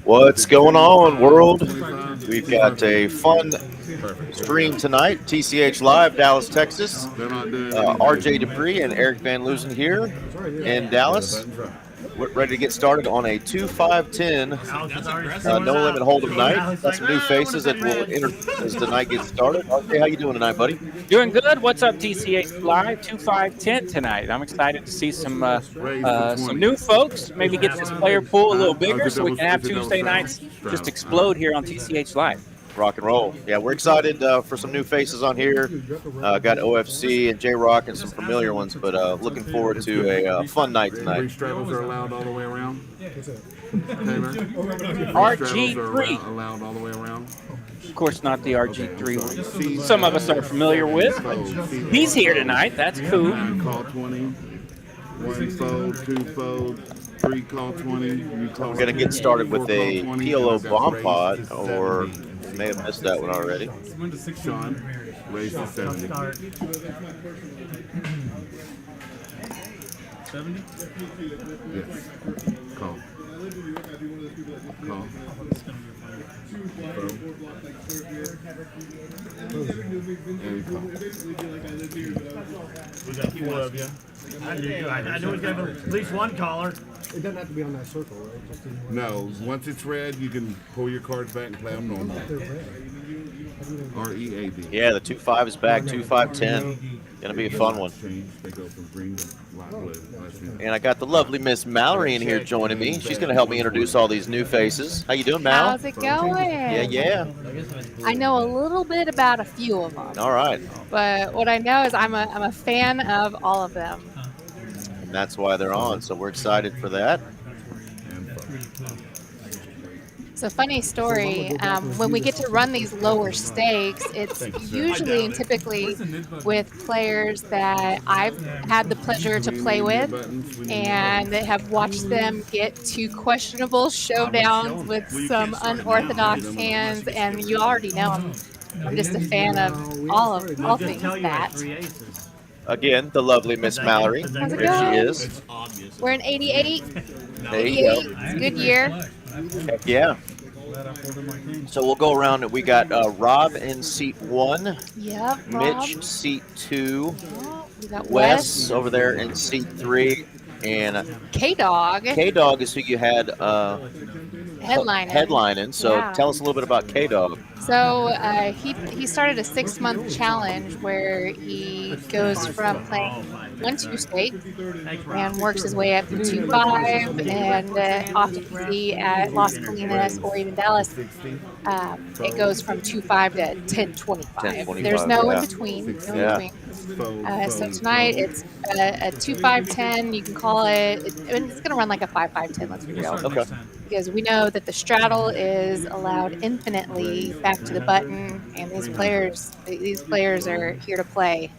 What's going on, world? We've got a fun stream tonight. TCH Live, Dallas, Texas. RJ Dupree and Eric Van Loosen here in Dallas. We're ready to get started on a 2-5-10 no-limit hold'em night. Got some new faces that will enter as the night gets started. RJ, how you doing tonight, buddy? Doing good. What's up, TCH Live 2-5-10 tonight? I'm excited to see some new folks. Maybe get this player pool a little bigger so we can have Tuesday nights just explode here on TCH Live. Rock and roll. Yeah, we're excited for some new faces on here. Got OFC and J-Rock and some familiar ones, but looking forward to a fun night tonight. Straddles are allowed all the way around. RG3. Allowed all the way around. Of course, not the RG3 some of us are familiar with. He's here tonight. That's cool. Call 20. 1 fold, 2 fold, 3 call 20. We're going to get started with a PLO bomb pod, or may have missed that one already. Sean, raise to 70. 70? Yes. Call. Call. We got 4 of you. I know he's got at least one caller. It doesn't have to be on that circle, right? Just No, once it's red, you can pull your cards back and play them normal. READ. Yeah, the 2-5 is back. 2-5-10. Gonna be a fun one. They go from green to light blue. And I got the lovely Miss Mallory in here joining me. She's gonna help me introduce all these new faces. How you doing, Mal? How's it going? Yeah. I know a little bit about a few of them. All right. But what I know is I'm a fan of all of them. And that's why they're on. So we're excited for that. So funny story, when we get to run these lower stakes, it's usually and typically with players that I've had the pleasure to play with and have watched them get to questionable showdowns with some unorthodox hands, and you already know I'm just a fan of all things that. Again, the lovely Miss Mallory. How's it Here going? she is. We're in 88. There you go. It's a good year. Heck yeah. So we'll go around and we got Rob in seat 1. Yep. Mitch, seat 2. We got Wes over there in seat 3. And KDog. KDog is who you had headlining. So Yeah. tell us a little bit about KDog. So he started a 6-month challenge where he goes from playing 1-2 state and works his way up to 2-5, and often you see at Las Colinas or even Dallas, it goes from 2-5 to 10-25. 10-25, There's no yeah. in between. Yeah. So tonight it's a 2-5-10. You can call it. It's going to run like a 5-5-10. Let's be real. Okay. Because we know that the straddle is allowed infinitely back to the button, and these players are here to play.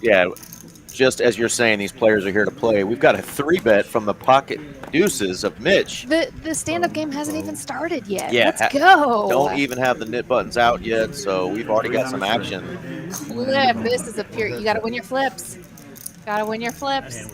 Yeah, just as you're saying, these players are here to play. We've got a 3-bet from the pocket deuces of Mitch. The stand-up game hasn't even started yet. Yeah, Let's go. Don't even have the nit buttons out yet, so we've already got some action. Flip. This is a pure. You got to win your flips. Got to win your flips.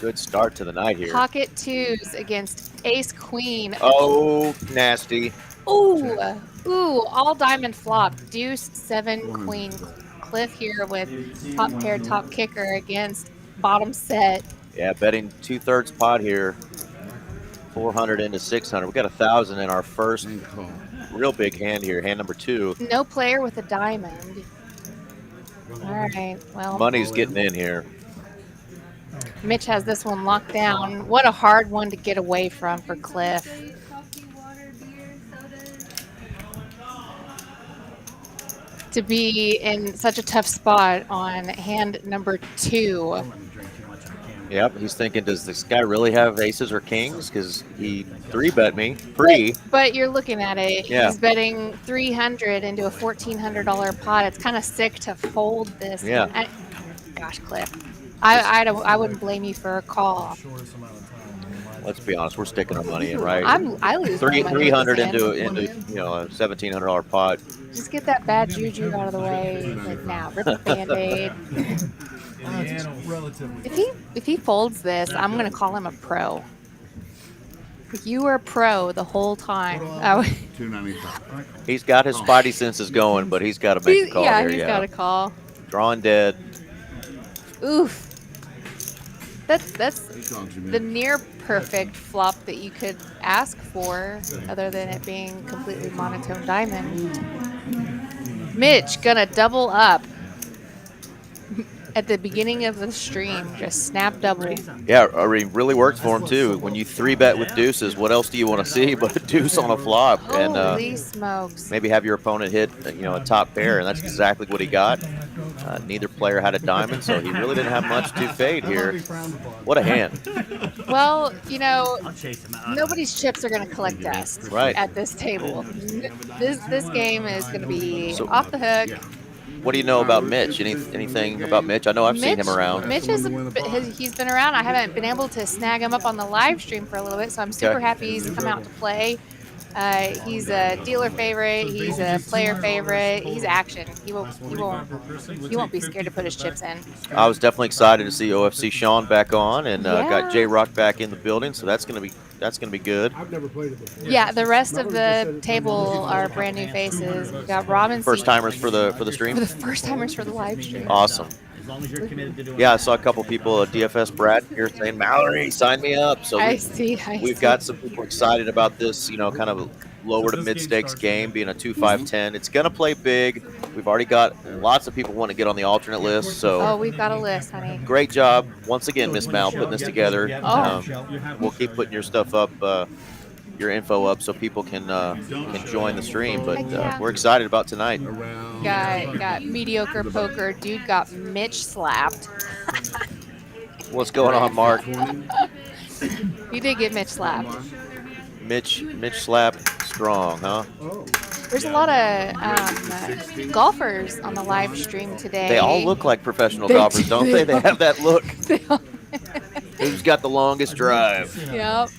Good start to the night here. Pocket twos against ace queen. Oh, nasty. Ooh, all diamond flop. Deuce 7 queen. Cliff here with top pair, top kicker against bottom set. Yeah, betting 2/3 pot here. 400 into 600. We got 1,000 in our first real big hand here. Hand number 2. No player with a diamond. All right, well. Money's getting in here. Mitch has this one locked down. What a hard one to get away from for Cliff. To be in such a tough spot on hand number 2. Yep, he's thinking, does this guy really have aces or kings? Because he 3-bet me free. But you're looking at it. Yeah. He's betting 300 into a $1,400 pot. It's kind of sick to fold this. Yeah. Gosh, Cliff. I wouldn't blame you for a call. Let's be honest, we're sticking our money in, right? I lose my money 300 with this into hand. a $1,700 pot. Just get that bad juju out of the way. Like now, rip a Band-Aid. If he folds this, I'm gonna call him a pro. You were a pro the whole time. Oh. 295. He's got his spidey senses going, but he's got to make a call Yeah, here. he's got a call. Drawing dead. Oof. That's He called you, the man. near perfect flop that you could ask for, other than it being completely monotone diamond. Mitch gonna double up at the beginning of the stream. Just snap double. Yeah, I mean, really works for him too. When you 3-bet with deuces, what else do you want to see but a deuce on a flop? Holy smokes. Maybe have your opponent hit, a top pair, and that's exactly what he got. Neither player had a diamond, so he really didn't have much to fade here. What a hand. Well, I'll chase him out. nobody's chips are going to collect dust Right. at this table. This game is going to be So- off the hook. What do you know about Mitch? Anything about Mitch? I know I've seen him around. Mitch he's been around. I haven't been able to snag him up on the live stream for a little bit, so I'm super happy he's come out to play. He's a dealer favorite. He's a player favorite. He's action. He won't be scared to put his chips in. I was definitely excited to see OFC Sean back on, and got Yeah. J Rock back in the building, so that's gonna be good. I've never played it before. Yeah, the rest of the table are brand new faces. We've got Robin. First timers for the stream. For the first timers for the live stream. Awesome. As long as you're committed to doing Yeah, I saw a couple people, DFS Brad here saying, Mallory, sign me up. So I see. we've got some people excited about this, kind of lower to mid stakes game being a 2-5-10. It's going to play big. We've already got lots of people want to get on the alternate list. So Oh, we've got a list, honey. great job once again, Miss Mal, putting this together. Oh. We'll keep putting your stuff up, your info up, so people can join the stream. But Yeah. we're excited about tonight. Around. Got mediocre poker. Dude got Mitch slapped. What's going on, Mark? 20. He did get Mitch slapped. Mitch slapped strong, huh? There's a lot of golfers on the live stream today. They all look like professional They golfers, do. don't they? They have that look. They all- Who's got the longest drive? Yep.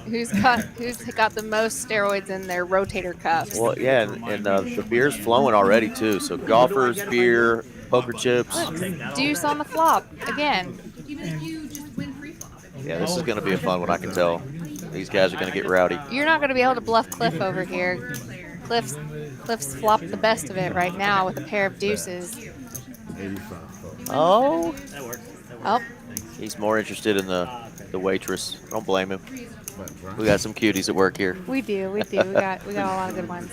Who's got the most steroids in their rotator cuffs? Well, yeah, and the beer's flowing already too. So golfers, beer, poker chips. Deuce on the flop again. Yeah, this is going to be a fun one. I can tell. These guys are going to get rowdy. You're not going to be able to bluff Cliff over here. Cliff's flopped the best of it right now with a pair of deuces. 85. Oh, That works. Oh, he's more interested in the waitress. Don't blame him. But, right? We got some cuties at work here. we do. We got a lot of good ones.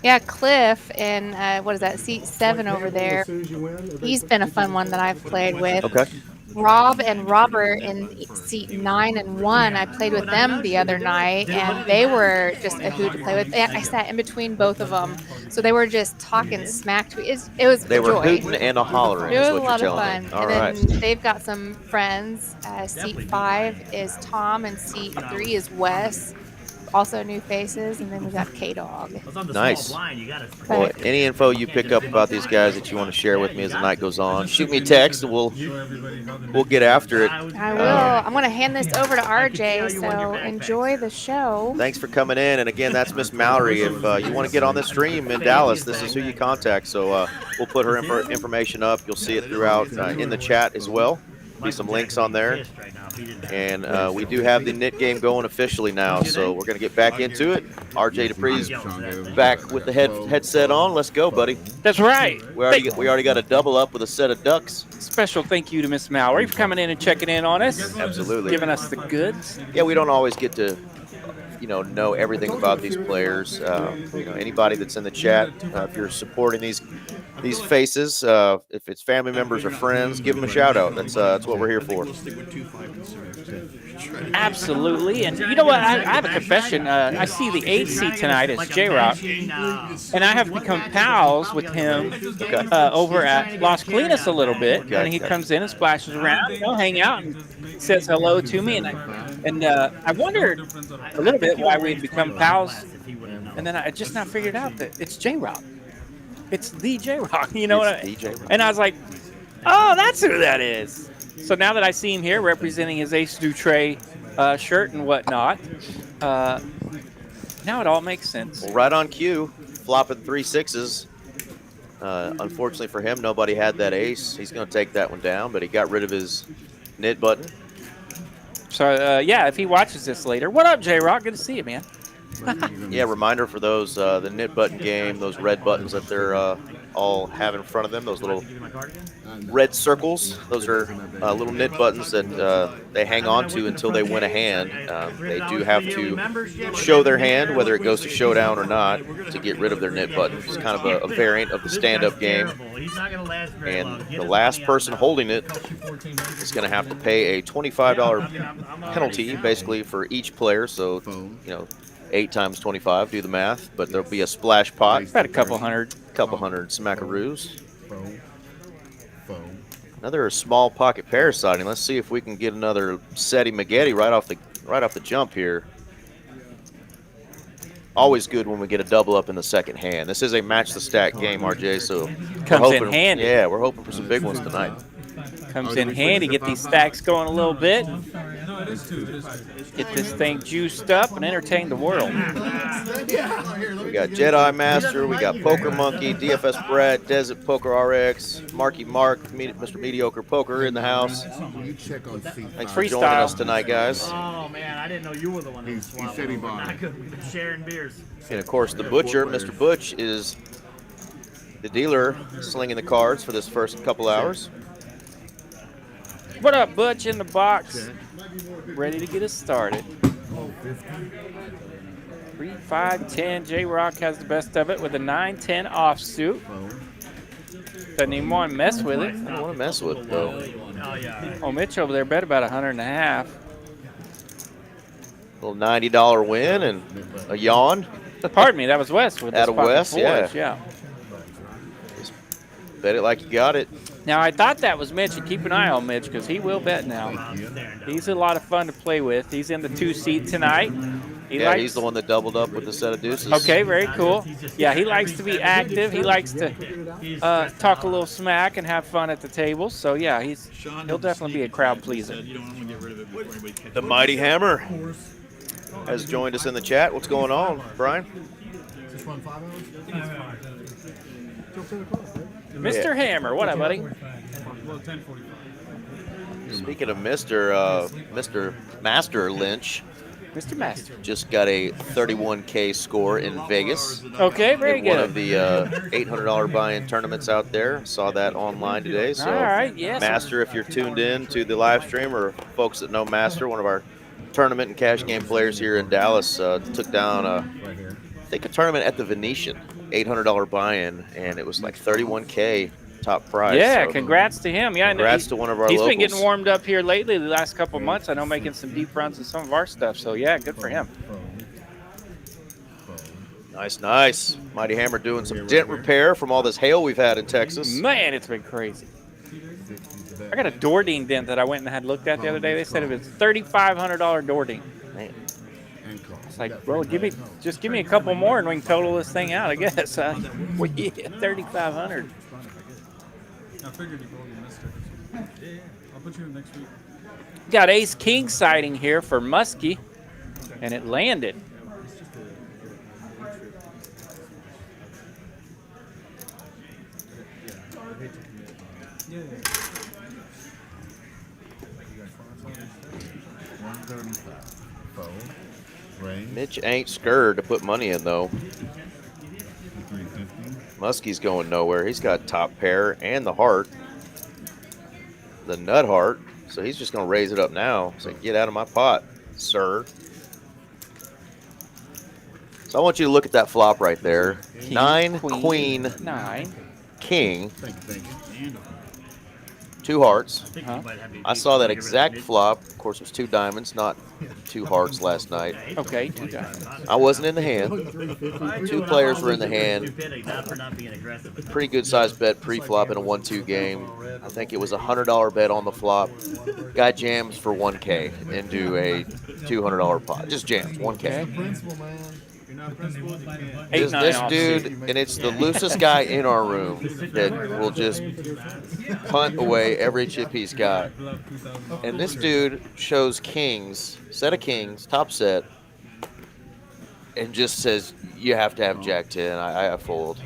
Yeah, Cliff in what is that, seat 7 over there. As soon as you win, He's been a fun one that I've played with. Okay. Rob and Robert in seat 9 and 1. I played with them the other night, and they were just a hoot to play with. I sat in between both of them, so they were just talking smack to me. It was They a were joy. hooting and a hollering. It Is was a what lot you're of telling fun. me. All And right. then they've got some friends. Seat 5 is Tom, and seat 3 is Wes. Also new faces, and then we got KDog. Nice. Blind, you gotta Well, any info you pick up about these guys that you want to share with me as the night goes on, shoot me a text and we'll get after it. I will. I'm going to hand this over to RJ, so enjoy the show. Thanks for coming in. And again, that's Miss Mallory. If you want to get on this stream in Dallas, this is who you contact. So we'll put her information up. You'll see it throughout in the chat as well. Be some links on there. And we do have the knit game going officially now, so we're going to get back into it. RJ Dupree's back with the headset on. Let's go, buddy. That's right. We already got a double up with a set of ducks. Special thank you to Miss Mallory for coming in and checking in on us. Absolutely. Giving us the goods. Yeah, we don't always get to know everything about these players. Anybody that's in the chat, if you're supporting these faces, if it's family members or friends, give them a shout out. That's what we're here for. Absolutely. And you know what? I have a confession. I see the 8 seat tonight as J-Rock, and I have become pals with him over at Las Colinas a little bit. And he comes in and splashes around, hang out and says hello to me. And I wondered a little bit why we'd become pals. And then I just now figured out that it's J-Rock. It's the J-Rock, you know what I mean? And I was like, oh, that's who that is. So now that I see him here representing his Ace du Tray shirt and whatnot, now it all makes sense. Well, right on cue, flopping 3 6s. Unfortunately for him, nobody had that ace. He's going to take that one down, but he got rid of his knit button. So, yeah, if he watches this later. What up, J-Rock? Good to see you, man. Yeah, reminder for those, the knit button game, those red buttons that they're all have in front of them, those little red circles. Those are little knit buttons that they hang on to until they win a hand. They do have to show their hand, whether it goes to showdown or not, to get rid of their knit button. It's kind of a variant of the stand-up game. And the last person holding it is going to have to pay a $25 penalty, basically, for each player. So, 8 times 25, do the math, but there'll be a splash pot. About a couple hundred. Smackaroos. Another small pocket pair sighting. Let's see if we can get another Seti Magetti right off the jump here. Always good when we get a double up in the second hand. This is a match the stack game, RJ, so comes in handy. Yeah, we're hoping for some big ones tonight. Comes in handy. Get these stacks going a little bit. Get this thing juiced up and entertain the world. We got Jedi Master, we got Poker Monkey, DFS Brett, Desert Poker RX, Marky Mark, Mr. Mediocre Poker in the house. Thanks for joining us tonight, guys. Oh man, I didn't know you were the one who swallowed. He said he bought it. I could be sharing beers. And of course, the Butcher, Mr. Butch, is the dealer slinging the cards for this first couple hours. What up, Butch in the box? Ready to get us started. 3, 5, 10. J-Rock has the best of it with a 9, 10 offsuit. Doesn't even want to mess with it. I don't want to mess with it, though. Oh, Mitch over there bet about 100.5. Little $90 win and a yawn. Pardon me, that was Wes with Out of Wes, yeah. Bet it like you got it. Now, I thought that was Mitch, and keep an eye on Mitch because he will bet now. He's a lot of fun to play with. He's in the 2-seat tonight. He's the one that doubled up with the set of deuces. Okay, very cool. Yeah, he likes to be active. He likes to talk a little smack and have fun at the table. So, yeah, he'll definitely be a crowd pleaser. The Mighty Hammer has joined us in the chat. What's going on, Brian? Mr. Hammer, what up, buddy? Speaking of Mr. Master Lynch, Mr. Master just got a 31K score in Vegas. Okay, very in good. One of the $800 buy-in tournaments out there. Saw that online today. So, all right, yes. Master, if you're tuned in to the live stream, or folks that know Master, one of our tournament and cash game players here in Dallas, took down I think a tournament at the Venetian, $800 buy-in, and it was like 31K top prize. Yeah, so congrats to him. Yeah, congrats to one of our He's locals. been getting warmed up here lately the last couple months. I know, making some deep runs in some of our stuff. So, yeah, good for him. Nice, nice. Mighty Hammer doing some dent repair from all this hail we've had in Texas. Man, it's been crazy. I got a Dordine dent that I went and had looked at the other day. They said it was $3,500 Dordine. Man. It's like, bro, just give me a couple more and we can total this thing out, I guess. Well, yeah, $3,500. I figured you probably missed it. Yeah, I'll put you in next week. Got Ace King sighting here for Muskie, and it landed. Mitch ain't scared to put money in, though. Muskie's going nowhere. He's got top pair and the heart, the nut heart. So he's just going to raise it up now. So get out of my pot, sir. So I want you to look at that flop right there. King, 9, queen, 9, king. 2 hearts. I saw that exact flop. Of course, it was 2 diamonds, not 2 hearts last night. Okay, 2 diamonds. I wasn't in the hand. 2 players were in the hand. Pretty good sized bet pre-flop in a 1-2 game. I think it was a $100 bet on the flop. Guy jams for 1K into a $200 pot. Just jams, 1K. This dude, and it's the loosest guy in our room that will just punt away every chip he's got. And this dude shows kings, set of kings, top set, and just says, you have to have Jack 10. I fold.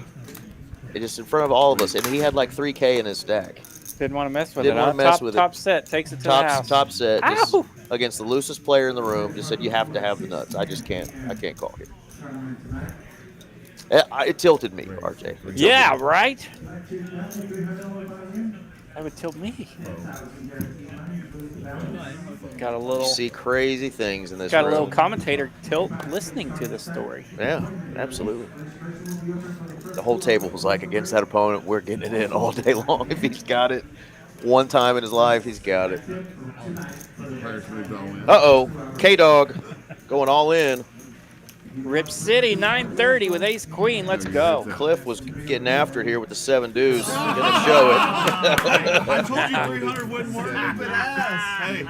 just in front of all of us, and he had like 3K in his stack. Didn't want to mess with Didn't it. want to mess Top, with top it. set takes it to the house. Top set, just Ow! against the loosest player in the room. Just said you have to have the nuts. I just can't. I can't call here. It tilted me, RJ. It tilted Yeah, me. right. That would tilt me. Got a little. You see crazy things in this Got room. a little commentator tilt listening to the story. Yeah, absolutely. The whole table was like, against that opponent, we're getting it in all day long. If he's got it one time in his life, he's got it. Uh-oh, KDog going all in. Rip City 930 with ace queen. Let's go. Cliff was getting after it here with the 7 deuce. Gonna show it. I told you 300 wouldn't work. Hey.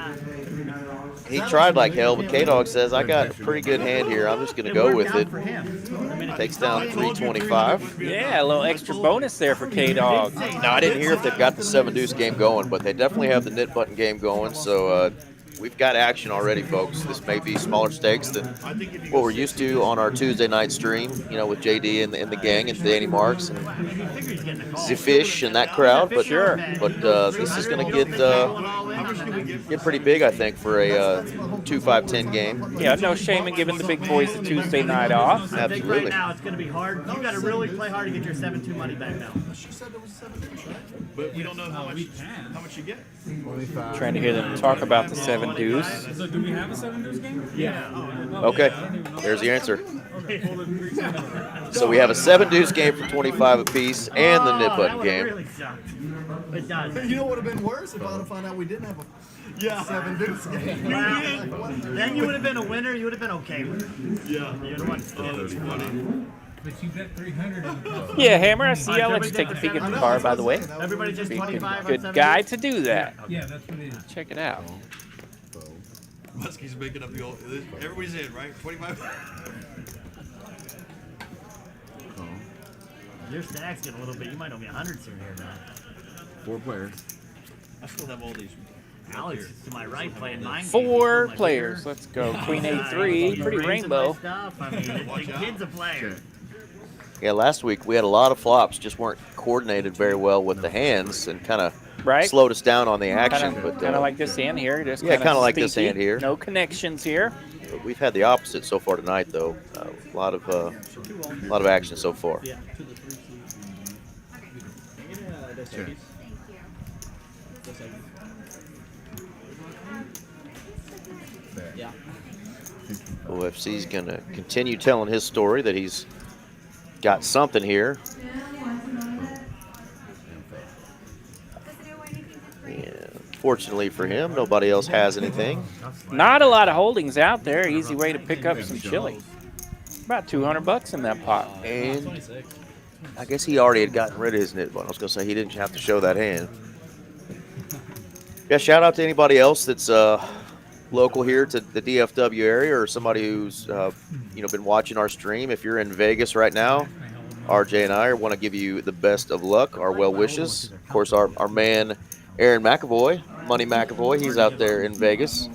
He tried like hell, but KDog says, I got a pretty good hand here. I'm just gonna go with it. Takes down 325. Yeah, a little extra bonus there for KDog. Now, I didn't hear if they've got the 7 deuce game going, but they definitely have the nit button game going. So we've got action already, folks. This may be smaller stakes than what we're used to on our Tuesday night stream, you know, with JD and the gang and Danny Marx and the Fish and that crowd. But Sure. But this is going to get pretty big, I think, for a 2-5-10 game. Yeah, no shame in giving the big boys the Tuesday night off. Absolutely. Right now, it's going to be hard. You got to really play hard to get your 7-2 money back now. But we don't know how much you get. Trying to hear them talk about the 7 deuce. So do we have a 7 deuce game? Yeah. Okay, there's the answer. So we have a 7 deuce game for 25 apiece and the nit button game. Really sucked. It does. You know what would have been worse if I would have found out we didn't have a 7 deuce game. Well, then you would have been a winner. You would have been okay with it. Yeah. You would have won. funny. But you bet 300 on the club. Yeah, Hammer, I see. I'll let you take a peek at the car, by the way. Everybody just 25 on Good 7 guy to do that. Yeah, that's what it is. Check it out. Muskie's making up the old. Everybody's in, right? 25. Your stacks get a little bit. You might owe me 100 soon here now. 4 players. I still have all these. Alex is to my right playing 9 games. 4 players. Let's go. Queen A3. Pretty rainbow. Stuff. I mean, the kid's a player. Yeah, last week we had a lot of flops, just weren't coordinated very well with the hands and kind of slowed us down on the action. Kind of like this hand here. Just yeah, kind of like this stinky. hand here. No connections here. But we've had the opposite so far tonight, though. A lot of action so far. Yeah. OFC's going to continue telling his story that he's got something here. And fortunately for him, nobody else has anything. Not a lot of holdings out there. Easy way to pick up some chili. About 200 bucks in that pot. And I guess he already had gotten rid of his nit button. I was going to say he didn't have to show that hand. Yeah, shout out to anybody else that's local here to the DFW area or somebody who's been watching our stream. If you're in Vegas right now, RJ and I want to give you the best of luck, our well wishes. Of course, our man Aaron McAvoy, Money McAvoy, he's out there in Vegas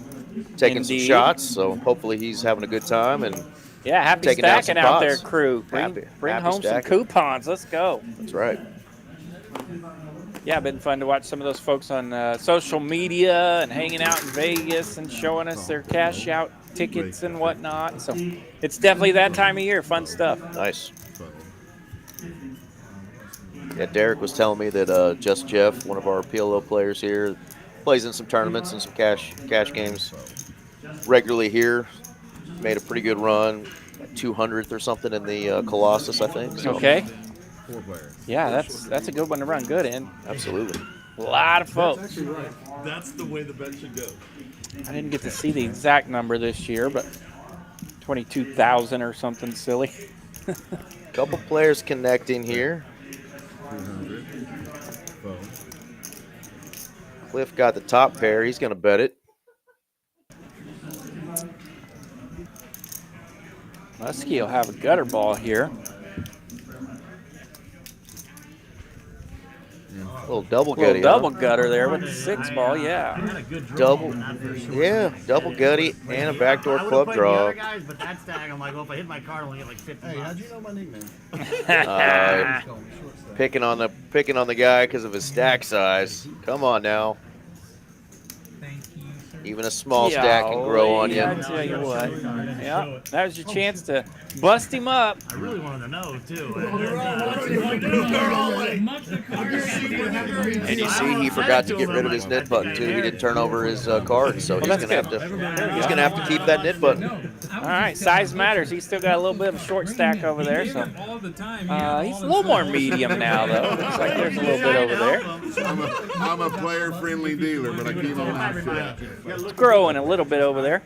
taking some shots. So hopefully he's having a good time and happy taking out stacking some out there, pots. crew. Bring Happy home stacking. some coupons. Let's go. That's right. Yeah, been fun to watch some of those folks on social media and hanging out in Vegas and showing us their cash out tickets and whatnot. So it's definitely that time of year. Fun stuff. Nice. Yeah, Derek was telling me that Just Jeff, one of our PLO players here, plays in some tournaments and some cash games regularly here. Made a pretty good run, 200th or something in the Colossus, I think. So. Okay. 4 players. Yeah, that's a good one to run good in. Absolutely. A lot of folks. That's actually right. That's the way the bet should go. I didn't get to see the exact number this year, but 22,000 or something silly. Couple players connecting here. 200. Fold. Cliff got the top pair. He's going to bet it. Muskie will have a gutter ball here. Little double Little gutty. double Huh? gutter there with the 6 ball, yeah. Had a good draw on that for sure. Yeah, double gutty and a backdoor I would've club played draw. The other guys, but that stack, I'm like, well, if I hit my card, I'll only get like 50 Hey, bucks. how'd you know my nickname? Picking on the guy because of his stack size. Come on now. Even a small stack can grow on you. I tell you what. Yeah, that was your chance to bust him up. I really wanted to know, too. And you see, he forgot to get rid of his knit button too. He didn't turn over his cards, so he's gonna have to keep that knit button. All right, size matters. He's still got a little bit of a short stack over there, so he's a little more medium now, though. Looks like there's a little bit over there. I'm a player-friendly dealer, but I keep on that. It's growing a little bit over there.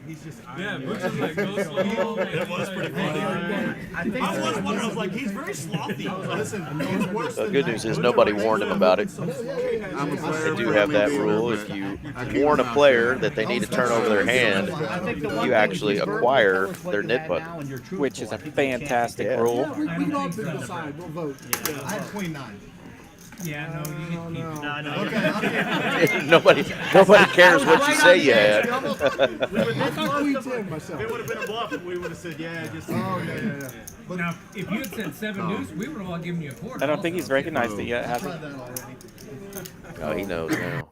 Yeah, Butch is like, go slow. It was pretty funny. I was wondering, I was like, he's very slothy. Listen, it's worse The than good news is nobody warned him about it. I'm a They do have that rule. If you warn a player that they need to turn over their hand, you actually acquire their knit button. Which is a fantastic Yeah. rule. We don't decide. We'll vote. I had queen 9. Yeah, no, you get to keep it. No, no. nobody cares what you say you had. I thought we did myself. If it would have been a bluff, we would have said, yeah, just. Oh, yeah. But now, if you had said 7 deuce, we would have all given you a four. I don't think he's recognized it yet, has he? Oh, he knows now.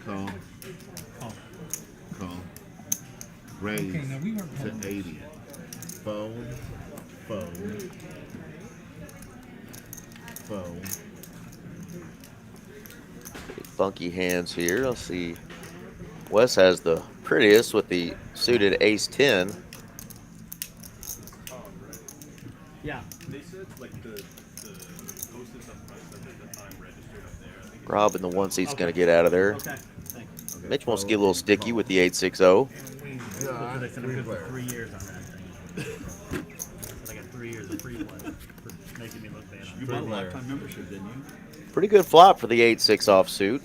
Call. Call. Raise Okay, now we weren't to 80. Fold. Fold. Fold. Funky hands here. Let's see. Wes has the prettiest with the suited ace 10. Yeah. Rob in the one seat's going to get out of there. Okay. Thanks. Mitch wants to get a little sticky with the 860. They said I'm good for 3 years on that thing. I got 3 years of free play for making me look bad. You bought a lifetime membership, didn't you? Pretty good flop for the 8-6 offsuit.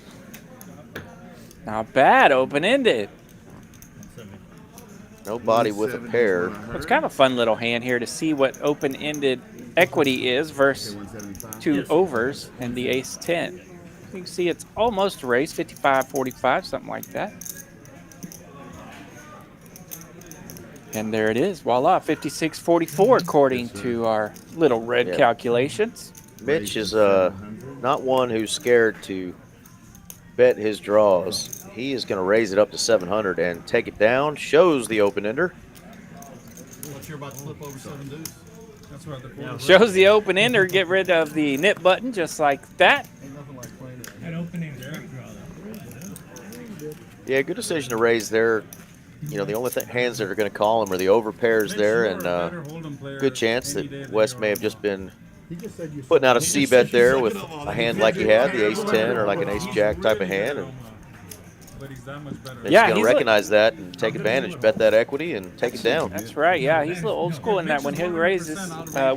Not bad, open-ended. Nobody with a pair. Well, it's kind of a fun little hand here to see what open-ended equity is versus 2 overs and the ace 10. You can see it's almost raised, 55-45, something like that. And there it is, voila, 56-44 according to our little red calculations. Mitch is not one who's scared to bet his draws. He is going to raise it up to 700 and take it down. Shows the open-ender. What you're about to flip over 7 deuce? That's right, the four. Shows the open-ender, get rid of the knit button just like that. Ain't nothing like playing it. That opening straight draw, though. Yeah, good decision to raise there. You know, the only hands that are going to call him are the over pairs there, and good chance that Wes may have just been putting out a C-bet there with a hand like he had, the ace-10 or like an ace-jack type of hand. And Mitch's Yeah, going to he's recognize that and take advantage, bet that equity, and take it down. That's right. Yeah, he's a little old school in that when he raises,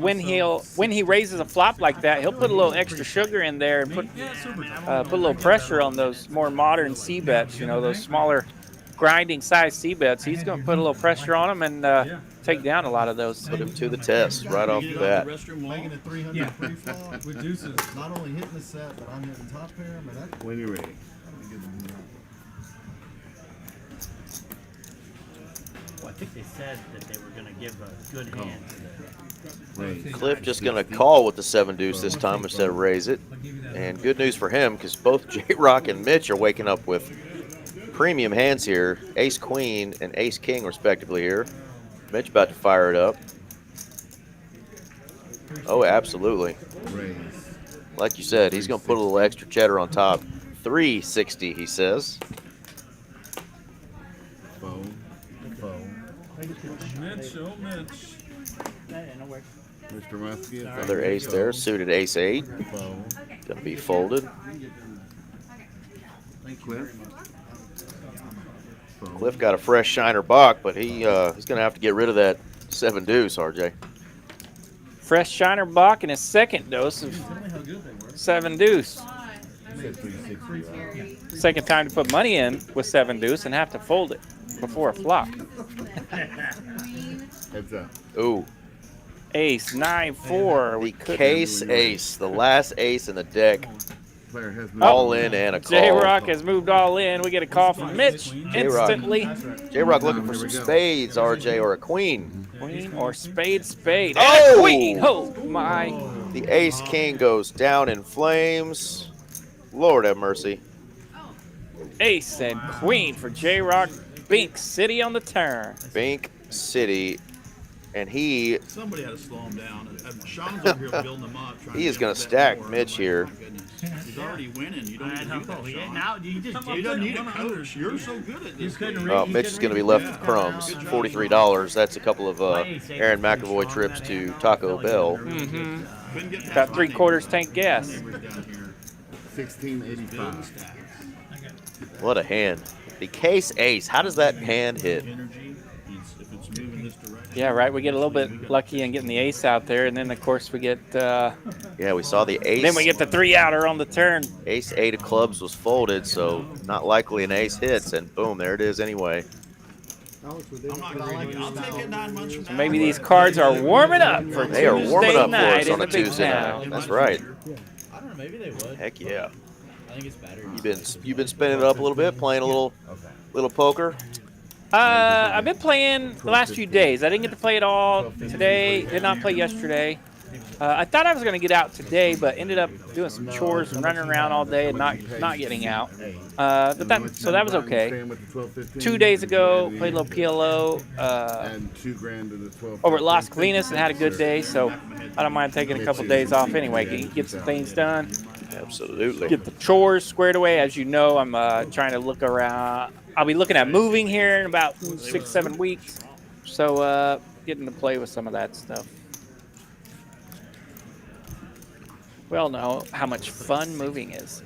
when he raises a flop like that, he'll put a little extra sugar in there and put a little pressure on those more modern C bets. You know, those smaller, grinding size C bets. He's going to put a little pressure on them and take down a lot of those. Put him to the test right off the bat. Making it 300 free flop. With deuces. Not only hitting the set, but I'm hitting top pair. I mean, that When you're ready. Well, I think they said that they were going to give a good hand to the Raise. Cliff just going to call with the 7-deuce this time instead of raise it. And good news for him because both J-Rock and Mitch are waking up with premium hands here. Ace-queen and ace-king respectively here. Mitch about to fire it up. Oh, absolutely. Raise. Like you said, he's going to put a little extra cheddar on top. 360, he says. Fold. Fold. Mitch, oh Mitch. Mr. Musket. Another ace there, suited ace-8. Fold. Going to be folded. Cliff. Fold. Cliff got a fresh shiner buck, but he's going to have to get rid of that 7-deuce, RJ. Fresh Shiner Bach and his second dose of 7-deuce. Said 360, right? Second time to put money in with 7-deuce and have to fold it before a flop. Heads up. Ooh. Ace, 9-4. We The could. case ace, the last ace in the deck. Player has All in and a call. J-Rock has moved all in. We get a call from Mitch J-Rock. instantly. J-Rock looking for some spades, RJ, or a queen. Queen or spade, spade. Oh! And a queen. Oh, my. The ace king goes down in flames. Lord have mercy. Ace and queen for J-Rock. Bink City on the turn. Bink City. And he Somebody had to slow him down. And Sean's over here building him up. he is going to stack Mitch here. He's already winning. You don't need to do that, Sean. Now you just You don't need a coach. You're so good at this. Oh, Mitch is going to be left with crumbs. $43. That's a couple of Aaron McAvoy trips to Taco Bell. Got 3/4 tank gas. 1685. What a hand. The case ace. How does that hand hit? Yeah, right. We get a little bit lucky in getting the ace out there, and then of course we get. Yeah, we saw the ace. Then we get the 3-outer on the turn. Ace 8 of clubs was folded, so not likely an ace hits, and boom, there it is anyway. Alex, would they I'm not gonna like it. I'll take it 9 months from now. Maybe these cards are warming up for They are warming Tuesday up for night us in on the a big Tuesday town. night. That's right. I don't know, maybe they would. Heck yeah. I think it's better. You've been spinning it up a little bit, playing a little poker. I've been playing the last few days. I didn't get to play it all today. Did not play yesterday. I thought I was going to get out today, but ended up doing some chores and running around all day and not getting out. So that was okay. 2 days ago, played a little PLO over at Las Colinas and had a good day. So I don't mind taking a couple days off anyway. Get some things done. Absolutely. Get the chores squared away. As you know, I'm trying to look around. I'll be looking at moving here in about 6-7 weeks. So getting to play with some of that stuff. We all know how much fun moving is.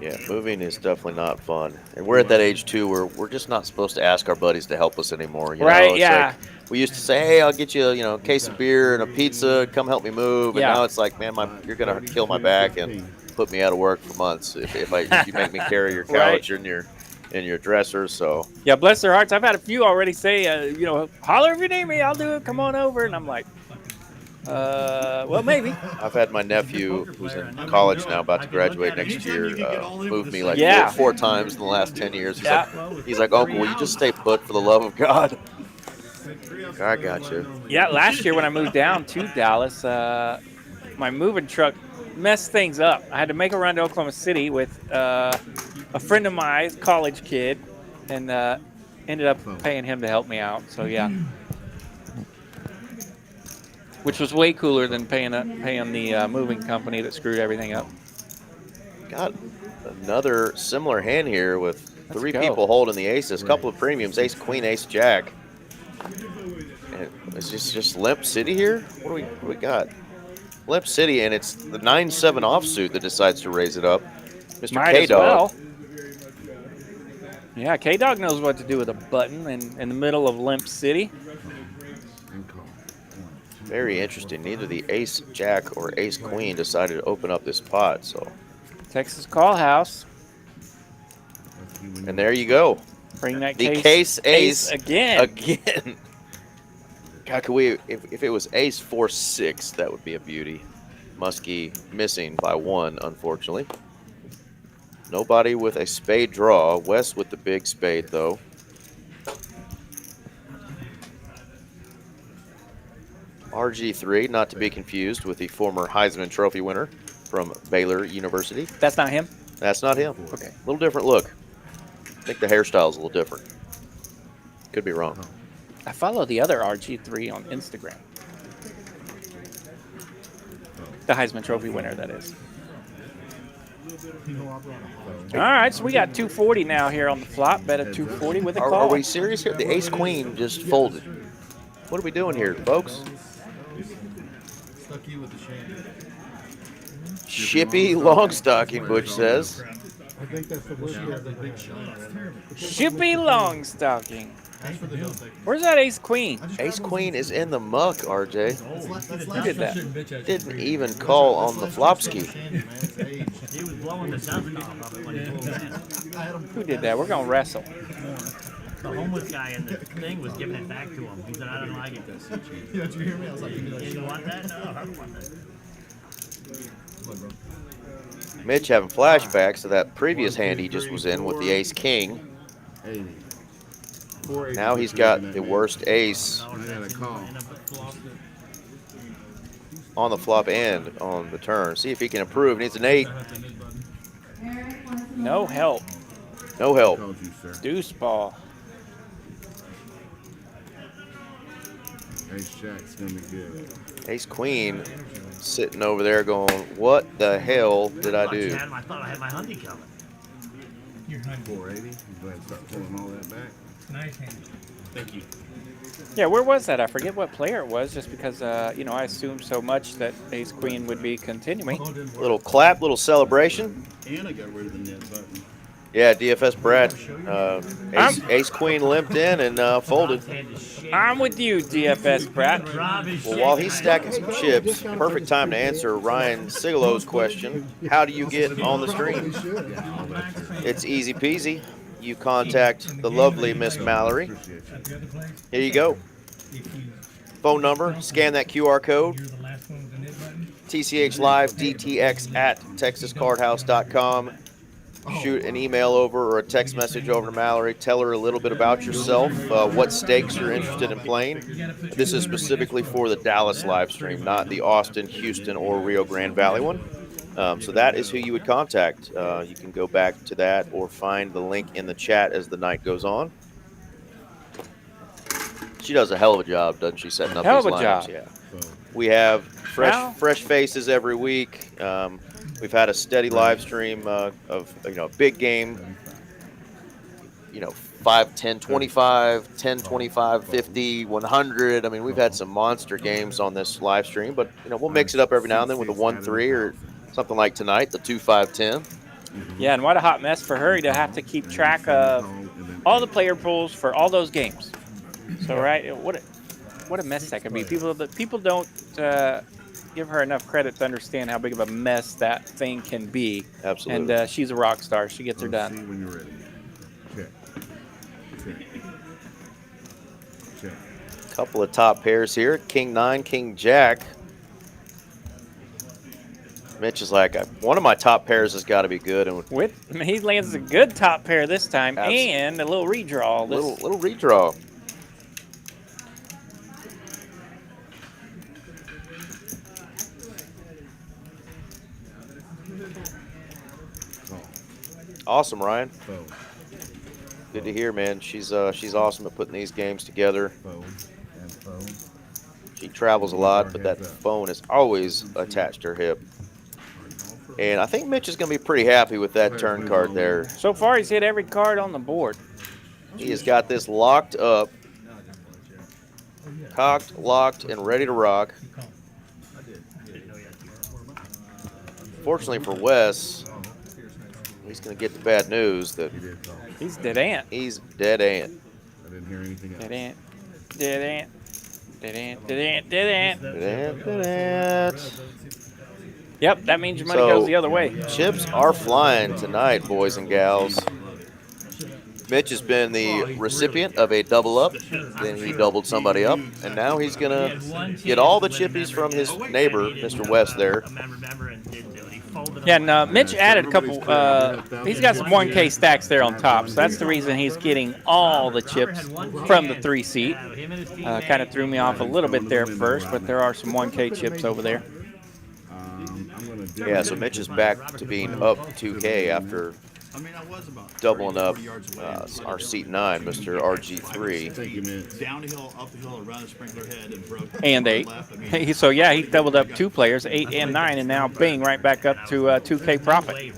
Yeah, moving is definitely not fun. And we're at that age, too, where we're just not supposed to ask our buddies to help us anymore. You Right, know? It's yeah. like, we used to say, hey, I'll get you, a case of beer and a pizza. Come help me move. And Yeah. now it's like, man, you're going to kill my back and put me out of work for months if you make me carry your couch Right. and your dresser. So, Yeah, bless their hearts. I've had a few already say, holler if you need me. I'll do it. Come on over. And I'm like, well, maybe. I've had my nephew, who's in college now, about to graduate next year, move me like Yeah. four times in the last 10 years. He's like, Uncle, will you just stay put for the love of God? I got you. Yeah, last year when I moved down to Dallas, my moving truck messed things up. I had to make a run to Oklahoma City with a friend of mine, college kid, and ended up paying him to help me out. So, yeah. Which was way cooler than paying the moving company that screwed everything up. Got another similar hand here with three go. people holding the aces. A couple of premiums, ace, queen, ace, jack. And is this just limp city here? What do we got? Limp city, and it's the 9-7 offsuit that decides to raise it up. Mr. Might as KDog. well. Yeah, KDog knows what to do with a button in the middle of Limp City. Very interesting. Neither the ace, jack, or ace, queen decided to open up this pot. So, Texas Call House. and there you go. Bring that The case ace again. Again. God, could we? If it was ace 4-6, that would be a beauty. Muskie missing by 1, unfortunately. Nobody with a spade draw. West with the big spade, though. RG3, not to be confused with the former Heisman Trophy winner from Baylor University. That's not him? That's not him. Okay. A little different look. I think the hairstyle's a little different. Could be wrong. I follow the other RG3 on Instagram. The Heisman Trophy winner, that is. All right, so we got 240 now here on the flop. Bet at 240 with a call. Are we serious here? The ace queen just folded. What are we doing here, folks? Stuck you with the shame. Shippy Longstocking, Butch says. I think that's the worst you ever Big shot. Shippy Longstocking. Where's that ace queen? Ace queen is in the muck, RJ. Who did that? Didn't even call on the flopski. He was blowing the dust off of it when he pulled it in. Who did that? We're going to wrestle. The homeless guy in the thing was giving it back to him. He said, I don't like it. Yeah, did you hear me? I was like, You didn't want that? No, I don't want that. Mitch having flashbacks to that previous hand he just was in with the ace king. 80. Now he's got the worst ace I got a call. on the flop and on the turn. See if he can improve. Needs an 8. No help. No help. Told you, sir. Deuce ball. Ace Jack's gonna be good. Ace queen sitting over there going, what the hell did I do? I thought I had my hundy coming. 480. You go ahead and start pulling all that back. Nice hand. Thank you. Yeah, where was that? I forget what player it was, just because, you know, I assumed so much that ace queen would be continuing. Little clap, little celebration. And I got rid of the net button. Yeah, DFS Brad. Ace queen limped in and folded. I'm with you, DFS Pratt. Well, while he's stacking some chips, perfect time to answer Ryan Sigelow's question. How do you get on the stream? It's easy peasy. You contact the lovely Miss Mallory. Here you go. Phone number, scan that QR code. TCH Live DTX at TexasCardHouse.com. Shoot an email over or a text message over to Mallory. Tell her a little bit about yourself, what stakes you're interested in playing. This is specifically for the Dallas live stream, not the Austin, Houston, or Rio Grande Valley one. So that is who you would contact. You can go back to that or find the link in the chat as the night goes on. She does a hell of a job, doesn't she, setting up Hell these of a lineups? job. Yeah. We have Wow. fresh faces every week. We've had a steady live stream of, you know, big game, you know, 5, 10, 25, 10, 25, 50, 100. I mean, we've had some monster games on this live stream, but, you know, we'll mix it up every now and then with a 1-3 or something like tonight, the 2-5-10. Yeah, and what a hot mess for her to have to keep track of all the player pools for all those games. So, right, what a mess that can be. People don't give her enough credit to understand how big of a mess that thing can be. Absolutely. And she's a rock star. She gets her done. See when you're ready. Check. Check. Check. Couple of top pairs here. King 9, King Jack. Mitch is like, one of my top pairs has got to be good. And He lands a good top pair this time, Absolutely. and a little redraw. Little redraw. Awesome, Ryan. Fold. Good to hear, man. She's awesome at putting these games together. Fold. And fold. She travels a lot, but that phone is always attached to her hip. And I think Mitch is going to be pretty happy with that turn card there. So far, he's hit every card on the board. He has got this locked up, cocked, locked, and ready to rock. Fortunately for Wes, he's going to get the bad news that He's dead ant. he's dead ant. I didn't hear anything else. Dead ant. Dead ant. Dead ant. Dead ant. Dead ant. Dead ant, dead ant. Yep, that means your money goes the other way. Chips are flying tonight, boys and gals. Mitch has been the recipient of a double up, then he doubled somebody up, and now he's gonna get all the chippies from his neighbor, Mr. West there. Yeah, and Mitch added a couple. He's got some 1K stacks there on top, so that's the reason he's getting all the chips from the 3 seat. Kind of threw me off a little bit there first, but there are some 1K chips over there. Yeah, so Mitch is back to being up 2K after doubling up our seat 9, Mr. RG3. Thank you, man. Down the hill, up the hill, around the sprinkler head, and broke. And 8. So yeah, he doubled up 2 players, 8 and 9, and now bing, right back up to 2K profit.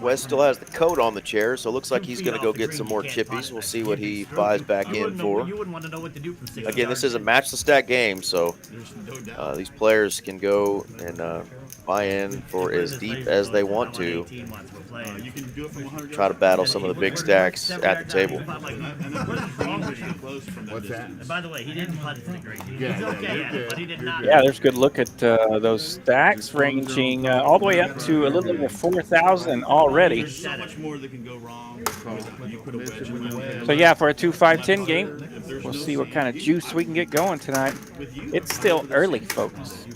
Wes still has the coat on the chair, so it looks like he's going to go get some more chippies. We'll see what he buys back in for. Again, this is a match the stack game, so these players can go and buy in for as deep as they want to. Try to battle some of the big stacks at the table. What's that? By the way, he didn't putt it great. He's okay at it, but he did not. Yeah, there's a good look at those stacks ranging all the way up to a little over 4 1,000 already. There's so much more that can go wrong when you put a wedge in the So yeah, for a 2-5-10 game, we'll see what kind of juice we can get going tonight. It's still early, folks.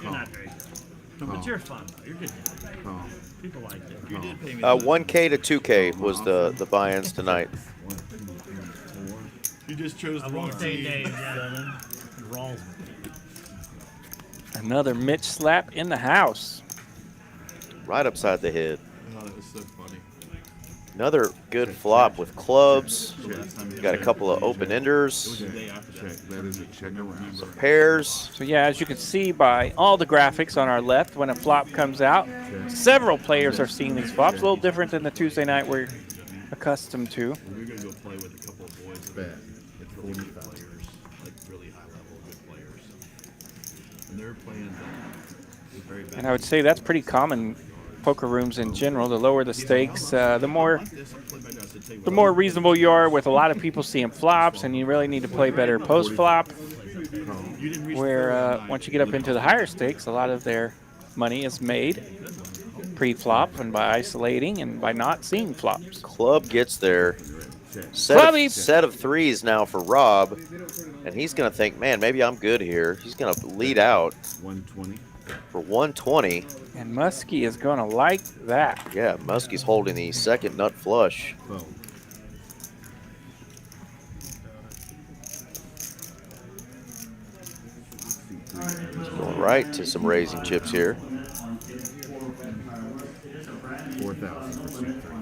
You're not very good. No, but you're fun. You're good. People like it. You did pay me. 1K to 2K was the buy-ins tonight. You just chose the wrong team. Another Mitch slap in the house. Right upside the head. Oh, that was so funny. Another good flop with clubs. Got a couple of open-enders. That is a check around. Some pairs. So yeah, as you can see by all the graphics on our left, when a flop comes out, several players are seeing these flops. A little different than the Tuesday night we're accustomed to. We're gonna go play with a couple of boys. Bad. It's 40 players, like really high level, good players. And they're playing very bad. And I would say that's pretty common poker rooms in general. The lower the stakes, the more reasonable you are with a lot of people seeing flops, and you really need to play better post-flop, where once you get up into the higher stakes, a lot of their money is made pre-flop and by isolating and by not seeing flops. Club gets there. Set of threes now for Rob, and he's going to think, man, maybe I'm good here. He's going to lead out 120 for 120. And Muskie is going to like that. Yeah, Muskie's holding the second nut flush. Going right to some raising chips here. 4,000 for suit 3.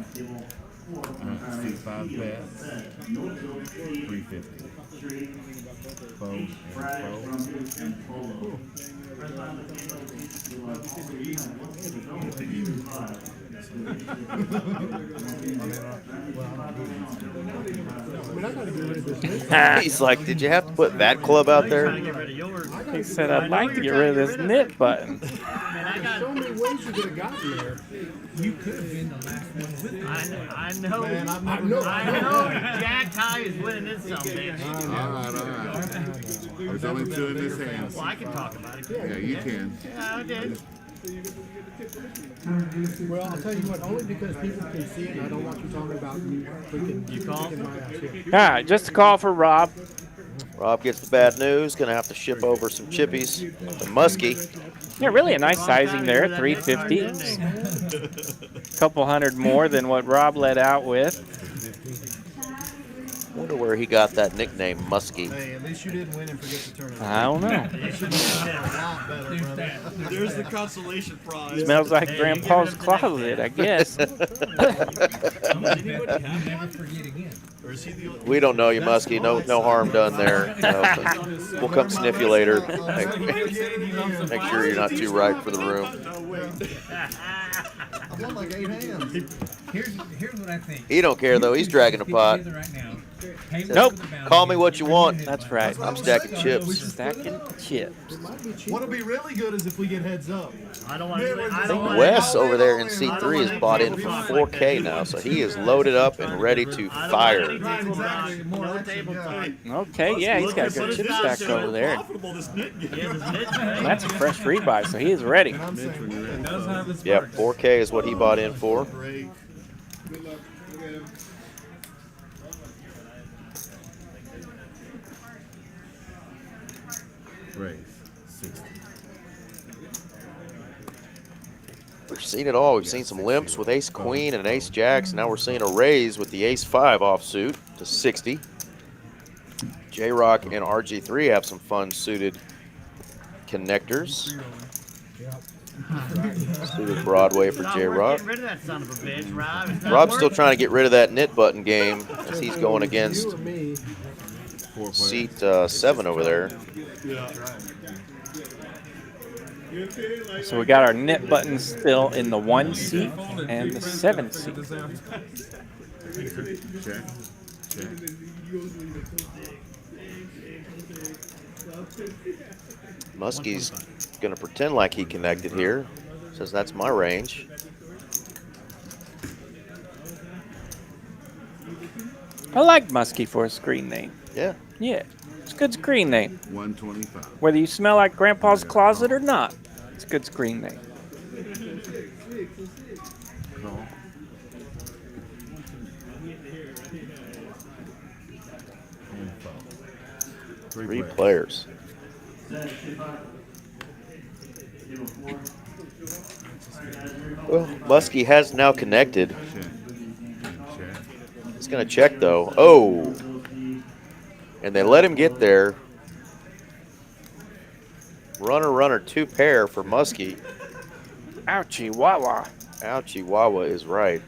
Suit 5 bets. 350. Fold and fold. He's like, did you have to put that club out there? He said, I'd like to get rid of this knit button. There's so many ways you could have gotten there. You could have been the last one with it. I know. Man, I know. Jack High is winning this some bitch. All right. There's only 2 in this hand. Well, I can talk about it. Yeah, you can. Yeah, I did. Well, I'll tell you what, only because people can see it, I don't want you talking about you call? my ass. All right, just a call for Rob. Rob gets the bad news. Going to have to ship over some chippies to Muskie. Yeah, really a nice sizing there, 350. A couple hundred more than what Rob let out with. Wonder where he got that nickname, Muskie. Hey, at least you didn't win and forget to turn it on. I don't know. There's the consolation prize. Smells like Grandpa's closet, I guess. We don't know you, Muskie. No harm done there. We'll come sniff you later. Make sure you're not too ripe for the room. I've won like 8 hands. Here's what I think. He don't care, though. He's dragging a pot. Right now. Nope. Call me what you want. That's right. I'm stacking chips. Stacking chips. What'll be really good is if we get heads up. I don't want I think Wes over there in C3 is bought in for 4K now, so he is loaded up and ready to fire. Okay, yeah, he's got a good chip stack over there. And that's a fresh rebuy, so he is ready. Yep, 4K is what he bought in for. Raise 60. We've seen it all. We've seen some limps with ace queen and ace jacks. Now we're seeing a raise with the ace 5 offsuit to 60. J-Rock and RG3 have some fun suited connectors. Suited Broadway for J-Rock. Get rid of that son of a bitch, Rob. Rob's still trying to get rid of that knit button game as he's going against seat 7 over there. So we got our knit buttons still in the 1 seat and the 7 seat. Check. Muskie's going to pretend like he connected here. Says that's my range. I like Muskie for a screen name. Yeah. Yeah, it's a good screen name. 125. Whether you smell like Grandpa's closet or not, it's a good screen name. Call. Three players. Well, Muskie has now connected. He's going to check, though. Oh. And they let him get there. Runner, runner, 2 pair for Muskie. Ouchie, Wawa. Ouchie, Wawa is right.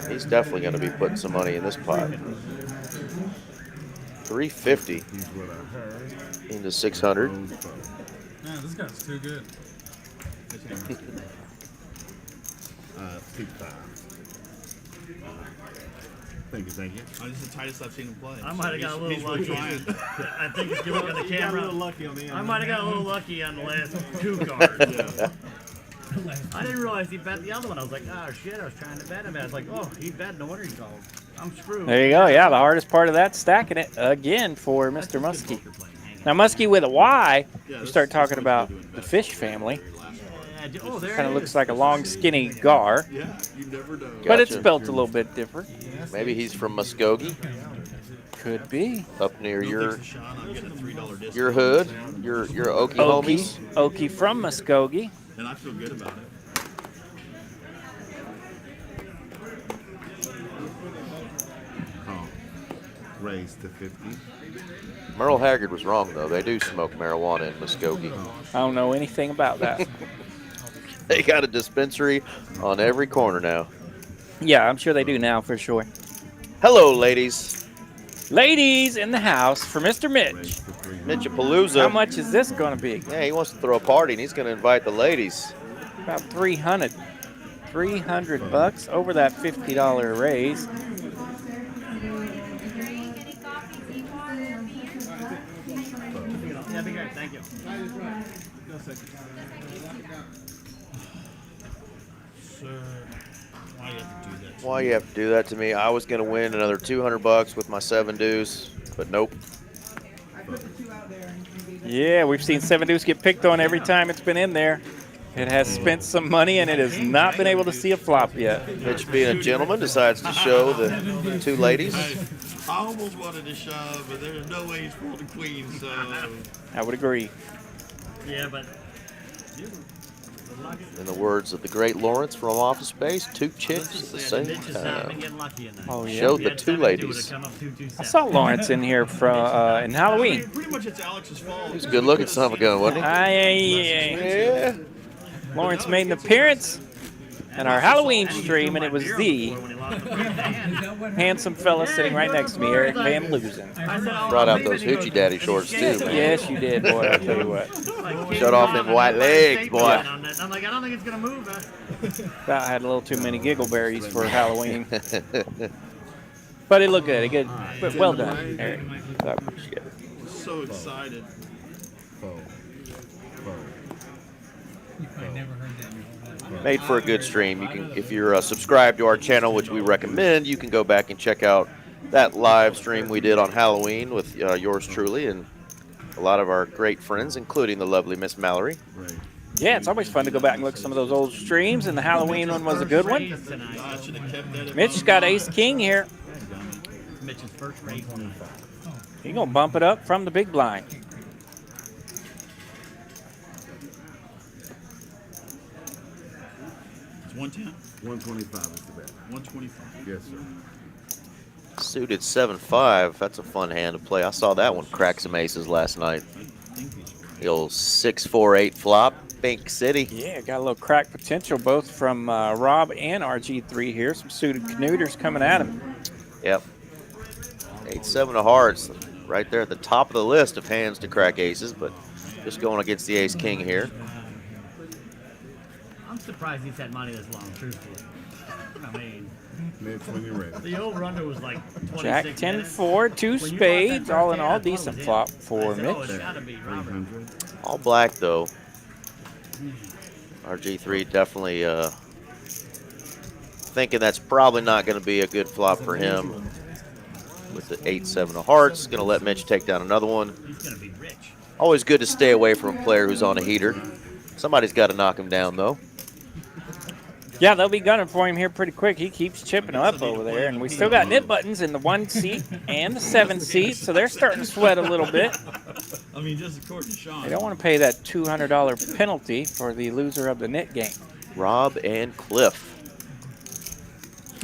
He's definitely going to be putting some money in this pot. 350 into 600. Man, this guy's too good. Thank you. Oh, this is the tightest I've seen him play. I might have got a little He's lucky. trying. I think if you look at the camera, lucky on the end. I might have got a little lucky on the last 2 cards. I didn't realize he bet the other one. I was like, oh shit, I was trying to bet him. I was like, oh, he bet, no wonder he called. I'm screwed. There you go. Yeah, the hardest part of that, stacking it again for Mr. Muskie. Now, Muskie with a Y, you start talking about the fish family. Oh, there Kind of it looks is. like a long, skinny gar, Yeah, you never know. but it's Gotcha. built a little bit different. Maybe he's from Muskogee, Could be. up near your Sean, I'm getting a $3 discount. your hood, your Okie homies. Okie from Muskogee. And I feel good about it. Call. Raise to 50. Merle Haggard was wrong, though. They do smoke marijuana in Muskogee. I don't know anything about that. They got a dispensary on every corner now. Yeah, I'm sure they do now for sure. Hello, ladies. Ladies in the house for Mr. Mitch. Raise to 300. How Mitchapalooza. much is this going to be? Yeah, he wants to throw a party, and he's going to invite the ladies. About 300. 300 bucks over that $50 raise. Yeah, be great. Thank you. Sir, why you have to do that? Why you have to do that to me? I was going to win another 200 bucks with my 7 deuce, but nope. Yeah, we've seen 7 deuce get picked on every time it's been in there. It has spent some money, and it has not been able to see a flop yet. Mitch, being a gentleman, decides to show the 2 ladies. I almost wanted to shove, but there's no way he's folding queen, so. I would agree. Yeah, but In the words of the great Lawrence from Office Space, 2 chicks at the same Mitch has not been time. getting lucky in that. Oh, yeah. Showed He the had 2 7-2 ladies. to come up 2-2-7. I saw Lawrence in here from in Halloween. Pretty much it's Alex's fault. He's a good-looking son of a gun, wasn't he? Yeah. Lawrence made an appearance in our Halloween stream, and it was the When he lost the first hand. handsome fella sitting right next to me, Eric Van Loosen. I said, oh, Brought out I'm those leaving. hoochie daddy shorts, too, man. Yes, you did, boy. I'll tell you what. Like, Shut off them white legs, boy. I'm like, I don't think it's gonna move. About had a little too many giggleberries for Halloween, but it looked good. It good. But well done, Eric. I appreciate it. So excited. Fold. Fold. Made for a good stream. You can, if you're subscribed to our channel, which we recommend, you can go back and check out that live stream we did on Halloween with yours truly and a lot of our great friends, including the lovely Miss Mallory. Right. Yeah, it's always fun to go back and look at some of those old streams, and the Halloween one was a good one. I should have kept that. Mitch's got ace king here. Mitch's first raise. He's gonna bump it up from the big blind. It's 110. 125 is the bet. 125. Yes, sir. Suited 7-5. That's a fun hand to play. I saw that one crack some aces last night. The old 6-4-8 flop, Pink City. Yeah, got a little crack potential both from Rob and RG3 here. Some suited canooders coming at him. Yep. 8-7 of hearts, right there at the top of the list of hands to crack aces, but just going against the ace king here. I'm surprised he's had money this long, truthfully. I mean, Mitch, when you're ready. the over-under was like 26 Jack minutes. 10-4, 2 When you spades. lost that All in first all, hand, I thought it decent was flop in. for I said, oh, it's Mitch. gotta be Robert. 300. All black, though. RG3 definitely thinking that's probably not going to be a good flop for him. With the 8-7 of hearts, going to let Mitch take down another one. He's gonna be rich. Always good to stay away from a player who's on a heater. Somebody's got to knock him down, though. Yeah, they'll be gunning for him here pretty quick. He keeps chipping up over there, and we still got nip buttons in the 1 seat and the 7 seat, so they're starting to sweat a little bit. I mean, just according to Sean. They don't want to pay that $200 penalty for the loser of the nit game. Rob and Cliff,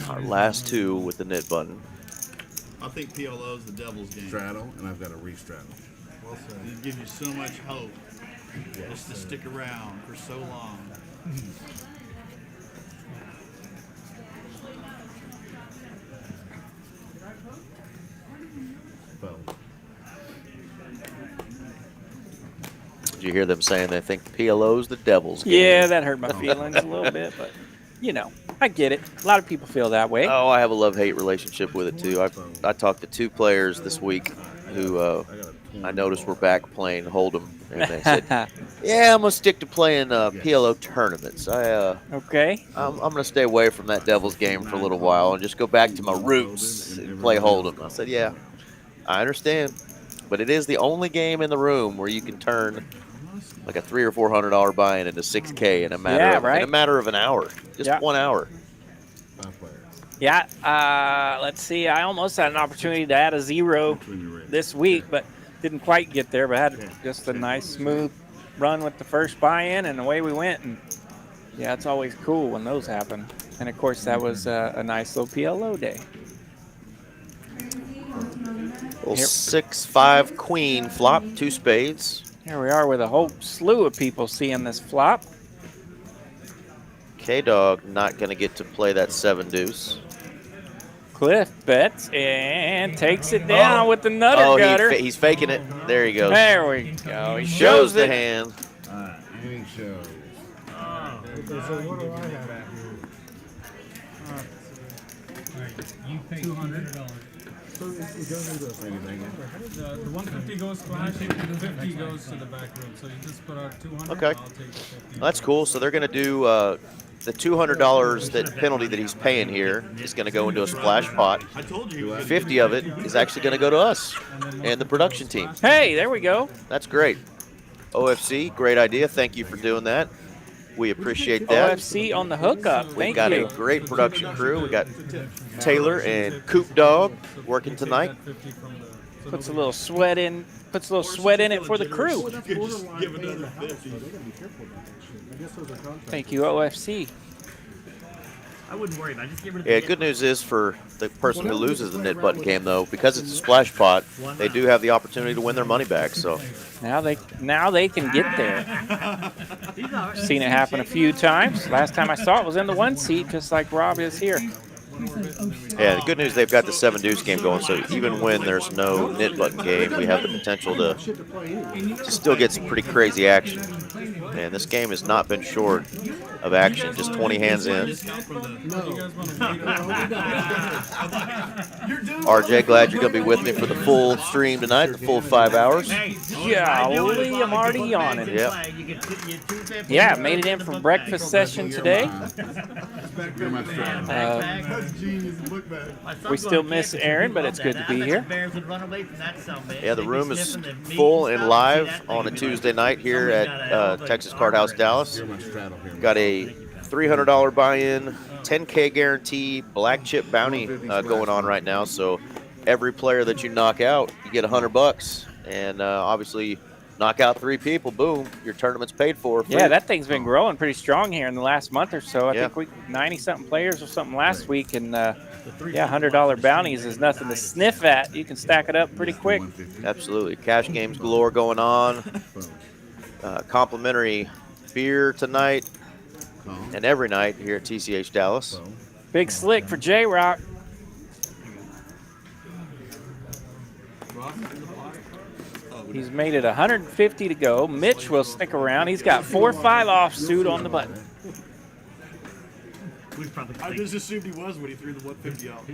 our last two with the nit button. I think PLO's the devil's game. Straddle, and I've got a re-straddle. It gives you so much hope just to stick around for so long. Did you hear them saying they think PLO's the devil's game? Yeah, that hurt my feelings a little bit, but you know, I get it. A lot of people feel that way. Oh, I have a love-hate relationship with it too. I talked to 2 players this week who I noticed were back playing Hold'em, and they said, "Yeah, I'm gonna stick to playing PLO tournaments. Okay. I'm gonna stay away from that devil's game for a little while and just go back to my roots and play Hold'em." I said, "Yeah, I understand, but it is the only game in the room where you can turn like a $300 or $400 buy-in into 6K in a matter of an hour, just 1 hour." Yeah, let's see. I almost had an opportunity to add a 0 this week, but didn't quite get there. But had just a nice, smooth run with the first buy-in, and away we went. And yeah, it's always cool when those happen. And of course, that was a nice little PLO day. Little 6-5 queen flop, 2 spades. Here we are with a whole slew of people seeing this flop. KDog not going to get to play that 7 deuce. Cliff bets and takes it down with the nutter gutter. He's faking it. There he goes. There we go. He shows the hand. And he shows. So what do I have here? You pay $200. So it goes into The 150 goes flash, the 50 goes to the back room. So you just put out 200. Okay. I'll take the 50. That's cool. So they're going to do the $200 that penalty that he's paying here is going to go into a splash pot. 50 of it is actually going to go to us and the production team. Hey, there we go. That's great. OFC, great idea. Thank you for doing that. We appreciate that. OFC on the hookup. We've Thank got you. a great production crew. We got Taylor and KDog working tonight. Puts a little sweat in. Puts a little sweat in it for the crew. Thank you, OFC. I wouldn't worry about it. Just get rid of Yeah, good news is for the person who loses the nit button game, though, because it's a splash pot, they do have the opportunity to win their money back. So now they can get there. Seen it happen a few times. Last time I saw it was in the 1 seat, just like Rob is here. yeah, the good news, they've got the 7 deuce game going. So even when there's no nit button game, we have the potential to still get some pretty crazy action. And this game has not been short of action. Just 20 hands in. RJ, glad you're going to be with me for the full stream tonight, the full 5 hours. Golly, I'm already yawning. Yep. Yeah, made it in from breakfast session today. We still miss Aaron, but it's good to be here. Yeah, the room is full and live on a Tuesday night here at Texas Card House Dallas. Got a $300 buy-in, 10K guarantee, black chip bounty going on right now. So every player that you knock out, you get $100, and obviously knock out 3 people, boom, your tournament's paid for. Yeah, that thing's been growing pretty strong here in the last month or so. I think we 90-something players or something last week, and yeah, $100 bounties is nothing to sniff at. You can stack it up pretty quick. Absolutely, cash games galore going on. Complimentary beer tonight and every night here at TCH Dallas. Big slick for J-Rock. He's made it 150 to go. Mitch will stick around. He's got 4-5 offsuit on the button. I just assumed he was when he threw the 150 out.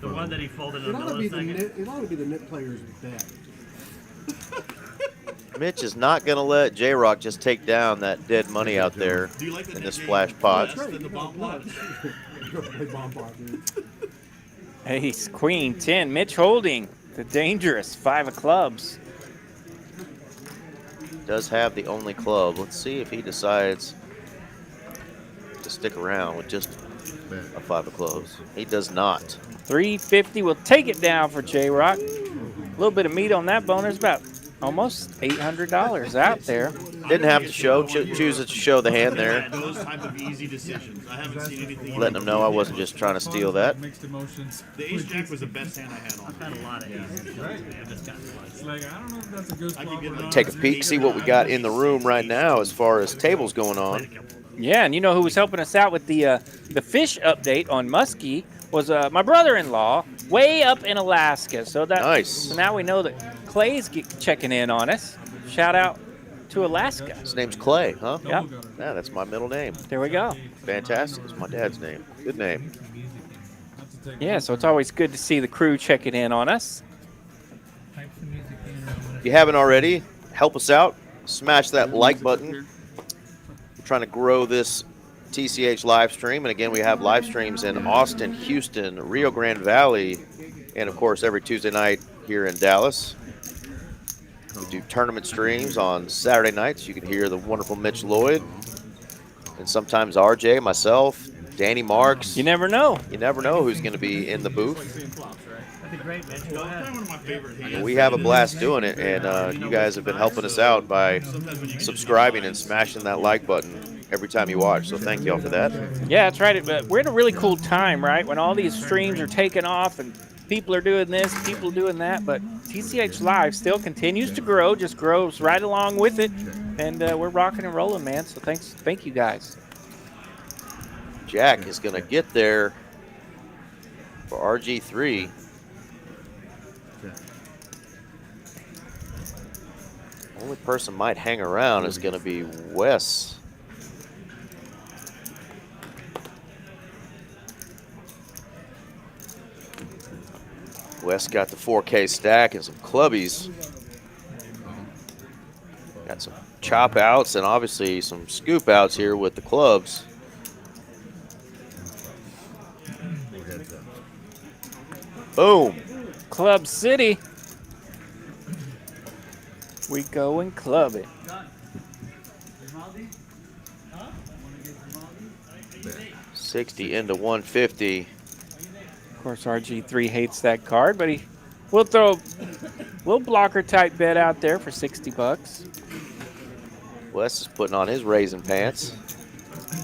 The one that he folded It on ought to be the the second. net, it ought to be the net player's bet. Mitch is not going to let J-Rock just take down that dead money out there in this splash pot. Ace, queen, 10. Mitch holding the dangerous 5 of clubs. Does have the only club. Let's see if he decides to stick around with just a 5 of clubs. He does not. 350 will take it down for J-Rock. A little bit of meat on that bone. There's about almost $800 out there. Didn't have to show. Choose to show the hand there. Those type of easy decisions. I haven't seen anything. Letting him know I wasn't just trying to steal that. Mixed emotions. The ace jack was the best hand I had on. I've had a lot of aces. I've just gotten It's like, I don't know if that's a good flop or not. Take a peek, see what we got in the room right now as far as tables going on. Yeah, and you know who was helping us out with the fish update on Muskie was my brother-in-law, way up in Alaska. So that Nice. So now we know that Clay's checking in on us. Shout out to Alaska. His name's Clay, huh? Yep. Yeah, that's my middle name. There we go. Fantastic. It's my dad's name. Good name. Yeah, so it's always good to see the crew checking in on us. If you haven't already, help us out. Smash that like button. We're trying to grow this TCH live stream. And again, we have live streams in Austin, Houston, Rio Grande Valley, and of course, every Tuesday night here in Dallas. We do tournament streams on Saturday nights. You can hear the wonderful Mitch Lloyd. And sometimes RJ, myself, Danny Marx. You never know. You never know who's going to be in the booth. That'd be great, Mitch. Go ahead. One of my favorite hands. And we have a blast doing it, and you guys have been helping us out by subscribing and smashing that like button every time you watch. So thank you all for that. Yeah, that's right. But we're in a really cool time, right? When all these streams are taking off and people are doing this, people doing that, but TCH Live still continues to grow, just grows right along with it, and we're rocking and rolling, man. So thank you guys. Jack is going to get there for RG3. Only person might hang around is going to be Wes. Wes got the 4K stack and some clubbies. Got some chop outs and obviously some scoop outs here with the clubs. Boom. Club City. We go and club it. 60 into 150. Of course, RG3 hates that card, but we'll throw a little blocker type bet out there for 60 bucks. Wes is putting on his raisin pants.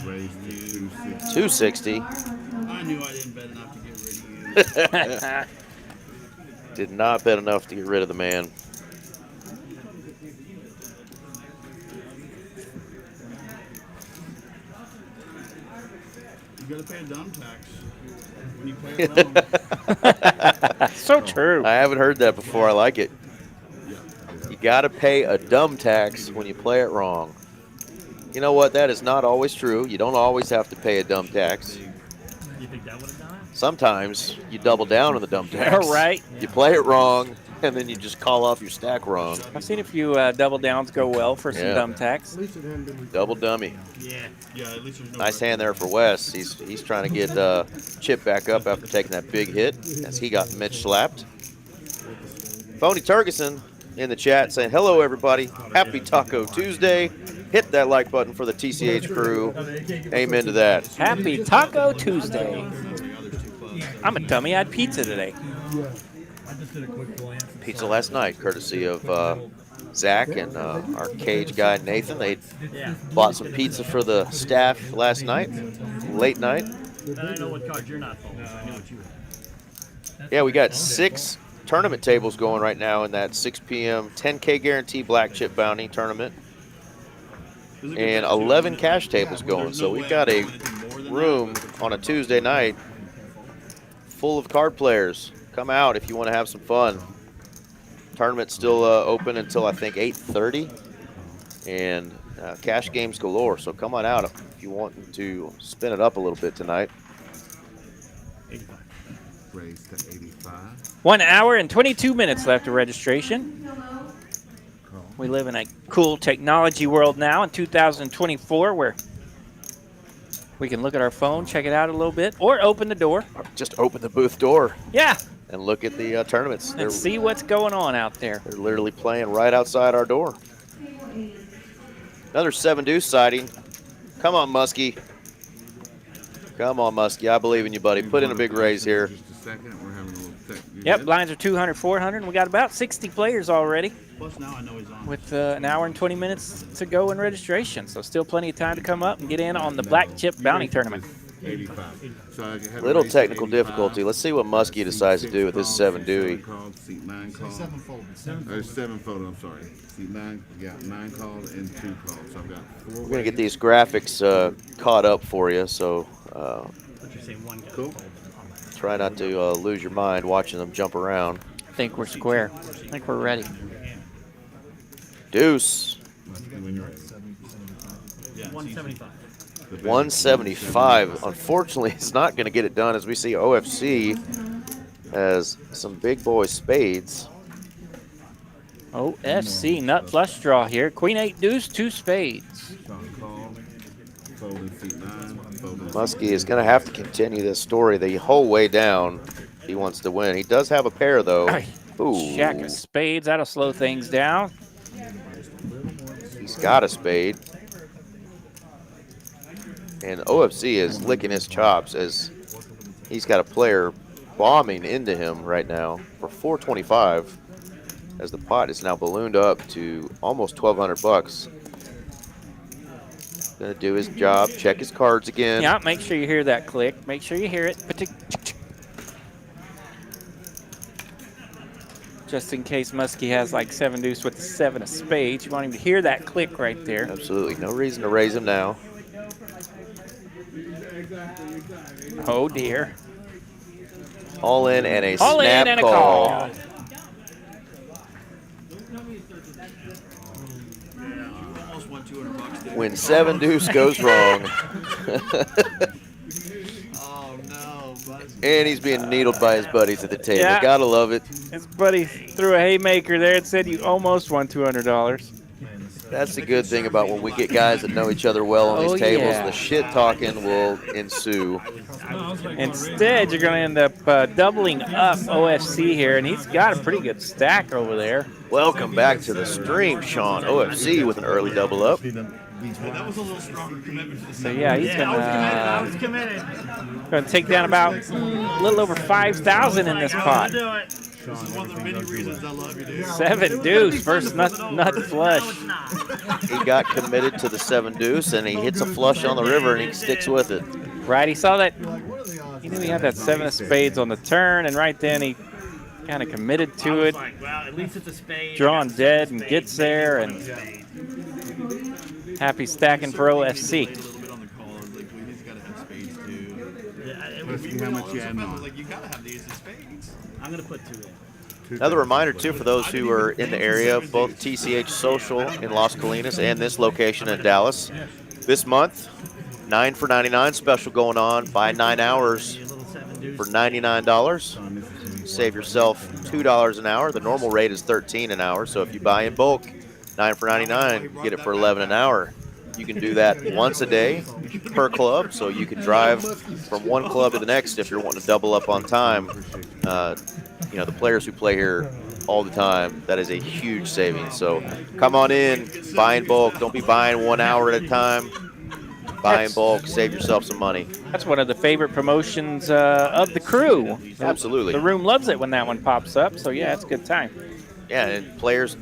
Raised to 260. I knew I didn't bet enough to get rid of you. Did not bet enough to get rid of the man. You gotta pay a dumb tax when you play alone. So true. I haven't heard that before. I like it. You got to pay a dumb tax when you play it wrong. You know what? That is not always true. You don't always have to pay a dumb tax. You think that would have done it? Sometimes you double down on the dumb tax. All right. You play it wrong, and then you just call off your stack wrong. I've seen a few double downs go well for some Yeah. dumb tax. At least it hadn't been Double dummy. Yeah. Yeah, at least there's no Nice hand there for Wes. He's trying to get Chip back up after taking that big hit as he got Mitch slapped. Phony Turgeson in the chat saying, hello, everybody. Happy Taco Tuesday. Hit that like button for the TCH crew. Amen to that. Happy Taco Tuesday. I'm a dummy. I had pizza today. I just did a quick glance. Pizza last night, courtesy of Zach and our cage guy, Nathan. They Yeah. bought some pizza for the staff last night, late night. Then I know what card you're not folding. I knew what you had. Yeah, we got 6 tournament tables going right now in that 6 p.m. 10K guarantee black chip bounty tournament. And 11 cash tables going. So we've got a room on a Tuesday night full of card players. Come out if you want to have some fun. Tournament's still open until I think 8:30, and cash games galore. So come on out if you want to spin it up a little bit tonight. 85. raised to 85. 1 hour and 22 minutes left of registration. We live in a cool technology world now in 2024 where we can look at our phone, check it out a little bit, or open the door. Or just open the booth door Yeah, and look at the tournaments. and see what's going on out there. They're literally playing right outside our door. Another 7 deuce sighting. Come on, Muskie. Come on, Muskie. I believe in you, buddy. Put in a big raise here. Just a second. We're having a little tech. Yep, blinds are 200, 400. And we got about 60 players already. Plus now I know he's on. With an hour and 20 minutes to go in registration. So still plenty of time to come up and get in on the Black Chip Bounty Tournament. 85. So I have Little a raise technical 85. difficulty. Let's see what Muskie decides to do with his 7 Dewey. Called, seat 9 called. 7 fold. 7 fold, I'm sorry. Seat 9, yeah, 9 called and 2 called. So I've got 4. We're going to get these graphics caught up for you, so Cool. try not to lose your mind watching them jump around. I think we're square. I think we're ready. Deuce. When you're ready. 175. 175. Unfortunately, it's not going to get it done as we see OFC has some big boy spades. OFC nut flush draw here. Queen 8 deuce, 2 spades. Muskie is going to have to continue this story the whole way down if he wants to win. He does have a pair, though. Ooh. Jack of spades. That'll slow things down. He's got a spade. And OFC is licking his chops as he's got a player bombing into him right now for 425 as the pot is now ballooned up to almost 1,200 bucks. Gonna do his job, check his cards again. Yeah, make sure you hear that click. Make sure you hear it. Just in case Muskie has like 7 deuce with the 7 of spades. You want him to hear that click right there. Absolutely, no reason to raise him now. Oh dear. All in and a All snap in and a call. call. Almost won $200 there. When 7 deuce goes wrong. Oh no, And he's being needled by his buddies at the table. Yeah. Gotta love it. His buddy threw a haymaker there and said you almost won $200. That's the good thing about when we get guys that know each other well on these tables. Yeah. The shit talking will ensue. Instead, you're going to end up doubling up OFC here, and he's got a pretty good stack over there. Welcome back to the stream, Sean. OFC with an early double up. That was a little stronger commitment to the So yeah, he's I was committed. going to take down about a little over 5,000 in this pot. Do it. This is one of the many reasons I love you, dude. 7 deuce, first nut flush. He got committed to the 7 deuce, and he hits a flush on the river, and he sticks with it. Right, he saw that. He knew he had that 7 of spades on the turn, and right then he kind of committed to it. Like, well, at least it's a spade. Drawing dead and gets there, and happy stacking for OFC. A little bit on the call. I was like, well, he's got to have spades too. Yeah, it Let's was, see how much you add I on. was like, you got to have the ace of spades. I'm going to put 2 in. Another reminder, too, for those who are in the area, both TCH Social in Las Colinas and this location in Dallas. This month, 9 for 99 special going on. Buy 9 hours for $99. Save yourself $2 an hour. The normal rate is $13 an hour. So if you buy in bulk, 9 for 99, get it for $11 an hour. You can do that once a day per club, so you can drive from one club to the next if you're wanting to double up on time. You know, the players who play here all the time, that is a huge savings. So come on in, buy in bulk. Don't be buying 1 hour at a time. Buy in bulk, save yourself some money. That's one of the favorite promotions of the crew. Absolutely. The room loves it when that one pops up, so yeah, it's a good time. Yeah, and players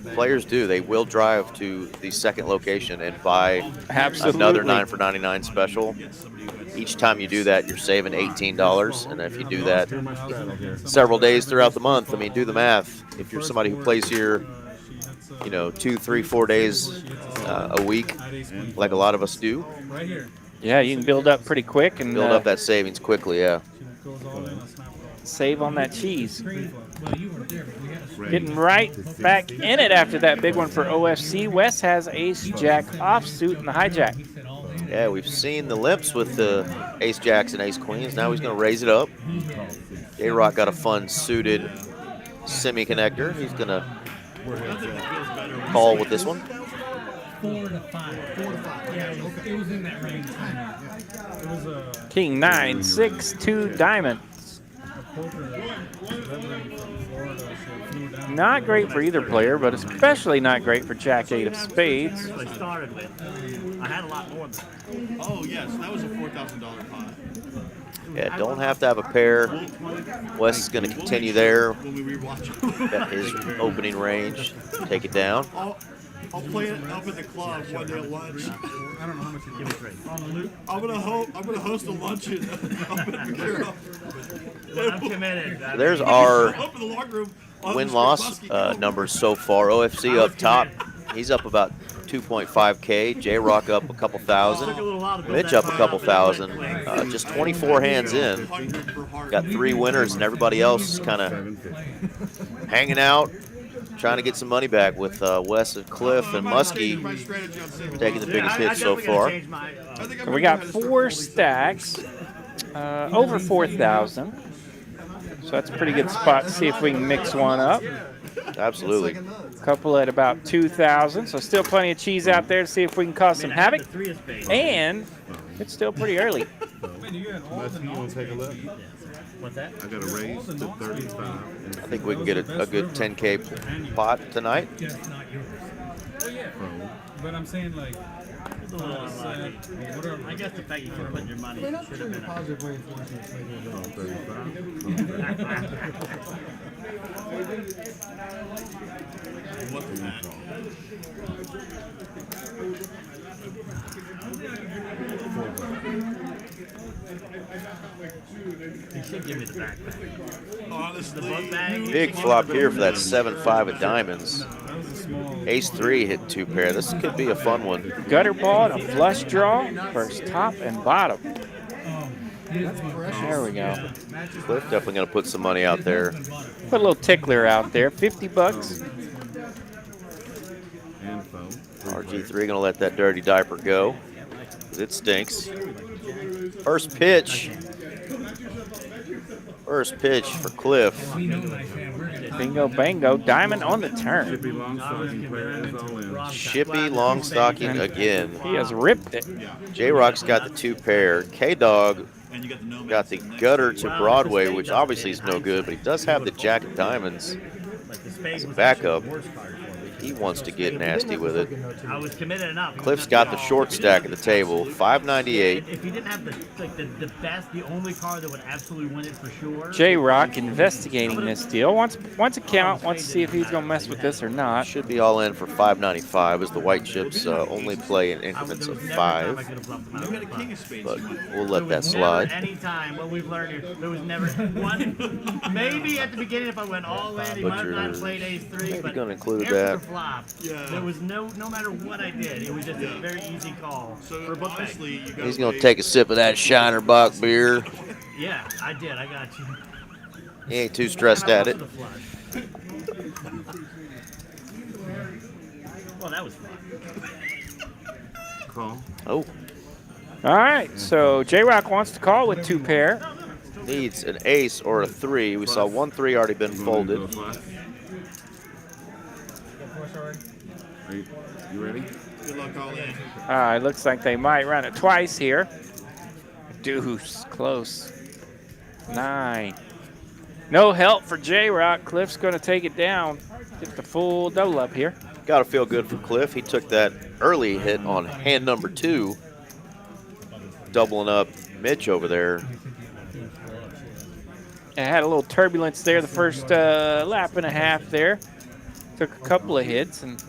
do. They will drive to the second location and buy another 9 for 99 special. Each time you do that, you're saving $18. And if you do that several days throughout the month, I mean, do the math. If you're somebody who plays here, you know, 2, 3, 4 days a week, like a lot of us do, Yeah, you can build up pretty quick and build up that savings quickly, yeah. save on that cheese. Getting right back in it after that big one for OFC. Wes has ace-jack offsuit in the hijack. Yeah, we've seen the limps with the ace-jacks and ace-queens. Now he's going to raise it up. A-Rock got a fun suited semi-connector. He's going to call with this one. 4 to 5. 4 to 5. Yeah, it was in that range. It was King 9, 6, 2 diamonds. Not great for either player, but especially not great for Jack 8 of spades. That's what I started with. I had a lot more than that. Oh yes, that was a $4,000 pot. Yeah, don't have to have a pair. Wes is going to continue there When we rewatch at his opening range. Take it down. I'll play it up at the club one day at lunch. I don't know how much you give me 3. I'm gonna host a luncheon up at the girl. I'm committed. There's our Up in the locker room. win-loss numbers so far. OFC up top. He's up about 2.5K. J-Rock up a couple thousand. Mitch up a couple thousand. Just 24 hands in. Got 3 winners, and everybody else kind of hanging out, trying to get some money back with Wes and Cliff and Muskie taking the biggest hit so far. So we got 4 stacks, over 4,000. So that's a pretty good spot to see if we can mix one up. Absolutely. Couple at about 2,000. So still plenty of cheese out there to see if we can cause some havoc. And it's still pretty early. Muskie, you want to take a look? What's that? I got a raise to 35. I think we can get a good 10K pot tonight. Well, yeah. But I'm saying, like, whatever. I guess the fact you put your money They're not should showing have the been. positive reinforcement. He should give me the back. Honestly, The book bag. Big flop here for that 7-5 of diamonds. Ace-3 hit 2 pair. This could be a fun one. Gutter ball and a flush draw for top and bottom. There we go. Cliff definitely going to put some money out there. Put a little tickler out there, 50 bucks. RG3 going to let that dirty diaper go, 'cause it stinks. First pitch. First pitch for Cliff. Bingo, bango, diamond on the turn. Shippy long stocking again. He has ripped it. J-Rock's got the 2 pair. KDog got the gutter to Broadway, which obviously is no good, but he does have the jack of diamonds as a backup. He wants to get nasty with it. I was committed enough. Cliff's got the short stack at the table, 598. If he didn't have the best, the only card that would absolutely win it for sure. J-Rock investigating this deal. Wants a count, wants to see if he's going to mess with this or not. Should be all in for 595 as the white chips only play in increments of 5. But we'll let that slide. Anytime, what we've learned here, there was never one. Maybe at the beginning, if I went all in, he might have not played ace-3. But going to include after that. the flop, there was no matter what I did, it was just a very easy call for a book bag. He's going to take a sip of that Shiner Bock beer. Yeah, I did. I got you. He ain't too stressed at it. Well, that was fun. Call. Oh, All right, so J-Rock wants to call with 2 pair. needs an ace or a 3. We saw 1 3 already been folded. You ready? good luck all in. All right, looks like they might run it twice here. Deuce, close. 9. No help for J-Rock. Cliff's going to take it down. Get the full double up here. Got to feel good for Cliff. He took that early hit on hand number 2, doubling up Mitch over there. It had a little turbulence there the first lap and a half there. Took a couple of hits, and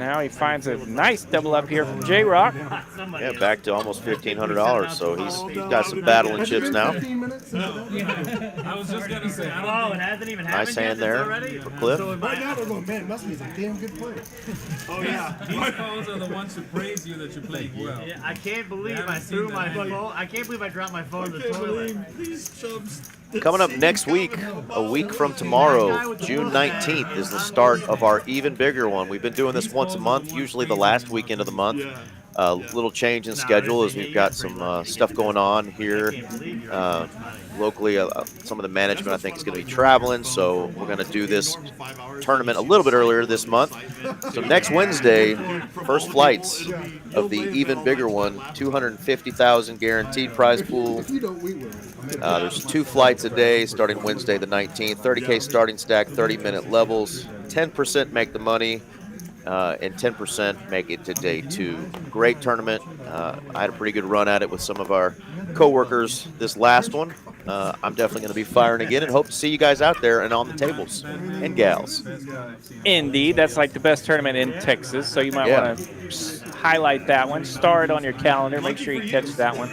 now he finds a nice double up here from J-Rock. Yeah, back to almost $1,500. So he's got some battling chips now. I was just going to say, I Oh, don't it hasn't even Nice happened hand yet, there already? for Cliff. So Right now they're going, man, Muskie's a damn good player. Oh yeah. these calls are the ones who praise you that you're playing well. Yeah, I can't believe haven't I seen threw that my many. phone. I can't believe I dropped my phone in the toilet. These chubs. Coming up next week, a week from tomorrow, June 19th, is the start of our even bigger one. We've been doing this once a month, usually the last weekend of the month. Little change in schedule as we've got some stuff going on here locally. Some of the management, I think, is going to be traveling, so we're going to do this tournament a little bit earlier this month. So next Wednesday, first flights of the even bigger one, 250,000 guaranteed prize pool. If you don't, we will. There's 2 flights a day starting Wednesday the 19th, 30K starting stack, 30-minute levels, 10% make the money, and 10% make it to day 2. Great tournament. I had a pretty good run at it with some of our coworkers this last one. I'm definitely going to be firing again and hope to see you guys out there and on the tables and gals. Indeed, that's like the best tournament in Texas, so you might want to highlight that one. Star it on your calendar. Make sure you catch that one.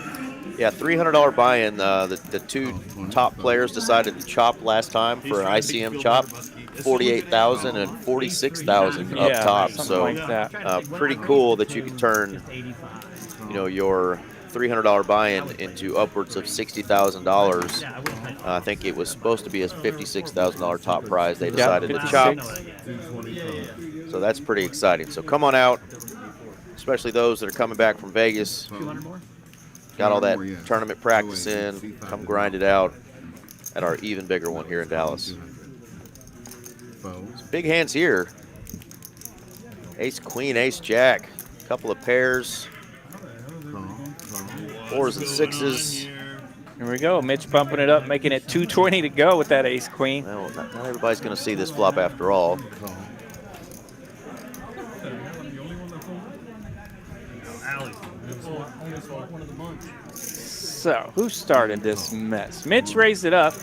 Yeah, $300 buy-in. The two top players decided to chop last time for an ICM chop. 48,000 and 46,000 up top. So like that. pretty cool that you can turn, you know, your $300 buy-in into upwards of $60,000. I think it was supposed to be a $56,000 top prize. They decided to chop. So that's pretty exciting. So come on out, especially those that are coming back from Vegas. Got all that tournament practice in. Come grind it out at our even bigger one here in Dallas. Some big hands here. Ace, queen, ace, jack. A couple of pairs. 4s and 6s. Here we go. Mitch bumping it up, making it 220 to go with that ace queen. Well, not everybody's going to see this flop after all. So, who started this mess? Mitch raised it up.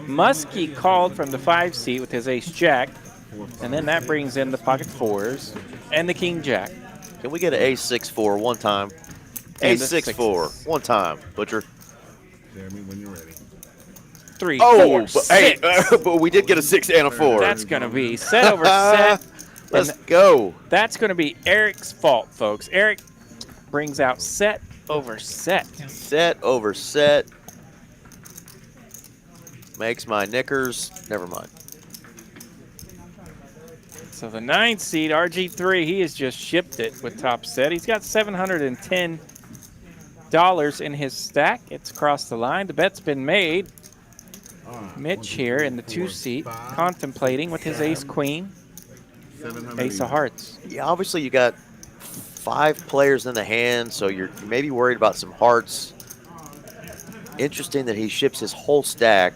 Muskie called from the 5 seat with his ace jack, and then that brings in the pocket 4s and the king jack. Can we get an ace 6-4 one time? Ace 6-4 one time, Butcher. Jeremy, when you're ready. 3, Oh, 4, but, 6. hey, but we did get a 6 and a 4. That's going to be set over set. Let's go. That's going to be Eric's fault, folks. Eric brings out set over set. Set over set. Makes my knickers. Never mind. So the 9 seed, RG3, he has just shipped it with top set. He's got $710 in his stack. It's across the line. The bet's been made. Mitch here in the 2 seat, contemplating with his ace queen, ace of hearts. Yeah, obviously you got 5 players in the hand, so you're maybe worried about some hearts. Interesting that he ships his whole stack.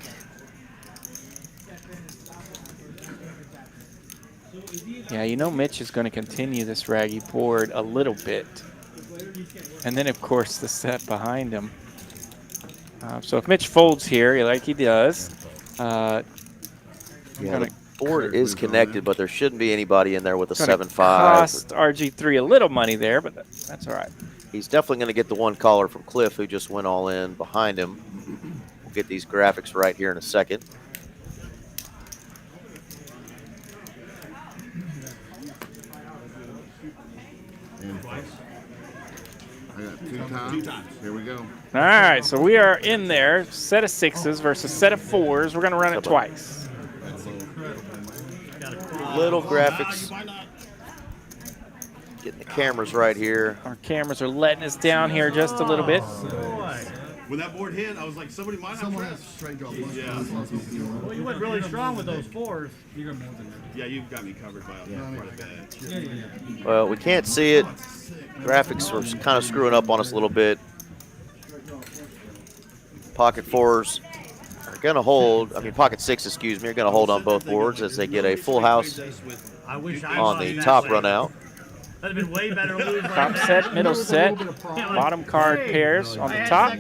Yeah, you know Mitch is going to continue this raggy board a little bit. And then, of course, the set behind him. So if Mitch folds here, like he does, the board is connected, but there shouldn't be anybody in there with a 7-5. Cost RG3 a little money there, but that's all right. He's definitely going to get the one caller from Cliff, who just went all in behind him. We'll get these graphics right here in a second. I got 2 times. Here we go. All right, so we are in there. Set of 6s versus set of 4s. We're going to run it twice. Little graphics. Getting the cameras right here. Our cameras are letting us down here just a little bit. When that board hit, I was like, somebody might have straight draw. Yeah. Well, you went really strong with those 4s. Yeah, you've got me covered by quite a bit. Well, we can't see it. Graphics were kind of screwing up on us a little bit. Pocket 4s are going to hold, pocket 6, excuse me, are going to hold on both boards as they get a full house on the top run out. That'd have been way better lose Top set, middle set, bottom card pairs on the top.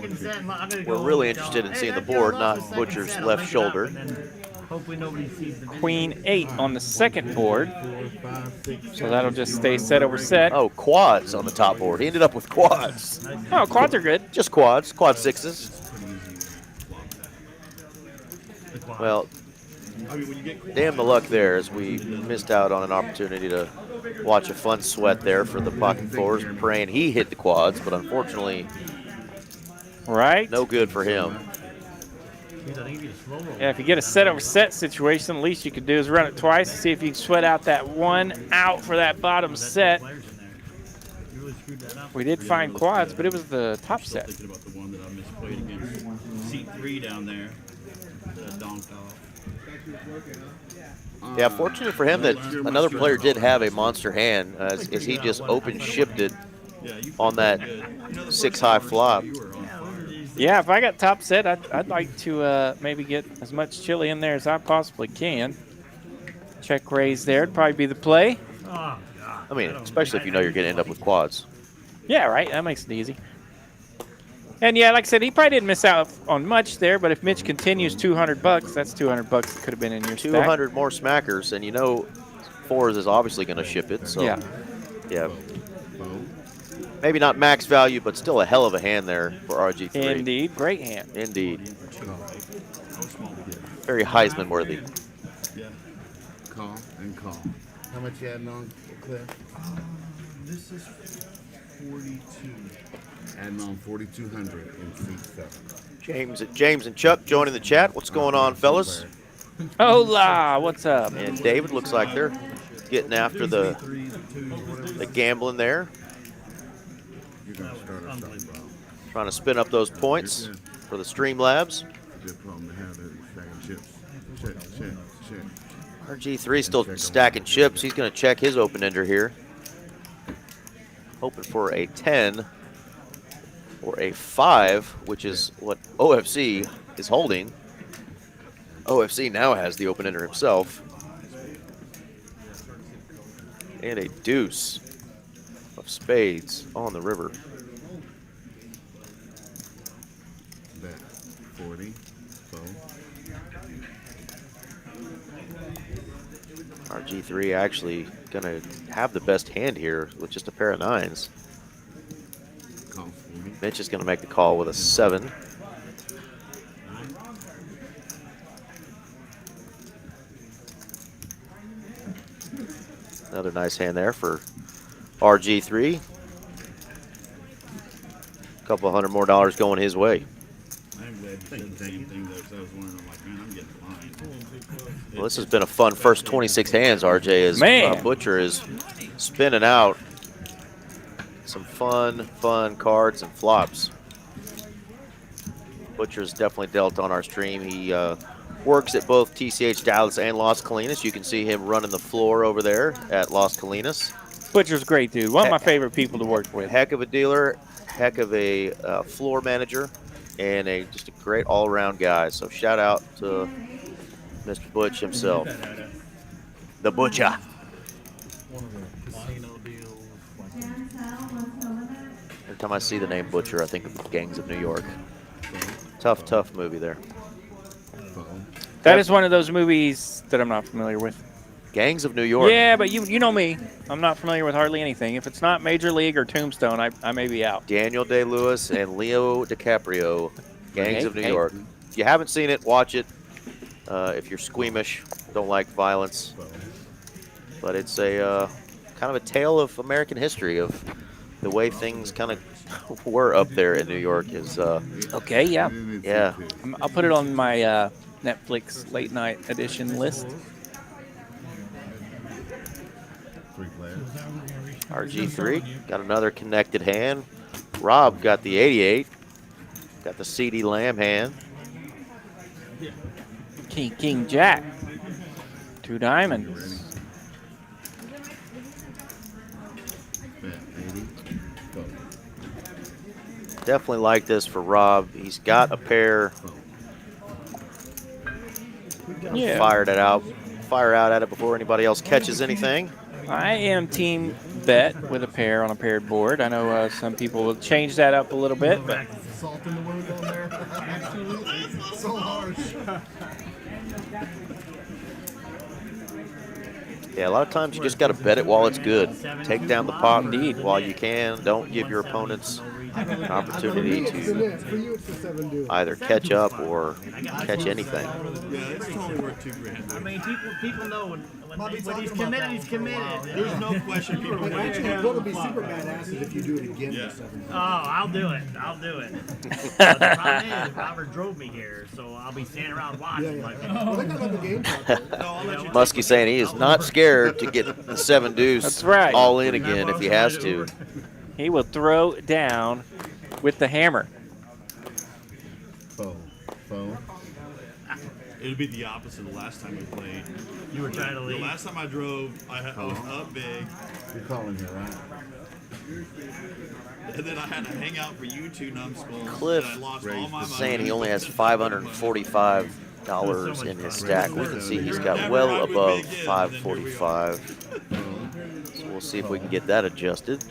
We're really interested in seeing the board, not Butcher's left shoulder. Queen 8 on the second board. So that'll just stay set over set. Oh, quads on the top board. He ended up with quads. Oh, quads are good. Just quads, quad 6s. Well, damn the luck there as we missed out on an opportunity to watch a fun sweat there for the pocket 4s, praying he hit the quads, but unfortunately, no good for him. Yeah, if you get a set over set situation, the least you could do is run it twice and see if you can sweat out that one out for that bottom set. We did find quads, but it was the top set. Thinking about the one that I misplayed against seat 3 down there. Yeah, fortunate for him that another player did have a monster hand as he just open shipped it on that 6-high flop. Yeah, if I got top set, I'd like to maybe get as much chili in there as I possibly can. Check raise there. It'd probably be the play. I mean, especially if you know you're going to end up with quads. Yeah, right. That makes it easy. And yeah, like I said, he probably didn't miss out on much there. But if Mitch continues 200 bucks, that's 200 bucks that could have been in your stack. 200 more smackers, and you know, fours is obviously going to ship it. So yeah. Maybe not max value, but still a hell of a hand there for RG3. Indeed, great hand. Indeed. Very Heisman worthy. Yeah. Call and call. How much you adding on, Cliff? This is 42. Adding on 4,200 in seat 7. James and Chuck joining the chat. What's going on, fellas? Hola, what's up? And David looks like they're getting after the gambling there. You're going to start us off, bro. Trying to spin up those points for the Streamlabs. Good problem to have there, stacking chips. Check. RG3 still stacking chips. He's going to check his open ender here. Hoping for a 10 or a 5, which is what OFC is holding. OFC now has the open ender himself. And a deuce of spades on the river. Bet 40. So. RG3 actually going to have the best hand here with just a pair of 9s. Mitch is going to make the call with a 7. Another nice hand there for RG3. A couple $100 more going his way. I'm glad you said the same thing, though, because I was wondering, I'm like, man, I'm getting blind. Well, this has been a fun first 26 hands, RJ, as Butcher is spinning out some fun cards and flops. Butcher's definitely dealt on our stream. He works at both TCH Dallas and Las Colinas. You can see him running the floor over there at Las Colinas. Butcher's great dude. One of my favorite people to work with. Heck of a dealer, heck of a floor manager, and just a great all-around guy. So shout out to Mr. Butch himself. The Butcher. Every time I see the name Butcher, I think of Gangs of New York. Tough movie there. That is one of those movies that I'm not familiar with. Gangs of New York. Yeah, but you know me. I'm not familiar with hardly anything. If it's not Major League or Tombstone, I may be out. Daniel Day-Lewis and Leo DiCaprio, Gangs of New York. If you haven't seen it, watch it. If you're squeamish, don't like violence. But it's a kind of a tale of American history of the way things kind of were up there in New York. Okay, yeah. Yeah. I'll put it on my Netflix late night edition list. RG3 got another connected hand. Rob got the 88. Got the CD Lamb hand. King Jack. 2 diamonds. Definitely like this for Rob. He's got a pair. Yeah. Fire out at it before anybody else catches anything. I am team bet with a pair on a paired board. I know some people will change that up a little bit, but Salt in the wound on there. So harsh. Yeah, a lot of times you just got to bet it while it's good. Take down the pot while you can. Don't give your opponents an opportunity to either catch up or catch anything. Yeah, it's totally worth $2,000. I mean, people know when he's committed, he's committed. There's no question people are Actually, it's going to be super badass if you do it again with 7. Oh, I'll do it. But the problem is, Robert drove me here, so I'll be standing around watching. Well, they got other games out there. Muskie saying he is not scared to get the 7 deuce That's right. all in again if he has to. He will throw down with the hammer. Foe. It'd be the opposite of the last time we played. You were trying to leave. The last time I drove, I was up big. You're calling here, right? And then I had to hang out for you two numbskulls. Cliff and I lost all my is money. saying he only has $545 in his stack. We can see he's got well above 545. So we'll see if we can get that adjusted.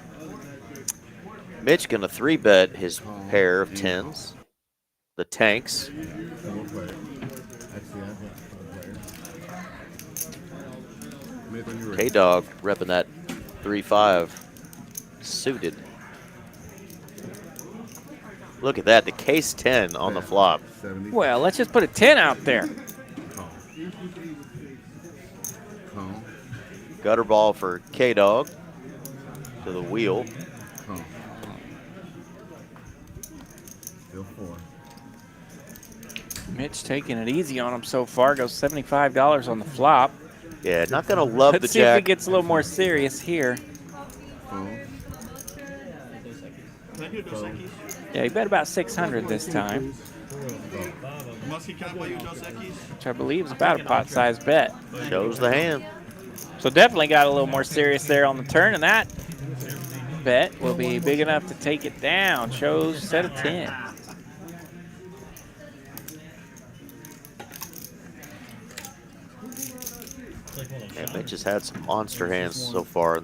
Mitch gonna 3-bet his pair of 10s. The tanks. KDog repping that 3-5 suited. Look at that, the case 10 on the flop. Well, let's just put a 10 out there. Gutter ball for KDog to the wheel. Mitch taking it easy on him so far. Goes $75 on the flop. Yeah, not gonna love Let's the see if he jack. gets a little more serious here. Yeah, he bet about 600 this time, which I believe is about a pot-sized bet. Shows the hand. So definitely got a little more serious there on the turn, and that bet will be big enough to take it down. Shows set of 10. Yeah, Mitch has had some monster hands so far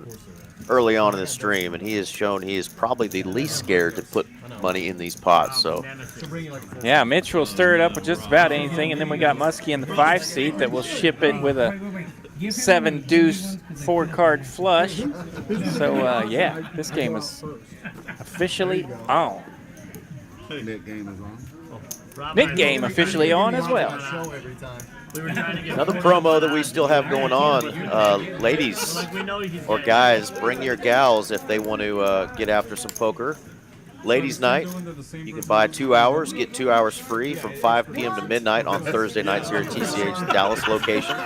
early on in the stream, and he has shown he is probably the least scared to put money in these pots. So yeah, Mitch will stir it up with just about anything, and then we got Muskie in the 5 seat that will ship it with a 7-deuce 4-card flush. So yeah, this game is officially on. Nick game is on. Nick game officially on as well. another promo that we still have going on, ladies or guys, bring your gals if they want to get after some poker. Ladies night, you can buy 2 hours, get 2 hours free from 5 p.m. to midnight on Thursday nights here at TCH Dallas location.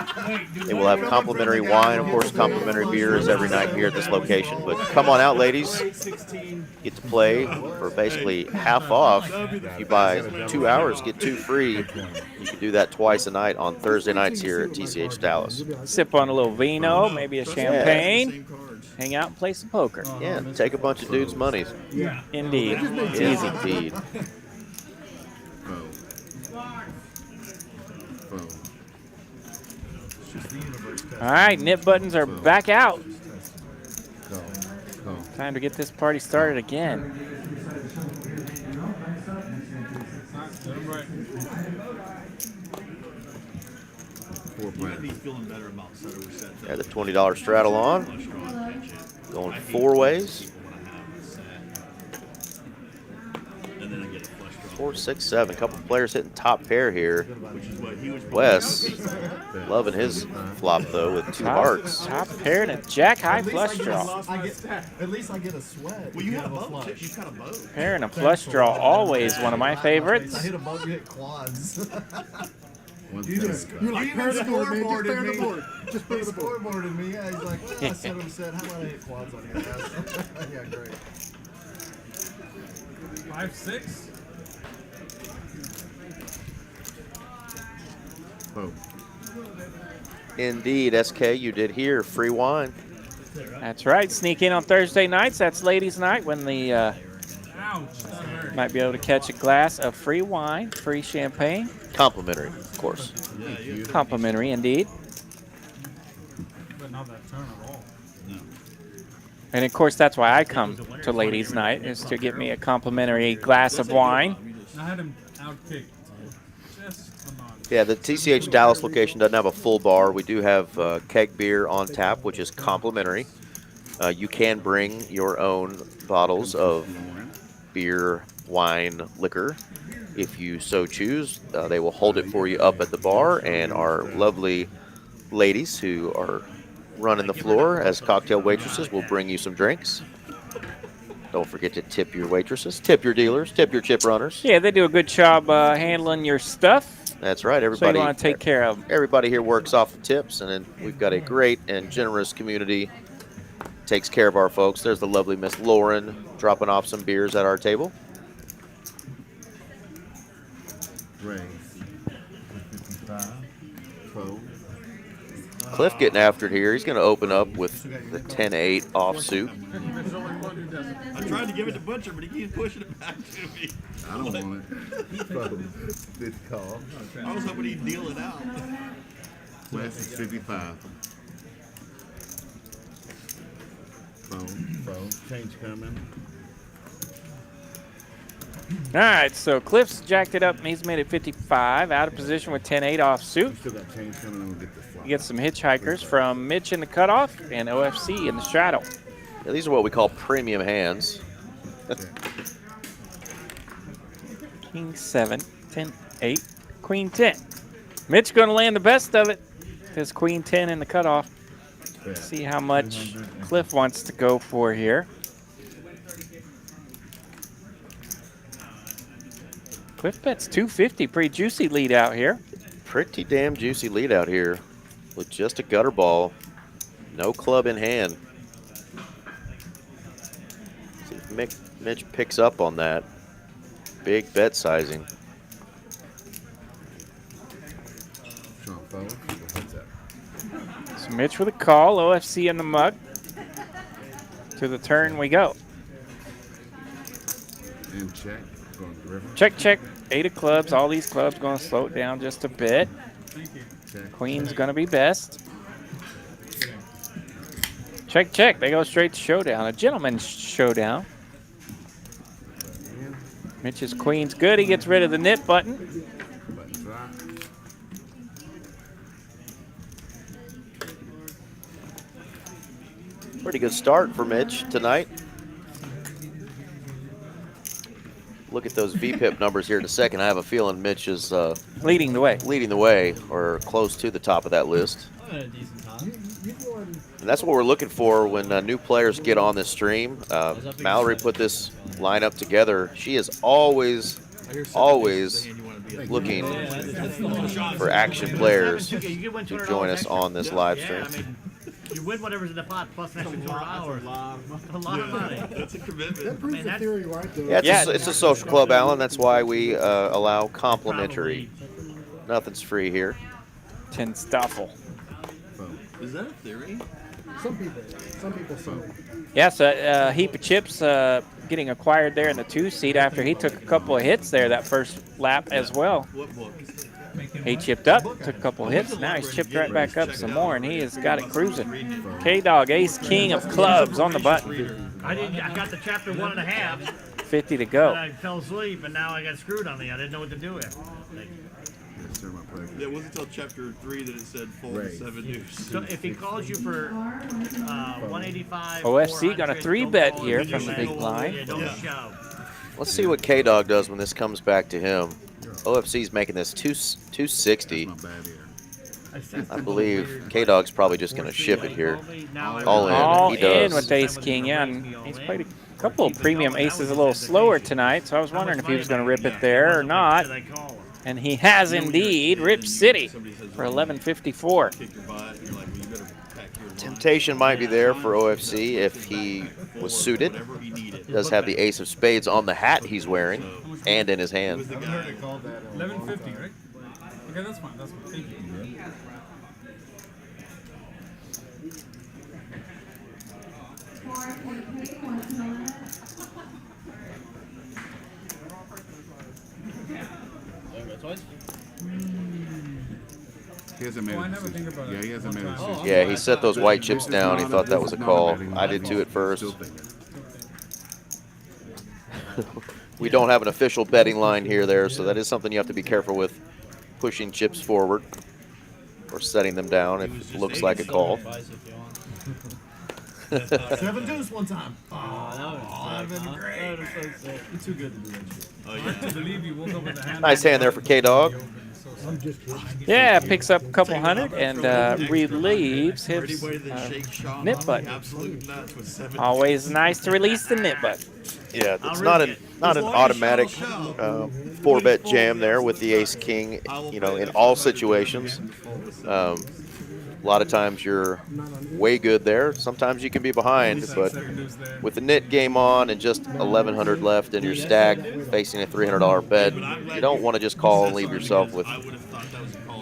They will have complimentary wine, of course, complimentary beers every night here at this location. But come on out, ladies. Get to play for basically half off. If you buy 2 hours, get 2 free. You can do that twice a night on Thursday nights here at TCH Dallas. Sip on a little vino, maybe a champagne. Hang out and play some poker. Yeah, take a bunch of dudes' monies. Indeed. It's Yes, easy. indeed. All right, nip buttons are back out. Time to get this party started again. Yeah, the $20 straddle on. Going 4 ways. 4, 6, 7. A couple players hitting top pair here. Wes loving his flop though with 2 hearts. Top pair and a jack high flush draw. At least I get a sweat. Well, you had a boat. You got a boat. Pair and a flush draw, always one of my I favorites. hit a boat, you hit quads. You're like, pair the board, man. Just pair the board. Just put the scoreboard in me. Yeah, he's like, well, I said, how about I hit quads on your ass? Yeah, great. 5-6. Indeed, SK, you did hear free wine. That's right. Sneak in on Thursday nights. That's ladies' night when the might be able to catch a glass of free wine, free champagne. Complimentary, of course. Complimentary, indeed. But not that turn at all. And of course, that's why I come to ladies' night, is to get me a complimentary glass of wine. I had him outkicked. Just a nod. Yeah, the TCH Dallas location doesn't have a full bar. We do have keg beer on tap, which is complimentary. You can bring your own bottles of beer, wine, liquor if you so choose. They will hold it for you up at the bar, and our lovely ladies who are running the floor as cocktail waitresses will bring you some drinks. Don't forget to tip your waitresses, tip your dealers, tip your chip runners. Yeah, they do a good job handling your stuff. That's right. So Everybody you want to take care of them. Everybody here works off the tips, and then we've got a great and generous community. Takes care of our folks. There's the lovely Miss Lauren dropping off some beers at our table. Cliff getting after it here. He's going to open up with the 10-8 offsuit. I tried to give it to Butcher, but he keeps pushing it back to me. I don't want it. Good call. I was hoping he'd deal it out. West is 55. Phone. Change coming. All right, so Cliff's jacked it up and he's made it 55. Out of position with 10-8 offsuit. Still got change coming in. We'll get this flop. You get some hitchhikers from Mitch in the cutoff and OFC in the straddle. Yeah, these are what we call premium hands. King 7, 10, 8, Queen 10. Mitch going to land the best of it. His Queen 10 in the cutoff. See how much Cliff wants to go for here. Cliff bets 250. Pretty juicy lead out here. Pretty damn juicy lead out here with just a gutter ball. No club in hand. See if Mitch picks up on that. Big bet sizing. Strong forward. Heads up. So Mitch with a call. OFC in the mug. To the turn we go. And check. Going to the river. Check, check. 8 of clubs. All these clubs going to slow it down just a bit. Check. Queen's going to be best. Check, check. They go straight to showdown. A gentleman's showdown. Mitch's queen's good. He gets rid of the nip button. Button drop. Pretty good start for Mitch tonight. Look at those VPIP numbers here in a second. I have a feeling Mitch is leading the way. Leading the way, or close to the top of that list. I'm at a decent time. And that's what we're looking for when new players get on this stream. Mallory put this lineup together. She is always looking for action players to join us on this live stream. Yeah, I mean, you win whatever's in the pot plus an extra 2 hours. A lot of money. That's a commitment. That proves the theory right, though. Yeah, it's a social club, Alan. That's why we allow complimentary. Nothing's free here. 10 Stoffel. Is that a theory? Some people say. Yeah, so a heap of chips getting acquired there in the 2 seat after he took a couple of hits there that first lap as well. What book? He chipped up, took a couple of hits. Now he's chipped right back up some more, and he has got it cruising. KDog, ace king of clubs on the button. I got the chapter 1.5. 50 to go. And I fell asleep, and now I got screwed on the. I didn't know what to do with. It wasn't until chapter 3 that it said fold 7 deuce. So if he calls you for 185, OFC got a 3-bet here from the big blind. Yeah, don't shove. Let's see what KDog does when this comes back to him. OFC's making this 260. I believe KDog's probably just going to ship it here. All in. All He does. in with ace king, yeah. And he's played a couple of premium aces a little slower tonight, so I was wondering if he was going to rip it there or not. And he has indeed. Rip City for 1154. Temptation might be there for OFC if he was suited. Does have the ace of spades on the hat he's wearing and in his hand. 1150, right? Okay, that's fine. That's fine. Thank you. He hasn't made a decision. Yeah, he hasn't made a decision. Yeah, he set those white chips down. He thought that was a call. I did too at first. We don't have an official betting line here there, so that is something you have to be careful with, pushing chips forward or setting them down if it looks like a call. 7 deuce one time. Oh, that would have been great. That would have been so sick. It's too good to do that. Oh, yeah. To believe you woke up with a hand. Nice hand there for KDog. Yeah, picks up a couple hundred and relieves his nip button. Always nice to release the nip button. Yeah, it's not an automatic 4-bet jam there with the ace king. You know, in all situations. A lot of times you're way good there. Sometimes you can be behind, but with the nit game on and just 1,100 left in your stack, facing a $300 bet, you don't want to just call and leave yourself with,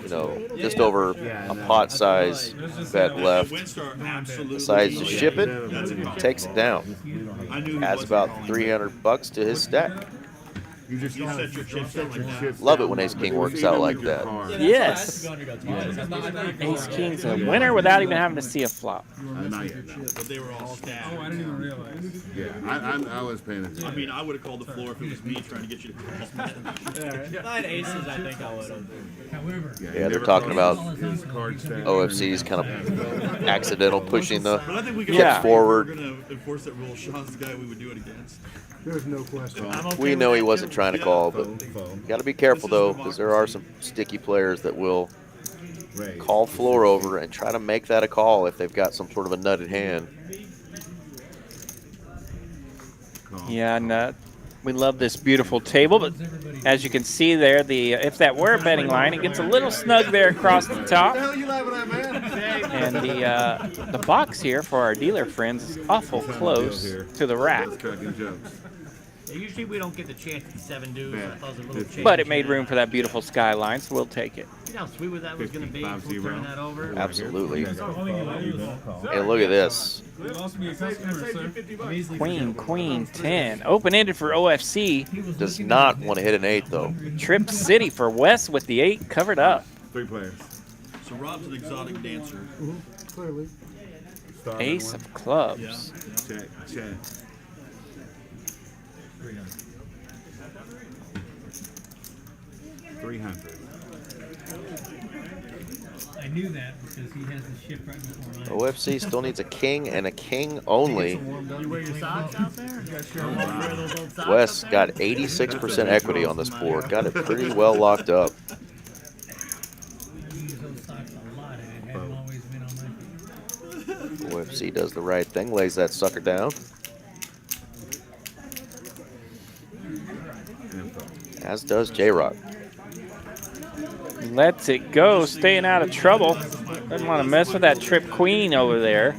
you know, just over a pot size bet left. Decides to ship it, takes it down. Adds about $300 to his stack. You just You set your chips out like that. Love it when ace king works out like that. Yes. Ace king's a winner without even having to see a flop. Not yet, no. But they were all stacked. Oh, I didn't even realize. Yeah, I was paying attention. I mean, I would have called the floor if it was me trying to get you to call. If I had aces, I think I would have. Yeah, they're talking about OFC's kind of accidental pushing the But I think we chips We're forward. going to enforce that rule. Sean's the guy we would do it against. There's no question. We know he wasn't trying to call, but you got to be careful though, because there are some sticky players that will call floor over and try to make that a call if they've got some sort of a nutted hand. Yeah, and we love this beautiful table, but as you can see there, if that were a betting line, it gets a little snug there across the top. What the hell you laughing at, man? And the box here for our dealer friends is awful close to the rack. Usually we don't get the chance to 7 deuce. I thought it was a little change. But it made room for that beautiful skyline, so we'll take it. You know how sweet that was going to be if we turned that over? Absolutely. Hey, look at this. You lost me a customer, sir. Queen, queen, 10. Open-ended for OFC. Does not want to hit an 8 though. Trip City for West with the 8 covered up. 3 players. So Rob's an exotic dancer. Clearly. Ace of clubs. Check, check. 300. I knew that because he has the ship right before mine. OFC still needs a king and a king only. You wear your socks out there? Wear those old socks West up there? got 86% equity on this board. Got it pretty well locked up. I use those socks a lot and it hasn't always been on my feet. OFC does the right thing, lays that sucker down. As does J-Rock. Lets it go, staying out of trouble. Doesn't want to mess with that trip queen over there.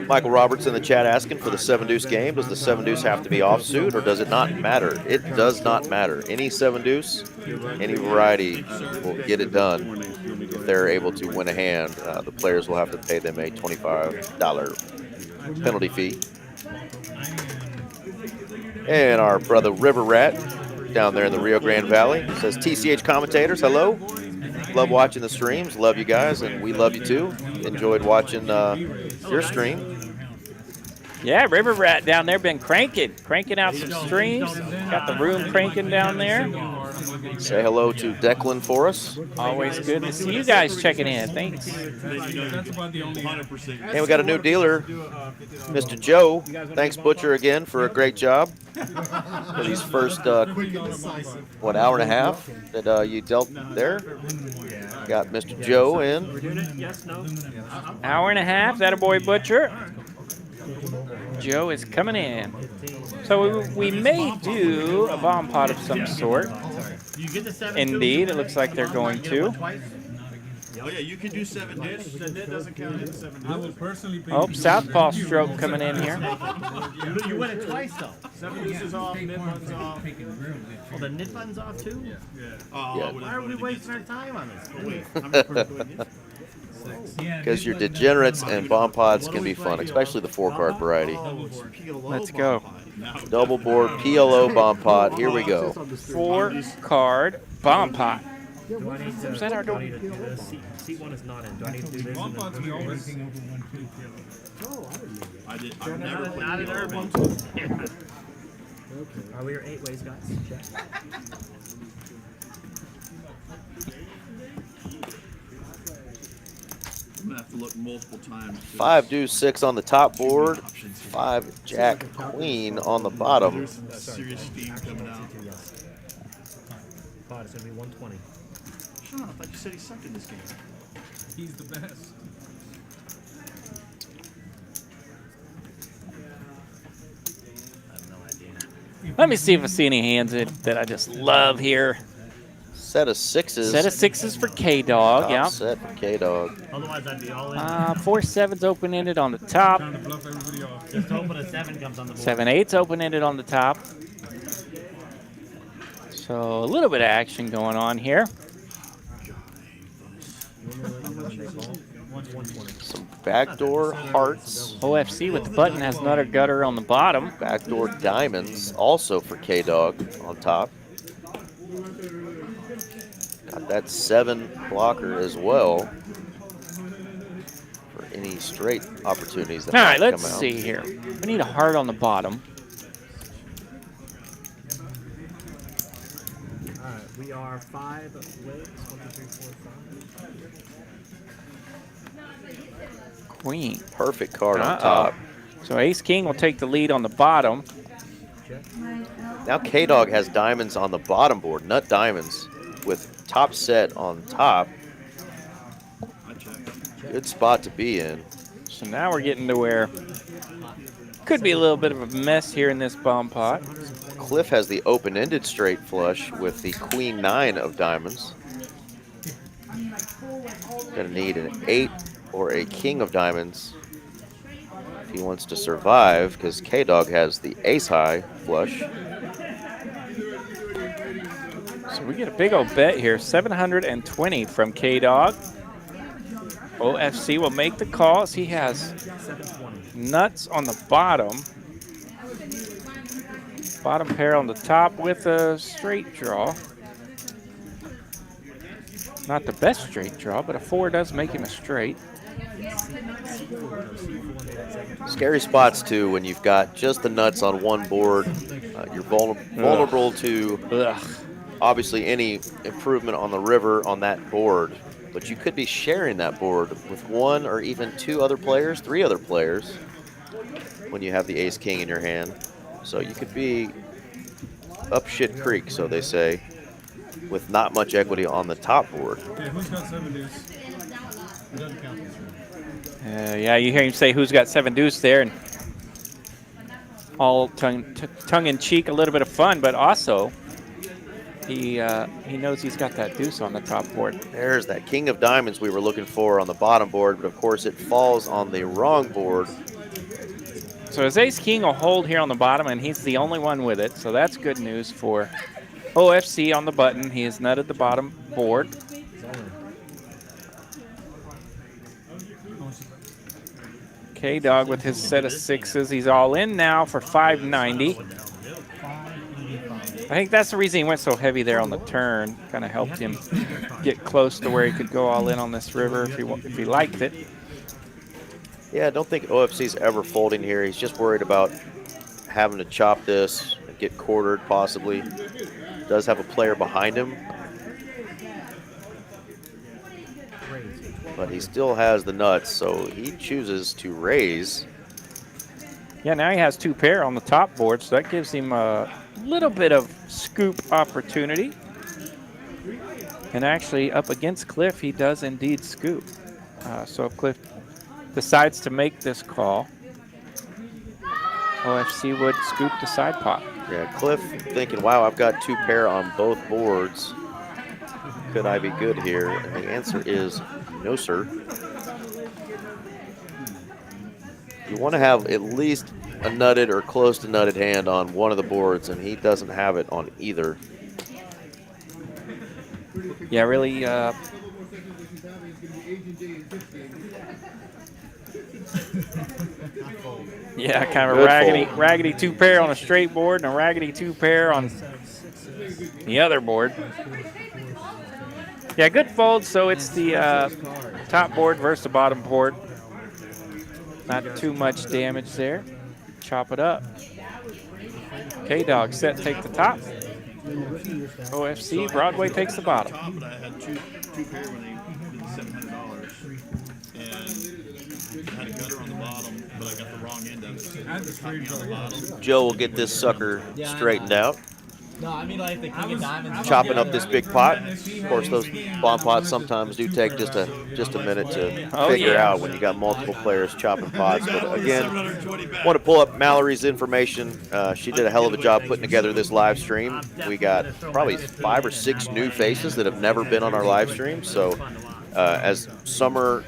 Michael Roberts in the chat asking for the 7-deuce game. Does the 7-deuce have to be offsuit or does it not matter? It does not matter. Any 7-deuce, any variety will get it done. If they're able to win a hand, the players will have to pay them a $25 penalty fee. And our brother River Rat down there in the Rio Grande Valley says, TCH commentators, hello. Love watching the streams. Love you guys, and we love you too. Enjoyed watching your stream. Yeah, River Rat down there been cranking out some streams. Got the room cranking down there. Say hello to Declan for us. Always good to see you guys checking in. Thanks. And we got a new dealer, Mr. Joe. Thanks, Butcher, again for a great job. For these first, hour and a half that you dealt there. Got Mr. Joe in. Hour and a half, that a boy Butcher. Joe is coming in. So we may do a bomb pot of some sort. Indeed, it looks like they're going to. Oh yeah, you can do 7 dish. The net doesn't count as 7 I will personally pay. Oh, southpaw stroke coming in here. You win it twice though. 7 deuces off, nit buttons off. Oh, the nit button's off too? Yeah. Yeah. Why are we wasting our time on this? Oh, wait, I'm recording. Because your degenerates and bomb pods can be fun, especially the 4-card variety. Let's go. Double board PLO bomb pot. Here we go. 4-card bomb pot. Is that our door? Seat 1 is not in. Do I need to do this? Bomb pots we always. I've never played Not the in other urban. one. Are we your 8 ways, guys? Check. I'm gonna have to look multiple times. 5 deuce 6 on the top board. 5 jack queen on the bottom. There's some serious steam coming out. Pot is gonna be 120. Sean, I thought you said he sucked in this game. He's the best. I have no idea. Let me see if I see any hands that I just love here. Set of 6s. Set of 6s for KDog, yeah. Set for KDog. Otherwise, I'd be all in. 4 7s open-ended on the top. Trying to bluff everybody off. Just hoping a 7 comes on the board. 7 8s open-ended on the top. So a little bit of action going on here. Some backdoor hearts. OFC with the button has nutter gutter on the bottom. Backdoor diamonds also for KDog on top. Got that 7 blocker as well for any straight opportunities that All might right, let's come out. see here. We need a heart on the bottom. All right, we are 5 legs. 1, 2, 3, 4, 5. Queen. Perfect card on top. So ace king will take the lead on the bottom. Now KDog has diamonds on the bottom board, nut diamonds, with top set on top. Good spot to be in. So now we're getting to where could be a little bit of a mess here in this bomb pot. Cliff has the open-ended straight flush with the queen 9 of diamonds. Gonna need an 8 or a king of diamonds if he wants to survive, because KDog has the ace high flush. So we get a big old bet here, 720 from KDog. OFC will make the calls. He has nuts on the bottom. Bottom pair on the top with a straight draw. Not the best straight draw, but a 4 does make him a straight. Scary spots too when you've got just the nuts on one board. You're vulnerable to obviously any improvement on the river on that board, but you could be sharing that board with 1 or even 2 other players, 3 other players when you have the ace king in your hand. So you could be up shit creek, so they say, with not much equity on the top board. Yeah, who's got 7 deuce? It doesn't count this round. Yeah, you hear him say who's got 7 deuce there, and all tongue in cheek, a little bit of fun, but also he knows he's got that deuce on the top board. There's that king of diamonds we were looking for on the bottom board, but of course it falls on the wrong board. So his ace king will hold here on the bottom, and he's the only one with it, so that's good news for OFC on the button. He has nutted the bottom board. KDog with his set of 6s. He's all in now for 590. I think that's the reason he went so heavy there on the turn. Kind of helped him get close to where he could go all in on this river if he liked it. Yeah, I don't think OFC's ever folding here. He's just worried about having to chop this, get quartered possibly. Does have a player behind him, but he still has the nuts, so he chooses to raise. Yeah, now he has 2 pair on the top board, so that gives him a little bit of scoop opportunity. And actually, up against Cliff, he does indeed scoop. So if Cliff decides to make this call, OFC would scoop the side pot. Yeah, Cliff thinking, wow, I've got 2 pair on both boards. Could I be good here? And the answer is no, sir. You want to have at least a nutted or close to nutted hand on one of the boards, and he doesn't have it on either. Yeah, really. Yeah, kind of a raggedy 2 pair on a straight board and a raggedy 2 pair on the other board. Yeah, good fold. So it's the top board versus the bottom board. Not too much damage there. Chop it up. KDog set take the top. OFC Broadway takes the bottom. But I had two pair when they did $700, and had a gutter on the bottom, but I got the wrong end of it. I had the straight draw. On the bottom. Joe will get this sucker straightened out. No, I mean like the king of diamonds. Chopping up this big pot. Of course, those bomb pots sometimes do take just a minute to figure out when you got multiple players chopping pots. But again, want to pull up Mallory's information. She did a hell of a job putting together this live stream. We got probably 5 or 6 new faces that have never been on our live stream. So as summer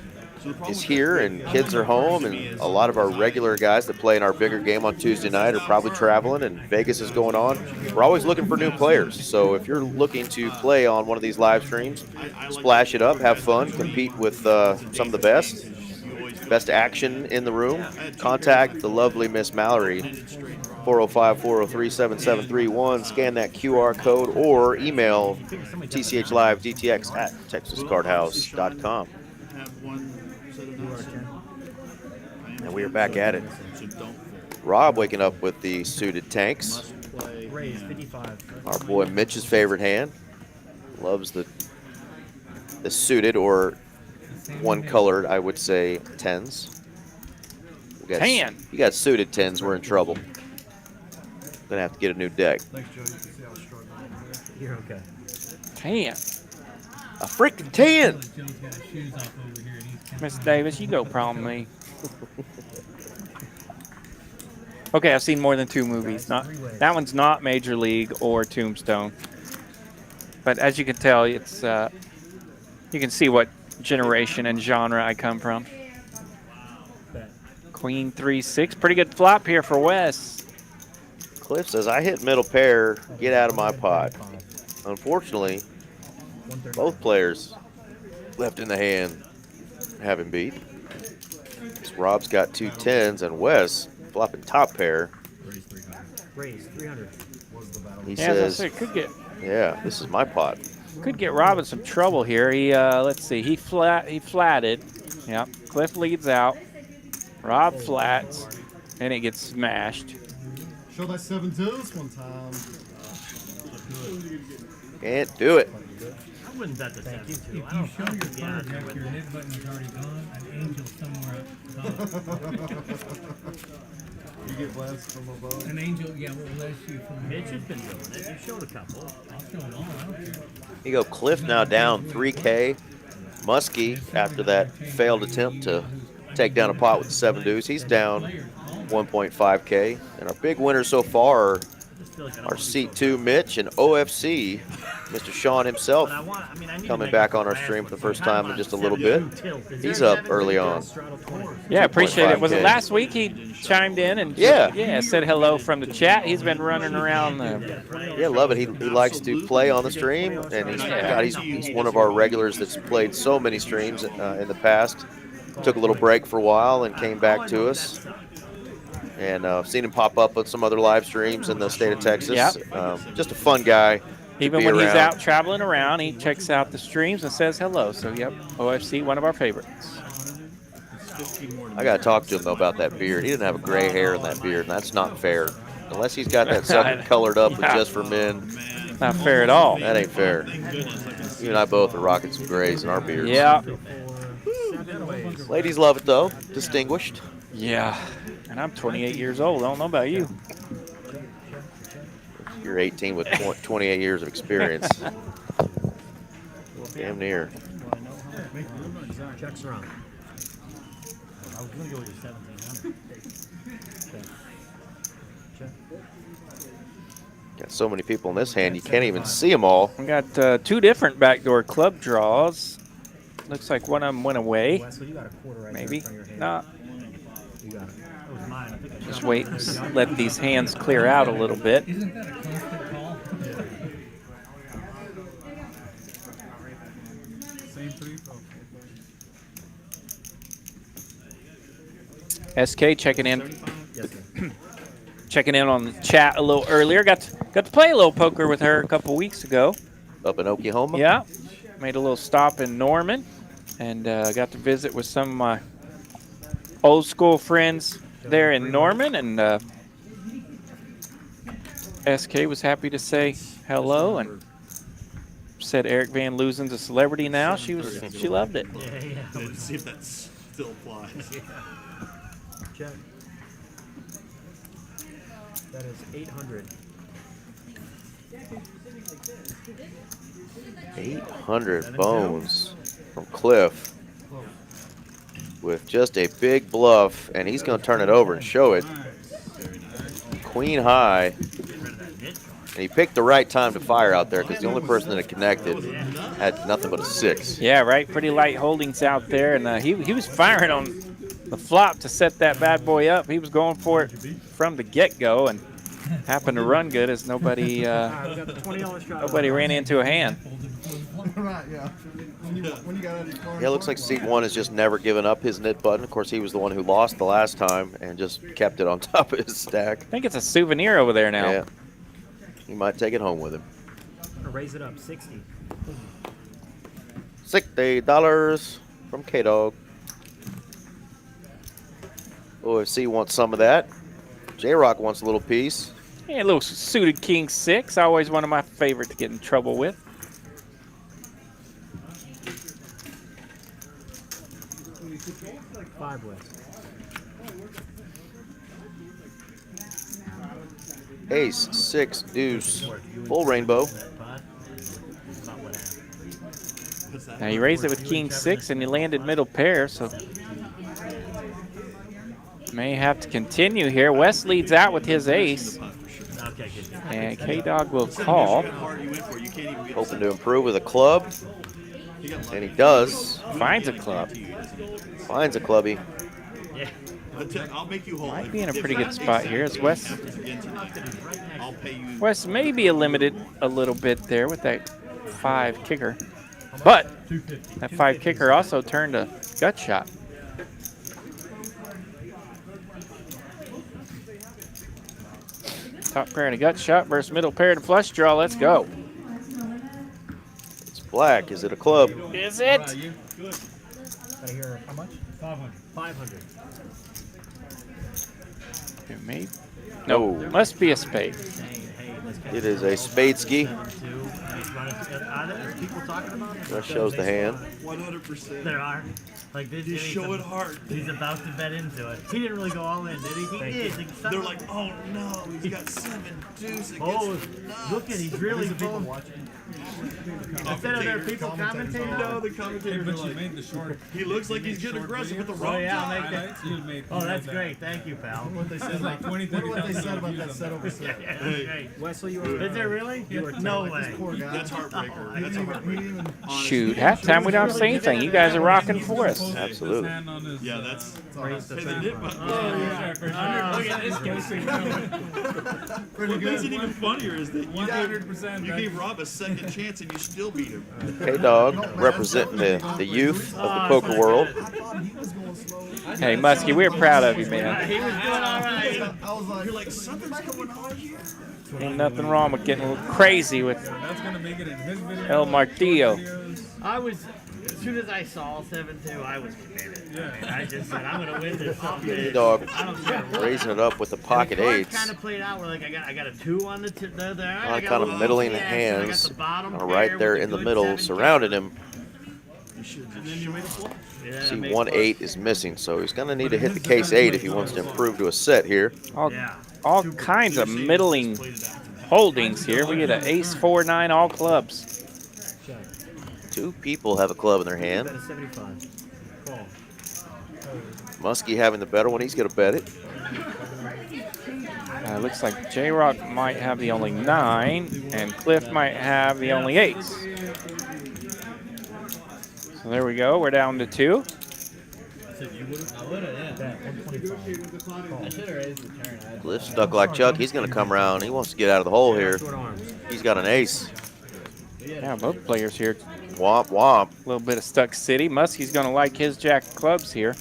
is here and kids are home, and a lot of our regular guys that play in our bigger game on Tuesday night are probably traveling, and Vegas is going on. We're always looking for new players. So if you're looking to play on one of these live streams, splash it up, have fun, compete with some of the best. best action in the room, contact the lovely Miss Mallory, 405-403-7731. Scan that QR code or email tchlivedtx@texascardhouse.com. And we are back at it. Rob waking up with the suited tanks. Raise 55. Our boy Mitch's favorite hand. Loves the suited or one colored, I would say, tens. You got suited tens, we're in trouble. Gonna have to get a new deck. Thanks, Joe. You can see how struggling over there. You're okay. 10. A freaking 10. Miss Davis, you go problem me. Okay, I've seen more than 2 movies. That one's not Major League or Tombstone. But as you can tell, it's you can see what generation and genre I come from. Queen 3-6, pretty good flop here for Wes. Cliff says, I hit middle pair, get out of my pot. Unfortunately, both players left in the hand have him beat. So Rob's got 2 10s and Wes flopping top pair. Raise 300. He Yeah, says, could get, yeah, this is my pot. could get Rob in some trouble here. He let's see, he flatted. Yep, Cliff leads out. Rob flats, and it gets smashed. Show that 7-2s one time. Can't do it. I wouldn't bet the 72. If you show your card after your nib button's already gone, an angel somewhere up top. You get blessed from above. An angel, yeah, will bless you from Mitch has been doing it. You showed a couple. I'll show them all, I don't care. You go Cliff now down 3K. Muskie, after that failed attempt to take down a pot with 7 deuce, he's down 1.5K. And our big winners so far are Seat 2 Mitch and OFC, Mr. Sean himself, coming back on our stream for the first time in just a little bit. He's up early on. Yeah, appreciate it. Was it 2.5K. last week he chimed in and said hello from the chat? He's been running around Yeah, love it. He likes to play on the stream, and he's one of our regulars that's played so many streams in the past. Took a little break for a while and came back to us. And I've seen him pop up on some other live streams in the state of Texas. Yep. Just a fun guy. Even when he's out traveling around, he checks out the streams and says hello. So, yep, OFC, one of our favorites. I got to talk to him, though, about that beard. He didn't have a gray hair in that beard, and that's not fair. Unless he's got that sucker colored up with just for men. Not fair at all. That ain't fair. You and I both are rocking some grays in our beards. Yeah. Ladies love it, though. Distinguished. Yeah. And I'm 28 years old. I don't know about you. You're 18 with 28 years of experience. Damn near. Checks around. I was going to go with your 1700. Got so many people in this hand, you can't even see them all. We got 2 different backdoor club draws. Looks like one of them went away. Maybe. No. Just wait and let these hands clear out a little bit. Isn't that a constant call? Same 3. SK checking in. Checking in on the chat a little earlier. Got to play a little poker with her a couple weeks ago. Up in Oklahoma? Yeah. Made a little stop in Norman and got to visit with some of my old school friends there in Norman, and SK was happy to say hello and said Eric Van Loozen's a celebrity now. She loved it. Yeah. Let's see if that still applies. Check. That is 800. 800 bones from Cliff with just a big bluff, and he's going to turn it over and show it. Queen high. And he picked the right time to fire out there because the only person that had connected had nothing but a 6. Yeah, right. Pretty light holdings out there, and he was firing on the flop to set that bad boy up. He was going for it from the get-go and happened to run good as nobody ran into a hand. Right, yeah. When you got out of your car. Yeah, it looks like seat 1 has just never given up his nit button. Of course, he was the one who lost the last time and just kept it on top of his stack. I think it's a souvenir over there now. Yeah. He might take it home with him. I'm gonna raise it up 60. $60 from KDog. OFC wants some of that. J-Rock wants a little piece. Yeah, a little suited king 6. Always one of my favorite to get in trouble with. Five with. Ace, 6, deuce, full rainbow. Now you raised it with king 6 and you landed middle pair, so may have to continue here. Wes leads out with his ace. And KDog will call. Hoping to improve with a club. And he does. Finds a club. Finds a clubby. I'll make you Might be in a pretty good spot here. As Wes may be limited a little bit there with that 5 kicker. But that 5 kicker also turned a gut shot. Top pair and a gut shot versus middle pair and a flush draw. Let's go. It's black. Is it a club? Is it? Gotta hear how much? 500. 500. It may. No, must be a spade. It is a spade ski. People talking about it? That shows the hand. 100%. There are. Like this, You show it hard. He's about to bet into it. He didn't really go all in, did he? He did. They're like, oh no, he's got 7 deuce. Oh, look at he's really pulling. Instead of there people commentating, No, the commentators are like, made the short. he looks like he's getting aggressive with the wrong Oh yeah, guy. I'll make that. You made Oh, that's great. Thank you, pal. What they said like about 20, what they 30,000 said about views that on set over that. set. Yeah, that's great. Wesley, you were. Is there really? No way. This poor guy. That's heartbreaker. That's a He heartbreaker. even Shoot, halftime we don't say anything. You guys are rocking for us. Absolutely. Yeah, that's. Raised the Hey, the nip button. Look at this guy. pretty What makes it good. even funnier is that you 100%. gave Rob a second chance and you still beat him. KDog representing the youth of the poker world. I thought he was going slow. Hey, Muskie, we're proud of you, man. He was doing all right. I was like, You're like, something's going on here. Ain't nothing wrong with getting a little crazy with That's gonna make it in his video. El Martillo. I was, as soon as I saw 7-2, I was committed. I mean, I just said, I'm going to win this someday. KDog I don't care what. raising it up with the pocket eights. kind of played out where like I got a 2 on the there. A lot I of got kind a of little middling yeah, hands. so I got the bottom pair Right there with a in the good middle, 7 surrounding him. And then you made a flop. Yeah, See, make 1-8 is missing, so he's going to need to hit the case 8 if he wants to improve to a set here. All kinds of middling holdings here. We get an ace 4-9 all clubs. 2 people have a club in their hand. 75. Call. Muskie having the better one. He's going to bet it. Looks like J-Rock might have the only 9, and Cliff might have the only ace. So there we go. We're down to 2. Cliff stuck like Chuck. He's going to come around. He wants to get out of the hole here. He's got an ace. Yeah, both players here. Womp, womp. A little bit of Stuck City. Muskie's going to like his jack of clubs here.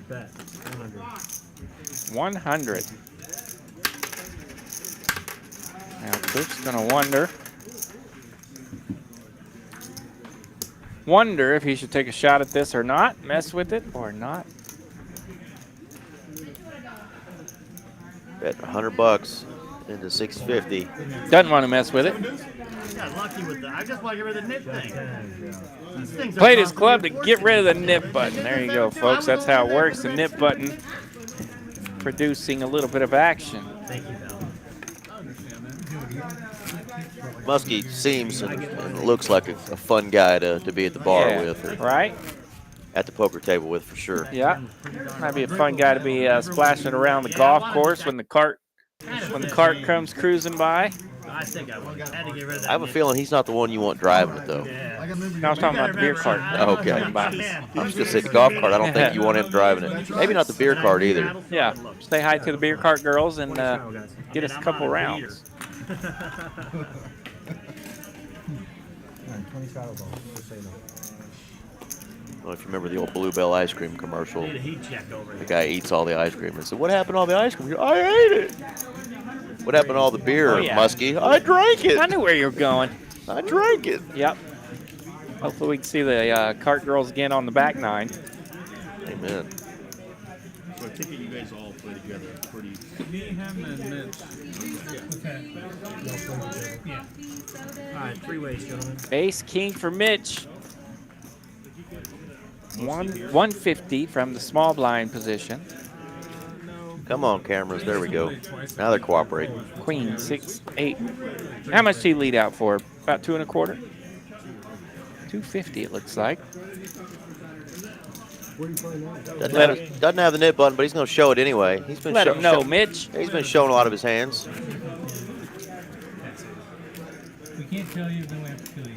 Bet. 100. Now Cliff's going to wonder if he should take a shot at this or not, mess with it or not. Bet $100 into 650. Doesn't want to mess with it. got lucky with that. I just want to get rid of the nip thing. These things are Played his tough. club to get rid of the nip button. There you go, folks. That's how it works. The nip button producing a little bit of action. Thank you, Val. Muskie seems and looks like a fun guy to be at the bar Yeah, with, or right? at the poker table with for sure. Yeah, might be a fun guy to be splashing around the golf course when the cart comes cruising by. I think I would. I had to get rid of that I have a nip. feeling he's not the one you want driving it though. Yeah. No, I was talking about the beer cart. Oh, okay. I was gonna say the golf cart. I don't think you want him driving it. Maybe not the beer cart either. Yeah, say hi to the beer cart girls and get us a couple rounds. Alright, 20 shadow balls. Just say no. Well, if you remember the old Bluebell ice cream commercial, Need a heat check over the here. guy eats all the ice cream and said, "What happened to all the ice cream?" I ate it. What happened to all the beer, Oh, yeah. Muskie? I drank it. I knew where you were going. I drank it. Yep. Hopefully we can see the cart girls again on the back nine. Amen. So I take it you guys all play together pretty. Me, him, and Mitch. Yeah. All right, 3 ways, gentlemen. Ace king for Mitch. 150 from the small blind position. Come on, cameras. There we go. Now they're cooperating. Queen 6 8. How much did he lead out for? About 2 1/4. 250 it looks like. Doesn't have the nit button, but he's going to show it anyway. He's been Let him know, Mitch. He's been showing a lot of his hands. We can't tell you, then we have to kill you.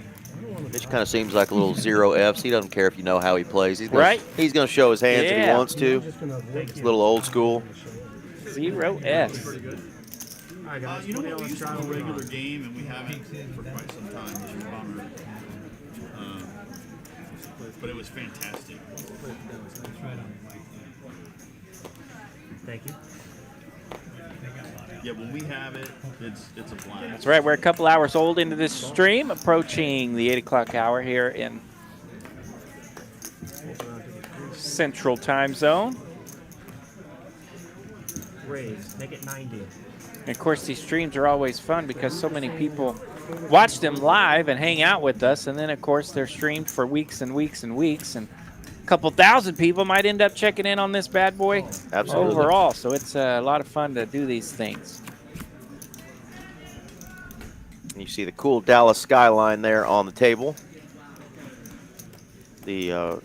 Mitch kind of seems like a little 0Fs. He doesn't care if you know how he plays. He's gonna, Right? He's going to show his hands if he Yeah. wants to. It's a little old school. 0S. All right, guys. You know 20 what? We on used to trial have a and regular on. game, and we haven't for quite some time, which is a bummer. But it was fantastic. That's right on. Thank you. Yeah, when we have it, it's a blast. That's right. We're a couple hours old into this stream, approaching the 8 o'clock hour here in Central Time Zone. Raise. Make it 90. And of course, these streams are always fun because so many people watch them live and hang out with us. And then, of course, they're streamed for weeks and weeks and weeks. And a couple thousand people might end up checking in on this bad boy Absolutely. overall. So it's a lot of fun to do these things. You see the cool Dallas skyline there on the table. The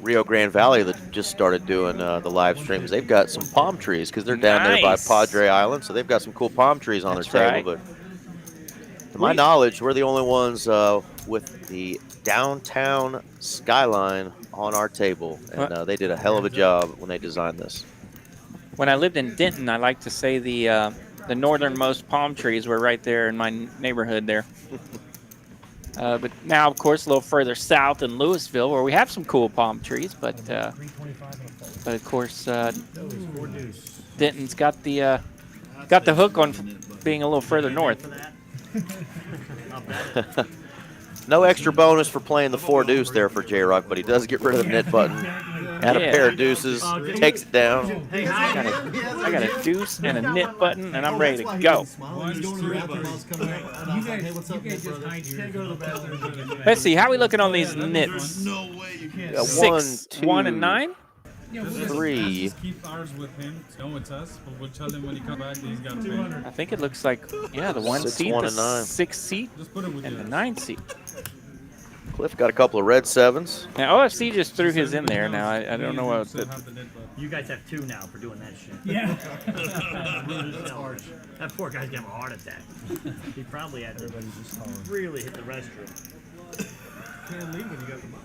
Rio Grande Valley that just started doing the live streams. They've got some palm trees because they're down there by Nice. Padre Island, so they've got some cool palm trees on That's their right. table. But to my knowledge, we're the only ones with the downtown skyline on our table, and they did a hell of a job when they designed this. When I lived in Denton, I like to say the northernmost palm trees were right there in my neighborhood there. But now, of course, a little further south in Louisville, where we have some cool palm trees. But of course, Denton's got the hook on being a little further north. No extra bonus for playing the 4 deuce there for J-Rock, but he does get rid of the nit button. Add a pair of deuces, takes it down. I got a deuce and a nit button, and I'm ready to go. Let's see, how are we looking on these nits? No way you can't. 6, 1, and 9. 3. Just keep ours with him. Don't with us, but we'll tell him when he comes back that he's got to pay. I think it looks like, yeah, the 1 6, seat, 1, the and 9. 6 seat, Just put it with and you. the 9 seat. Cliff got a couple of red 7s. Now, OFC just threw his in there. Now, I don't know what. Still have the net button. You guys have 2 now for doing that shit. Yeah. That poor guy's gonna have a heart attack. He probably had to really hit the restroom. Can't leave when you got the money.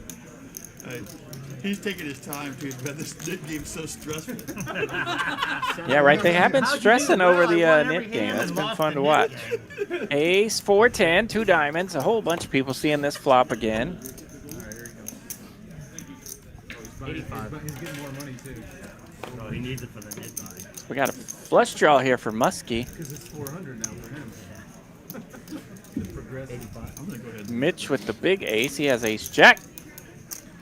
He's taking his time too, but this nit game's so stressful. Yeah, right. They have been stressing over the nit game. That's been fun to watch. Ace, 4, 10, 2 diamonds. A whole bunch of people seeing this flop again. 85. He's getting more money too. Oh, he needs it for the nit buy. We got a flush draw here for Muskie. Because it's 400 now for him. Progressive. I'm gonna go ahead. Mitch with the big ace. He has ace jack.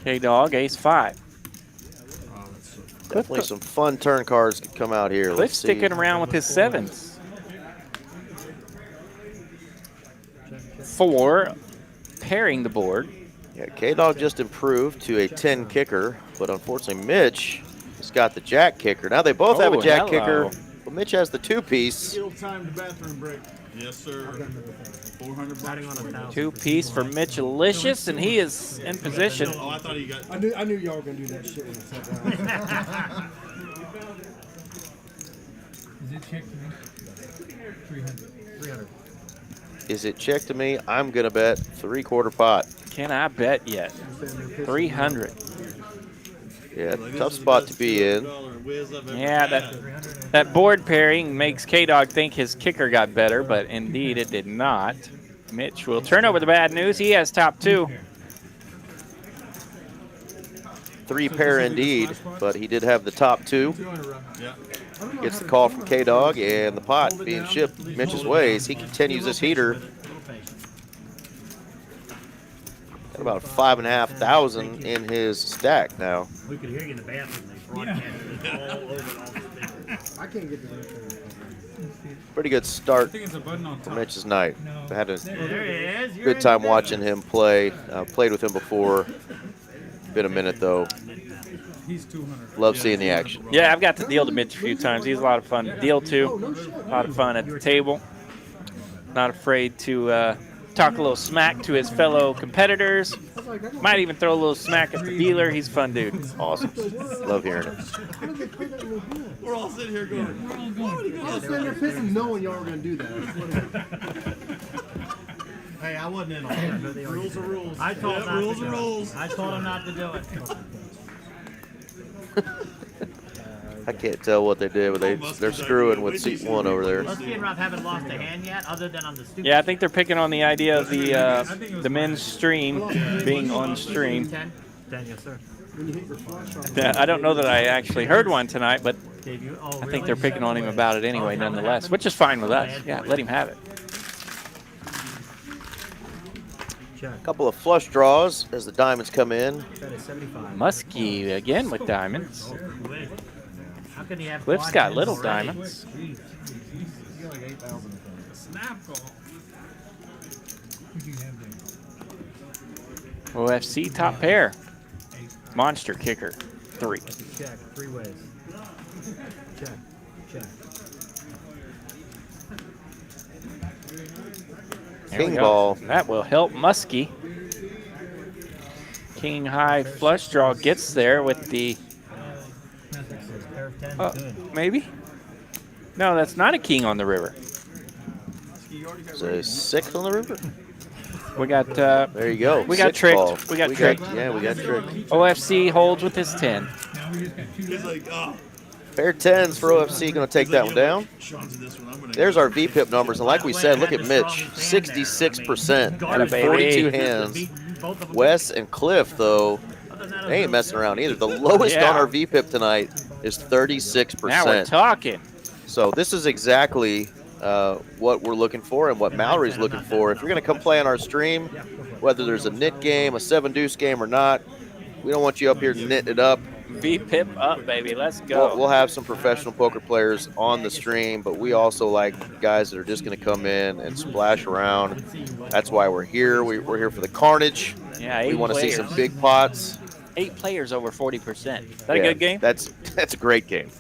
KDog, ace 5. Definitely some fun turn cards could come out here. Cliff Let's see. sticking around with his 7s. 4, pairing the board. Yeah, K-Dog just improved to a 10 kicker, but unfortunately Mitch has got the jack kicker. Now they both have a Oh, jack hello. kicker, but Mitch has the 2-piece. It'll time the bathroom break. Yes, sir. $400. 2-piece for Mitchalicious, and he is in position. Oh, I thought he got. I knew y'all were gonna do that shit when I sat down. Is it check to me? 300. 300. Is it check to me? I'm going to bet 3/4 pot. Can I bet yet? 300. Yeah, tough spot to be in. Yeah, that board pairing makes KDog think his kicker got better, but indeed it did not. Mitch will turn over the bad news. He has top 2. 3 pair indeed, but he did have the top 2. Gets the call from KDog, and the pot being shipped Mitch's ways. He continues this heater. Got about 5,500 in his stack now. We could hear you in the bathroom. They broadcasted it all over I can't get this. Pretty good start for Mitch's night. I had a good time watching him play. Played with him before. Been a minute though. Love seeing the action. Yeah, I've got to deal to Mitch a few times. He's a lot of fun to deal to. A lot of fun at the table. Not afraid to talk a little smack to his fellow competitors. Might even throw a little smack at the dealer. He's a fun dude. Awesome. Love hearing it. We're all sitting here going, I was sitting there pissing knowing y'all were going to do that. Hey, I wasn't in on it. rules are rules. I told him not rules to are do it. rules. I told him not to do it. I can't tell what they did, but they're screwing with seat 1 over there. Muskie and Rob haven't lost a hand yet, other than on the stupid. Yeah, I think they're picking on the idea of the men's stream being on stream. 10, yes, sir. I don't know that I actually heard one tonight, but Did you? Oh, I think really? they're picking on him about it anyway, nonetheless, which is fine with us. Yeah, let him have it. A couple of flush draws as the diamonds come in. Muskie again with diamonds. How can he have Cliff's got little diamonds. OFC top pair. Monster kicker. 3. Check. 3 ways. Check. Check. King ball. That will help Muskie. King high flush draw gets there with the. Maybe? No, that's not a king on the river. So 6 on the river? We got. There you go. We got 6 tricked. ball. We got tricked. Yeah, we got tricked. OFC holds with his 10. He's like, oh. Pair 10s for OFC, going to take that one down. There's our VPIP numbers, and like we said, look at Mitch, 66% out of 42 hands. Wes and Cliff, though, they ain't messing around either. The lowest on our VPIP tonight is 36%. Now we're talking. So this is exactly what we're looking for and what Mallory's looking for. If you're going to come play on our stream, whether there's a nit game, a 7-deuce game or not, we don't want you up here knitting it up. VPIP up, baby. Let's go. We'll have some professional poker players on the stream, but we also like guys that are just going to come in and splash around. That's why we're here. We're here for the carnage. Yeah, we want to see some big pots. 8 players over 40%. Is that a good game? That's a great game.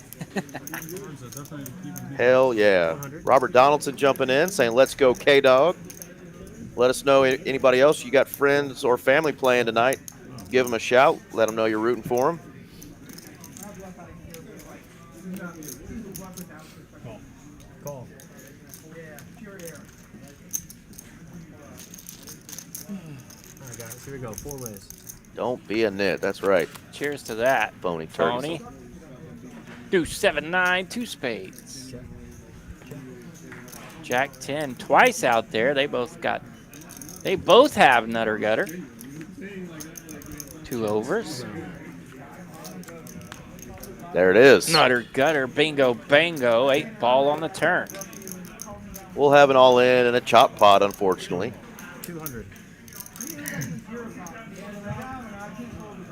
Hell yeah. Robert Donaldson jumping in, saying, let's go KDog. Let us know anybody else. You got friends or family playing tonight. Give them a shout. Let them know you're rooting for them. Call. Alright guys, here we go. 4 ways. Don't be a nit. That's right. Cheers to that. Phony Tony. Deuce 7-9, 2 spades. Jack 10 twice out there. They both have nutter gutter. 2 overs. There it is. Nutter gutter, bingo, bango. 8 ball on the turn. We'll have an all-in and a chop pot, unfortunately. 200.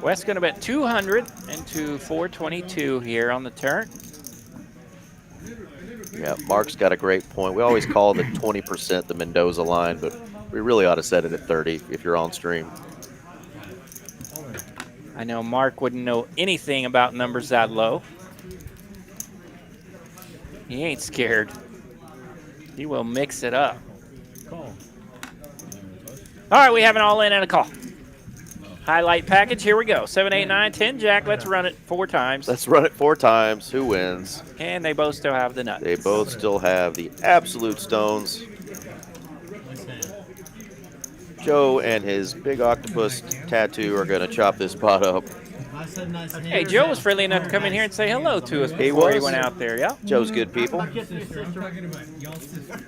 Wes going to bet 200 into 422 here on the turn. Yeah, Mark's got a great point. We always call the 20% the Mendoza line, but we really ought to set it at 30 if you're on stream. I know Mark wouldn't know anything about numbers that low. He ain't scared. He will mix it up. Call. All right, we have an all-in and a call. Highlight package, here we go. 7, 8, 9, 10, Jack. Let's run it 4 times. Let's run it 4 times. Who wins? And they both still have the nuts. They both still have the absolute stones. Joe and his big octopus tattoo are going to chop this pot up. Hey, Joe was friendly enough to come in here and say hello to us before he went out there. Yeah. Joe's good people. I'm talking about y'all's sister,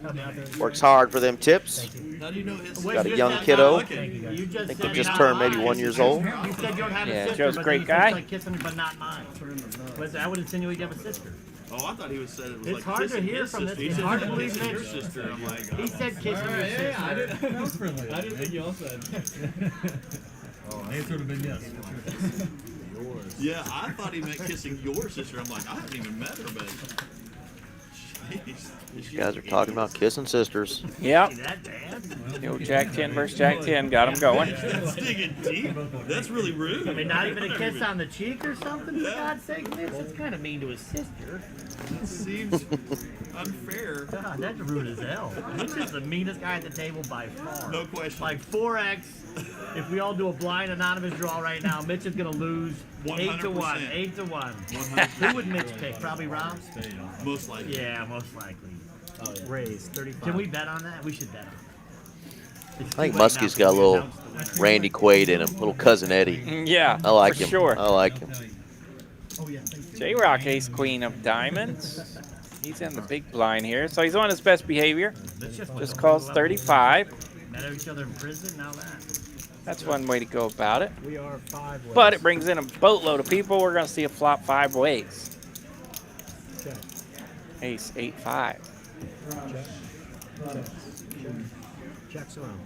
not Works hard for them tips. How do you know his Got a young kiddo. I You just think said they just not turned maybe mine. 1 year old. You said you don't have Yeah, a sister, Joe's a but great you guy. like kissing, but not mine. But I would insinuate you have a sister. Oh, I thought he was said it was It's like hard to kissing hear his from sister. this. He It's said hard to kissing believe your Mitch. sister. I'm like, He said kissing your sister. That was friendly. I didn't think y'all said. The answer would have been yes. yeah, I thought he meant kissing your sister. I'm like, I haven't even met her, but. Jeez. You guys are talking about kissing sisters. Yep. See that, Dad? The old Jack 10 versus Jack 10 got him going. That's digging deep. That's really rude. I mean, not even a kiss on the cheek or something, for God's sake, Mitch. It's kind of mean to his sister. That seems unfair. God, that's rude as hell. Mitch is the meanest guy at the table by far. No question. Like 4x. If we all do a blind anonymous draw right now, Mitch is gonna lose 8 to 1. 100%. 8 to 1. 100%. Who would Mitch pick? Probably Rob? Most likely. Yeah, most likely. Raise 35. Can we bet on that? We should bet on it. I think Muskie's got a little Randy Quaid in him, little cousin Eddie. Yeah. I like for him. Sure. I like him. J-Rock ace queen of diamonds. He's in the big blind here, so he's on his best behavior. Just calls 35. Met each other in prison, now that. That's one way to go about it. We are 5 ways. But it brings in a boatload of people. We're going to see a flop 5 ways. Check. Ace 8-5. Check. Checks around.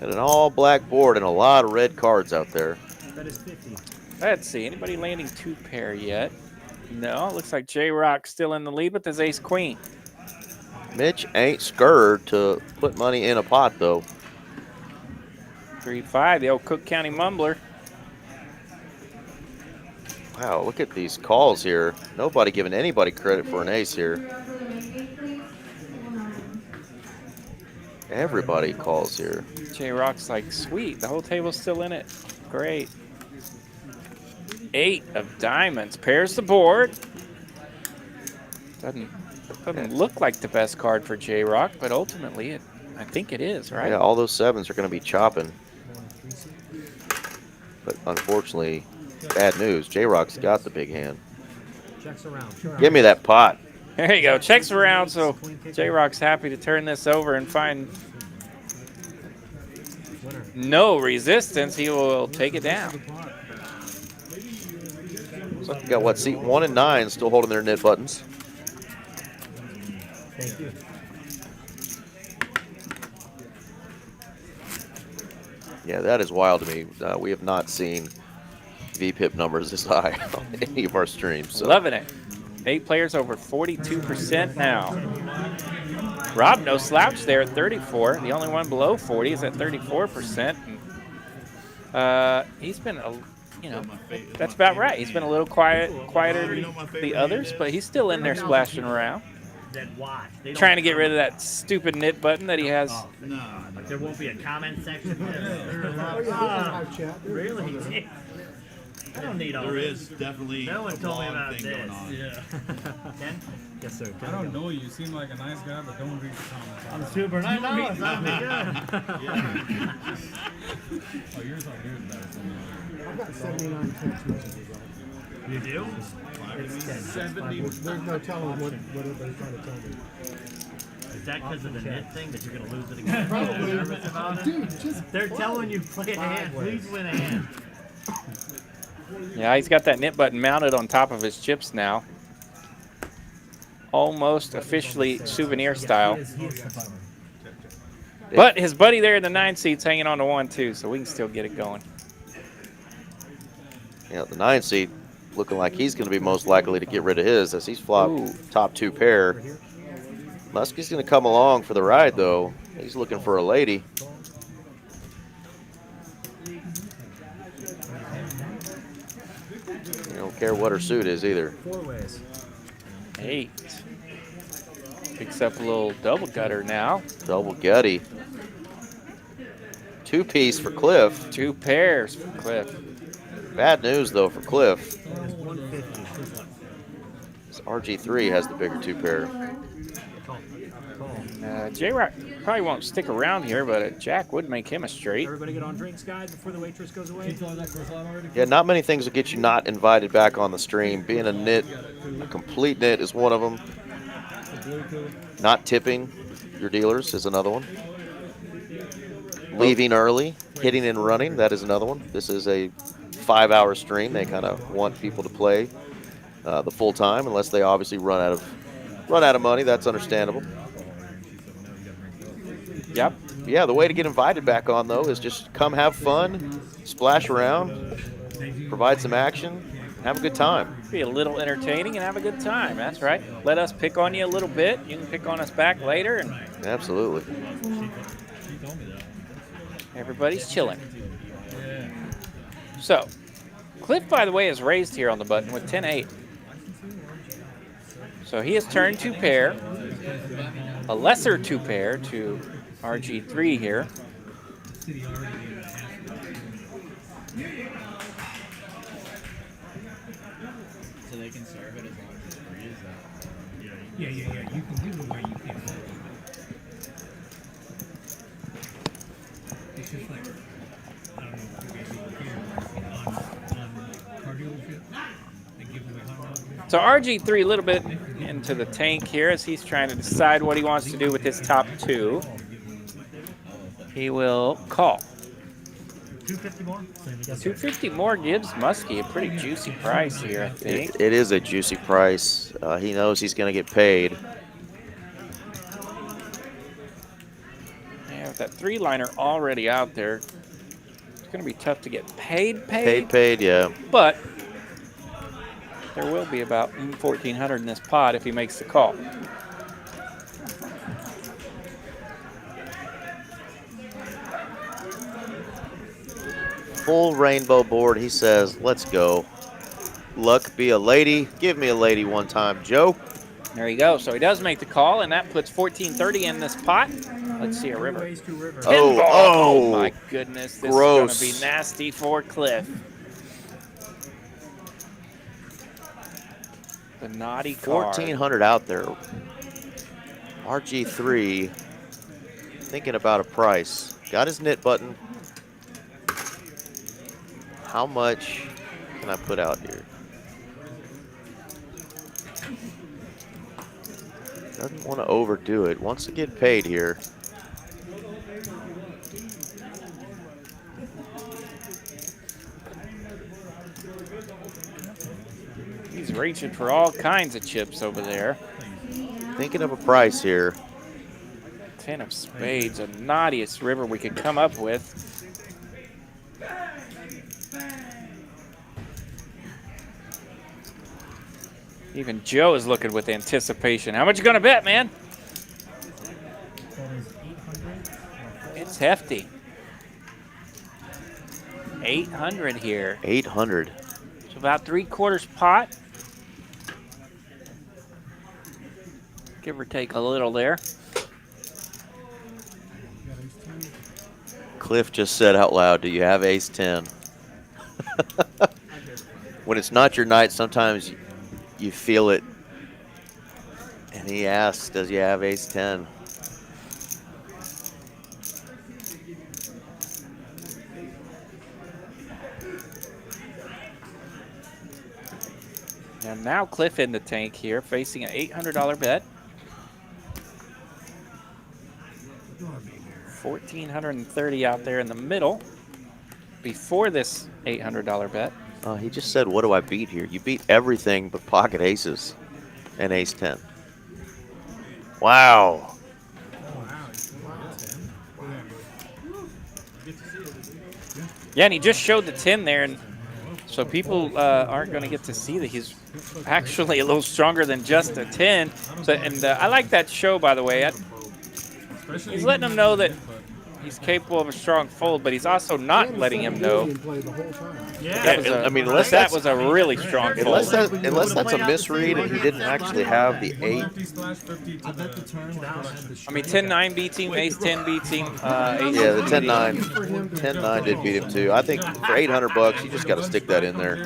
Got an all black board and a lot of red cards out there. That is 50. Let's see. Anybody landing 2 pair yet? No. Looks like J-Rock still in the lead with his ace queen. Mitch ain't scared to put money in a pot, though. 3-5. The old Cook County Mumbler. Wow, look at these calls here. Nobody giving anybody credit for an ace here. Everybody calls here. J-Rock's like, sweet. The whole table's still in it. Great. 8 of diamonds. Pairs the board. Doesn't look like the best card for J-Rock, but ultimately, I think it is, right? Yeah, all those 7s are going to be chopping. But unfortunately, bad news. J-Rock's got the big hand. Checks around. Give me that pot. There you go. Checks around, so J-Rock's happy to turn this over and find no resistance. He will take it down. So you got what, seat 1 and 9 still holding their knit buttons. Thank you. Yeah, that is wild to me. We have not seen VPIP numbers this high on any of our streams. So. Loving it. 8 players over 42% now. Rob, no slouch there at 34. The only one below 40 is at 34%. He's been, that's about right. He's been a little quieter than the others, but he's still in there splashing around. Trying to get rid of that stupid knit button that he has. No, there won't be a comment section. Really? I don't need all there this. is definitely No one a told me blog about thing this. going on. Yeah. Ken? Yes, sir. I don't know you. You seem like a nice guy, but don't read the comments. I'm super nice. No, it's not me good. Oh, yours are yours better. I've got 79 text messages. You do? There's no telling what everybody's trying to tell me. Is that because of the knit thing that you're going to lose it again? Probably. You're nervous about it? Dude, just They're telling you play a hand. Please win a hand. Yeah, he's got that knit button mounted on top of his chips now. Almost officially souvenir style. But his buddy there in the 9 seat's hanging on to 1 too, so we can still get it going. Yeah, the 9 seat looking like he's going to be most likely to get rid of his as he's flopped top 2 pair. Muskie's going to come along for the ride, though. He's looking for a lady. You don't care what her suit is either. 4 ways. 8. Picks up a little double gutter now. Double gutty. 2-piece for Cliff. 2 pairs for Cliff. Bad news, though, for Cliff. RG3 has the bigger 2 pair. J-Rock probably won't stick around here, but a jack would make him a straight. Everybody get on drinks, guys, before the waitress goes away. Yeah, not many things will get you not invited back on the stream. Being a nit, a complete nit is one of them. Not tipping your dealers is another one. Leaving early, hitting and running, that is another one. This is a 5-hour stream. They kind of want people to play the full time, unless they obviously run out of money. That's understandable. Yep. Yeah, the way to get invited back on, though, is just come have fun, splash around, provide some action, have a good time. Be a little entertaining and have a good time. That's right. Let us pick on you a little bit. You can pick on us back later. And absolutely. Everybody's chilling. So, Cliff, by the way, is raised here on the button with 10-8. So he has turned 2 pair, a lesser 2 pair to RG3 here. So they can serve it as long as it's free, is that? Yeah. You can do the way you can. It's just like, I don't know if you guys even care, on car dealership, they give away hot dogs. So RG3 a little bit into the tank here as he's trying to decide what he wants to do with his top 2. He will call. 250 more? 250 more gives Muskie a pretty juicy price here, I think. It is a juicy price. He knows he's going to get paid. Yeah, with that 3-liner already out there, it's going to be tough to get paid. Paid, yeah. But there will be about 1,400 in this pot if he makes the call. Full rainbow board. He says, let's go. Luck be a lady. Give me a lady one time, Joe. There you go. So he does make the call, and that puts 1,430 in this pot. Let's see a river. Oh, my goodness. This gross. is going to be nasty for Cliff. The naughty card. 1,400 out there. RG3 thinking about a price. Got his knit button. How much can I put out here? Doesn't want to overdo it. Wants to get paid here. He's reaching for all kinds of chips over there. Thinking of a price here. 10 of spades, the naughtiest river we could come up with. Even Joe is looking with anticipation. How much you gonna bet, man? It's hefty. 800 here. 800. So about 3/4 pot. Give or take a little there. Cliff just said out loud, do you have ace 10? When it's not your night, sometimes you feel it. And he asks, does he have ace 10? And now Cliff in the tank here, facing an $800 bet. 1,430 out there in the middle before this $800 bet. He just said, what do I beat here? You beat everything but pocket aces and ace 10. Wow. Yeah, and he just showed the 10 there, and so people aren't going to get to see that he's actually a little stronger than just a 10. So, and I like that show, by the way. He's letting them know that he's capable of a strong fold, but he's also not letting him know. I mean, unless that was a really strong fold. Unless that's a misread and he didn't actually have the 8. I mean, 10-9 beats him, ace 10 beats him. Yeah, the 10-9. 10-9 did beat him too. I think for $800, you just got to stick that in there.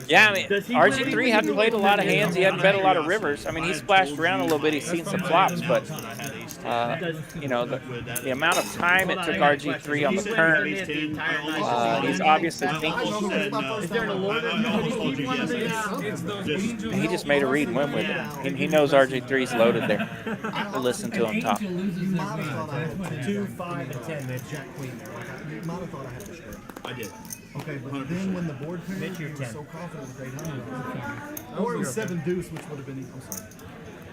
Yeah, I mean, RG3 hadn't played a lot of hands. He hadn't bet a lot of rivers. I mean, he splashed around a little bit. He's seen some flops, but You know, the amount of time it took RG3 on the turn. He's obviously thinking. He just made a read and went with it. He knows RG3's loaded there. We'll listen to him talk. You might have thought I had 2, 5, and 10. They had Jack Queen there. Like you might have thought I had the straight. I did. Okay, but then when the board paired, you were so confident with 800. Or it was 7 deuce, which would have been. I'm sorry.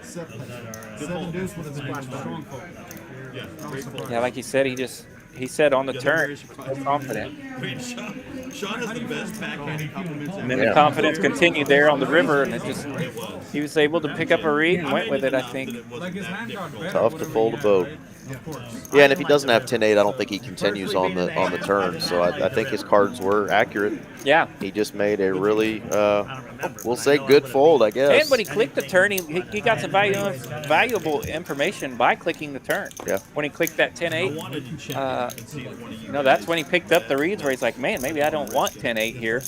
7 deuce would have been strong fold. Yeah, like he said, he said on the turn, confident. Sean has the best backhand compliments. And then the confidence continued there on the river, and he was able to pick up a read and went with it, I think. Tough to fold a boat. Yeah, and if he doesn't have 10-8, I don't think he continues on the turn. So I think his cards were accurate. Yeah. He just made a really, we'll say, good fold, I guess. And when he clicked the turn, he got some valuable information by clicking the turn. Yeah. When he clicked that 10-8, you know, that's when he picked up the reads where he's like, man, maybe I don't want 10-8 here.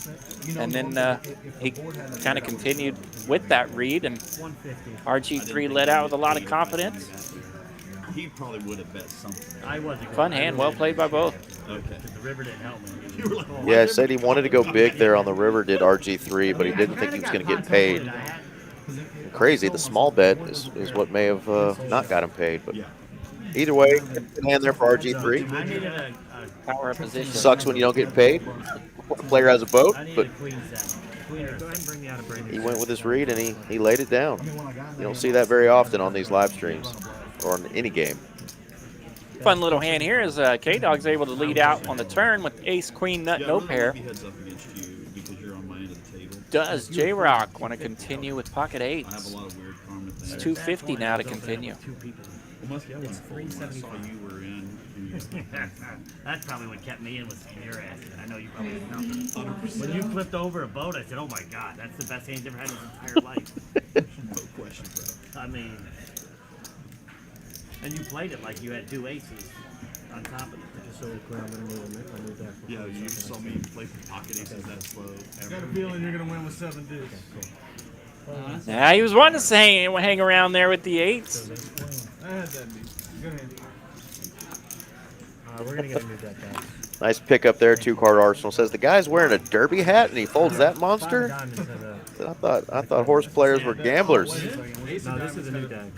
And then he kind of continued with that read, and RG3 let out with a lot of confidence. He probably would have bet something. I wasn't. Fun hand, well played by both. Okay. The river didn't help me. Yeah, I said he wanted to go big there on the river, did RG3, but he didn't think he was going to get paid. Crazy, the small bet is what may have not got him paid. But either way, good hand there for RG3. Power up position. Sucks when you don't get paid. Player has a boat, but he went with his read and he laid it down. You don't see that very often on these live streams or in any game. Fun little hand here is KDog's able to lead out on the turn with ace, queen, nut, no pair. Does J-Rock want to continue with pocket eights? It's 250 now to continue. It's 375. That's probably what kept me in with your ass. I know you probably didn't know. When you flipped over a boat, I said, "Oh my God, that's the best hand he's ever had in his entire life." No question, bro. I mean, and you played it like you had 2 aces on top of it. Just so clear, I'm going to move that. Yeah, you saw me play pocket aces that slow. I got a feeling you're going to win with 7 deuce. Yeah, he was wanting to hang around there with the eights. I had that beat. Good hand. We're going to get a new deck, guys. Nice pickup there, 2-card Arsenal. Says the guy's wearing a derby hat and he folds that monster? I thought horse players were gamblers. No, this is a new deck.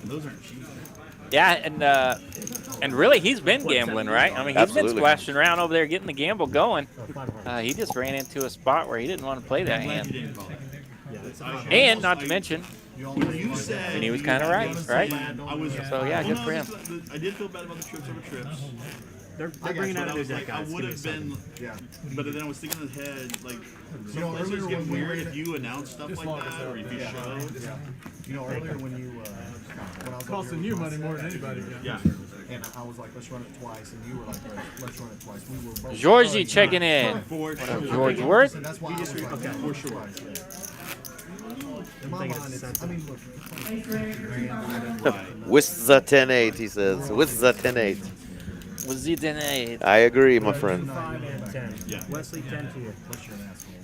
Those aren't cheap. Yeah, and really, he's been gambling, right? I mean, he's been splashing around over there getting the gamble going. He just ran into a spot where he didn't want to play that hand. And not to mention, and he was kind of right? So, yeah, good for him. I did feel bad about the trips over trips. They're bringing out a new deck, I guys. would have been, but then I was thinking in the head, like, some places get weird if you announce stuff like that or if you show. You know, earlier when you, when I was Costing you money more than anybody. Yeah. and I was like, let's run it twice, and you were like, let's run it twice. We were both Georgie checking in. For What up, George Worth? And that's why I was like, okay, for sure. In my mind, it's, I mean, look. With the 10-8, he says. With the 10-8. Was it an 8? I agree, my friend. 5 and 10. Yeah. Wesley, 10 to you. Plus you're an asshole.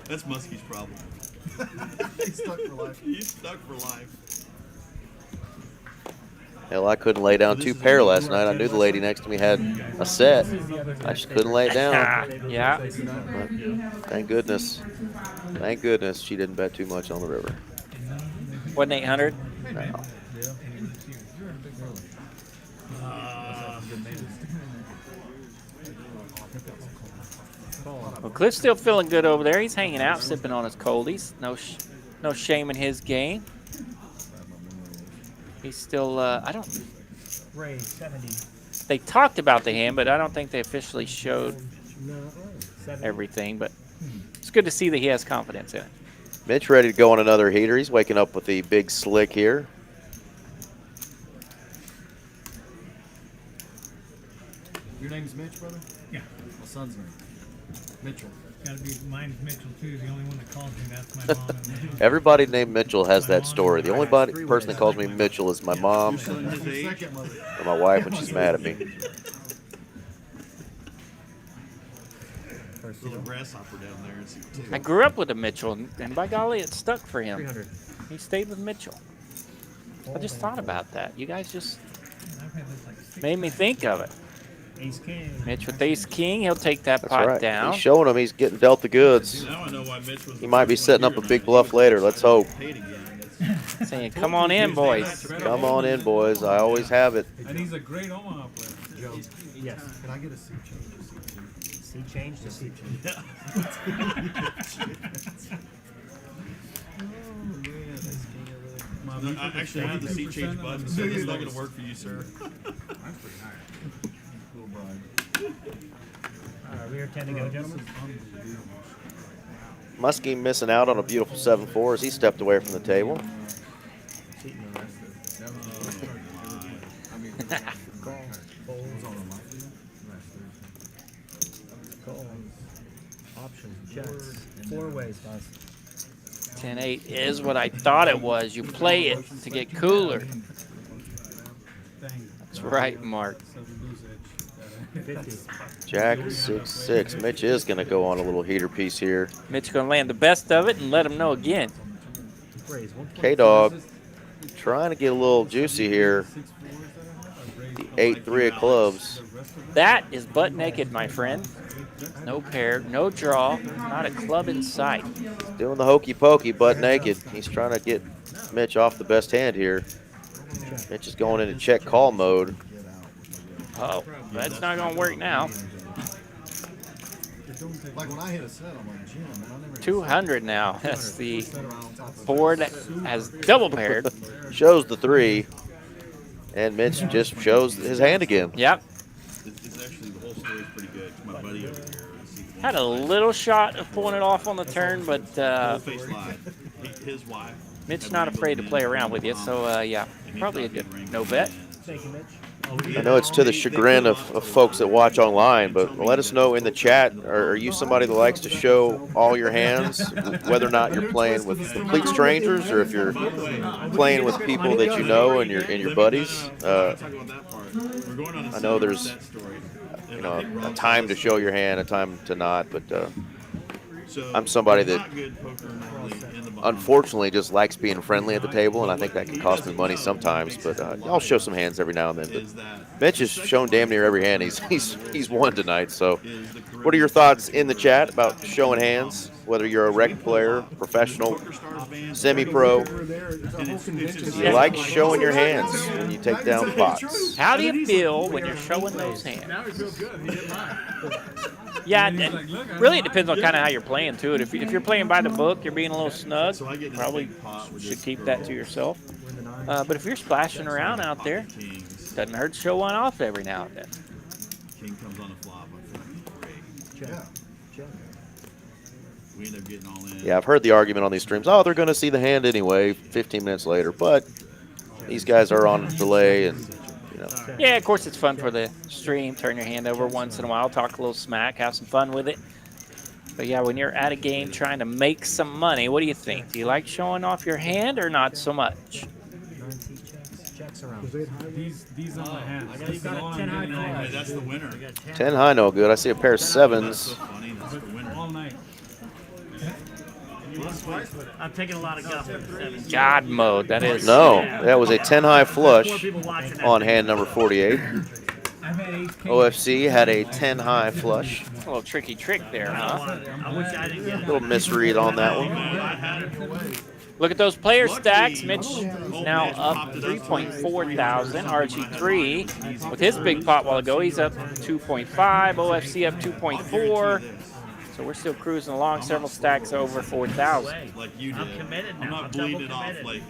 That's Muskie's problem. He's stuck for life. He's stuck for life. Hell, I couldn't lay down 2 pair last night. I knew the lady next to me had a set. I just couldn't lay it down. Yeah. But thank goodness. Thank goodness she didn't bet too much on the river. Wasn't 800? No. Well, Cliff's still feeling good over there. He's hanging out, sipping on his coldies. No shame in his game. He's still, I don't... Ray, 70. They talked about the hand, but I don't think they officially showed everything. But it's good to see that he has confidence in it. Mitch ready to go on another heater. He's waking up with the big slick here. Your name's Mitch, brother? Yeah. My son's name. Mitchell. Gotta be, mine's Mitchell too, the only one that calls me, that's my mom. Everybody named Mitchell has that story. The only person that calls me Mitchell is my mom or my wife when she's mad at me. Little grasshopper down there. I grew up with a Mitchell, and by golly, it stuck for him. 300. He stayed with Mitchell. I just thought about that. You guys just made me think of it. Ace king. Mitch with ace king, he'll take that That's pot right. down. He's showing him he's getting dealt the goods. Now I know why Mitch was He might be setting up a big bluff later. Let's hope. Saying, come on in, boys. Come on in, boys. I always have it. And he's a great Omaha player. Joe, Yes. can I get a seat change? Sea change to sea change. I actually have the seat change button, so it's not going to work for you, sir. We are 10 to go, gentlemen. Muskie missing out on a beautiful 7-4 as he stepped away from the table. Options, jets, 4 ways, guys. 10-8 is what I thought it was. You play it to get cooler. That's right, Mark. Jack 6-6. Mitch is going to go on a little heater piece here. Mitch going to land the best of it and let him know again. KDog trying to get a little juicy here. The 8-3 of clubs. That is butt naked, my friend. No pair, no draw, not a club in sight. Doing the hokey pokey, butt naked. He's trying to get Mitch off the best hand here. Mitch is going into check call mode. Oh, that's not going to work now. Like when I hit a set, I'm like, Jim, man, I never 200 now. That's the board has double paired. Shows the 3. And Mitch just shows his hand again. Yep. It's actually, the whole story is pretty good. My buddy over here. Had a little shot of pulling it off on the turn, but Face live. His wife. Mitch's not afraid to play around with you, so yeah, probably a good no bet. Thank you, Mitch. I know it's to the chagrin of folks that watch online, but let us know in the chat, are you somebody that likes to show all your hands, whether or not you're playing with complete strangers or if you're playing with people that you know and your buddies. I know there's a time to show your hand, a time to not, but I'm somebody that unfortunately just likes being friendly at the table, and I think that can cost me money sometimes, but I'll show some hands every now and then. But Mitch has shown damn near every hand he's won tonight, so what are your thoughts in the chat about showing hands, whether you're a rec player, professional, semi-pro? Do you like showing your hands when you take down pots? How do you feel when you're showing those hands? Now he feels good. He did mine. Yeah, and really it depends on kind of how you're playing too. If you're playing by the book, you're being a little snug, probably should keep that to yourself. But if you're splashing around out there, doesn't hurt to show one off every now and then. King comes on the flop. We end up getting all in. Yeah, I've heard the argument on these streams, oh, they're going to see the hand anyway 15 minutes later, but these guys are on delay and Yeah, of course it's fun for the stream. Turn your hand over once in a while, talk a little smack, have some fun with it. But yeah, when you're at a game trying to make some money, what do you think? Do you like showing off your hand or not so much? These are my hands. I got, you got a 10 high flush. That's the winner. 10 high, no good. I see a pair of 7s. All night. I'm taking a lot of guff with the 7. God mode, that is. No, that was a 10 high flush on hand number 48. OFC had a 10 high flush. A little tricky trick there, huh? I wish I didn't get A little misread on that one. Look at those player stacks. Mitch is now up 3.4 thousand. RG3 with his big pot while ago, he's up 2.5. OFC up 2.4. So we're still cruising along, several stacks over 4,000. Like you did. I'm committed now. I'm not bleeding it off like.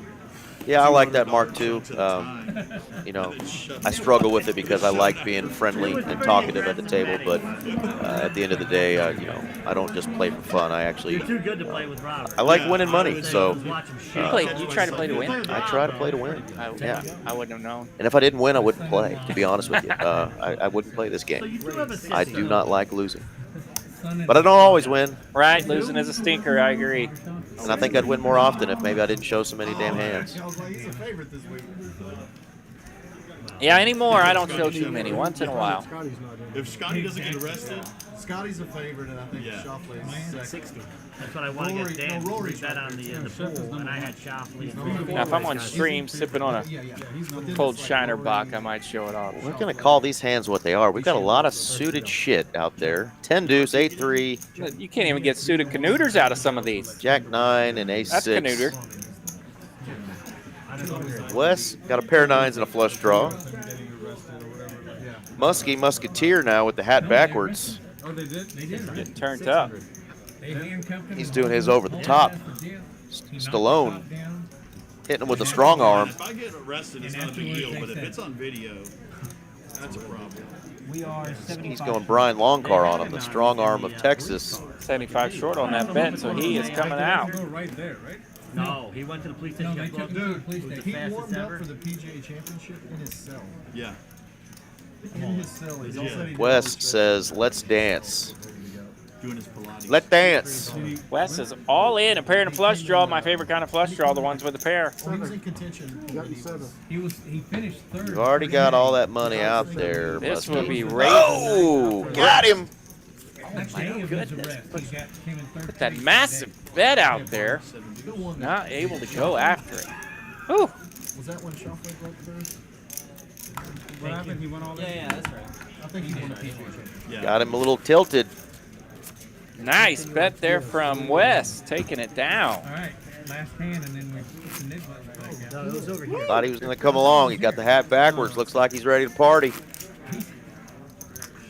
Yeah, I like that mark too. I struggle with it because I like being friendly and talkative at the table, but at the end of the day, I don't just play for fun. I actually, You're too good to play with Robert. I like winning money, so You try to play to win? I try to play to win. Yeah, I wouldn't have known. and if I didn't win, I wouldn't play. To be honest with you, I wouldn't play this game. I do not like losing, but I don't always win. Right, losing is a stinker, I agree. And I think I'd win more often if maybe I didn't show so many damn hands. I was like, he's a favorite this week. Yeah, anymore I don't show too many. Once in a while. Scotty's not in. If Scotty doesn't get arrested, Scotty's a favorite, and I think Yeah. Shoffley is second. 60. That's what I want to Rory- get Dan. no, We Rory's bet right on there, the pool, and I had Shoffley. Now, if I'm on stream sipping on a cold Shiner Bock, I might show it off. We're going to call these hands what they are. We've got a lot of suited shit out there. 10 deuce, 8-3, You can't even get suited canooders out of some of these. Jack 9, and ace That's 6. canooter. Wes got a pair of 9s and a flush draw. Musketeer now with the hat backwards. Oh, they did? They did. Getting turned up. He's doing his over the top. Stallone hitting him with a strong arm. if I get arrested, it's not a big deal. But if it's on video, that's a problem. We are He's going Brian Longcar on him, the strong arm of Texas. 75 short on that bet, so he is coming out. Go right there, right? No, he went to the police station. No, they got took booked. him to the police It was station. the He fastest warmed up ever. for the PGA Championship in his cell. Yeah. In his cell. He said he did Wes all this says, let's dance. Doing his Pilates. Let's dance. Wes is all in. A pair and a flush draw. My favorite kind of flush draw, the ones with the pair. stuff. He was in contention. He finished third. You've already got all that money out there. This Muskie. will be right. Oh, got him. Put that massive bet out there. Not able to go after it. Whew. Was that when Shoffley broke through? What happened? He won all that? Yeah, that's right. I think he won the PGA Championship. Yeah. Got him a little tilted. Nice bet there from Wes, taking it down. All right, last hand, and then we put the mid button back out. No, it was over here. Thought he was going to come along. He got the hat backwards. Looks like he's ready to party.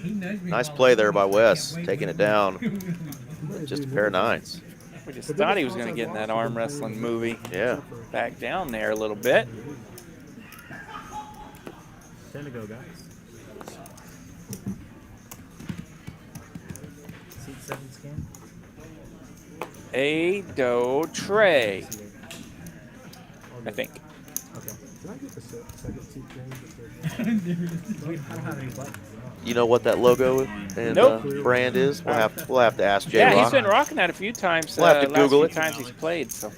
He nudged me Nice while play I there was by going, Wes, "Can't wait taking to it go." down. Just a pair of 9s. We just thought he was going to get in that arm wrestling movie. Yeah. Back down there a little bit. 10 to go, guys. Seat 7 scan. A do tray. I think. Can I get the second seat change? I don't have any buttons. You know what that logo and Nope. brand is? We'll have to ask J Yeah, Rock. he's been rocking that a few times. We'll have to last Google few it. times he's played. So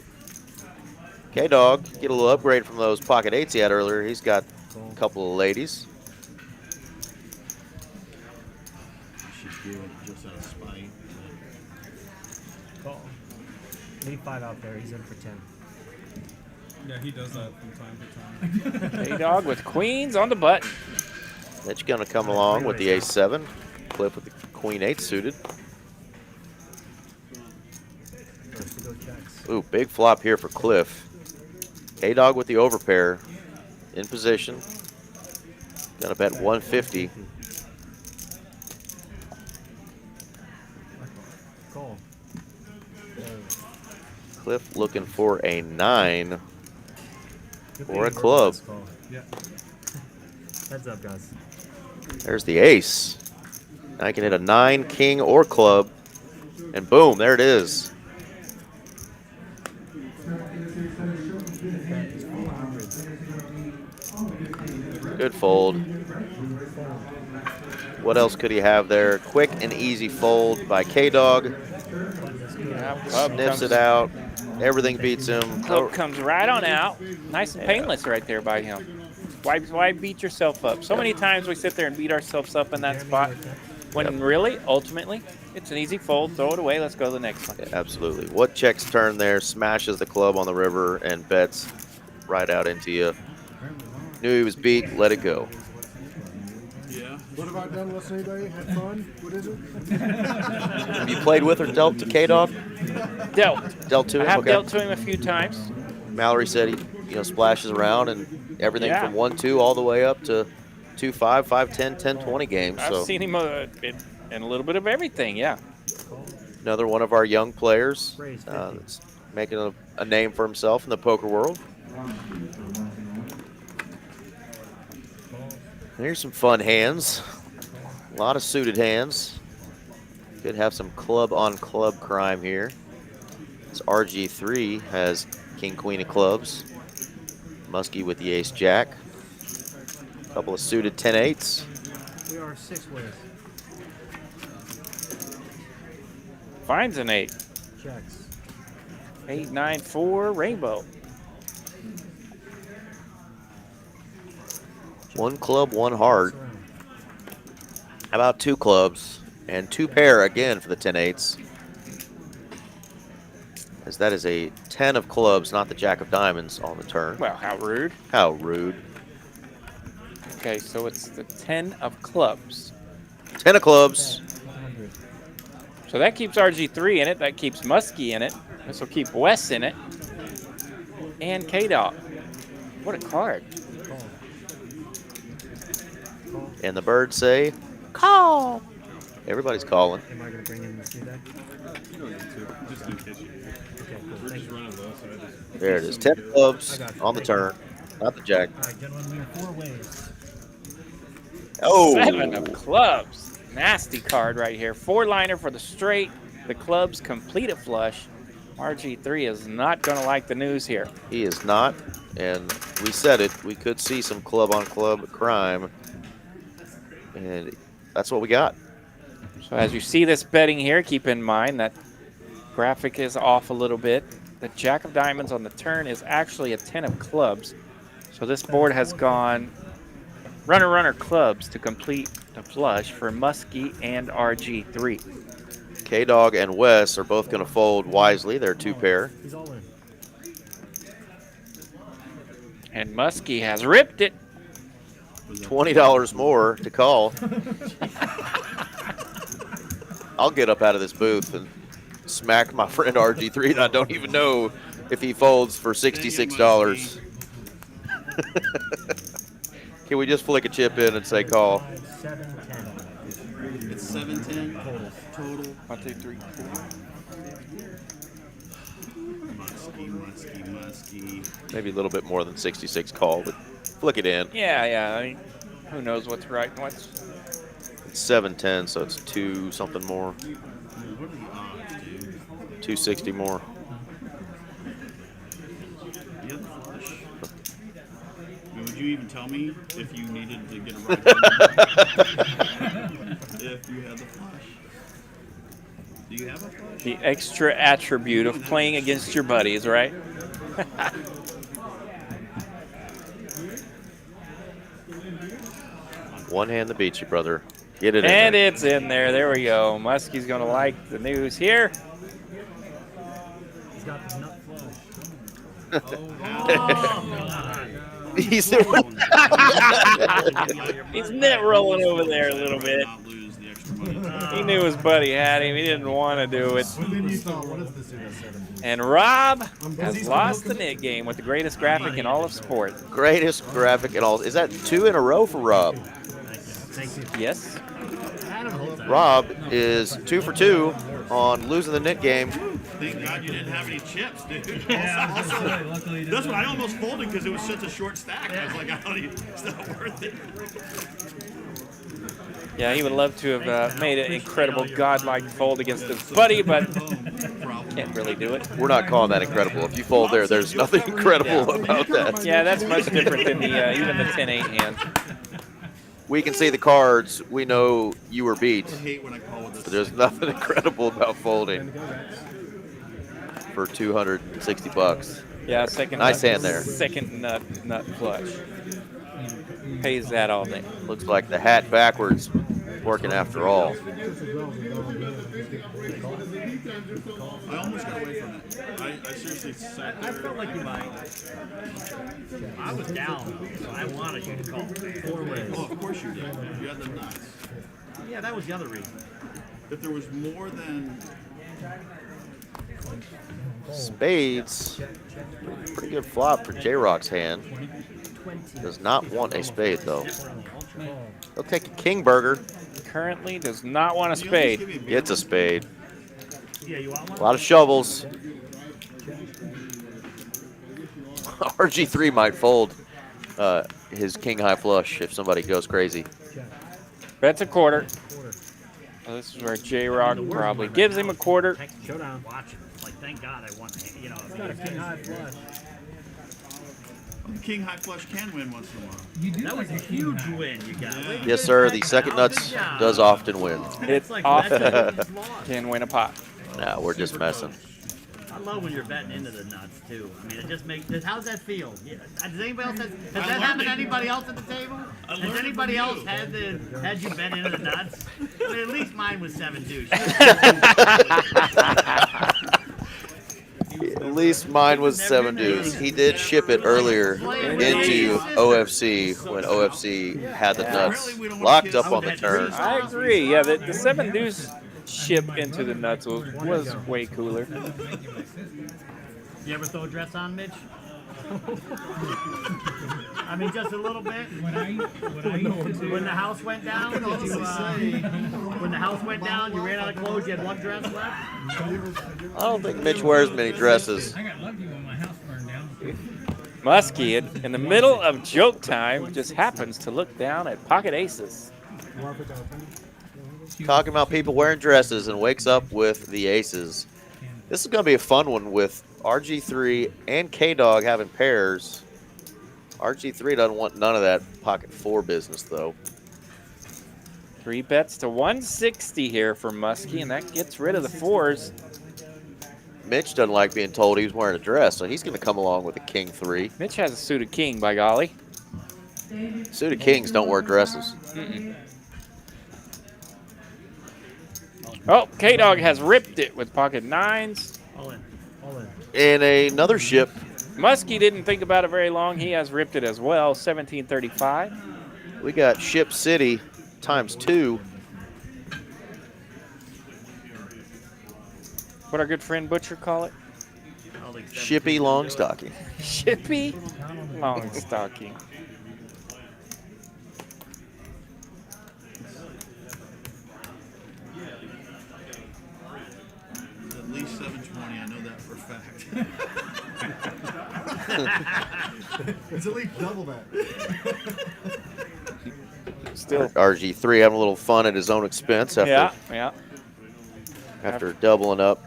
KDog, get a little upgrade from those pocket 8s he had earlier. He's got a couple of ladies. She's doing it just out of spite. Call. 85 out there. He's in for 10. Yeah, he does that from time to time. KDog with queens on the button. That's going to come along with the ace-7. Cliff with the queen 8 suited. First to go checks. Ooh, big flop here for Cliff. KDog with the overpair in position. Gonna bet 150. Call. Cliff looking for a 9 Good or a thing club. Verti's call. Yeah. Heads up, guys. There's the ace. Now I can hit a 9, king, or club. And boom, there it is. Good fold. What else could he have there? Quick and easy fold by KDog. Sniffs it out. Everything beats him. Club comes right on out. Nice and painless right there by him. Why beat yourself up? So many times we sit there and beat ourselves up in that spot when really, ultimately, it's an easy fold. Throw it away. Let's go to the next one. Yeah, absolutely. What checks turn there? Smashes the club on the river and bets right out into you. Knew he was beat. Let it go. Yeah. What have I done listening today? Had fun? What is it? Have you played with or dealt to KDog? Dealt. Dealt to I him? have Okay. dealt to him a few times. Mallory said he splashes around and everything Yeah. from 1-2 all the way up to 2-5, 5-10, 10-20 games. I've So seen him in a little bit of everything. Yeah. another one of our young players Raise 50. that's making a name for himself in the poker world. Here's some fun hands. A lot of suited hands. Could have some club on club crime here. This RG3 has king, queen of clubs. Muskie with the ace jack. A couple of suited 10-8s. We are 6 ways. Finds an 8. Checks. 8, 9, 4, rainbow. 1 club, 1 heart. How about 2 clubs and 2 pair again for the 10-8s? As that is a 10 of clubs, not the jack of diamonds on the turn. Well, how rude. How rude. Okay, so it's the 10 of clubs. 10 of clubs. So that keeps RG3 in it. That keeps Muskie in it. This will keep Wes in it. And KDog. What a card. And the birds say, call. Everybody's calling. Am I going to bring in the C deck? You don't need to. Just in case you. Okay, cool. We're Thank just you. running low, so I just. There it is. 10 clubs on the turn. Not the jack. All right, gentlemen, we have 4 waves. Oh. 7 of clubs. Nasty card right here. 4-liner for the straight. The clubs complete a flush. RG3 is not going to like the news here. He is not. And we said it. We could see some club-on-club crime. And that's what we got. So as you see this betting here, keep in mind that graphic is off a little bit. The jack of diamonds on the turn is actually a 10 of clubs. So this board has gone runner clubs to complete the flush for Muskie and RG3. KDog and Wes are both going to fold wisely. They're 2 pair. He's all in. And Muskie has ripped it. $20 more to call. I'll get up out of this booth and smack my friend RG3 that I don't even know if he folds for $66. Can we just flick a chip in and say call? 5, 7, 10. It's 7-10 total. 1, 2, 3, 4. Muskie. Maybe a little bit more than 66 call, but flick it in. Yeah. I mean, who knows what's right and what's... It's 710, so it's 2 something more. What are the odds, dude? 260 more. You have the flush. I mean, would you even tell me if you needed to get a right? If you had the flush. Do you have a flush? The extra attribute of playing against your buddies, right? One hand that beats you, brother. Get it And in there. it's in there. There we go. Muskie's going to like the news here. He's got the nut flush. He's He's net rolling over there a little bit. Not lose the extra money. He knew his buddy had him. He didn't want to do it. What did you thought? What is this dude at 7? And Rob busy has still lost the looking. net game with the greatest graphic in all of sport. greatest graphic and all. Is that 2 in a row for Rob? Yes. Rob is 2 for 2 on losing the net game. Thank God you didn't have any chips, dude. Yeah, luckily he That's didn't. what I almost folded because it was such a short stack. I was like, I don't even, it's not worth it. Yeah, he would love to have made an incredible godlike fold against his buddy, but can't really do it. We're not calling that incredible. If you fold there, there's nothing incredible about that. Yeah, that's much different than the even the 10-8 hand. We can see the cards. We know you were beat. I hate when I call with this. But there's nothing incredible about folding for $260. Yeah, second. Nice hand there. Second nut flush. Pays that all day. Looks like the hat backwards working after all. I almost got away from it. I seriously sat there. I felt like you might. I was down, so I wanted you to call. 4 ways. Oh, of course you did. You had the nuts. Yeah, that was the other reason. If there was more than Spades. Pretty good flop for J-Rock's hand. Does not want a spade, though. He'll take a king burger. Currently does not want a spade. Gets a spade. Yeah, you want one? A lot of shovels. RG3 might fold his king high flush if somebody goes crazy. Bets a quarter. So this is where J-Rock probably gives him a quarter. Showdown. Watch it. Like, thank God I won. You know, He's got a king high flush. king high flush can win once in a while. You do that was a like huge win you got. Yeah. Yes, sir. The second nuts does often win. It like often that's can win a pot. Nah, we're just messing. I love when you're betting into the nuts too. I mean, it just makes. How's that feel? Yeah. Does anybody else has that happened to anybody else at the table? Has anybody else had you bet into the nuts? I mean, at least mine was 7 deuce. At least mine was 7 deuce. He did ship it earlier into OFC when OFC had the nuts locked up on the turn. I agree. Yeah, the 7 deuce ship into the nuts was way cooler. You ever throw a dress on, Mitch? I mean, just a little bit. When the house went down, when the house went down, you ran out of clothes. You had one dress left. I don't think Mitch wears many dresses. I got lucky when my house burned down. Muskie, in the middle of joke time, just happens to look down at pocket aces. Talking about people wearing dresses and wakes up with the aces. This is going to be a fun one with RG3 and KDog having pairs. RG3 doesn't want none of that pocket 4 business, though. 3 bets to 160 here for Muskie, and that gets rid of the 4s. Mitch doesn't like being told he was wearing a dress, so he's going to come along with a king 3. Mitch has a suited king, by golly. Suited kings don't wear dresses. Oh, KDog has ripped it with pocket 9s. All in. All in. And another ship. Muskie didn't think about it very long. He has ripped it as well, 1735. We got Ship City ×2. What our good friend Butcher call it? Shippy Longstocking. Shippy Longstocking. At least 720. I know that for a fact. It's at least double that. Still RG3 having a little fun at his own expense after, after doubling up.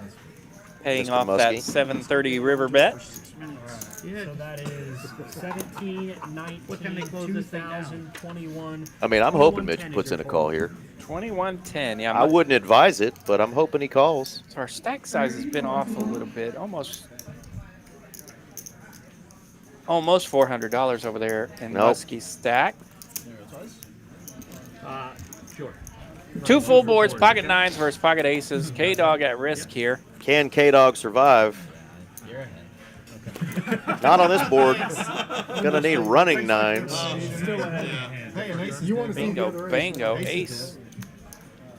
Paying Mr. off that Muskie. 730 river bet. So that is 17, 19, 2021. I mean, I'm hoping Mitch puts in a call here. 2110. Yeah, I wouldn't advise it, but I'm hoping he calls. So our stack size has been off a little bit, almost $400 over there in Muskie's stack. Sure. 2 full boards, pocket 9s versus pocket aces. KDog at risk here. Can KDog survive? Not on this board. Gonna need running 9s. Bingo, bango, ace.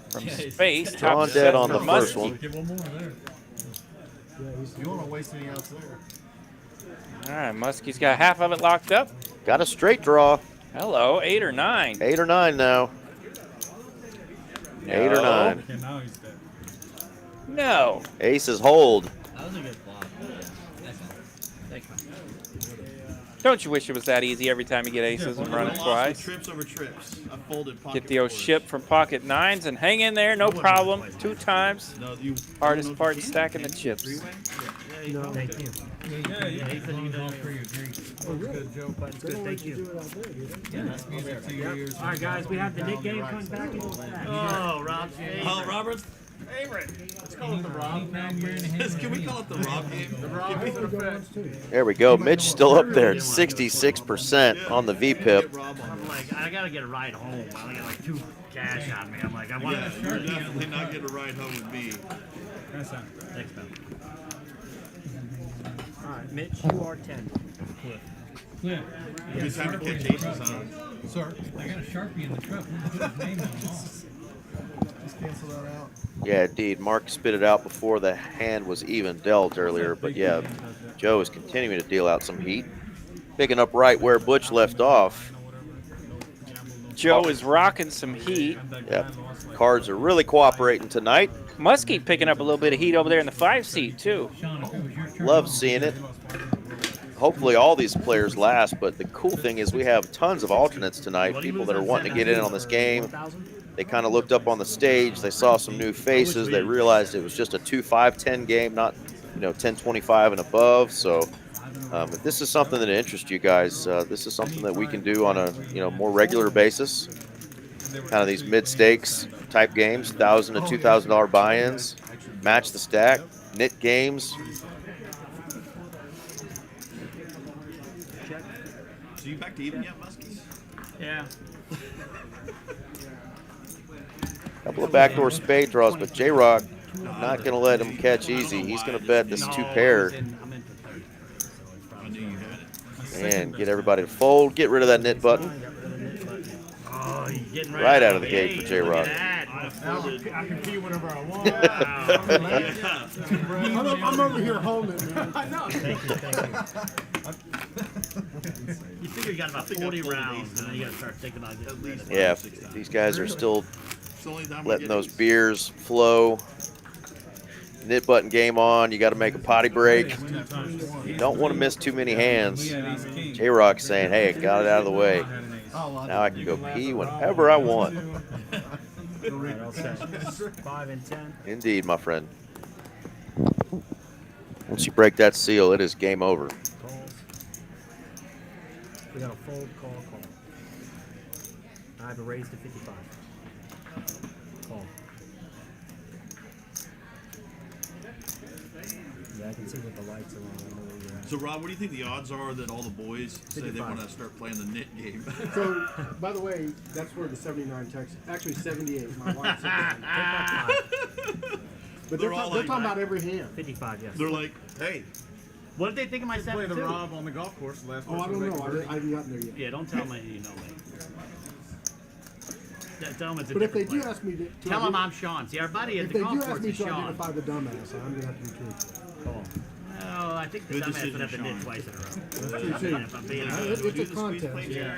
From space, Drawn top dead set on for the first Muskie. one. You don't want to waste any outs there. All right, Muskie's got half of it locked up. Got a straight draw. Hello, 8 or 9. 8 or 9 now. 8 or 9. Okay, now he's dead. No. Aces hold. That was a good flop. Thanks, man. Don't you wish it was that easy every time you get aces and run it twice? Trips over trips. I folded pocket Get the old 4s. ship from pocket 9s and hang in there, no problem. 2 times. No, you Hardest part, stacking the chips. No, thank you. Yeah, yeah. He said you can all 3 agree. Good joke. But it's good, thank you. Yeah, that's music to your ears. All right, guys, we have the Nick game coming back into effect. Oh, Rob's favorite. Oh, Robert's favorite. Let's call it the Rob. Can we call it the Rob game? The Rob There we go. Mitch still up there at 66% on the VPIP. I'm like, I gotta get a ride home. I only got like 2 cash on me. I'm like, I want to. You're definitely not getting a ride home with me. That's not. Thanks, man. All right, Mitch, you are 10. Cliff. Good time to catch aces, huh? Sir, I got a Sharpie in the truck. We can put his name on them all. Just cancel that out. Yeah, indeed. Mark spit it out before the hand was even dealt earlier. But yeah, Joe is continuing to deal out some heat. Picking up right where Butch left off. Joe is rocking some heat. Yep. Cards are really cooperating tonight. Muskie picking up a little bit of heat over there in the 5 seat, too. Sean, if it was your turn. Love seeing it. Hopefully all these players last, but the cool thing is we have tons of alternates tonight, people that are wanting to get in on this game. They kind of looked up on the stage, they saw some new faces, they realized it was just a 2-5-10 game, not 10-25 and above. So if this is something that interests you guys, this is something that we can do on a more regular basis. Kind of these mid-stakes type games, $1,000 to $2,000 buy-ins, match the stack, knit games. So you back to even yet, Muskies? Yeah. Couple of backdoor spade draws, but J-Rock not going to let him catch easy. He's going to bet this two pair I'm in for 30. So it's I probably knew you had it. and get everybody to fold. Get rid of that knit button. Oh, you're getting Right out of the gate for J-Rock. I folded. I can pee whenever I want. Yeah. I'm over here holding, man. I know. Thank you. You figure you got about 40 rounds, and then you got to start thinking about getting rid of it. Yeah, these guys are still It's the only time I letting get those these. beers flow. Knit button game on. You got to make a potty break. You don't want to miss too many hands. J-Rock saying, hey, got it out of the way. Now I can go pee whenever I want. Alright, all set. 5 and 10. Indeed, my friend. Once you break that seal, it is game over. Calls. We got a fold, call. I have a raise to 55. Call. Yeah, I can see what the lights are on. I know where you're at. So, Rob, what do you think the odds are that all the boys say they 55. want to start playing the knit game? So, by the way, that's where the 79 text. Actually, 78. My wife said that. But They're they're all talking like- about every hand. 55, yes. They're like, hey, What did they think of my Play the 7-2? Rob on the golf course last Oh, I don't know. I haven't gotten there yet. Yeah, don't tell me you know me. Yeah, tell them it's a But if they different do player. ask me to Tell them I'm Sean. See, our buddy at if the they golf do course ask me is to Sean. identify the dumbass, I'm gonna have to be truthful. Call. No, I think the Good dumbass decision, would have to Sean. knit twice in a row. Too soon. If I'm being Yeah, honest. do I it's do a the squeeze play contest. chair?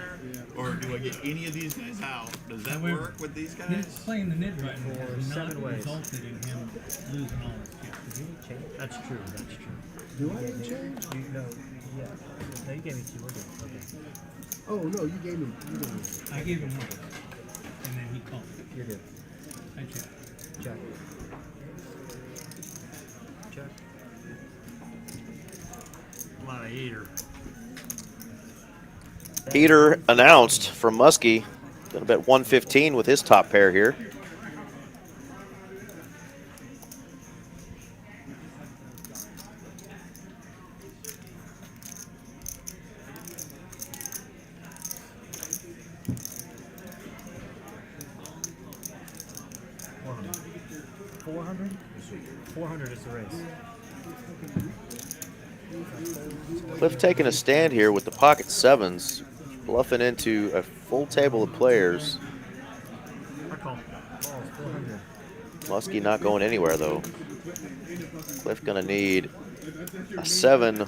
Or do I get any of these guys out? Does that However, work with these His guys? playing the knit button For has not 7 ways. resulted in him losing all his chips. Did you need change? That's true. That's true. Do I need change? You, no, yeah. No, you gave me 2. We're good. Okay. Oh no, you gave me. I gave him one, and then he called. You're good. I checked. Check. Check. A lot of heater. Peter announced from Muskie. Gonna bet 115 with his top pair here. $400? 400 is the race. Cliff taking a stand here with the pocket sevens, bluffing into a full table of players. I call. Calls 400. Muskie not going anywhere though. Cliff gonna need a 7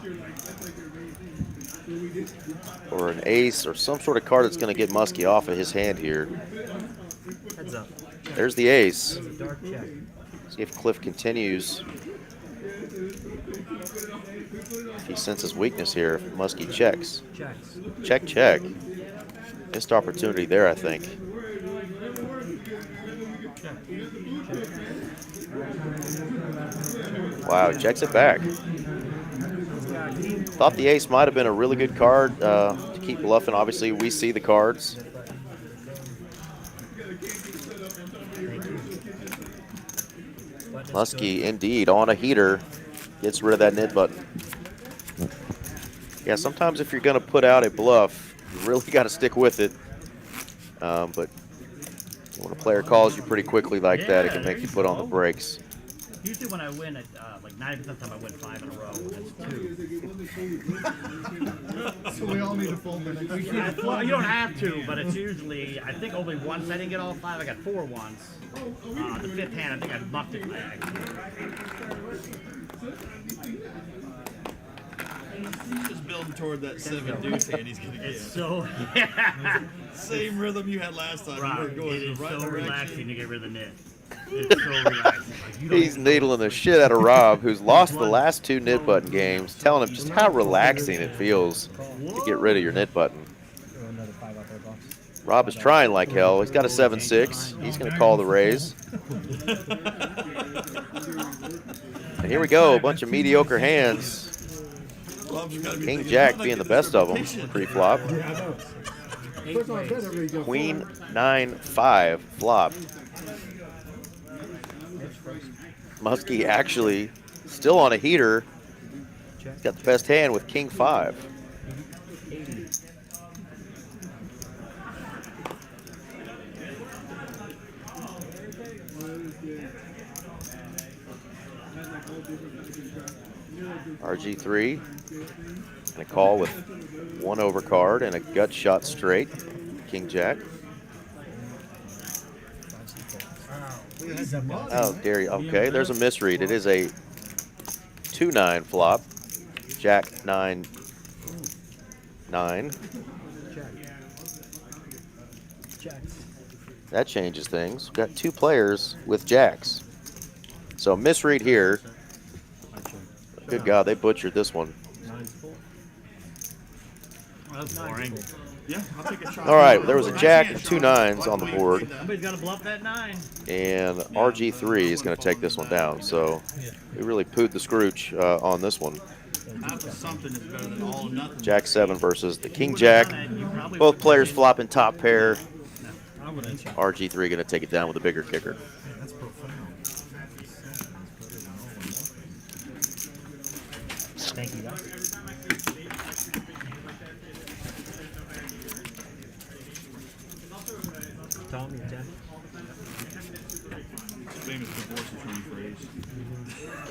or an ace or some sort of card that's gonna get Muskie off of his hand here. Heads up. There's the ace. It's a dark check. See if Cliff continues. If he senses weakness here, if Muskie checks. Checks. Check, check. Missed opportunity there, I think. Wow, he checks it back. Thought the ace might have been a really good card to keep bluffing. Obviously, we see the cards. Muskie, indeed, on a heater, gets rid of that knit button. Yeah, sometimes if you're going to put out a bluff, you really got to stick with it. But when a player calls you pretty quickly like that, it can make you put on the brakes. Usually when I win, like 90% of the time I win 5 in a row. That's 2. So we all need to fold the next one. Well, you don't have to, but it's usually, I think only once I didn't get all 5. I got 4 once. The 5th hand, I think I mucked it by accident. Just building toward that 7 deuce hand he's gonna It's get. so, yeah. Same rhythm you had last time. Rob, You were it going in is the right so direction. relaxing to get rid of the knit. It's so relaxing. Like, you don't He's needling the shit out of Rob, who's lost the last 2 knit button games, telling him just how relaxing it feels to get rid of your knit button. Throw another 5 out there, boss. Rob is trying like hell. He's got a 7-6. He's going to call the raise. And here we go, a bunch of mediocre hands. Rob's gotta be King thinking, Jack "I'm not being the getting best of them patient." pre-flop. First of all, I bet everybody goes Queen forward. 9-5 flop. Muskie actually still on a heater. He's got the best hand with King 5. RG3 and a call with 1 overcard and a gut shot straight. King Jack. Oh, dare you. Okay, there's a misread. It is a 2-9 flop. Jack 9-9. That changes things. We've got 2 players with jacks. So misread here. Good God, they butchered this one. That's boring. Yeah, I'll take a shot. All right, there was a jack and 2 9s on the board, Somebody's got to bluff that 9. and RG3 is going to take this one down. So we really pooed the scrooch on this one. Half of something is better than all or nothing. Jack 7 versus the King Jack. Both players flopping top pair. RG3 going to take it down with a bigger kicker. That's profound. Thank you, guys. Tom, your 10. Famous divorce attorney phrase.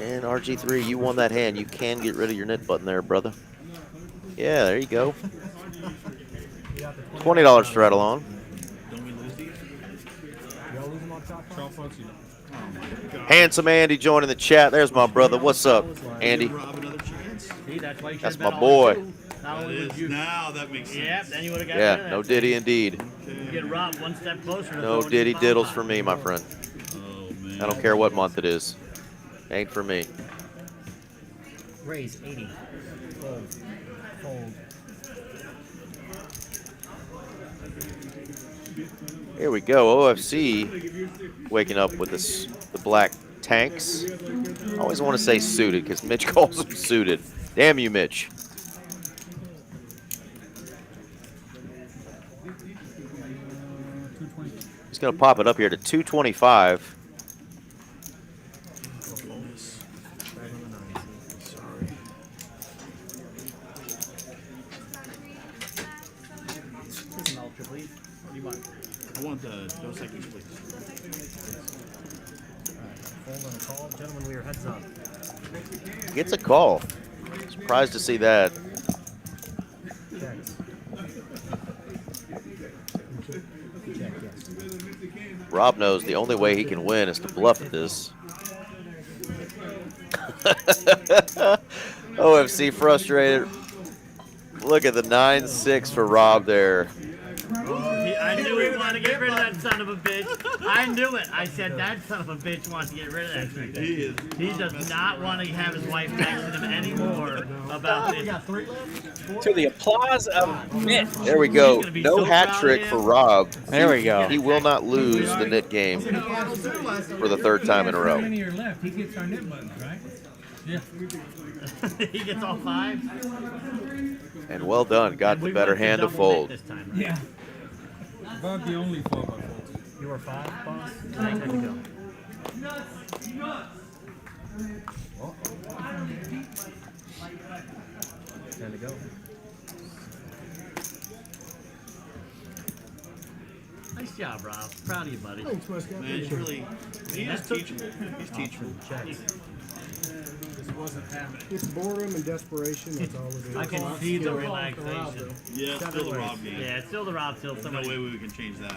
And RG3, you won that hand. You can get rid of your knit button there, brother. Yeah, there you go. $20 straddle on. Don't we lose these? Handsome Andy joining the chat. There's my brother. What's up, Andy? Rob another chance. See, that's why you That's should've my bet all boy. two. Not That only would is, you, now that makes sense. yeah, then you would have got rid Yeah, of no that. diddy indeed. You get robbed one step closer. To No throwing diddy your diddles bomb for me, my friend. Oh, man. I don't care what month it is. Ain't for me. Raise 80. Fold. Fold. Here we go. OFC waking up with this, the black tanks. I always want to say suited because Mitch calls them suited. Damn you, Mitch. He's going to pop it up here to 225. An ultra, please. What do you want? I want the Dos Equis, please. Fold and a call. Gentlemen, we are heads up. Gets a call. Surprised to see that. Checks. Check, yes. Rob knows the only way he can win is to bluff at this. OFC frustrated. Look at the 9-6 for Rob there. I knew he wanted to get rid of that son of a bitch. I knew it. I said that son of a bitch wants to get rid of that thing. He does not want to have his wife texting him anymore about this. To the applause of Mitch. There we go. He's gonna be No so hat proud trick of for him. Rob. There we go. He will not lose the knit game for the 3rd time in a How row. many are left? He gets our knit buttons, right? Yeah. He gets all 5. And well done. Got the better hand to fold. This time, right? Yeah. About the only flop I folded. You are 5, boss. Time to go. Time to go. Nice job, Rob. Proud of you, buddy. Thanks, West Guy. Man, he's really, he is teachable. He's teachable. Checks. It's boredom and desperation. That's all it is. I can see the relaxation. Yeah, it's still the Rob game. Yeah, it's still the Rob till There's no somebody. way we can change that.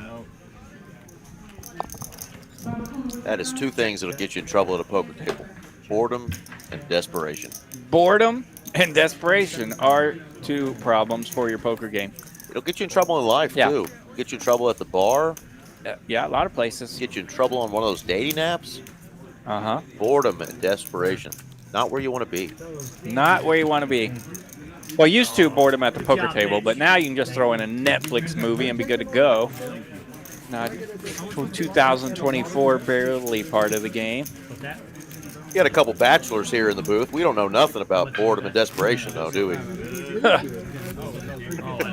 That is 2 things that'll get you in trouble at a poker table. Boredom and desperation. Boredom and desperation are 2 problems for your poker game. It'll get you in trouble in life, Yeah. too. Get you in trouble at the bar. Yeah, a lot of places. Get you in trouble on one of those dating apps. Uh-huh. Boredom and desperation. Not where you want to be. Not where you want to be. Well, used to boredom at the poker job, table, Mitch. but now you can just throw in a Netflix movie and be good to go. Not 2024 barely part of the game. What's that? We got a couple bachelors here in the booth. We don't know nothing about boredom and desperation, though, do we?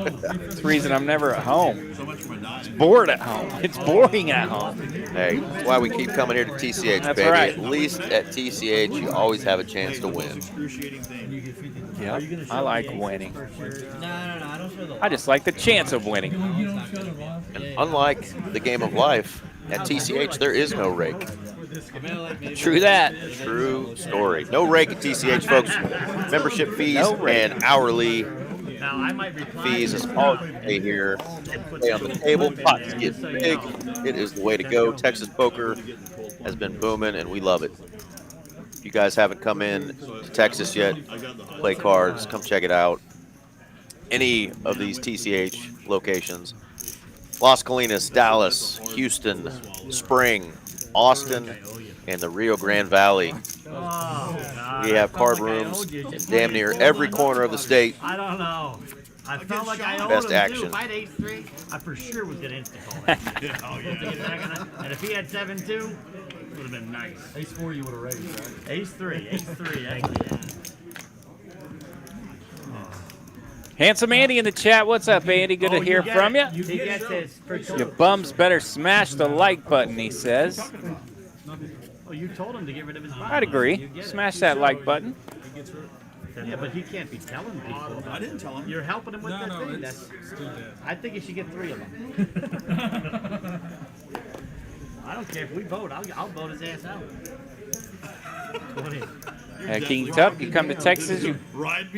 It's the reason I'm never at home. So much for dying. Bored at home. It's boring at home. Hey, that's why we keep coming here to TCH, That's baby. right. At least at TCH, you always have a chance to win. Excruciating thing. Yeah, I like winning. No, I don't show the I just like the chance of winning. You don't show the loss. And unlike the game of life, at TCH, there is no rake. True that. True story. No rake at TCH, folks. Membership fees No rake. and hourly Now, I might reply fees to is you. all you pay here. Stay on the table. Pots get big. It is the way to go. Texas poker has been booming, and we love it. If you guys haven't come in to Texas yet, play cards, come check it out. Any of these TCH locations, Las Colinas, Dallas, Houston, Spring, Austin, and the Rio Grande Valley. We have card rooms in damn near every corner of the state. I don't know. I felt like I owed Best him action. too. If I had ace-3, I for sure was gonna insta-call that. Oh yeah. And if he had 7-2, it would have been nice. Ace-4 you would have raised, right? Ace-3, ace-3. Handsome Andy in the chat. What's up, Andy? Good to hear from you. He gets his You bums better smash the like button, he says. Oh, you told him to get rid of his body. I'd agree. Smash that like button. Yeah, but he can't be telling people. I didn't tell him. You're helping him with that thing. it's still dead. I think you should get 3 of them. I don't care if we vote. I'll vote his ass out. King Tup, you come to Texas, you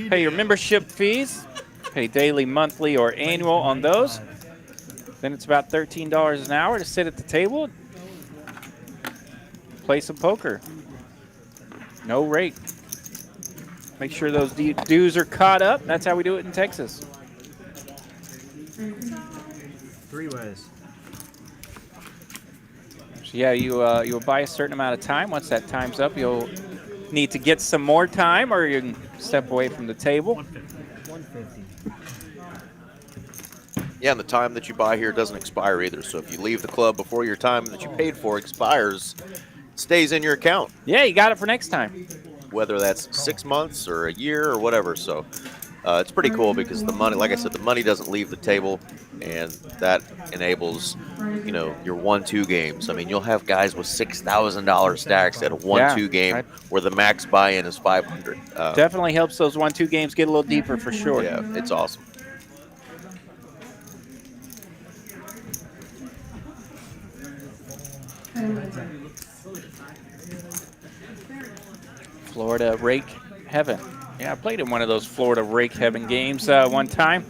pay your membership fees, pay daily, monthly, or annual on those. Then it's about $13 an hour to sit at the table, play some poker. No rate. Make sure those dues are caught up. That's how we do it in Texas. 3 ways. So yeah, you'll buy a certain amount of time. Once that time's up, you'll need to get some more time, or you can step away from the table. 150. Yeah, and the time that you buy here doesn't expire either. So if you leave the club before your time that you paid for expires, it stays in your account. Yeah, you got it for next time. Whether that's 6 months or a year or whatever. So it's pretty cool because the money, like I said, the money doesn't leave the table, and that enables, you know, your 1-2 games. I mean, you'll have guys with $6,000 stacks at a 1-2 game where the max buy-in is $500. Definitely helps those 1-2 games get a little deeper for sure. Yeah, it's awesome. Florida Rake Heaven. Yeah, I played in one of those Florida Rake Heaven games one time.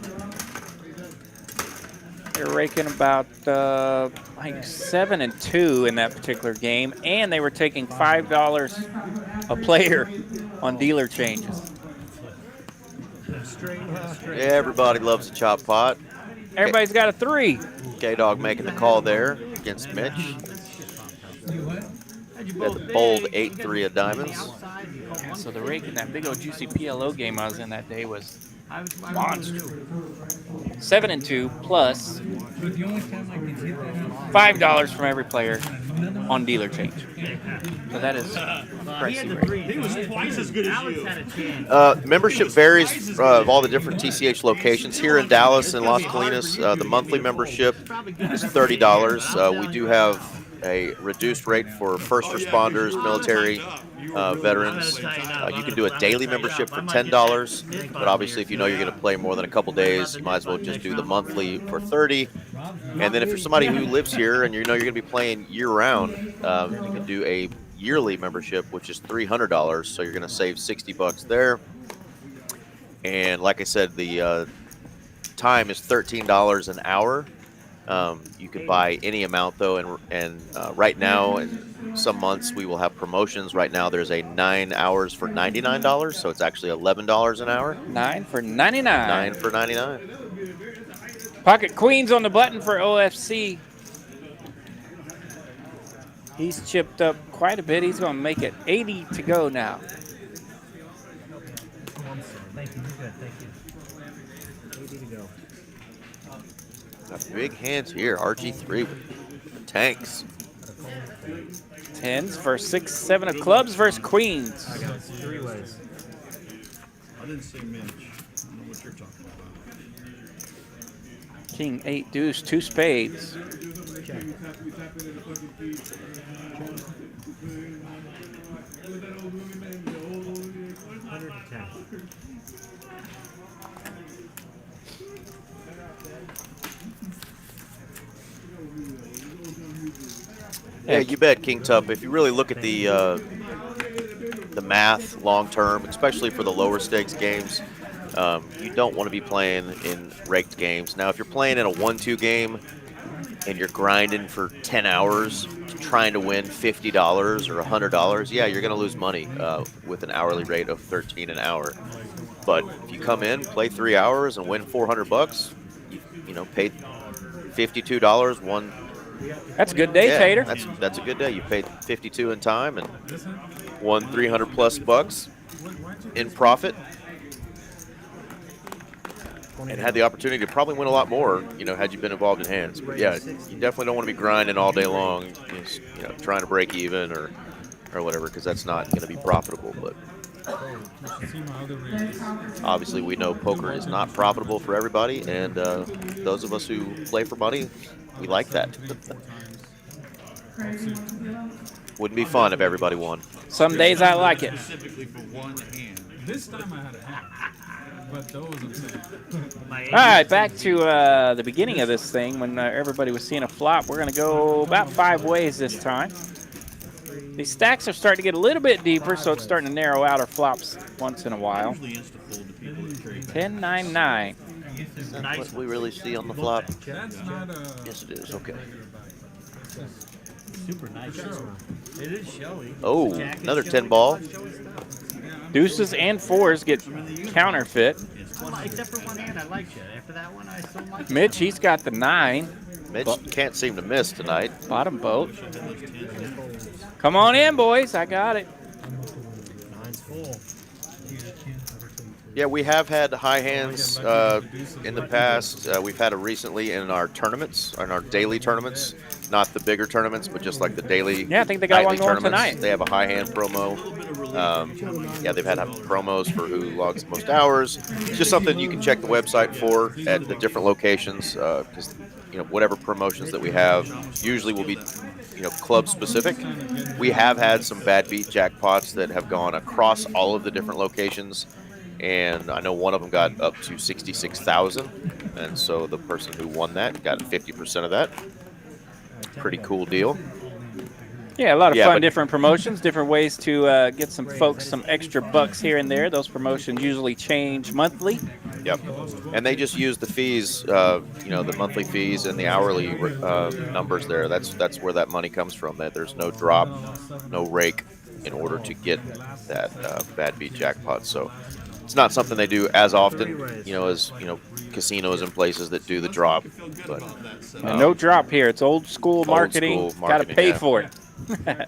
They were raking about like 7 and 2 in that particular game, and they were taking $5 a player on dealer changes. Yeah, everybody loves a chop pot. Everybody's got a 3. KDog making the call there against Mitch. Got the bold 8-3 of diamonds. Yeah, so the rake in that big old juicy PLO game I was in that day was monster. 7 and 2 plus $5 from every player on dealer change. So that is pricey rate. He was twice as good as you. Membership varies of all the different TCH locations. Here in Dallas and Las Colinas, the monthly membership is $30. We do have a reduced rate for first responders, military, veterans. You can do a daily membership for $10, but obviously if you know you're going to play more than a couple days, you might as well just do the monthly for $30. And then if you're somebody who lives here and you know you're going to be playing year-round, you can do a yearly membership, which is $300, so you're going to save $60 there. And like I said, the time is $13 an hour. You can buy any amount though, and right now, in some months we will have promotions. Right now, there's a 9 hours for $99, so it's actually $11 an hour. 9 for $99. 9 for $99. Pocket Queens on the button for OFC. He's chipped up quite a bit. He's going to make it 80 to go now. Thank you. You're good. Thank you. 80 to go. Got big hands here. RG3 with tanks. 10s versus 6, 7 of clubs versus queens. I got it. 3 ways. I didn't say Mitch. I don't know what you're talking about. King, 8, deuce, 2 spades. Check. 110. Yeah, you bet, King Tup. If you really look at the math long term, especially for the lower stakes games, you don't want to be playing in raked games. Now, if you're playing in a 1-2 game and you're grinding for 10 hours trying to win $50 or $100, yeah, you're going to lose money with an hourly rate of $13 an hour. But if you come in, play 3 hours, and win $400, you know, paid $52, won. That's a good day, Yeah, Tater. that's a good day. You paid 52 in time and won 300 plus bucks in profit, and had the opportunity to probably win a lot more, you know, had you been involved in hands. But yeah, you definitely don't want to be grinding all day long, just, you know, trying to break even or whatever, because that's not going to be profitable. But obviously, we know poker is not profitable for everybody, and those of us who play for money, we like that. Wouldn't be fun if everybody won. Some days I like it. Specifically for one hand. This time I had a hand, but those are All right, back to the beginning of this thing when everybody was seeing a flop. We're going to go about 5 ways this time. These stacks are starting to get a little bit deeper, so it's starting to narrow out our flops once in a while. 10-9-9. Is that what we really see on the flop? Yes, it is. Okay. Super nice. It is showy. Oh, another 10 ball. Deuces and 4s get counterfeit. Well, except for one hand, I liked it. After that one, I still like it. Mitch, he's got the 9. Mitch can't seem to miss tonight. Bottom boat. Come on in, boys. I got it. Nine's full. Yeah, we have had high hands in the past. We've had it recently in our tournaments, in our daily tournaments. Not the bigger tournaments, but just like the daily. Yeah, I think they got one going tonight. They have a high hand promo. Yeah, they've had promos for who logs the most hours. It's just something you can check the website for at the different locations, because you know, whatever promotions that we have usually will be, you know, club specific. We have had some bad beat jackpots that have gone across all of the different locations, and I know one of them got up to 66,000, and so the person who won that got 50% of that. Pretty cool deal. Yeah, a lot of fun, different promotions, different ways to get some folks some extra bucks here and there. Those promotions usually change monthly. Yep. And they just use the fees, you know, the monthly fees and the hourly numbers there. That's where that money comes from. That there's no drop, no rake in order to get that bad beat jackpot. So it's not something they do as often, you know, as, you know, casinos and places that do the drop. But no drop here. It's old school marketing. Got to pay for it. But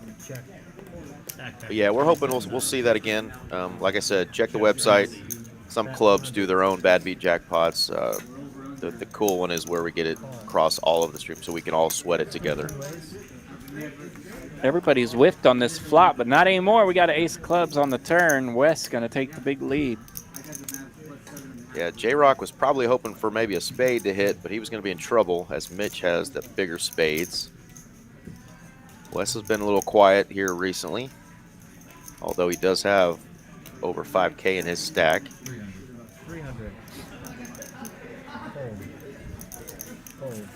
yeah, we're hoping we'll see that again. Like I said, check the website. Some clubs do their own bad beat jackpots. The cool one is where we get it across all of the streams, so we can all sweat it together. Everybody's whiffed on this flop, but not anymore. We got an ace of clubs on the turn. Wes going to take the big lead. Yeah, J-Rock was probably hoping for maybe a spade to hit, but he was going to be in trouble as Mitch has the bigger spades. Wes has been a little quiet here recently, although he does have over 5K in his stack. 300. Fold.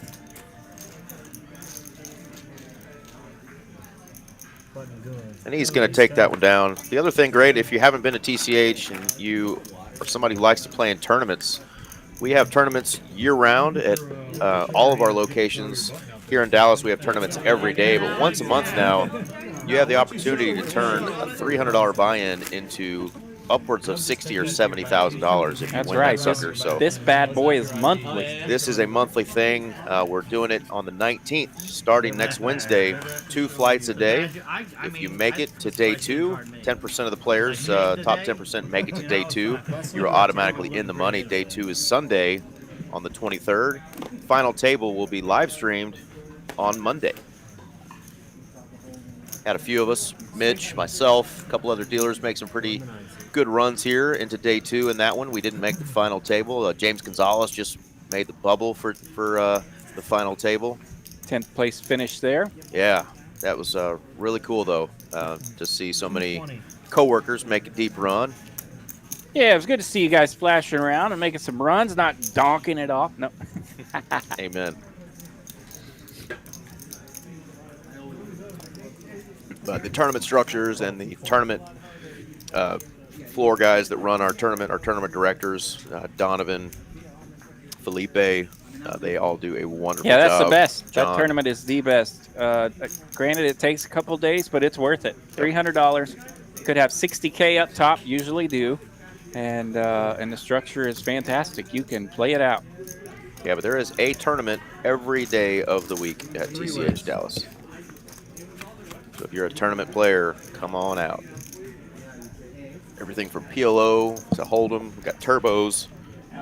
Button good. And he's going to take that one down. The other thing, great, if you haven't been to TCH and you are somebody who likes to play in tournaments, we have tournaments year-round at all of our locations. Here in Dallas, we have tournaments every day, but once a month now, you have the opportunity to turn a $300 buy-in into upwards of $60,000 or $70,000 if you win that sucker. So this bad boy is monthly. This is a monthly thing. We're doing it on the 19th, starting next Wednesday. 2 flights a day. If you make it to day 2, 10% of the players, top 10% make it to day 2. You're automatically in the money. Day 2 is Sunday on the 23rd. Final table will be live streamed on Monday. Had a few of us, Mitch, myself, a couple other dealers make some pretty good runs here into day 2 in that one. We didn't make the final table. James Gonzalez just made the bubble for the final table. 10th place finish there. Yeah, that was really cool though, to see so many coworkers make a deep run. Yeah, it was good to see you guys flashing around and making some runs, not donking it off. No. Amen. the tournament structures and the tournament floor guys that run our tournament directors, Donovan, Felipe, they all do a wonderful job. Yeah, that's the best. John. That tournament is the best. Granted, it takes a couple days, but it's worth it. $300. Could have 60K up top, usually do, and the structure is fantastic. You can play it out. Yeah, but there is a tournament every day of the week at TCH Dallas. So if you're a tournament player, come on out. Everything from PLO to Hold'em. We've got turbos.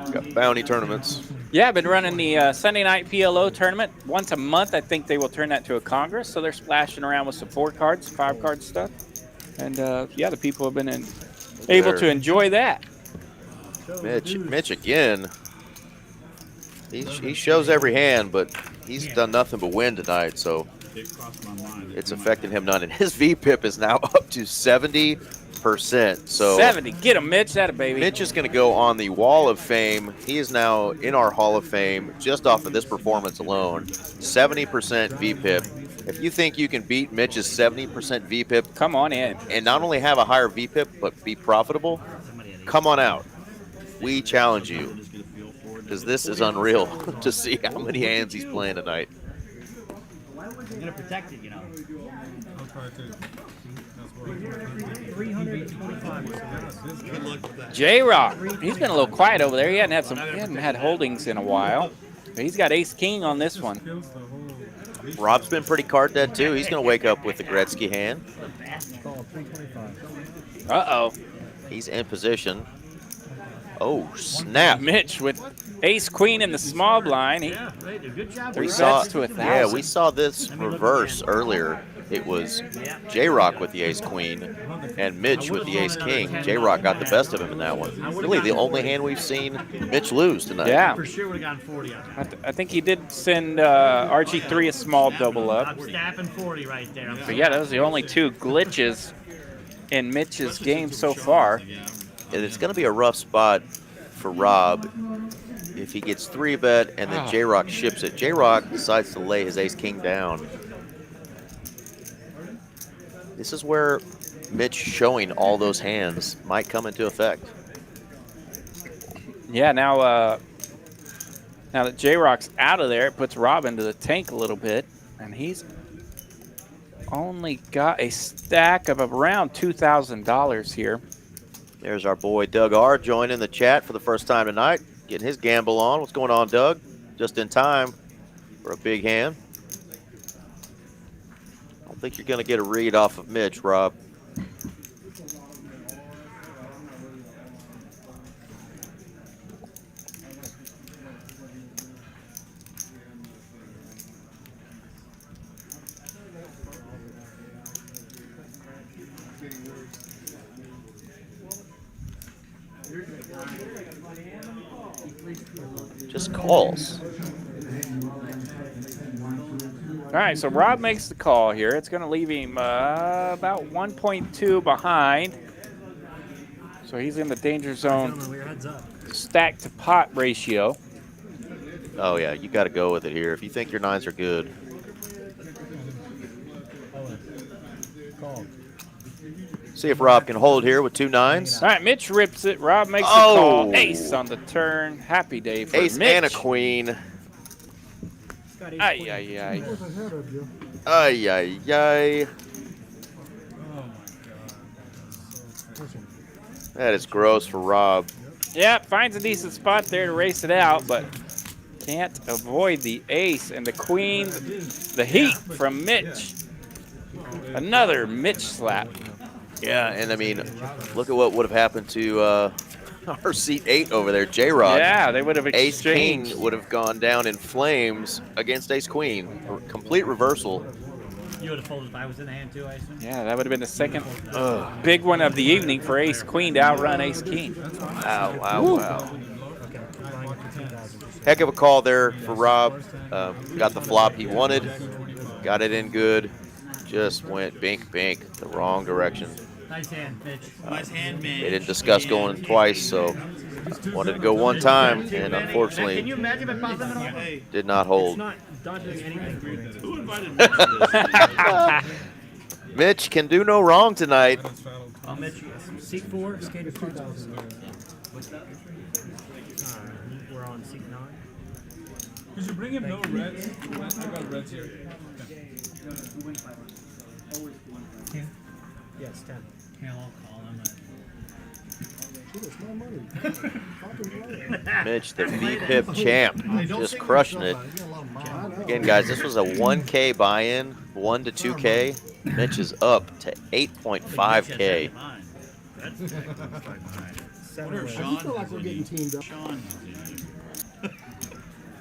We've got bounty tournaments. Yeah, I've been running the Sunday night PLO tournament once a month. I think they will turn that to a Congress, so they're splashing around with some 4 cards, 5 card stuff. And yeah, the people have been able to enjoy that. Mitch again. He shows every hand, but he's done nothing but win tonight, so it's affecting him none. And his VPIP is now up to 70%. So 70. Get him, Mitch. That a baby. Mitch is going to go on the Wall of Fame. He is now in our Hall of Fame just off of this performance alone. 70% VPIP. If you think you can beat Mitch's 70% VPIP, come on in. And not only have a higher VPIP, but be profitable, come on out. We challenge you. Because this is unreal to see how many hands he's playing tonight. You're gonna protect it, you know. I'll try to. 325. J-Rock, he's been a little quiet over there. He hadn't had holdings in a while. But he's got ace king on this one. Rob's been pretty card dead too. He's going to wake up with the Gretzky hand. Uh-oh. He's in position. Oh, snap. Mitch with ace queen in the small blind. Yeah, they do a good job. We saw, to 1,000. yeah, we saw this reverse earlier. It was J-Rock with the ace queen and Mitch with the ace king. J-Rock got the best of him in that one. Really the only hand we've seen Mitch lose tonight. Yeah. For sure would have gotten 40 on that. I think he did send RG3 a small double up. I'm snapping 40 right there. But yeah, those are the only 2 glitches in Mitch's game so far. And it's going to be a rough spot for Rob if he gets 3-bet and then J-Rock ships it. J-Rock decides to lay his ace-king down. This is where Mitch showing all those hands might come into effect. Yeah, now that J-Rock's out of there, it puts Rob into the tank a little bit. And he's only got a stack of around $2,000 here. There's our boy Doug R. joining the chat for the first time tonight, getting his gamble on. What's going on, Doug? Just in time for a big hand. I don't think you're going to get a read off of Mitch, Rob. Just calls. All right, so Rob makes the call here. It's going to leave him about 1.2 behind. So he's in the danger zone stack to pot ratio. Oh, yeah, you got to go with it here. If you think your 9s are good. See if Rob can hold here with 2 9s. All right, Mitch rips it. Rob makes the call. Ace on the turn. Happy day for Ace Mitch. and a queen. Ay, ay, ay. Ay, ay, ay. That is gross for Rob. Yeah, finds a decent spot there to race it out, but can't avoid the ace and the queen. The heat from Mitch. Another Mitch slap. Yeah, and I mean, look at what would have happened to our seat 8 over there, J-Rock. Yeah, they would have Ace exchanged. King would have gone down in flames against Ace Queen. Complete reversal. You would have folded if I was in the hand too, I assume? Yeah, that would have been the second big one of the evening for Ace Queen to outrun Ace King. Wow, wow, wow. Heck of a call there for Rob. Got the flop he wanted. Got it in good. Just went bink, bink, the wrong direction. Nice hand, Mitch. Nice hand, man. They didn't discuss going twice, so wanted to go one time, and Can unfortunately you imagine if I bought them at all? did not hold. Not dodging anything. Who invited Mitch to this? Mitch can do no wrong tonight. I'll Mitch, seat 4. Skater 2000. We're on seat 9. Could you bring him no reds? I got reds here. Yes, 10. Yeah, I'll call him. It's my money. Fucking right. Mitch, the V-Pip champ, just crushing it. Again, guys, this was a 1K buy-in, 1 to 2K. Mitch is up to 8.5K. Wonder if I Sean feel like has we're any. getting teamed up. Sean has any.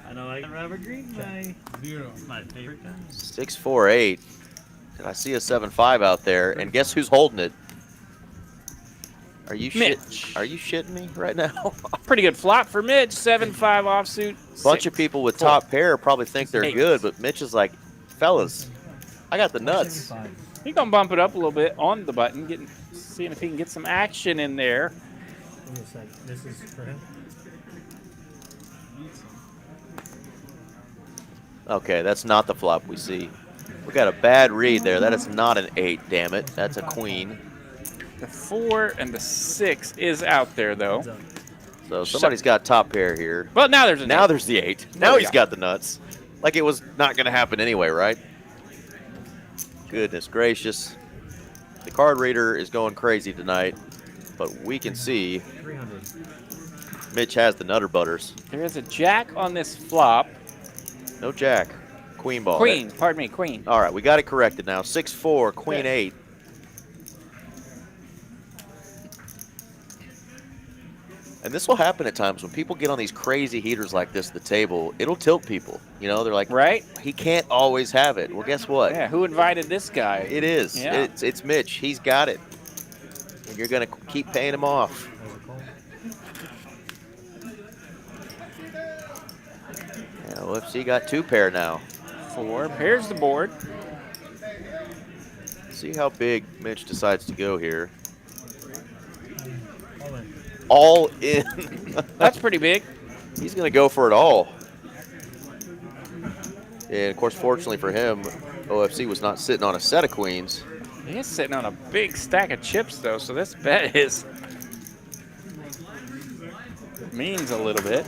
I know I got Robert Green guy. 0. My favorite guy. 648. And I see a 7-5 out there, and guess who's holding it? Are you Mitch. Are you shitting me right now? Pretty good flop for Mitch. 7-5 offsuit. Bunch of people with top pair probably think they're 8. good, but Mitch is like, fellas, I got the nuts. He's gonna bump it up a little bit on the button, seeing if he can get some action in there. This is for him. Okay, that's not the flop we see. We got a bad read there. That is not an 8, damn it. That's a queen. The 4 and the 6 is out there though. So somebody's got top pair here. Well, now there's Now there's the 8. Now he's got the nuts. Like it was not going to happen anyway, right? Goodness gracious. The card reader is going crazy tonight, but we can see 300. Mitch has the nutter butters. There is a jack on this flop. No jack. Queen ball. Queen, pardon me, queen. All right, we got it corrected now. 6-4, queen 8. And this will happen at times when people get on these crazy heaters like this at the table. It'll tilt people. You know, they're like, right? He can't always have it. Well, guess what? Yeah, who invited this guy? It is. Yeah. It's Mitch. He's got it. And you're going to keep paying him off. Yeah, OFC got 2 pair now. 4 pairs the board. See how big Mitch decides to go here. All in. All in. That's pretty big. He's going to go for it all. And, of course, fortunately for him, OFC was not sitting on a set of queens. He is sitting on a big stack of chips, though, so this bet is means a little bit.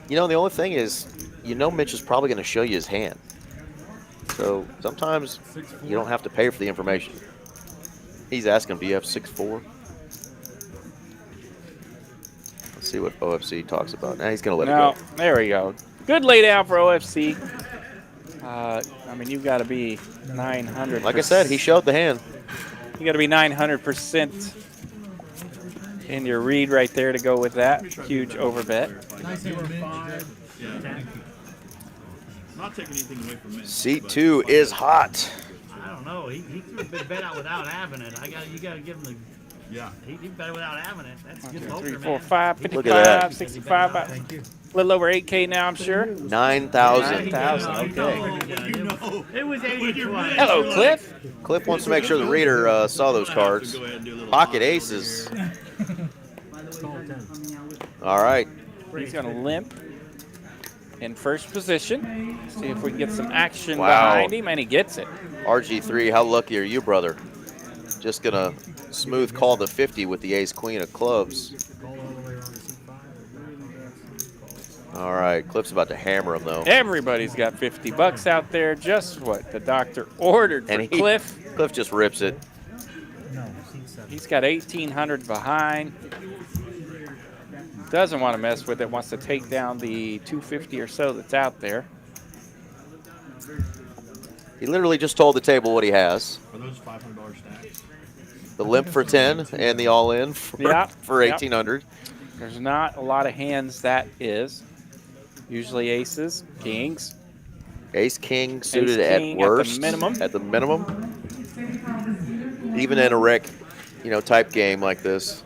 You know, the only thing is, you know Mitch is probably going to show you his hand. So sometimes you don't have to pay for the information. He's asking, do you have 6-4? Let's see what OFC talks about. Now he's going to let it go. There we go. Good lay down for OFC. I mean, you've got to be 900. Like I said, he showed the hand. You got to be 900% in your read right there to go with that huge overbet. Nice hand, Mitch. Yeah. Not taking anything away from Mitch. Seat 2 is hot. I don't know. He threw a big bet out without having it. You got to give him the. Yeah. He bet without having it. That's good poker, 3, man. 4, 5, Look at that. 55, 65. A little over 8K now, I'm sure. 9,000. 9,000. Okay. You know. It was 80-20. Hello, Cliff. Cliff wants to make sure the reader saw those cards. Go ahead and do a little Pocket aces. All right. He's going to limp in first position. See if we can get some action Wow. behind him, and he gets it. RG3, how lucky are you, brother? Just going to smooth call the 50 with the ace-queen of clubs. All right, Cliff's about to hammer him, though. Everybody's got $50 out there. Just what the doctor ordered for Cliff. Cliff just rips it. He's got 1,800 behind. Doesn't want to mess with it. Wants to take down the 250 or so that's out there. He literally just told the table what he has. Are those $500 stacks? The limp for 10 and the all-in for, for 1,800. There's not a lot of hands that is. Usually aces, kings. Ace king suited Ace-king at worst. at the minimum. At the minimum. Even in a rec, type game like this,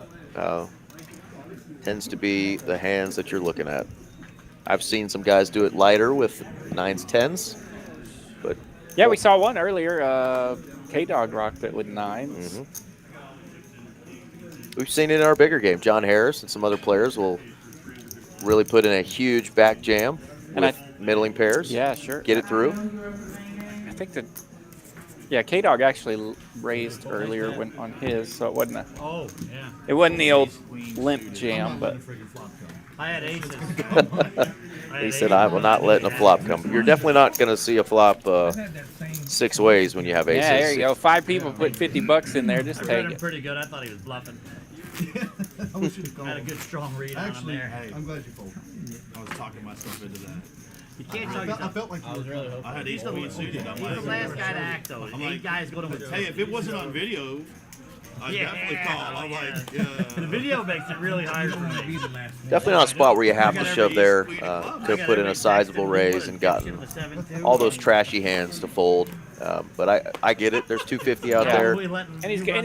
tends to be the hands that you're looking at. I've seen some guys do it lighter with 9s, 10s, but yeah, we saw one earlier. KDog rocked it with 9s. We've seen it in our bigger game. John Harris and some other players will really put in a huge back jam with middling pairs. Yeah, sure. Get it through. think that. Yeah, KDog actually raised earlier when on his, so it wasn't a. Oh, yeah. It wasn't the old limp jam, but. I had aces. He said, "I will not let a flop come." You're definitely not going to see a flop 6 ways when you have aces. Yeah, there you go. 5 people put $50 in there. Just I take read him it. pretty good. I thought he was bluffing. I wish you'd I had a good strong read Actually, on him there. I'm glad you folded. I was talking myself into that. You can't tell I yourself. felt like you were really hoping. I had ace queen suited. I'm He's the like, last guy to act, though. I'm 8 like, guys go to with hey, if it wasn't on video, I'd definitely call. I'm like, yeah. The video makes it really hard for me. Definitely not a spot where you have to shove there. Could have put in a sizable raise and gotten all those trashy hands to fold. But I get it. There's 250 out there. And he's got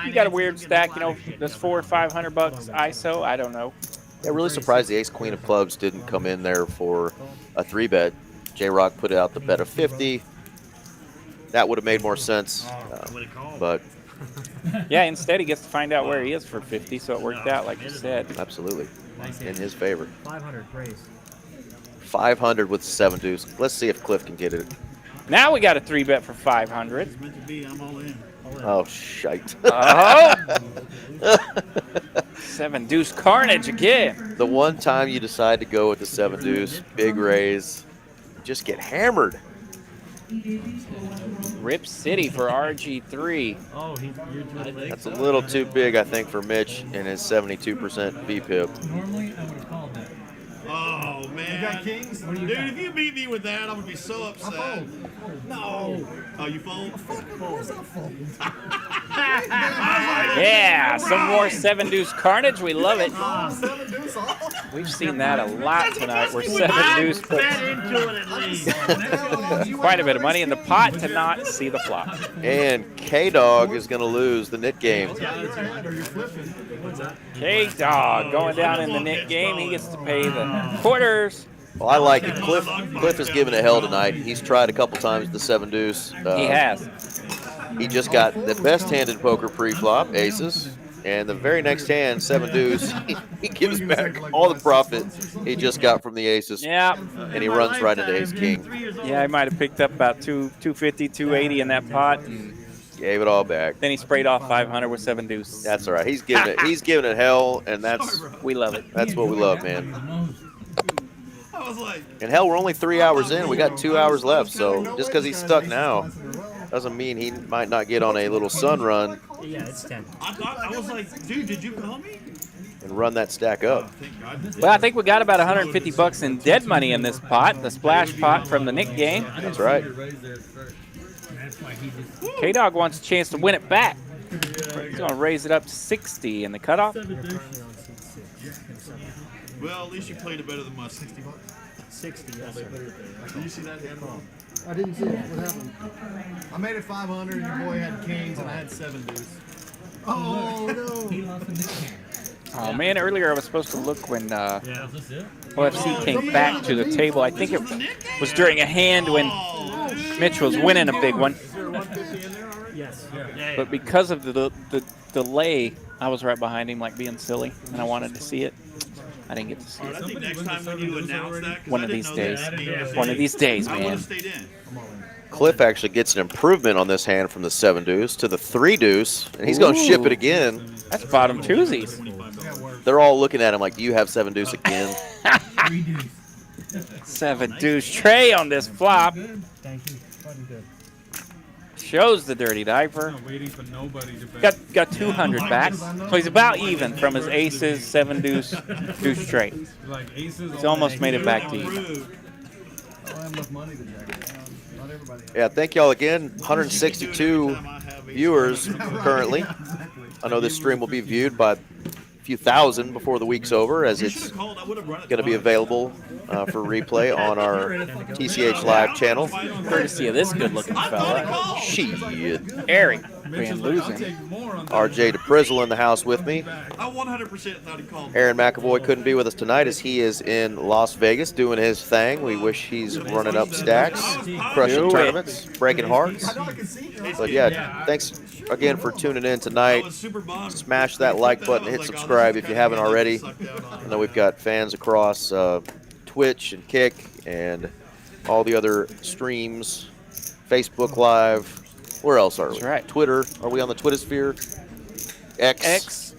he got a weird stack, you know. There's $400 or $500 ISO. I don't know. Yeah, really surprised the ace queen of clubs didn't come in there for a 3-bet. J-Rock put out the bet of 50. That would have made more sense. But yeah, instead he gets to find out where he is for 50, so it worked out like you said. Absolutely, in his favor. 500 raise. 500 with 7 deuce. Let's see if Cliff can get it. Now we got a 3-bet for 500. It's meant to be. I'm all in. Oh, shite. Oh! 7 deuce carnage again. The one time you decide to go with the 7 deuce, big raise, just get hammered. Rip City for RG3. Oh, That's a little too big, I think, for Mitch and his 72% VPIP. Normally, I would have called that. Oh, man. You got kings? Dude, if you beat me with that, I would be so upset. I fold. No. Oh, you fold? Of course I fold. Yeah, some more 7 deuce carnage. We love it. 7 deuce off. We've seen that a lot tonight where 7 deuce puts bet into it at least. quite a bit of money in the pot to not see the flop. And KDog is going to lose the knit game. KDog going down in the knit game. He gets to pay the quarters. Well, I like it. Cliff is giving it hell tonight. He's tried a couple times the 7 deuce. He has. He just got the best hand in poker pre-flop, aces. And the very next hand, 7 deuce, he gives back all the profit he just got from the aces. Yeah. And he runs right into ace king. Yeah, he might have picked up about 250, 280 in that pot. And gave it all back. then he sprayed off 500 with 7 deuce. That's all right. He's giving it hell, and We love it. that's what we love, man. I was like, And hell, we're only 3 hours in. We got 2 hours left. So just because he's stuck now doesn't mean he might not get on a little sun run Yeah, it's 10. I was like, dude, did you call me? and run that stack up. Thank God. Well, I think we got about $150 in dead money in this pot, the splash pot from the Nick game. That's right. KDog wants a chance to win it back. He's going to raise it up to 60 in the cutoff. Well, at least you played it better than my 60 bucks. 60, yes, sir. Did you see that hand? I didn't see it. What happened? I made it 500, and your boy had kings, and I had 7 deuce. Oh, no. He lost the knit game. Oh, man, earlier I was supposed to look when OFC came back to the table. I think it was during a hand when Mitch was winning a big one. Yes. But because of the delay, I was right behind him, like being silly, and I wanted to see it. I didn't get to see I it. think next time when you announce that, 'cause One I of didn't these know days. that. One of these days, I would man. have stayed in. Cliff actually gets an improvement on this hand from the 7 deuce to the 3 deuce, and he's going to ship it again. That's bottom twosies. They're all looking at him like, "Do you have 7 deuce again?" 7 deuce tray on this flop. Thank you. Fucking good. Shows the dirty diaper. I'm waiting for nobody to bet. Got 200 back. So he's about even from his aces, 7 deuce, deuce straight. Like aces. He's almost made it back to even. I don't have enough money to jack it down. Not everybody has. Yeah, thank y'all again. 162 viewers currently. I know this stream will be viewed by a few thousand before the week's over, as it's going to be available for replay on our TCH Live channel. Courtesy of this good-looking fella. Shit. Eric Mitch been is like, I'll losing. take more on that. RJ DePrizzle in the house with me. I 100% thought he called. Aaron McAvoy couldn't be with us tonight as he is in Las Vegas doing his thing. We wish he's running up stacks, crushing tournaments, breaking hearts. But yeah, thanks again for tuning in tonight. Smash that like button, hit subscribe if you haven't already. I know we've got fans across Twitch and Kick and all the other streams, Facebook Live. Where else are we? That's right. Twitter. Are we on the Twitter sphere? X.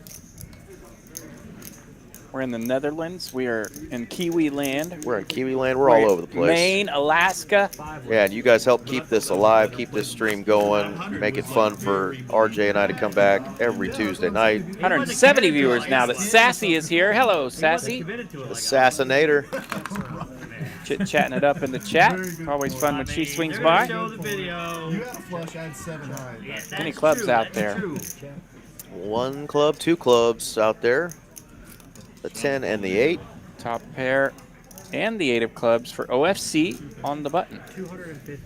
We're in the Netherlands. We are in Kiwi land. We're in Kiwi land. We're all over the place. Maine, Alaska. Yeah, and you guys help keep this alive, keep this stream going, make it fun for RJ and I to come back every Tuesday night. 170 viewers now that Sassy is here. Hello, Sassy. Assassinator. Chit-chatting it up in the chat. Always fun when she swings by. You had a flush, I had 7 high. Any clubs out there? 1 club, 2 clubs out there. The 10 and the 8. Top pair and the 8 of clubs for OFC on the button. 250.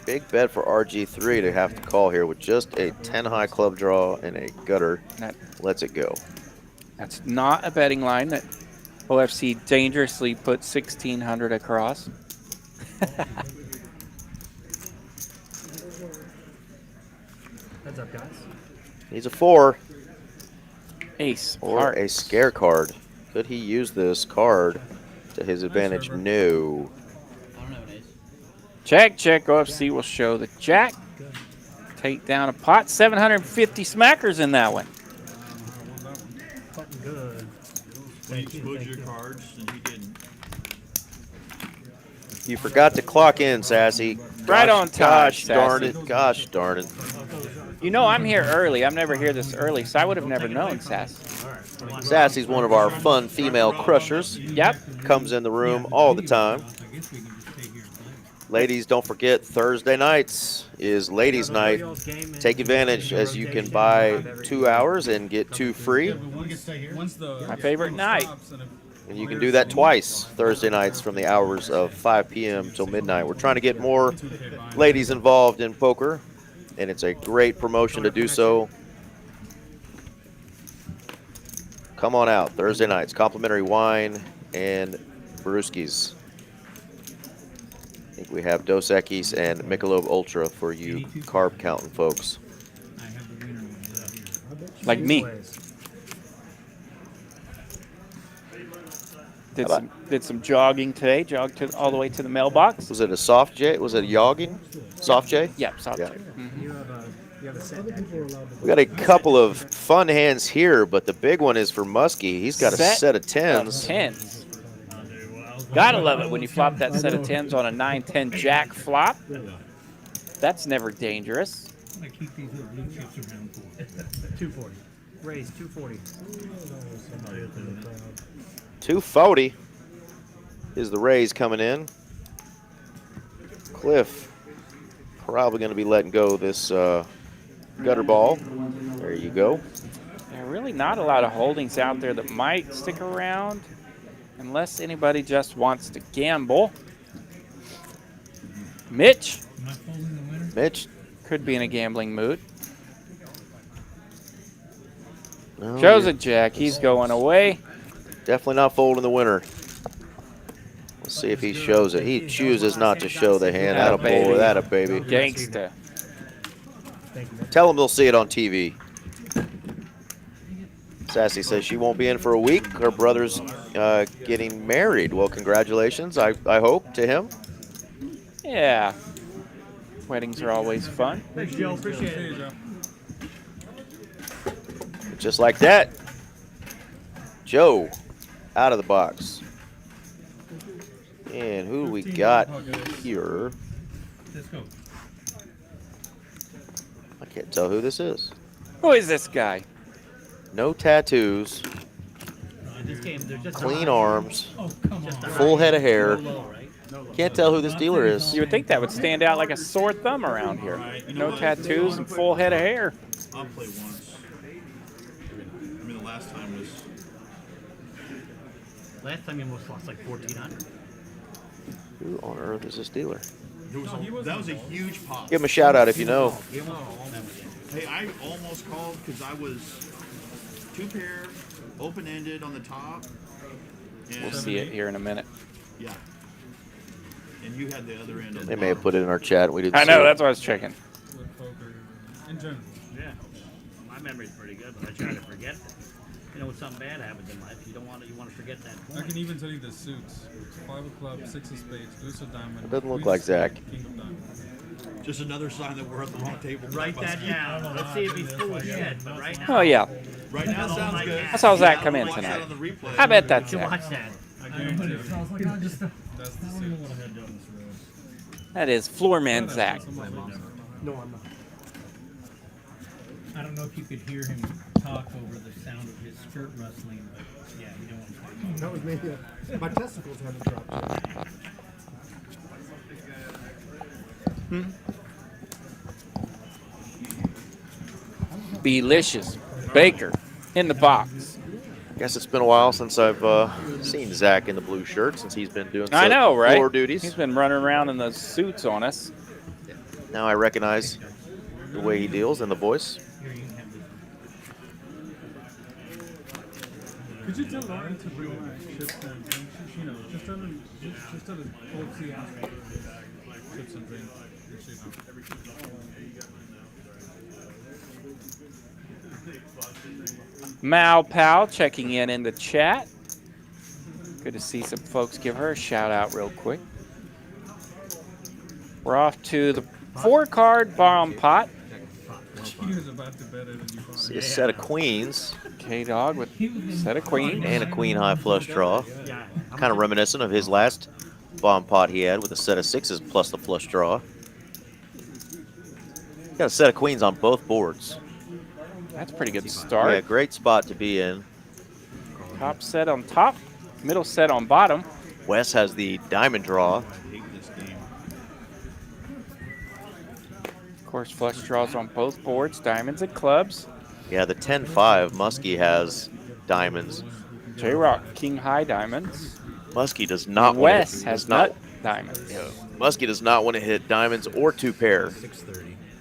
Big bet for RG3 to have to call here with just a 10 high club draw and a gutter. That lets it go. That's not a betting line that OFC dangerously put 1,600 across. Heads up, guys. He's a 4. Ace. Or heart. a scare card. Could he use this card to his advantage? No. Check, check. OFC will show the jack. Take down a pot. 750 smackers in that one. Fucking good. When you exposed your cards and he didn't. You forgot to clock in, Sassy. Right on time, Gosh darn Sassy. it. Gosh darn it. You know I'm here early. I'm never here this early, so I would have never known, Sass. Sassy's one of our fun female crushers. Yep. Comes in the room all the time. Ladies, don't forget Thursday nights is ladies' night. Take advantage as you can buy 2 hours and get 2 free. My favorite night. And you can do that twice Thursday nights from the hours of 5 p.m. till midnight. We're trying to get more ladies involved in poker, and it's a great promotion to do so. Come on out Thursday nights. Complimentary wine and brewskis. I think we have Dos Equis and Michelob Ultra for you carb counting folks. Like me. Did some jogging today. Jogged all the way to the mailbox. Was it a soft J? Was it a jogging? Soft J? Yep, soft J. You have a set deck here. We got a couple of fun hands here, but the big one is for Muskie. He's got a set of 10s. Gotta love it when you flop that set of 10s on a 9-10 jack flop. That's never dangerous. I keep these little blue chips around for. 240. Raise 240. 240 is the raise coming in. Cliff probably going to be letting go this gutter ball. There you go. There are really not a lot of holdings out there that might stick around unless anybody just wants to gamble. Mitch. Mitch. Could be in a gambling mood. No, Shows a jack. He's going away. Definitely not folding the winner. Let's see if he shows it. He chooses not to show the hand. That a boy, that a baby. Gangsta. Tell them they'll see it on TV. Sassy says she won't be in for a week. Her brother's getting married. Well, congratulations, I hope, to him. Yeah. Weddings are always fun. Thanks, Joe. Appreciate it. Just like that, Joe out of the box. And who we got here? Let's go. I can't tell who this is. Who is this guy? No tattoos, In this game, there's just clean arms, Oh, come on. full head of hair. low, right? Can't tell who this dealer is. You would think that would stand out like a sore thumb around here. No tattoos and full head of hair. I'll play once. I mean, the last time was. Last time you almost lost like 1,400. Who on earth is this dealer? That was a huge pop. Give him a shout out if you know. Hey, I almost called because I was 2-pair, open-ended on the top. And We'll see it here in a minute. Yeah. And you had the other end. They may have put it in our chat. We didn't I see know, it. that's what I was checking. With poker in general. Yeah. My memory's pretty good, but I try to forget that. You know, when something bad happens in life, you want to forget that I point. can even tell you the suits. 5 of clubs, 6 of spades, deuce of diamond. It doesn't look queen like of spade, Zach. King of diamonds. Just another sign that we're at the wrong table. Write that down. Let's see if he's full of shit. But right now, Oh yeah, Right now sounds good. I saw Zach come in Watch that tonight. on the replay. I bet that's you Zach. watch that. I guarantee it. That's the I don't know secret. what I had done this road. That is Floorman Zach. No, I'm not. I don't know if you could hear him talk over the sound of his skirt rustling, but yeah, you know what I'm saying. That was me. Yeah. My testicles haven't dropped. Delicious. Baker in the box. Guess it's been a while since I've seen Zach in the blue shirt since he's been doing I know, right? floor duties. He's been running around in those suits on us. Now I recognize the way he deals and the voice. Here, you can have this. Could you tell Lauren to bring my chips and drinks? You know, just tell him, just tell him, oh, see, ask for chips and drinks. Mao Pal checking in the chat. Good to see some folks give her a shout out real quick. We're off to the 4-card bomb pot. He was about to bet it and you bought See it. a set of queens KDog with a set of queens. and a queen high flush draw. Yeah. Kind of reminiscent of his last bomb pot he had with a set of 6s plus the flush draw. Got a set of queens on both boards. That's a pretty good Yeah, start. great spot to be in. Top set on top, middle set on bottom. Wes has the diamond draw. I hate this game. Of course, flush draws on both boards, diamonds and clubs. Yeah, the 10-5, Muskie has diamonds. J-Rock, king high diamonds. Muskie does not Wes want has does not, nut diamonds. Muskie does not want to hit diamonds or 2-pair.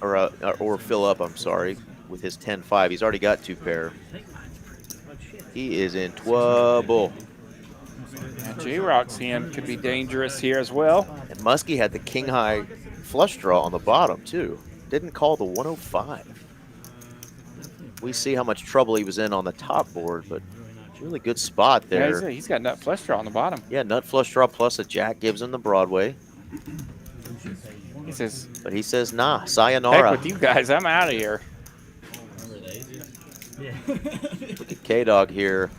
Or fill up, I'm sorry, with his 10-5. He's already got 2-pair. He is in trouble. And J-Rock's hand could be dangerous here as well. And Muskie had the king high flush draw on the bottom too. Didn't call the 105. We see how much trouble he was in on the top board, but really good spot Yeah, there. he's got nut flush draw on the bottom. Yeah, nut flush draw plus a jack gives him the Broadway. He says, But he says, nah, heck sayonara. with you guys, I'm out of here. Look at KDog here.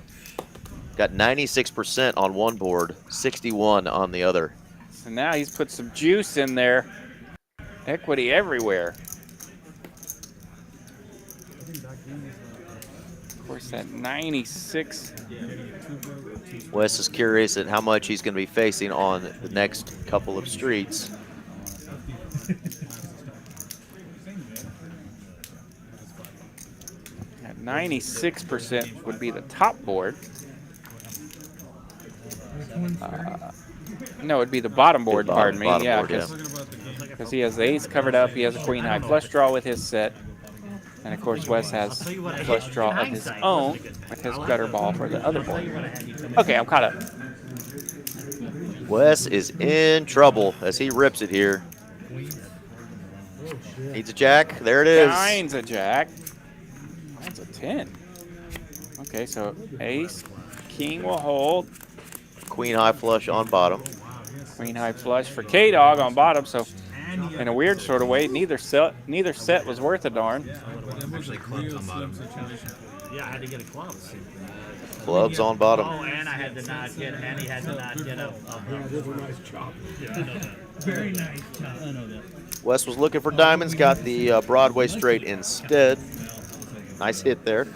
Got 96% on one board, 61 on the other. So now he's put some juice in there. Equity everywhere. Of course, that 96. Wes is curious at how much he's going to be facing on the next couple of streets. At 96% would be the top board. No, it'd be the bottom board, pardon me. Bottom Yeah, board, yeah. because he has the ace covered up. He has a queen high flush draw with his set. And of course, Wes has a flush draw of his own with his gutter ball for the other board. Okay, I'm caught up. Wes is in trouble as he rips it here. Needs a jack. There it is. Nine's a jack. Mine's a 10. Okay, so ace, king will hold. Queen high flush on bottom. Queen high flush for KDog on bottom. So in a weird sort of way, neither set was worth a darn. It was a real slim situation. Yeah, I had to get a club. Clubs on bottom. Oh, and I had to not get, and he had to not get a Nice chop. Very nice job. I know that. Wes was looking for diamonds, got the Broadway straight instead. Nice hit there.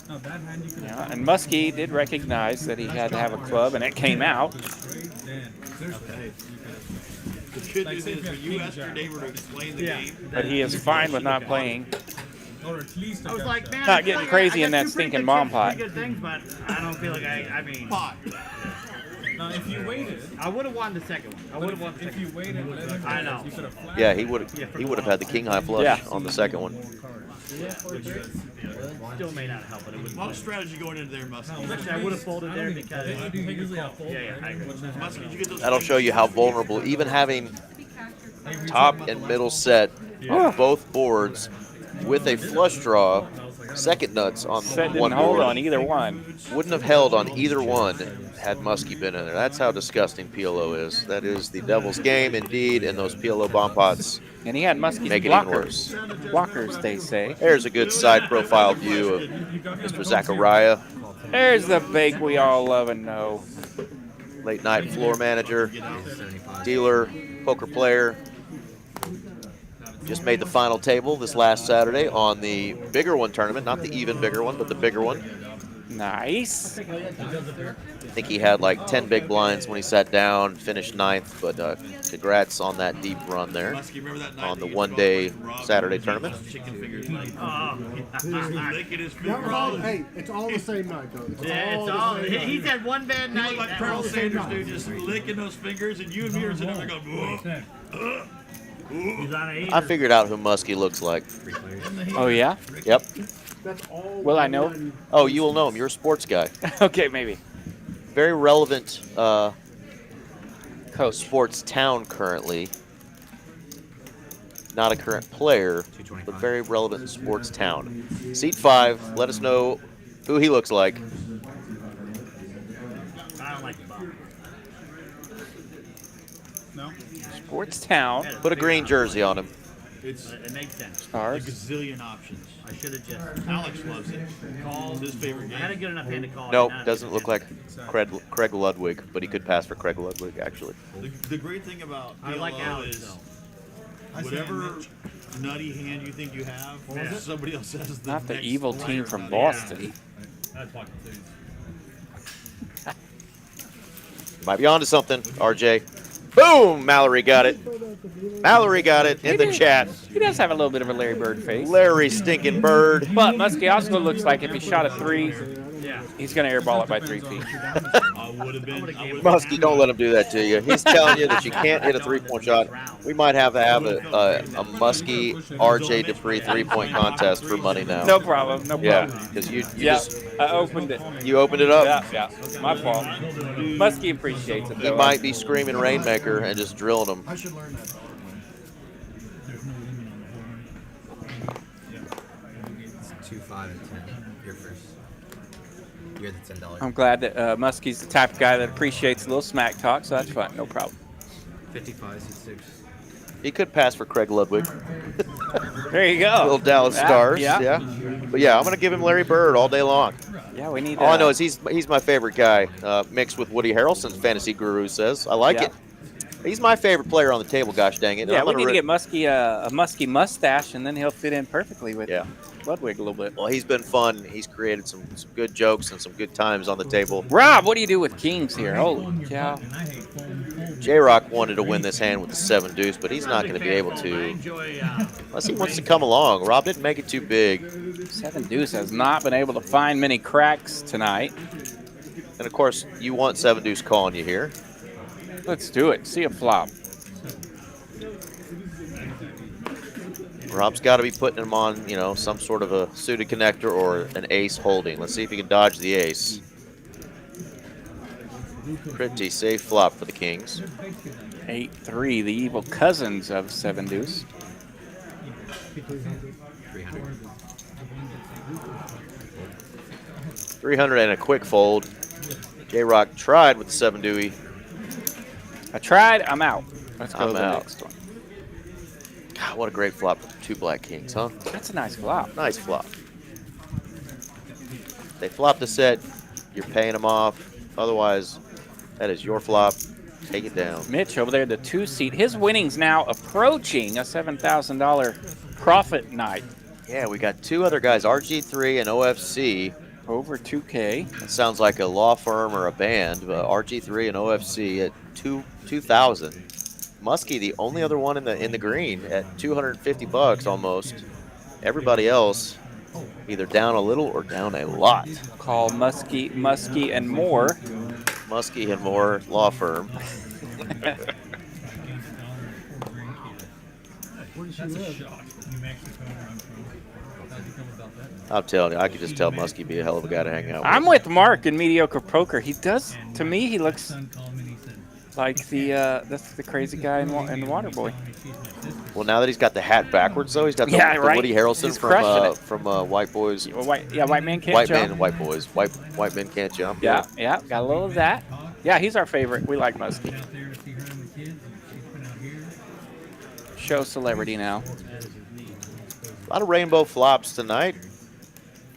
Now that hand you could Yeah, and Muskie did recognize that he had to have a club, and it came out. The good news is when you asked your neighbor to explain the game, But he is fine with not playing. or at least I was like, man, Not I feel getting like crazy I in got that two pretty stinking good bomb chips, pot. pretty good things, but I don't feel like I mean, pot. Now, if you waited, I would have won the second one. I would have won the if second you waited, and let him I know. you could have flashed. Yeah, he would have had the king high flush Yeah. on the second one. one. Still may not help, but it would. A lot of strategy going into there, Muskie. Actually, I would have folded there because. Usually I'll fold. Yeah, I agree. Muskie, did you get those? That'll show you how vulnerable, even having top and middle set on both boards with a flush draw, Second nuts on Set one didn't hold board. on either one. Wouldn't have held on either one had Muskie been in there. That's how disgusting PLO is. That is the devil's game indeed, and those PLO bomb pots And he had Muskie's make it even blockers. worse. Blockers, they say. There's a good side profile view of Mr. Zachariah, There's the bake we all love and know. late night floor manager, dealer, poker player. Just made the final table this last Saturday on the bigger one tournament, not the even bigger one, but the bigger one. Nice. I think he had like 10 big blinds when he sat down, finished ninth, but congrats on that deep run there on the one-day Saturday tournament. Hey, it's all the same night, though. Yeah, it's all. He's had one bad You night. look like Colonel Sanders, dude, just licking those fingers, and you and me are sitting there going, He's on a I figured out who Muskie looks like. Oh, yeah? Yep. That's all. Will I know? Oh, you will know him. You're a sports guy. Okay, maybe. Very relevant sports town currently. Not a current player, but very relevant sports town. Seat 5, let us know who he looks like. I don't like the bomb. No? Sports Town. Put a green jersey on him. it makes sense. A Stars. gazillion options. I should have just Alex loves it. called. It's his favorite I had a game. good enough hand to call. Nope, Now doesn't it's look like Craig Ludwig, but he could pass for Craig Ludwig, actually. The great thing about I like PLO Alex is though. whatever nutty hand you think you have, somebody else has the Not the next evil player team from nutty. Boston. That's fucking serious. Might be onto something, RJ. Boom! Mallory got it. Mallory got it in the chat. He does have a little bit of a Larry Bird face. Larry Stinking Bird. But Muskie also looks like if he shot a 3, Yeah. he's going to airball it by 3 feet. I would have been. Muskie, don't let him do that to you. He's telling you that you can't hit a three-point shot. We might have to have a Muskie RJ Dupree three-point contest for money now. No problem. No problem. Yeah, because you Yeah, just I opened it. you opened it up. Yeah, yeah. My fault. Muskie appreciates it, He though. might be screaming Rainmaker and just drilling him. I should learn that. It's 2, 5, and 10. You're first. You're the $10. I'm glad that Muskie's the type of guy that appreciates a little smack talk, so that's fine. No problem. 55, 6. He could pass for Craig Ludwig. There you go. Little Dallas Yeah, Stars. yeah. Yeah. But yeah, I'm gonna give him Larry Bird all day long. Yeah, we need All I know is he's my favorite guy, mixed with Woody Harrelson's fantasy guru says. I like Yeah. it. He's my favorite player on the table. Gosh dang it! Yeah, I'm we gonna need to get Muskie a Muskie mustache, and then he'll fit in perfectly with Ludwig a little bit. Well, he's been fun. He's created some good jokes and some good times on the table. Rob, what do you do with kings here? Holy cow. J-Rock wanted to win this hand with the 7 deuce, but he's not going to be able to unless he wants to come along. Rob didn't make it too big. 7 deuce has not been able to find many cracks tonight. And of course, you want 7 deuce calling you here. Let's do it. See a flop. Rob's got to be putting him on, you know, some sort of a suited connector or an ace holding. Let's see if he can dodge the ace. Pretty safe flop for the Kings. 8-3, the evil cousins of 7 deuce. 300 and a quick fold. J-Rock tried with the 7 deuce. I tried. I'm out. Let's go I'm to the out. next one. God, what a great flop for 2 black kings, huh? That's a nice flop. Nice flop. They flop the set, you're paying them off. Otherwise, that is your flop. Take it down. Mitch over there, the 2 seat. His winnings now approaching a $7,000 profit night. Yeah, we got 2 other guys, RG3 and OFC. Over 2K. It sounds like a law firm or a band, but RG3 and OFC at 2,000. Muskie, the only other one in the green at $250 almost. Everybody else either down a little or down a lot. Call Muskie and more. Muskie and more law firm. I'm telling you, I could just tell Muskie be a hell of a guy to hang out with. I'm with Mark in mediocre poker. He does, to me, he looks like that's the crazy guy in Waterboy. Well, now that he's got the hat backwards, though, he's got the, Yeah, the right. Woody Harrelson He's crushing from White Boys. White man can't White jump. men, white boys. White men can't jump. Yeah, yeah, got a little of that. Yeah, he's our favorite. We like Muskie. Out there to see her and the kids, and she's been out here. Show celebrity now. A lot of rainbow flops tonight.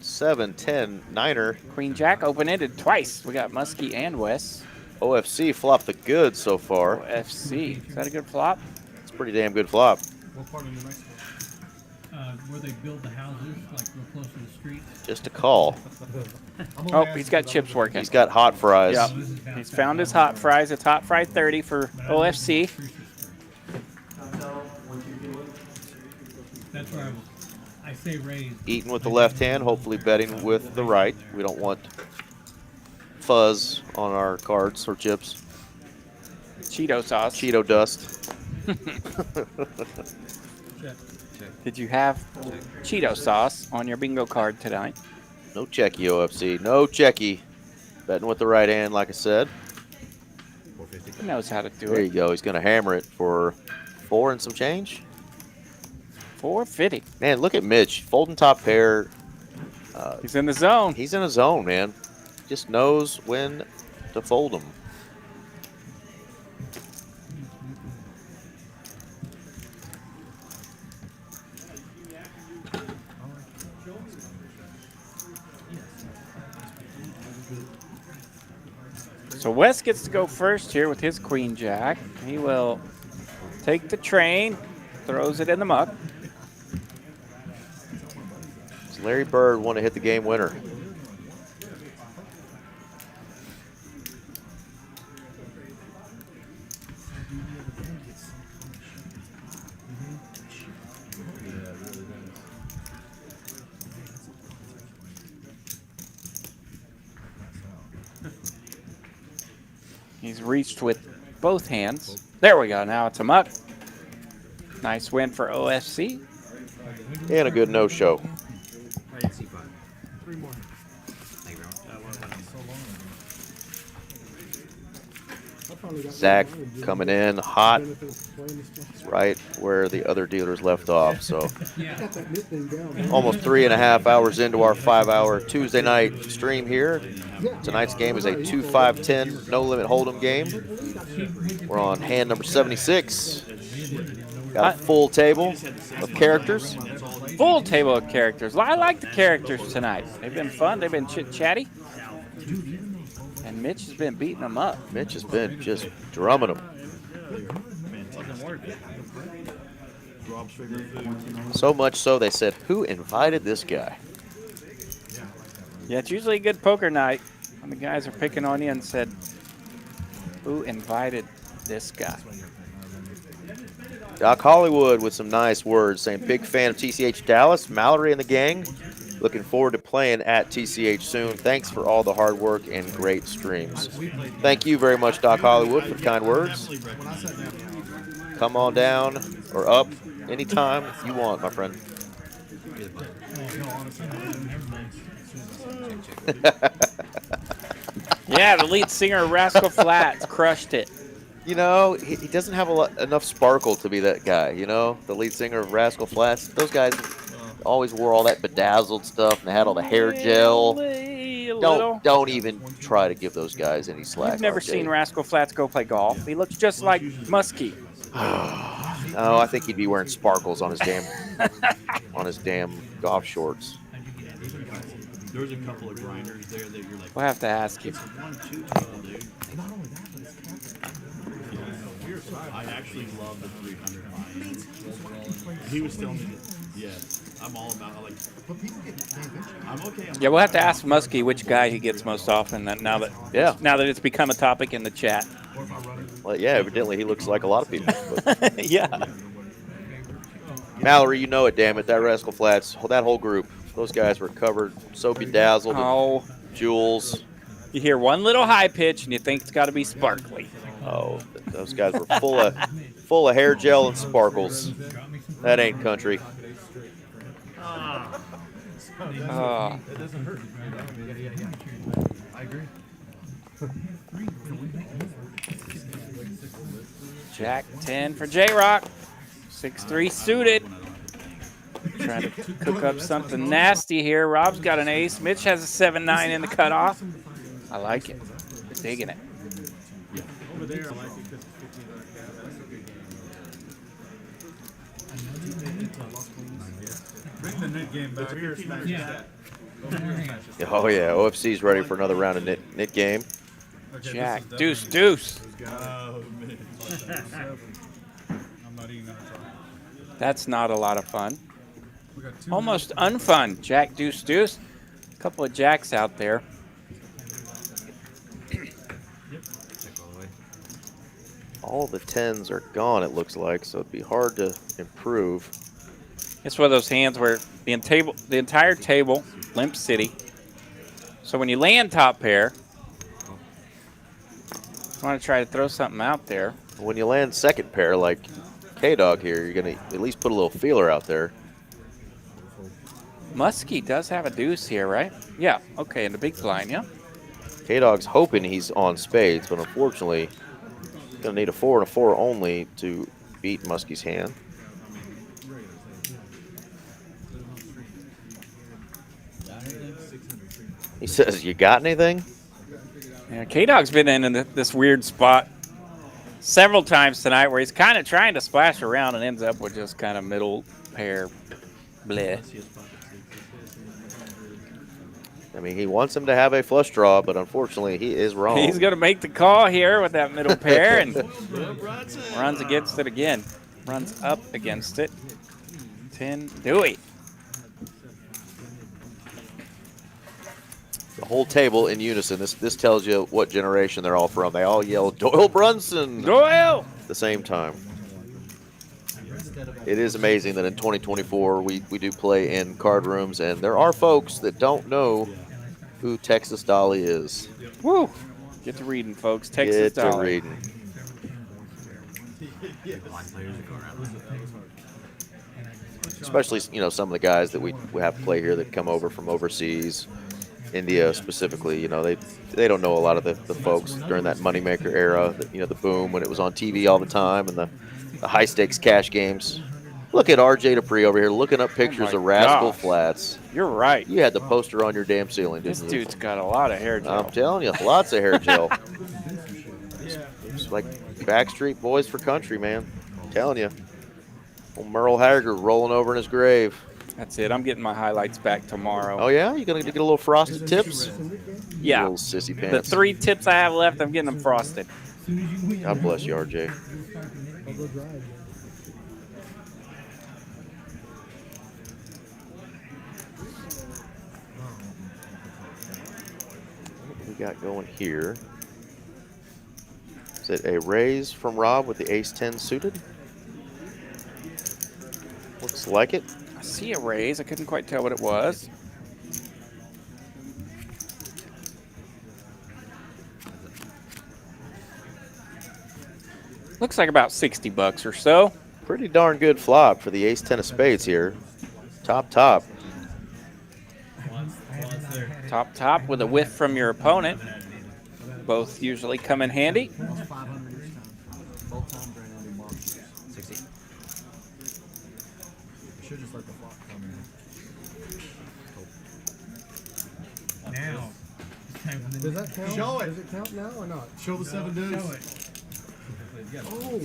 7, 10, 9er. Queen Jack open-ended twice. We got Muskie and Wes. OFC flopped the good so far. OFC. Is that a good flop? It's a pretty damn good flop. What part of New Mexico? Where they build the houses, like real close to the street. Just a call. Oh, he's got chips working. He's got hot fries. Yep. He's found his hot fries. It's hot fry 30 for OFC. That's where I say raise. Eating with the left hand, hopefully betting with the right. We don't want fuzz on our cards or chips. Cheeto sauce. Cheeto dust. Did you have Cheeto sauce on your bingo card tonight? No checky, OFC. No checky. Betting with the right hand, like I said. He knows how to do There it. you go. He's going to hammer it for 4 and some change. 450. Man, look at Mitch. Folding top pair. He's in the zone. He's in a zone, man. Just knows when to fold them. So Wes gets to go first here with his Queen Jack. He will take the train, throws it in the muck. Does Larry Bird want to hit the game winner? He's reached with both hands. There we go. Now it's a muck. Nice win for OFC. And a good no-show. Zach coming in hot, right where the other dealers left off. So almost 3.5 hours into our 5-hour Tuesday night stream here. Tonight's game is a 2-5-10 no-limit hold'em game. We're on hand number 76. Got a full table of characters. Full table of characters. I like the characters tonight. They've been fun. They've been chit-chatty. And Mitch has been beating them up. Mitch has been just drumming them. So much so they said, who invited this guy? Yeah, it's usually a good poker night when the guys are picking on you and said, who invited this guy? Doc Hollywood with some nice words saying, big fan of TCH Dallas, Mallory and the gang. Looking forward to playing at TCH soon. Thanks for all the hard work and great streams. Thank you very much, Doc Hollywood, for the kind words. Come on down or up anytime you want, my friend. Yeah, the lead singer of Rascal Flatts crushed it. You know, he doesn't have enough sparkle to be that guy, you know? The lead singer of Rascal Flatts. Those guys always wore all that bedazzled stuff and they had all the hair gel. Don't even try to give those guys any slack. I've never seen Rascal Flatts go play golf. He looks just like Muskie. Oh, I think he'd be wearing sparkles on his damn golf shorts. There's a couple of grinders there that you're like, We'll have to ask you. it's 1-2 people, dude. I actually love the 300 line. He was telling me that, yeah, I'm all about, I'm okay. Yeah, we'll have to ask Muskie which guy he gets most often. Now that it's become a topic in the chat. Well, yeah, evidently he looks like a lot of people. But Yeah. Mallory, you know it, damn it. That Rascal Flatts, that whole group, those guys were covered so bedazzled Oh, with jewels. you hear one little high pitch and you think it's got to be sparkly. Oh, those guys were full of hair gel and sparkles. That ain't country. Oh, It doesn't hurt. I agree. Jack 10 for J-Rock. 6-3 suited. Trying to cook up something nasty here. Rob's got an ace. Mitch has a 7-9 in the cutoff. I like it. Digging it. Over there, I like it because it's 15. Bring the net game back. Yeah. Oh yeah, OFC's ready for another round of knit game. Okay, Jack, this is deuce. Oh, man. I'm not even gonna try. That's not a lot of fun. We got 2 Almost unfun. Jack, deuce. A couple of jacks out there. All the 10s are gone, it looks like, so it'd be hard to improve. It's one of those hands where the entire table, limp city. So when you land top pair, you want to try to throw something out there. When you land second pair, like KDog here, you're going to at least put a little feeler out there. Muskie does have a deuce here, right? Yeah, okay, in the big blind, yeah. KDog's hoping he's on spades, but unfortunately, going to need a 4 and a 4 only to beat Muskie's hand. He says, "You got anything?" Yeah, K-Dog's been in this weird spot several times tonight where he's kind of trying to splash around and ends up with just kind of middle pair bleh. I mean, he wants him to have a flush draw, but unfortunately, he is wrong. He's going to make the call here with that middle pair and runs against it again. Runs up against it. 10, Dewey. The whole table in unison. This tells you what generation they're all from. They all yell Doyle Brunson Doyle at the same time. It is amazing that in 2024 we do play in card rooms, and there are folks that don't know who Texas Dolly is. Woo! Get to reading, folks. Texas Get to Dolly. reading. Especially, you know, some of the guys that we have play here that come over from overseas, India specifically. You know, they don't know a lot of the folks during that moneymaker era. You know, the boom when it was on TV all the time, and the high stakes cash games. Look at RJ Dupree over here looking up pictures of Rascal Flats. You're right. You had the poster on your damn ceiling, This didn't you? dude's got a lot of hair gel. I'm telling you, lots of hair gel. It's like Backstreet Boys for country, man. I'm telling you. Old Merle Haggard rolling over in his grave. That's it. I'm getting my highlights back tomorrow. Oh, yeah? You going to get a little frosted tips? Yeah. Little sissy The pants. 3 tips I have left, I'm getting them frosted. God bless you, RJ. What we got going here? Is it a raise from Rob with the ace-10 suited? Looks like it. I see a raise. I couldn't quite tell what it was. Looks like about 60 bucks or so. Pretty darn good flop for the ace-10 of spades here. Top. Top with a whiff from your opponent. Both usually come in handy. Should just let the flop come in. Now. It's time for the Does that count? Show it. Does it count now or not? Show the 7 deuce. Show it. Oh.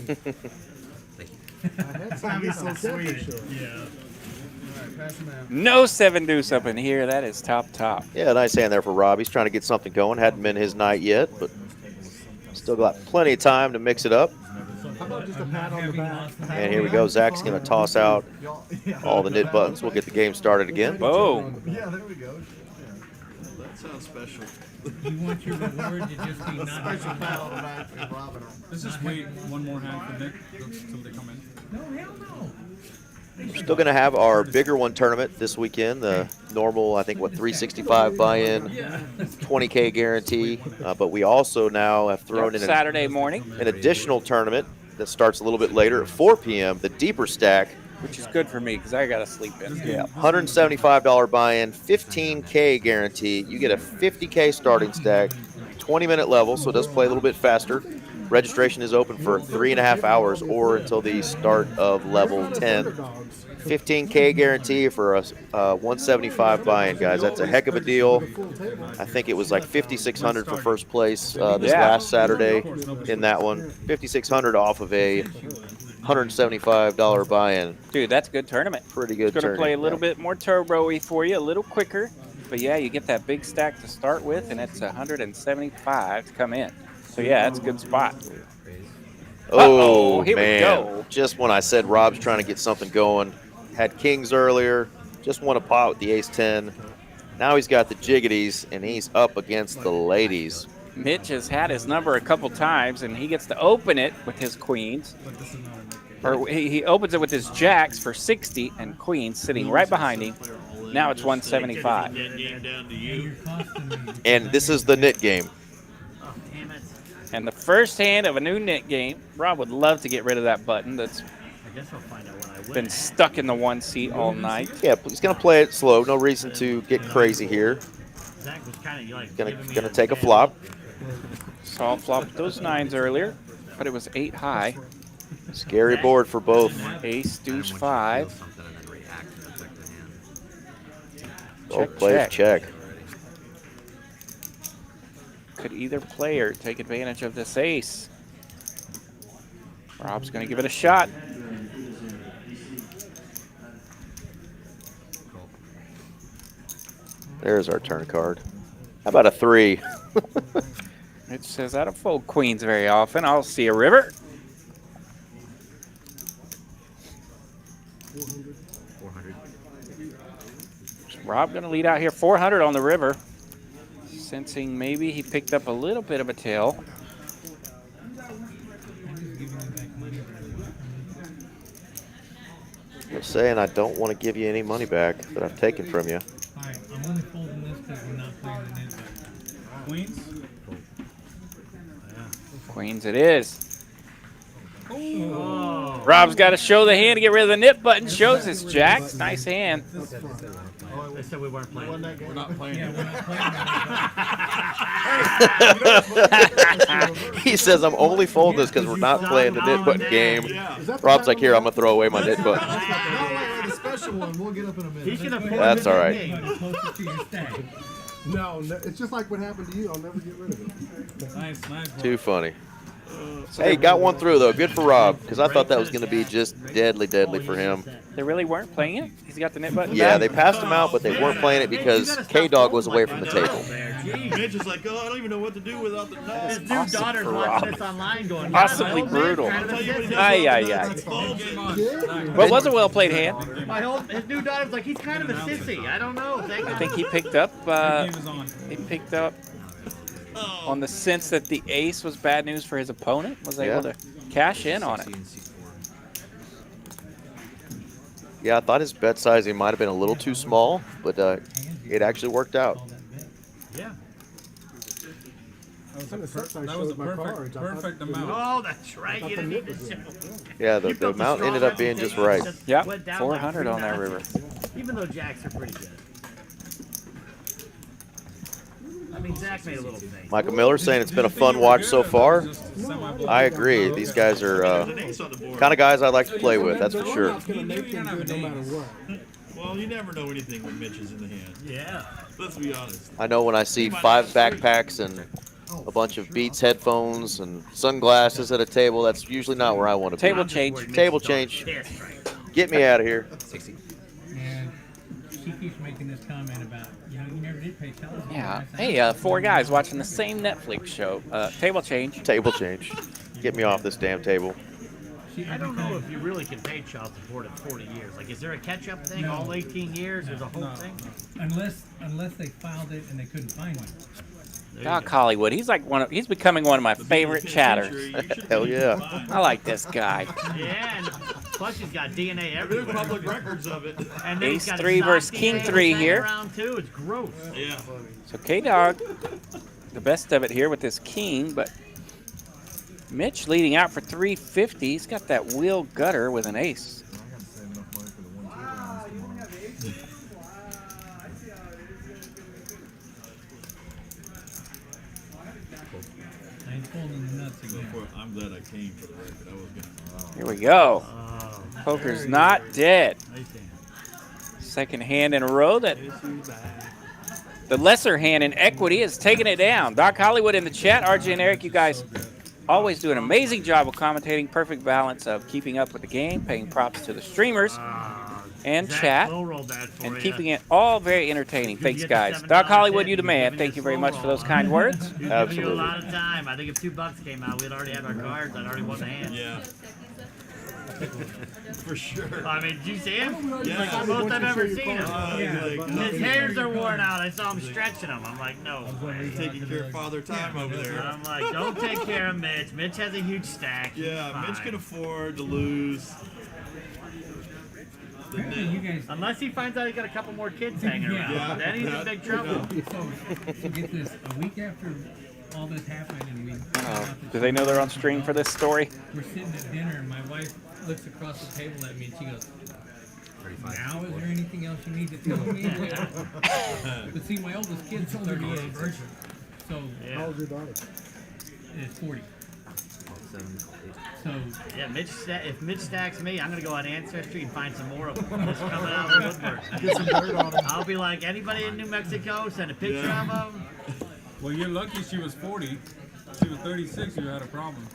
That'd be so sweet. Yeah. Alright, pass him out. No 7 deuce up in here. That is top. Yeah, nice hand there for Rob. He's trying to get something going. Hadn't been his night yet, but still got plenty of time to mix it up. How about just a pat on the back? And here we go. Zach's going to toss out all the knit buttons. We'll get the game started again. Boom. Yeah, there we go. That sounds special. You want your reward to just be not Special pat on the back for Robin. Let's just wait one more hand for Nick until they come in. No, hell no. We're still going to have our bigger one tournament this weekend. The normal, I think, what, 365 buy-in, 20K guarantee. But we also now have thrown in Saturday morning, an additional tournament that starts a little bit later at 4 p.m., the deeper stack. which is good for me because I got to sleep in. Yeah, $175 buy-in, 15K guarantee. You get a 50K starting stack, 20-minute level, so it does play a little bit faster. Registration is open for 3.5 hours or until the start of level 10. 15K guarantee for a 175 buy-in, guys. That's a heck of a deal. I think it was like 5,600 for first place this last Saturday in that one. 5,600 off of a $175 buy-in. Dude, that's a good tournament. Pretty good It's going to play a little yeah. bit more turbo-y for you, a little quicker. But yeah, you get that big stack to start with, and it's 175 to come in. So yeah, that's a good spot. Oh, here man. we go. Just when I said Rob's trying to get something going. Had kings earlier. Just won a pot with the ace-10. Now he's got the jiggities, and he's up against the ladies. Mitch has had his number a couple times, and he gets to open it with his queens. Or he opens it with his jacks for 60, and queens sitting right behind him. Now it's 175. And this is the knit game. And the first hand of a new knit game. Rob would love to get rid of that button that's been stuck in the one seat all night. Yeah, he's going to play it slow. No reason to get crazy here. Gonna take a flop. Saw flop those 9s earlier, but it was 8 high. Scary board for both. Ace, deuce, 5. Both players check. Could either player take advantage of this ace? Rob's going to give it a shot. There's our turn card. How about a 3? It says I don't fold queens very often. I'll see a river. 400. Rob going to lead out here. 400 on the river. Sensing maybe he picked up a little bit of a tail. I'm saying I don't want to give you any money back that I've taken from you. Alright, I'm only folding this because we're not playing the net back. Queens? Queens it is. Oh. Rob's got to show the hand to get rid of the nip button. Shows his jacks. Nice hand. They said we weren't playing. We're not playing. Yeah, we're not playing that. He says I'm only folding this because we're not playing the knit button game. Rob's like, here, I'm gonna throw away my knit button. The special one, we'll get up in a minute. That's all right. No, it's just like what happened to you. I'll never get rid of it. Nice. Too funny. Hey, got one through, though. Good for Rob, because I thought that was going to be just deadly for him. They really weren't playing it? He's got the net button Yeah, back? they passed him out, but they weren't playing it because KDog was away from the table. Mitch is like, oh, I don't even know what to do without the nuts. His new daughter's watching this online going, Possibly brutal. Aye. But it was a well-played hand. His new daughter's like, he's kind of a sissy. I don't know. I think he picked up, on the sense that the ace was bad news for his opponent, was able to cash in on it. Yeah, I thought his bet sizing might have been a little too small, but it actually worked out. Yeah. That was a perfect amount. Oh, that's right. You didn't need to show. Yeah, the amount ended up being just right. Yeah, 400 on that river. Even though jacks are pretty good. I mean, Zach made a little face. Michael Miller saying it's been a fun watch so far. I agree. These guys are kind of guys I like to play with, that's for sure. Well, you never know anything when Mitch is in the hand. Yeah. Let's be honest. I know when I see 5 backpacks and a bunch of Beats headphones and sunglasses at a table, that's usually not where I want to be. Table change. Table change. Get me out of here. And she keeps making this comment about, you never did pay television. Yeah. Hey, 4 guys watching the same Netflix show. Table change. Table change. Get me off this damn table. I don't know if you really can pay child support at 40 years. Like, is there a catch-up thing? No. All 18 years? There's a whole thing? Unless they filed it and they couldn't find one. Doc Hollywood. He's like he's becoming one of my favorite chatters. Hell yeah. I like this guy. Yeah, and plus he's got DNA everywhere. There's public records of it. And then he's Ace got 3 his versus stock King DNA 3 hanging here. around too. It's gross. Yeah. So KDog, the best of it here with this king, but Mitch leading out for 350. He's got that wheel gutter with an ace. I ain't folding the nuts again. I'm glad I came for the record. I was gonna. Here we go. Poker's not dead. Second hand in a row that the lesser hand in equity has taken it down. Doc Hollywood in the chat. RJ and Eric, you guys always do an amazing job of commentating. Perfect balance of keeping up with the game, paying props to the streamers and chat, and keeping it all very entertaining. Thanks, guys. Doc Hollywood, you the man. Thank you very much for those kind words. Absolutely. A lot of time. I think if $2 came out, we'd already had our cards. I'd already won the hand. Yeah. For sure. I mean, did you see him? He's Yeah. like the most I've ever seen him. Like, His hairs are worn out. I saw him stretching them. I'm like, no. He's taking care of Father Time over there. I'm like, don't take care of Mitch. Mitch has a huge stack. Yeah, Mitch can afford to lose. Unless he finds out he got a couple more kids hanging around. Yeah. Then he's in big trouble. So get this, a week after all this happened and we Do they know they're on stream for this story? we're sitting at dinner and my wife looks across the table at me and she goes, now is there anything else you need to tell me? But see, my oldest kid's 38. So How old's your daughter? it's 40. So Yeah, if Mitch stacks me, I'm going to go on Ancestry and find some more of them. Just coming out of the woodwork. Get some dirt on him. I'll be like, anybody in New Mexico, send a picture of them. Well, you're lucky she was 40. She was 36, you had a problem.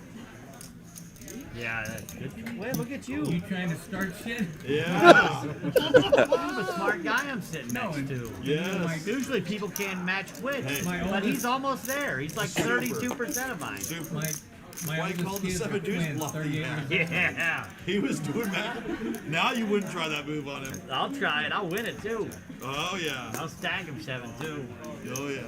Yeah, that's good. Wait, look at you. you trying to start shit? Yeah. I'm a smart guy I'm sitting next to. Yes. Usually people can't match quits, Hey. but he's almost there. He's like 32% of mine. Super. My Why oldest called the kids are 7 deuce twins, bluff 38 yeah. years old. Yeah, He was doing that. Now you wouldn't try that move on him. I'll try it. I'll win it too. Oh yeah. I'll stack him 7 too. Oh yeah.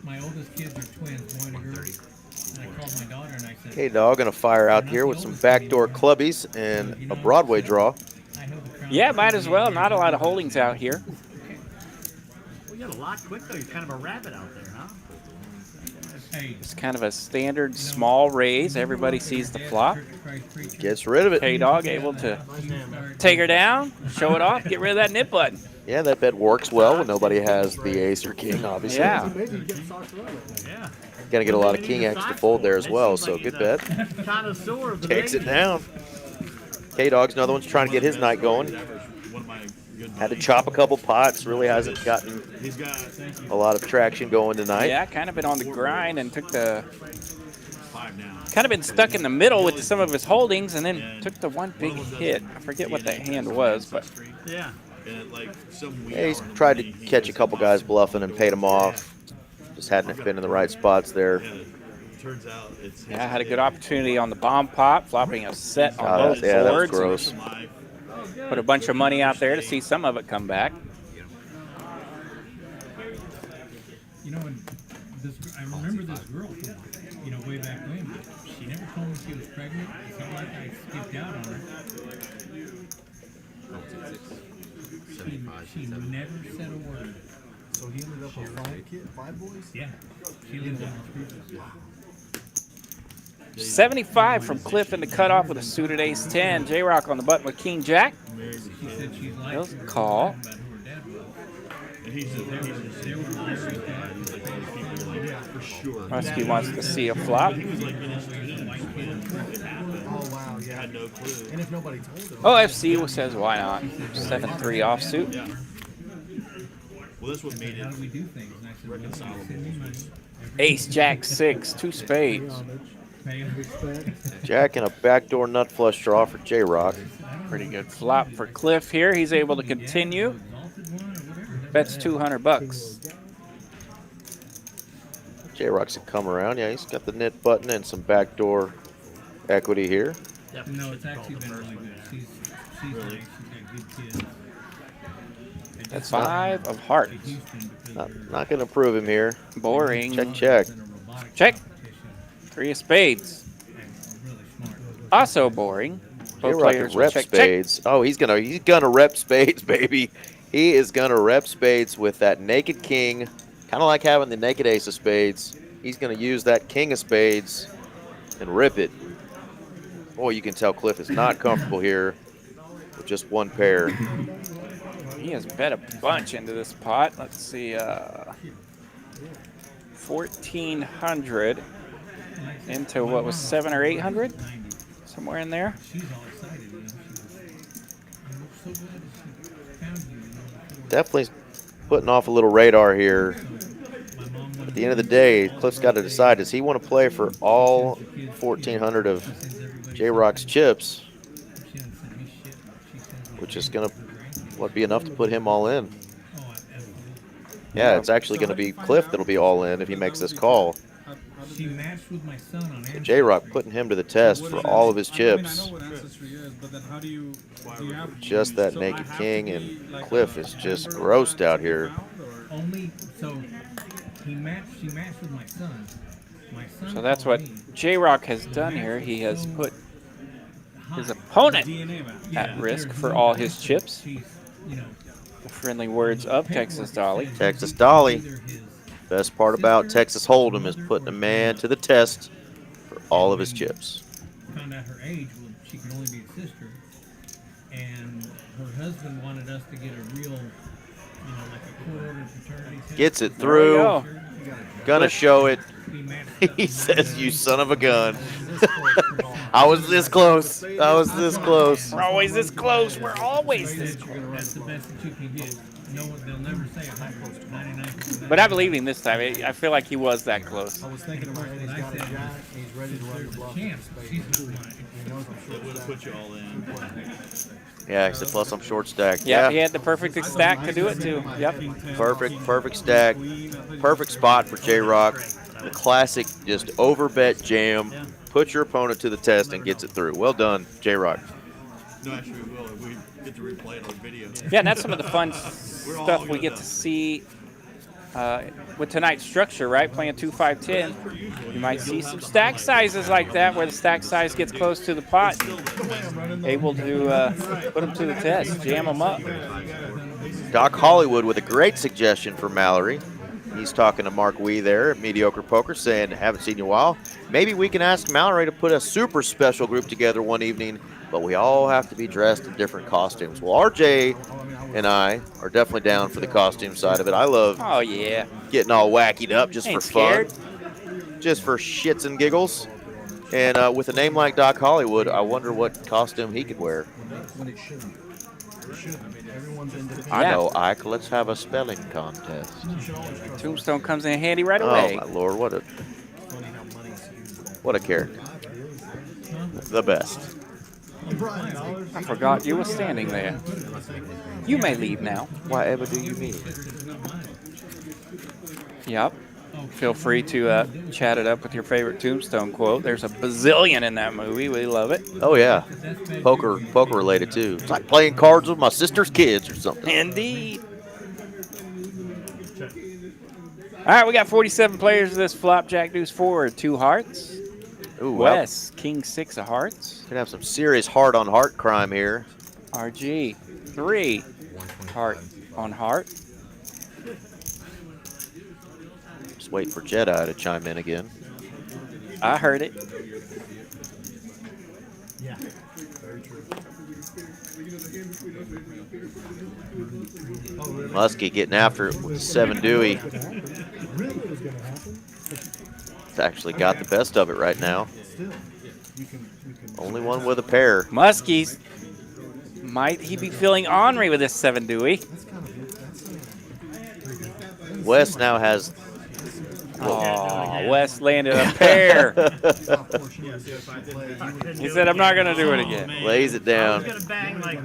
My oldest kids are twins, boy and a girl. And I called my daughter and I said, KDog gonna fire out here with some backdoor clubbies and a Broadway draw. I know the crown. Yeah, might as well. Not a lot of holdings out here. Well, you got a lot quick though. You're kind of a rabbit out there, huh? Hey, It's kind of a standard small raise. Everybody sees the flop. Gets rid of it. KDog able to take her down, show it off, get rid of that nip button. Yeah, that bet works well when nobody has the ace or king, obviously. Yeah. Maybe you get sarsaparilla. Yeah. Gonna get a lot of king X to fold there as well, so good bet. Connoisseur of the Takes it baby. down. KDog's another one's trying to get his night going. One of my good Had to chop a couple pots. Really hasn't gotten He's got a lot of traction going tonight. Yeah, kind of been on the grind and took the 5 now. kind of been stuck in the middle with some of his holdings, and then took the one big hit. I forget what that hand was, but Yeah. And like some weird Yeah, he's tried to catch a couple guys bluffing and paid them off. Just hadn't been in the right spots there. turns out it's yeah, had a good opportunity on the bomb pot, flopping a set on both yeah, that was boards. gross. Put a bunch of money out there to see some of it come back. You know, and I remember this girl from, way back when, but she never told me she was pregnant. It's not like I skipped out on her. She never said a word. So he ended up with 5 boys? Yeah. She lived on the street. 75 from Cliff in the cutoff with a suited ace 10. J-Rock on the button with King Jack. She said she's like He'll call. about who her dad was. And he's They were very bad. for sure. Muskie wants to see a flop. Oh, wow, yeah. Had no clue. And if nobody told him. OFC says why not. 7-3 offsuit. Yeah. Well, that's what made How it do we do things? And I said, well, you send me money. Ace, Jack, 6, 2 spades. Pay 'em. Jack and a backdoor nut flush draw for J-Rock. Pretty good flop for Cliff here. He's able to continue. Bets 200 bucks. J-Rock's a come around. Yeah, he's got the knit button and some backdoor equity here. No, it's actually been really good. She's nice. She's got good kids. That's 5 of hearts. Not going to prove him here. Boring. Check, check. Check. 3 of spades. Also boring. Both J-Rock players can will rep check, spades. Oh, he's gonna rep spades, baby. He is gonna rep spades with that naked king. Kind of like having the naked ace of spades. He's gonna use that king of spades and rip it. Boy, you can tell Cliff is not comfortable here with just one pair. He has bet a bunch into this pot. Let's see, 1,400. into what was 700 or 800, somewhere in there. She's all excited, you know. I'm so glad that she found you, you know. Definitely putting off a little radar here. At the end of the day, Cliff's got to decide, does he want to play for all 1,400 of J-Rock's chips, which is going to be enough to put him all in. Yeah, it's actually going to be Cliff that'll be all in if he makes this call. She matched with my son on So J-Rock putting him to the test for all of his chips. Just that naked king, and Cliff is just grossed out here. Only so she matched with my son. So that's what J-Rock has done here. He has put his opponent at risk for all his chips. The friendly words of Texas Dolly. Texas Dolly. Best part about Texas Hold'em is putting a man to the test for all of his chips. Found out her age, well, she could only be a sister. And her husband wanted us to get a real, like a court-ordered fraternity test. Gets it through. Gonna show it. He says, "You son of a gun." I was this close. I was this close. We're always this close. We're always this close. That's the best that you can get. No one, they'll never say 99%. But I believe him this time. I feel like he was that close. I was thinking about it. He's got a jack. He's ready to run the bluff. Chance, she's not mine. It would have put you all in. Yeah, he said, plus I'm short stacked. Yeah, he had the perfect stack to do it too. Yep. Perfect stack. Perfect spot for J-Rock. The classic just overbet jam. Put your opponent to the test and gets it through. Well done, J-Rock. No, actually, we will. We get to replay it on video. Yeah, and that's some of the fun stuff we get to see with tonight's structure, right? Playing 2-5-10. You might see some stack sizes like that where the stack size gets close to the pot. Able to put them to the test, jam them up. Doc Hollywood with a great suggestion for Mallory. He's talking to Mark Wee there at Mediocre Poker, saying, haven't seen you in a while. Maybe we can ask Mallory to put a super special group together one evening, but we all have to be dressed in different costumes. Well, RJ and I are definitely down for the costume side of it. I love getting all wackied up just for fun, just for shits and giggles. And with a name like Doc Hollywood, I wonder what costume he could wear. I know, Ike. Let's have a spelling contest. Tombstone comes in handy right away. Oh my lord, what a character. The best. I forgot you were standing there. You may leave now. Whatever do you mean? Yep. Feel free to chat it up with your favorite Tombstone quote. There's a bazillion in that movie. We love it. Oh, yeah. Poker related, too. It's like playing cards with my sister's kids or something. Indeed. All right, we got 47 players of this flop. Jack deuce forward, 2 hearts. Ooh, Wes, king 6 of hearts. Could have some serious heart-on-heart crime here. RG, 3 heart on heart. Just wait for Jedi to chime in again. I heard it. Yeah, very true. Muskie getting after it with the 7 Dewey. It's actually got the best of it right now. Only one with a pair. Muskie's. Might he be feeling ornery with this 7 Dewey? Wes now has... Oh, Wes landed a pair. He said, I'm not going to do it again. Lays it down. I was going to bang like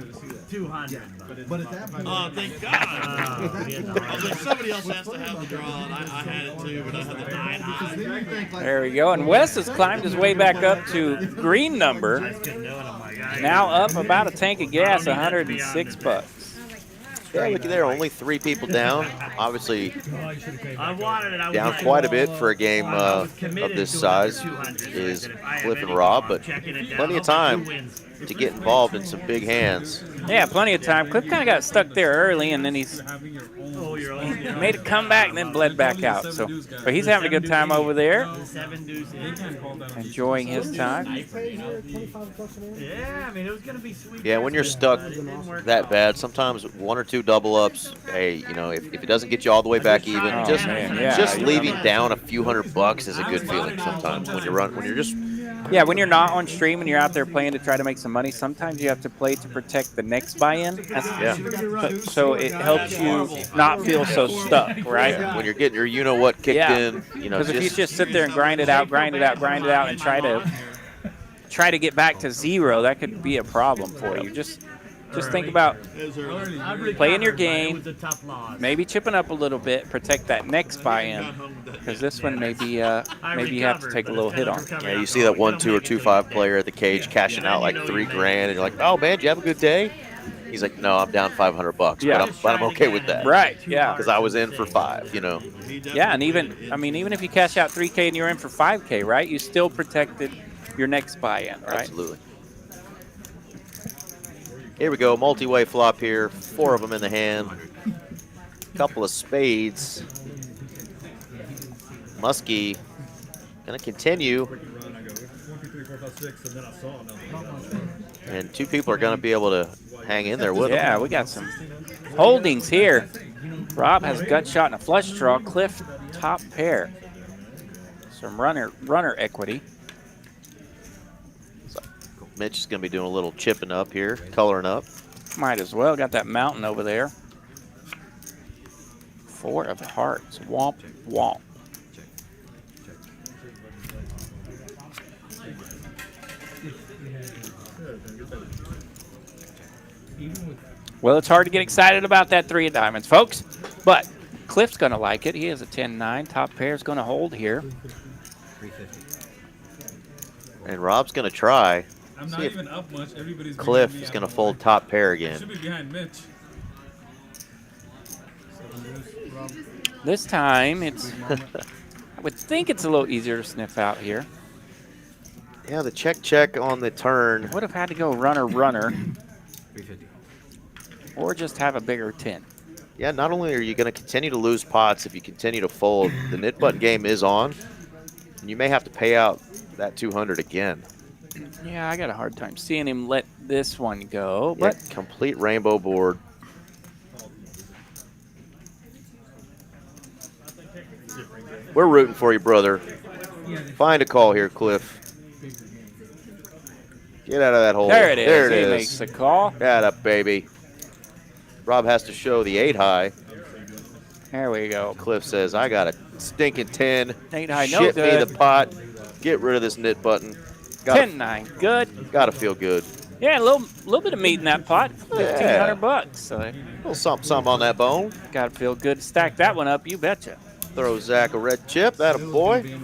200. But at that point, Oh, thank God. I was like, somebody else has to have the draw, and I had it too, but I had the 9 high. There we go. And Wes has climbed his way back up to green number. Now up about a tank of gas, 106 bucks. Yeah, look at there, only 3 people down. Obviously, I wanted it. I was down like, quite a bit for a game of committed this to size 200, is and if I have Cliff and any Rob, problem but checking it down, plenty of I'll time get 2 wins. to get involved in some big hands. Yeah, plenty of time. Cliff kind of got stuck there early, and then he's Having your own. Oh, you're on. he made it come back and then bled back out. So, but he's having a good time over there, The 7 deuce. They can't call that on enjoying his time. Yeah, I mean, it was going to be sweet. Yeah, when you're stuck that bad, sometimes 1 or 2 double ups, hey, you know, if it doesn't get you all the way back even, Oh, just man, yeah. just leaving down a few $100 is a good feeling sometimes when you're just Yeah, when you're not on stream and you're out there playing to try to make some money, sometimes you have to play to protect the next buy-in. So it helps you not feel so stuck, right? yeah, when you're getting your you-know-what kicked in, you know, Because if you just sit there and grind it out, and try to get back to 0, that could be a problem for you. Just think about playing your game, maybe chipping up a little bit, protect that next buy-in, because this one maybe you have to take a little hit on. yeah, you see that 1, 2, or 2, 5 player at the cage cashing out like $3 grand, and you're like, oh man, did you have a good day? He's like, no, I'm down $500, Yeah. but I'm okay with that, Right, yeah. because I was in for 5, you know. Yeah, and even if you cash out 3K and you're in for 5K, right, you still protected your next buy-in, right? Absolutely. Here we go, multi-way flop here, 4 of them in the hand, couple of spades. Muskie gonna continue, and 2 people are gonna be able to hang in there with him. Yeah, we got some holdings here. Rob has gut shot and a flush draw. Cliff top pair. Some runner equity. So Mitch is gonna be doing a little chipping up here, coloring up. Might as well. Got that mountain over there. 4 of hearts. Womp womp. Well, it's hard to get excited about that 3 of diamonds, folks. But Cliff's going to like it. He has a 10-9. Top pair's going to hold here. And Rob's gonna try. I'm See not if even up much. Everybody's Cliff behind me. is gonna fold top pair I should again. be behind Mitch. This time, it's I would think it's a little easier to sniff out here. Yeah, the check on the turn. Would have had to go runner, or just have a bigger 10. Yeah, not only are you gonna continue to lose pots if you continue to fold, the nit button game is on, and you may have to pay out that 200 again. Yeah, I got a hard time seeing him let this one go, Yeah, but complete rainbow board. We're rooting for you, brother. Find a call here, Cliff. Get out of that hole. there it is. There it He is. makes the call. That up, baby. Rob has to show the 8 high. There we go. Cliff says, I got a stinking 10. 8 high, no Ship me good. the pot. Get rid of this nit button. Gotta, 10-9, good. gotta feel good. Yeah, a little bit of meat in that pot. $1,500. So A little something on that bone. got to feel good to stack that one up. You betcha. Throw Zach a red chip. That a boy.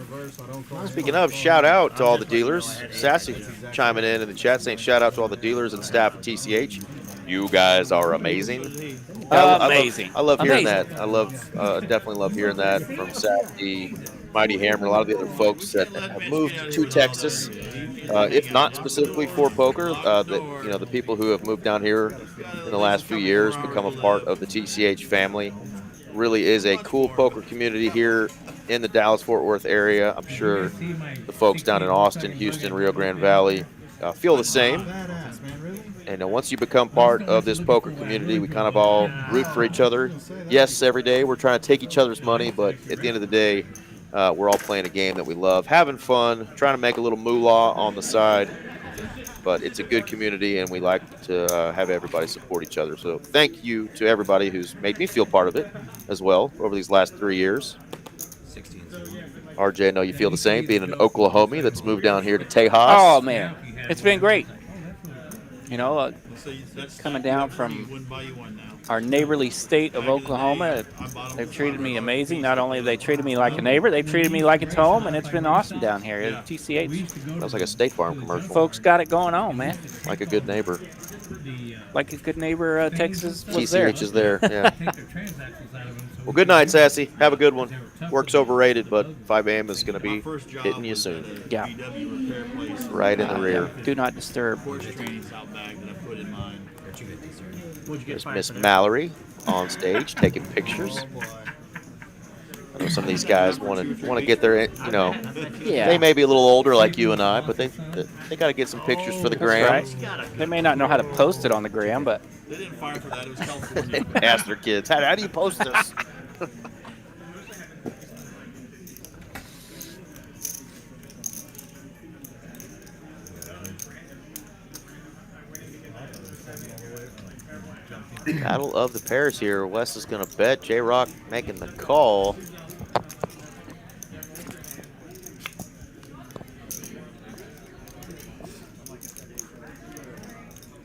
Speaking of, shout out to all the dealers. Sassy chiming in the chat saying shout out to all the dealers and staff at TCH. You guys are amazing. Amazing. I love hearing Amazing. that. I love, definitely love hearing that from Sassy, Mighty Hammer, a lot of the other folks that have moved to Texas. If not specifically for poker, the people who have moved down here in the last few years become a part of the TCH family. Really is a cool poker community here in the Dallas-Fort Worth area. I'm sure the folks down in Austin, Houston, Rio Grande Valley feel the same. And once you become part of this poker community, we kind of all root for each other. Yes, every day we're trying to take each other's money, but at the end of the day, we're all playing a game that we love, having fun, trying to make a little moolah on the side. But it's a good community, and we like to have everybody support each other. So thank you to everybody who's made me feel part of it as well over these last 3 years. RJ, I know you feel the same, being an Oklahomie that's moved down here to Tejas. Oh, man. It's been great. You know, coming down from our neighborly state of Oklahoma, they've treated me amazing. Not only have they treated me like a neighbor, they've treated me like it's home, and it's been awesome down here at TCH. That was like a State Farm commercial. Folks got it going on, man. Like a good neighbor. Like a good neighbor, Texas was there. TCH is there, yeah. Well, good night, Sassy. Have a good one. Work's overrated, but 5 a.m. is going to be hitting you soon. Yeah. Right in the rear. Do not disturb. Training out bag that I put in mine. What'd you get There's fired Miss for that? Mallory on stage taking pictures. I know some of these guys want to get their, you know, Yeah. they may be a little older like you and I, but they got to get some pictures for the That's gram. right. They may not know how to post it on the gram, but They didn't fire for that. It was California. Ask their kids, how do you post this? Battle of the pairs here. Wes is going to bet. J-Rock making the call.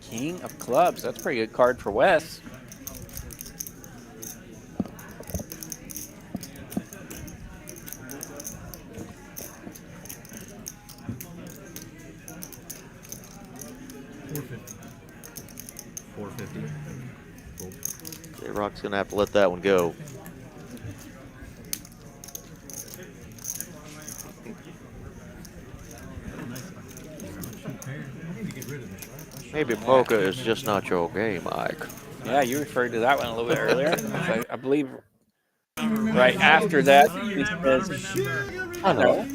King of clubs. That's a pretty good card for Wes. J-Rock's going to have to let that one go. Maybe poker is just not your game, Mike. Yeah, you referred to that one a little bit earlier. I believe right after that, he says, I know.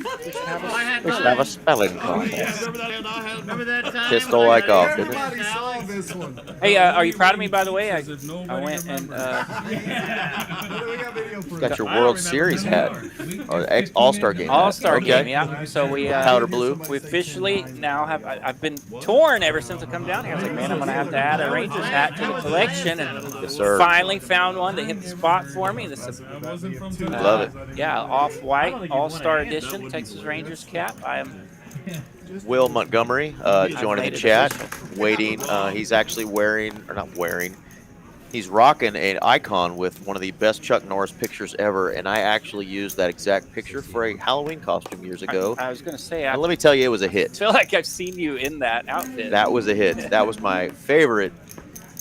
We should have a spelling contest. Remember that time? Pistol like off, didn't it? Everybody saw this one. Hey, are you proud of me, by the way? I Nobody went and We got video proof. Got your World Series hat. Or All-Star game. All-Star Okay. game, yeah. So we Powder blue. we officially now have. I've been torn ever since I've come down here. I was like, man, I'm gonna have to add a Rangers hat to the collection, and Yes, sir. finally found one that hit the spot for me. This is Love it. yeah, off-white All-Star Edition Texas Rangers cap. I am Will Montgomery joining the chat, waiting. He's actually wearing, or not wearing, he's rocking an icon with one of the best Chuck Norris pictures ever, and I actually used that exact picture for a Halloween costume years ago. I was gonna say, I And let me tell you, it was a hit. feel like I've seen you in that outfit. That was a hit. That was my favorite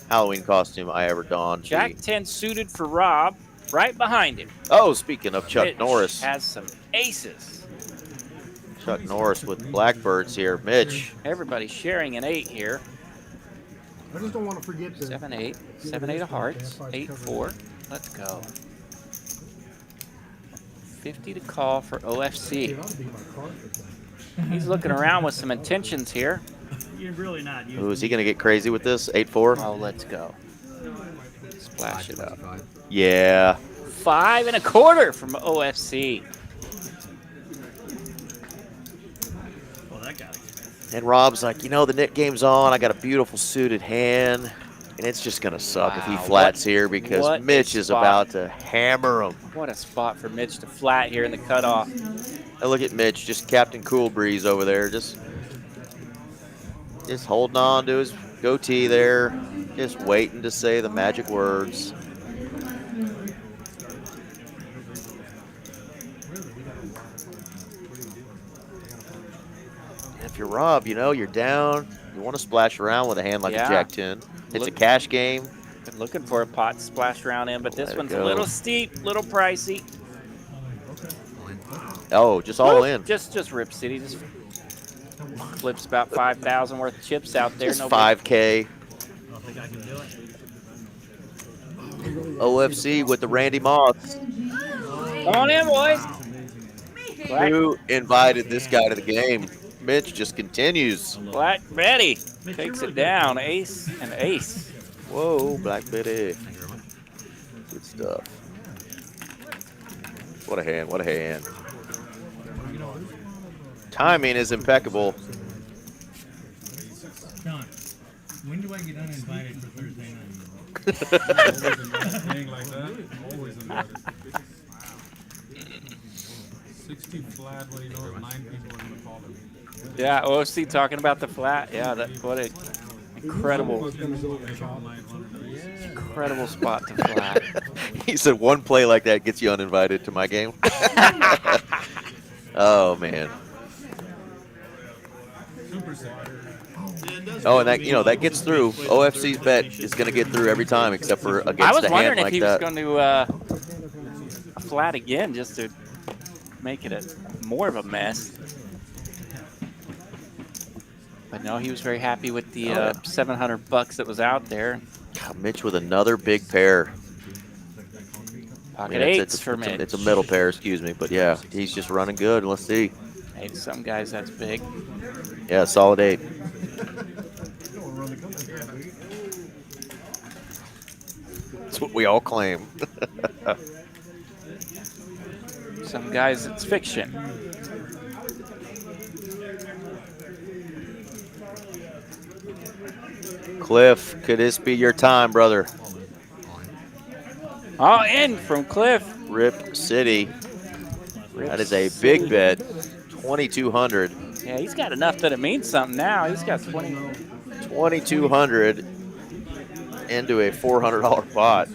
Halloween costume I ever donned. Jack 10 suited for Rob, right behind him. Oh, speaking of Chuck Mitch Norris, has some aces. Chuck Norris with Blackbirds here. Mitch, Everybody's sharing an 8 here. I just don't want to forget that. 7-8, 7-8 of hearts, 8-4. Let's go. 50 to call for OFC. It ought to be my card for that. He's looking around with some intentions here. You're really not using who is he going to get crazy with this? 8-4? Oh, let's go. Splash it up. Yeah. 5 1/4 from OFC. Well, that got expensive. And Rob's like, you know, the net game's on. I got a beautiful suited hand. And it's just going to suck if he Wow, flats here because what Mitch a is spot. about to hammer him. What a spot for Mitch to flat here in the cutoff. And look at Mitch, just Captain Cool Breeze over there. Just holding on to his goatee there. Just waiting to say the magic words. If you're Rob, you know, you're down. You want to splash around with a hand like Yeah. a Jack 10. It's a Look- cash game. Been looking for a pot to splash around in, but this Let it one's go. a little steep, little pricey. Oh, just all Woo! in. Just Rip City. Just flips about 5,000 worth of chips out there. Just No 5K. I don't think I can do it. OFC with the Randy Moss. big- Come on in, boys. Who invited this guy to the game? Mitch just continues. Black Betty takes it down. Ace and ace. Whoa, Black Betty. Good stuff. What a hand, what a hand. Timing is impeccable. John, when do I get uninvited for Thursday night? Thing like that. Always invited. 60 flat when he knows 9 people are going to call him. Yeah, OFC talking about the flat. Yeah, what a incredible spot to flat. He said one play like that gets you uninvited to my game. Oh, man. Super sick. Oh, and that, you know, that gets through. OFC's bet is going to get through every time except for I against was a hand wondering if like he was that. going to flat again just to make it more of a mess. But no, he was very happy with the $700 that was out there. God, Mitch with another big pair. Pocket eights for Mitch. It's a middle pair, excuse me. But yeah, he's just running good. Let's see. Hey, to some guys, that's big. Yeah, solid 8. That's what we all claim. Some guys, it's fiction. Cliff, could this be your time, brother? All in from Cliff. Rip City. That is a big bet. 2,200. Yeah, he's got enough that it means something now. He's got 2,200 into a $400 pot.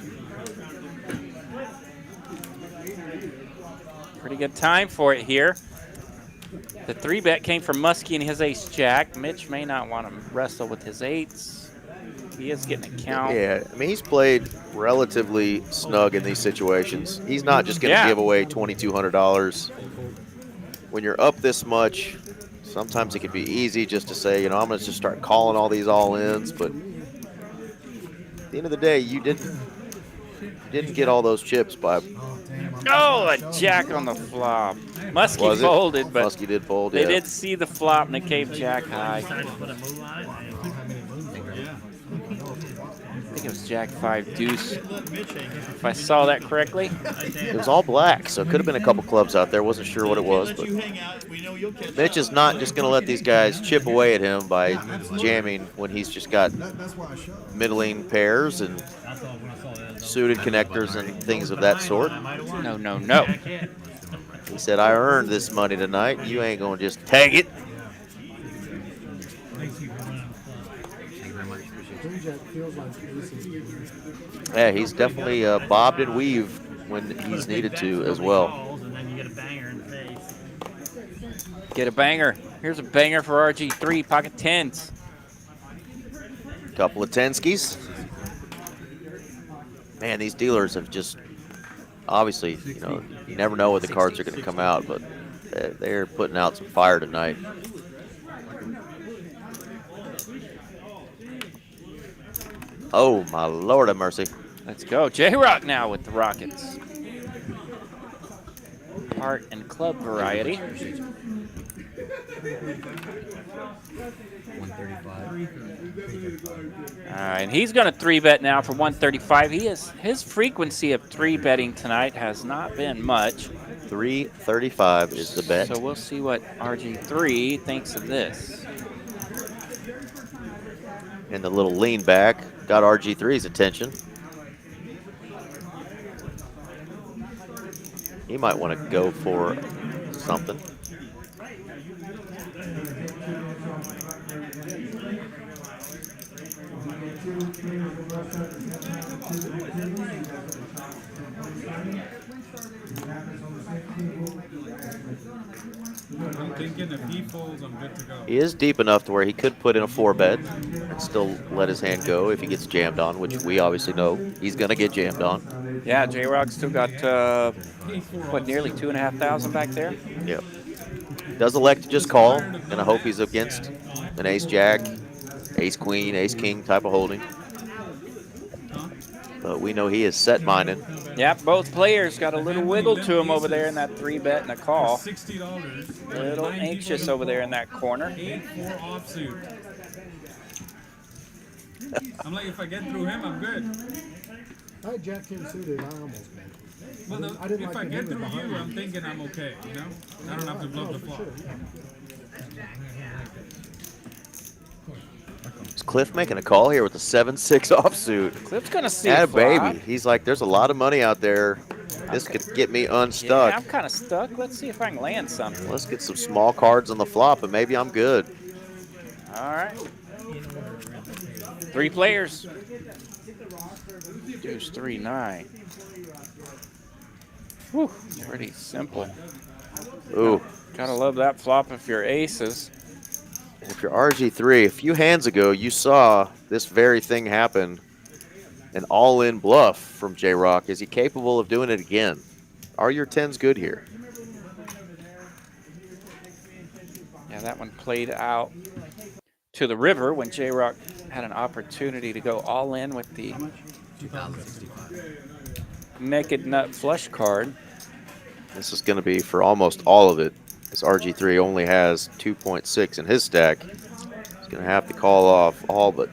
Pretty good time for it here. The 3-bet came from Muskie and his ace-jack. Mitch may not want to wrestle with his 8s. He is getting a count. Yeah, I mean, he's played relatively snug in these situations. He's not just going to give away $2,200. When you're up this much, sometimes it can be easy just to say, you know, I'm going to just start calling all these all-ins. But at the end of the day, you didn't get all those chips by... Oh, a jack on the flop. Muskie folded, but Muskie did fold, they did see the flop and it came jack high. I think it was jack 5 deuce, if I saw that correctly. It was all black, so it could have been a couple clubs out there. Wasn't sure what it was, but Mitch is not just going to let these guys chip away at him by jamming when he's just got middling pairs and suited connectors and things of that sort. No, no, no. He said, I earned this money tonight. You ain't going to just tag it. Yeah, he's definitely bobbed and weaved when he's needed to as well. Get a banger. Here's a banger for RG3, pocket 10s. Couple of tenskis. Man, these dealers have just, obviously, you know, you never know what the cards are going to come out, but they're putting out some fire tonight. Oh, my Lord have mercy. Let's go. J-Rock now with the Rockets. Heart and club variety. 135. All right, and he's going to 3-bet now for 135. His frequency of 3-betting tonight has not been much. 335 is the bet. So we'll see what RG3 thinks of this. And the little lean back got RG3's attention. He might want to go for something. I'm thinking if he folds, I'm good to go. He is deep enough to where he could put in a 4-bet and still let his hand go if he gets jammed on, which we obviously know he's going to get jammed on. Yeah, J-Rock still got, what, nearly 2,500 back there? Yeah. Does elect to just call, and I hope he's against an ace-jack, ace-queen, ace-king type of holding. But we know he is set-minded. Yeah, both players got a little wiggle to him over there in that 3-bet and a call. $60. A little anxious over there in that corner. 8-4 offsuit. I'm like, if I get through him, I'm good. I had Jack 10 suited. I almost made it. Well, no, I didn't if like I the get hand through behind you, me. I'm thinking I'm okay, you know? I don't have to bluff the flop. Is Cliff making a call here with a 7-6 offsuit? Cliff's going to see Yeah, a flop. baby. He's like, there's a lot of money out there. This could get me unstuck. Yeah, I'm kind of stuck. Let's see if I can land something. Let's get some small cards on the flop, and maybe I'm good. All right. 3 players. Deuce 3-9. Whew, pretty simple. Ooh. Gotta love that flop if you're aces. If you're RG3, a few hands ago, you saw this very thing happen. An all-in bluff from J-Rock. Is he capable of doing it again? Are your 10s good here? Yeah, that one played out to the river when J-Rock had an opportunity to go all in with the 2,065. naked nut flush card. This is going to be for almost all of it. This RG3 only has 2.6 in his stack. He's going to have to call off all but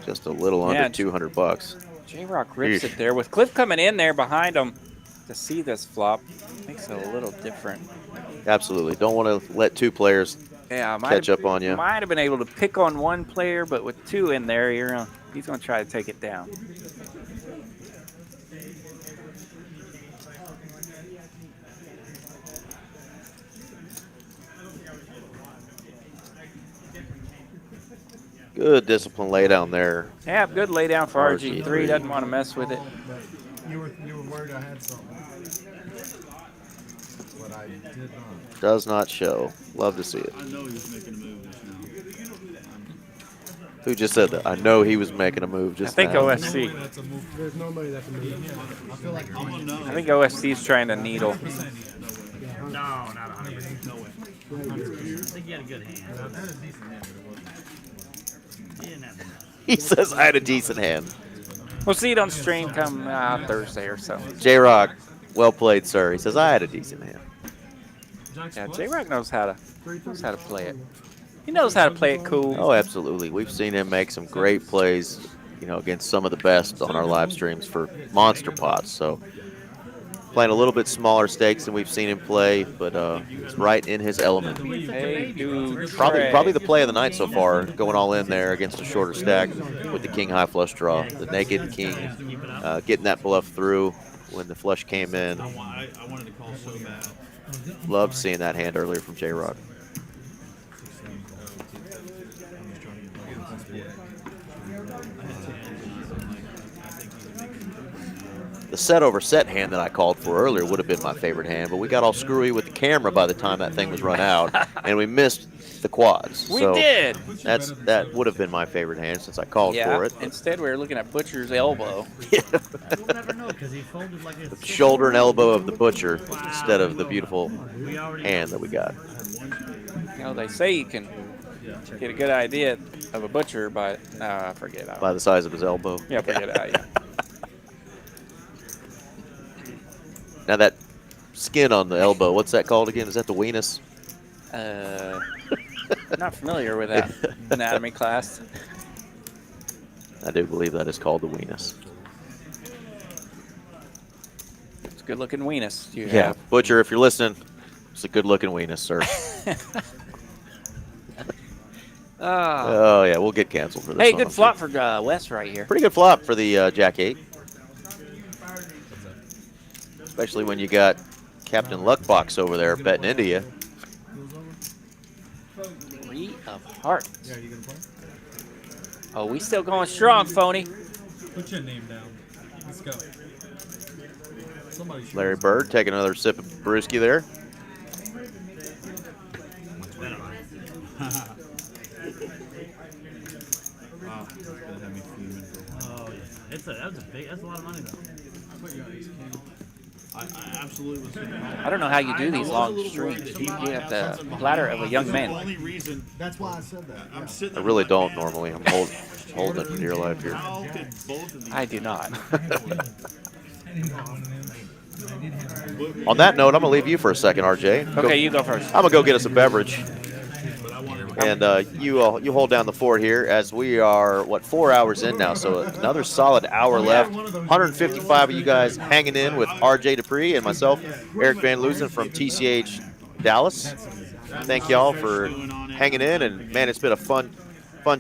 just a little under 200 bucks. J-Rock rips it there with Cliff coming in there behind him to see this flop. Makes it a little different. Absolutely. Don't want to let two players catch up on you. Might have been able to pick on one player, but with two in there, he's going to try to take it down. Good discipline lay down there. Yeah, good lay down for RG3. Doesn't want to mess with it. You were worried I had something. But I did not. Does not show. Love to see it. I know he was making a move just now. Who just said that? I know he was making a move just now. I think OSC. There's nobody that can move. I feel like I think OSC's trying to needle. No, not 100%. No way. I think you had a good hand. He says I had a decent hand. We'll see it on stream come Thursday or so. J-Rock, well played, sir. He says I had a decent hand. Yeah, J-Rock knows how to play it. He knows how to play it cool. Oh, absolutely. We've seen him make some great plays, against some of the best on our live streams for monster pots. So playing a little bit smaller stakes than we've seen him play, but it's right in his element. Hey, dude. Probably the play of the night so far, going all in there against a shorter stack with the king high flush draw, the naked king, getting that bluff through when the flush came in. I wanted to call so bad. Loved seeing that hand earlier from J-Rock. The set over set hand that I called for earlier would have been my favorite hand, but we got all screwy with the camera by the time that thing was run out, and we missed the quads. We did. That would have been my favorite hand since I called for it. Instead, we were looking at Butcher's elbow. We'll never know because he folded like a The shoulder and elbow of the Butcher instead of the beautiful hand that we got. They say you can get a good idea of a Butcher by forget it. By the size of his elbow. Yeah, forget it. Yeah. Now that skin on the elbow, what's that called again? Is that the weenus? Not familiar with that anatomy class. I do believe that is called the weenus. It's a good-looking weenus you Yeah, have. Butcher, if you're listening, it's a good-looking weenus, sir. Oh, yeah, we'll get canceled for this. Hey, one, good flop for Wes right here. Pretty good flop for the Jack-8. Especially when you got Captain Luckbox over there betting into you. 3 of hearts. Oh, we still going strong, Phony. Put your name down. Let's go. Larry Bird taking another sip of brewski there. Oh, yeah. That's a lot of money though. I absolutely was thinking I don't know how you do these long streams. You have the bladder of a young man. only reason That's why I said that. I'm sitting I really don't normally. I'm holding it for dear life here. How could both of these I do not. On that note, I'm going to leave you for a second, RJ. Okay, you go first. I'm going to go get us a beverage. And you hold down the fort here as we are, 4 hours in now. So another solid hour left. 155 of you guys hanging in with RJ Dupree and myself, Eric Van Loosen from TCH Dallas. Thank y'all for hanging in. And, man, it's been a fun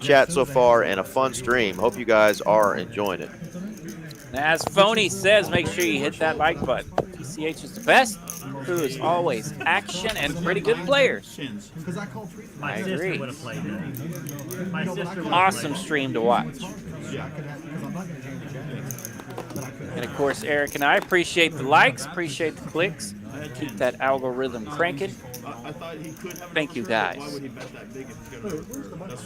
chat so far and a fun stream. Hope you guys are enjoying it. As Phony says, make sure you hit that like button. TCH is the best. Who is always action and pretty good players. Because I called treat. I My sister agree. would have played it. My sister would have Awesome stream to watch. Because I'm not going to change the game. And of course, Eric and I appreciate the likes, appreciate the clicks. Keep that algorithm cranking. I thought he could have. Thank you, guys. Why would he bet that big if he's going to?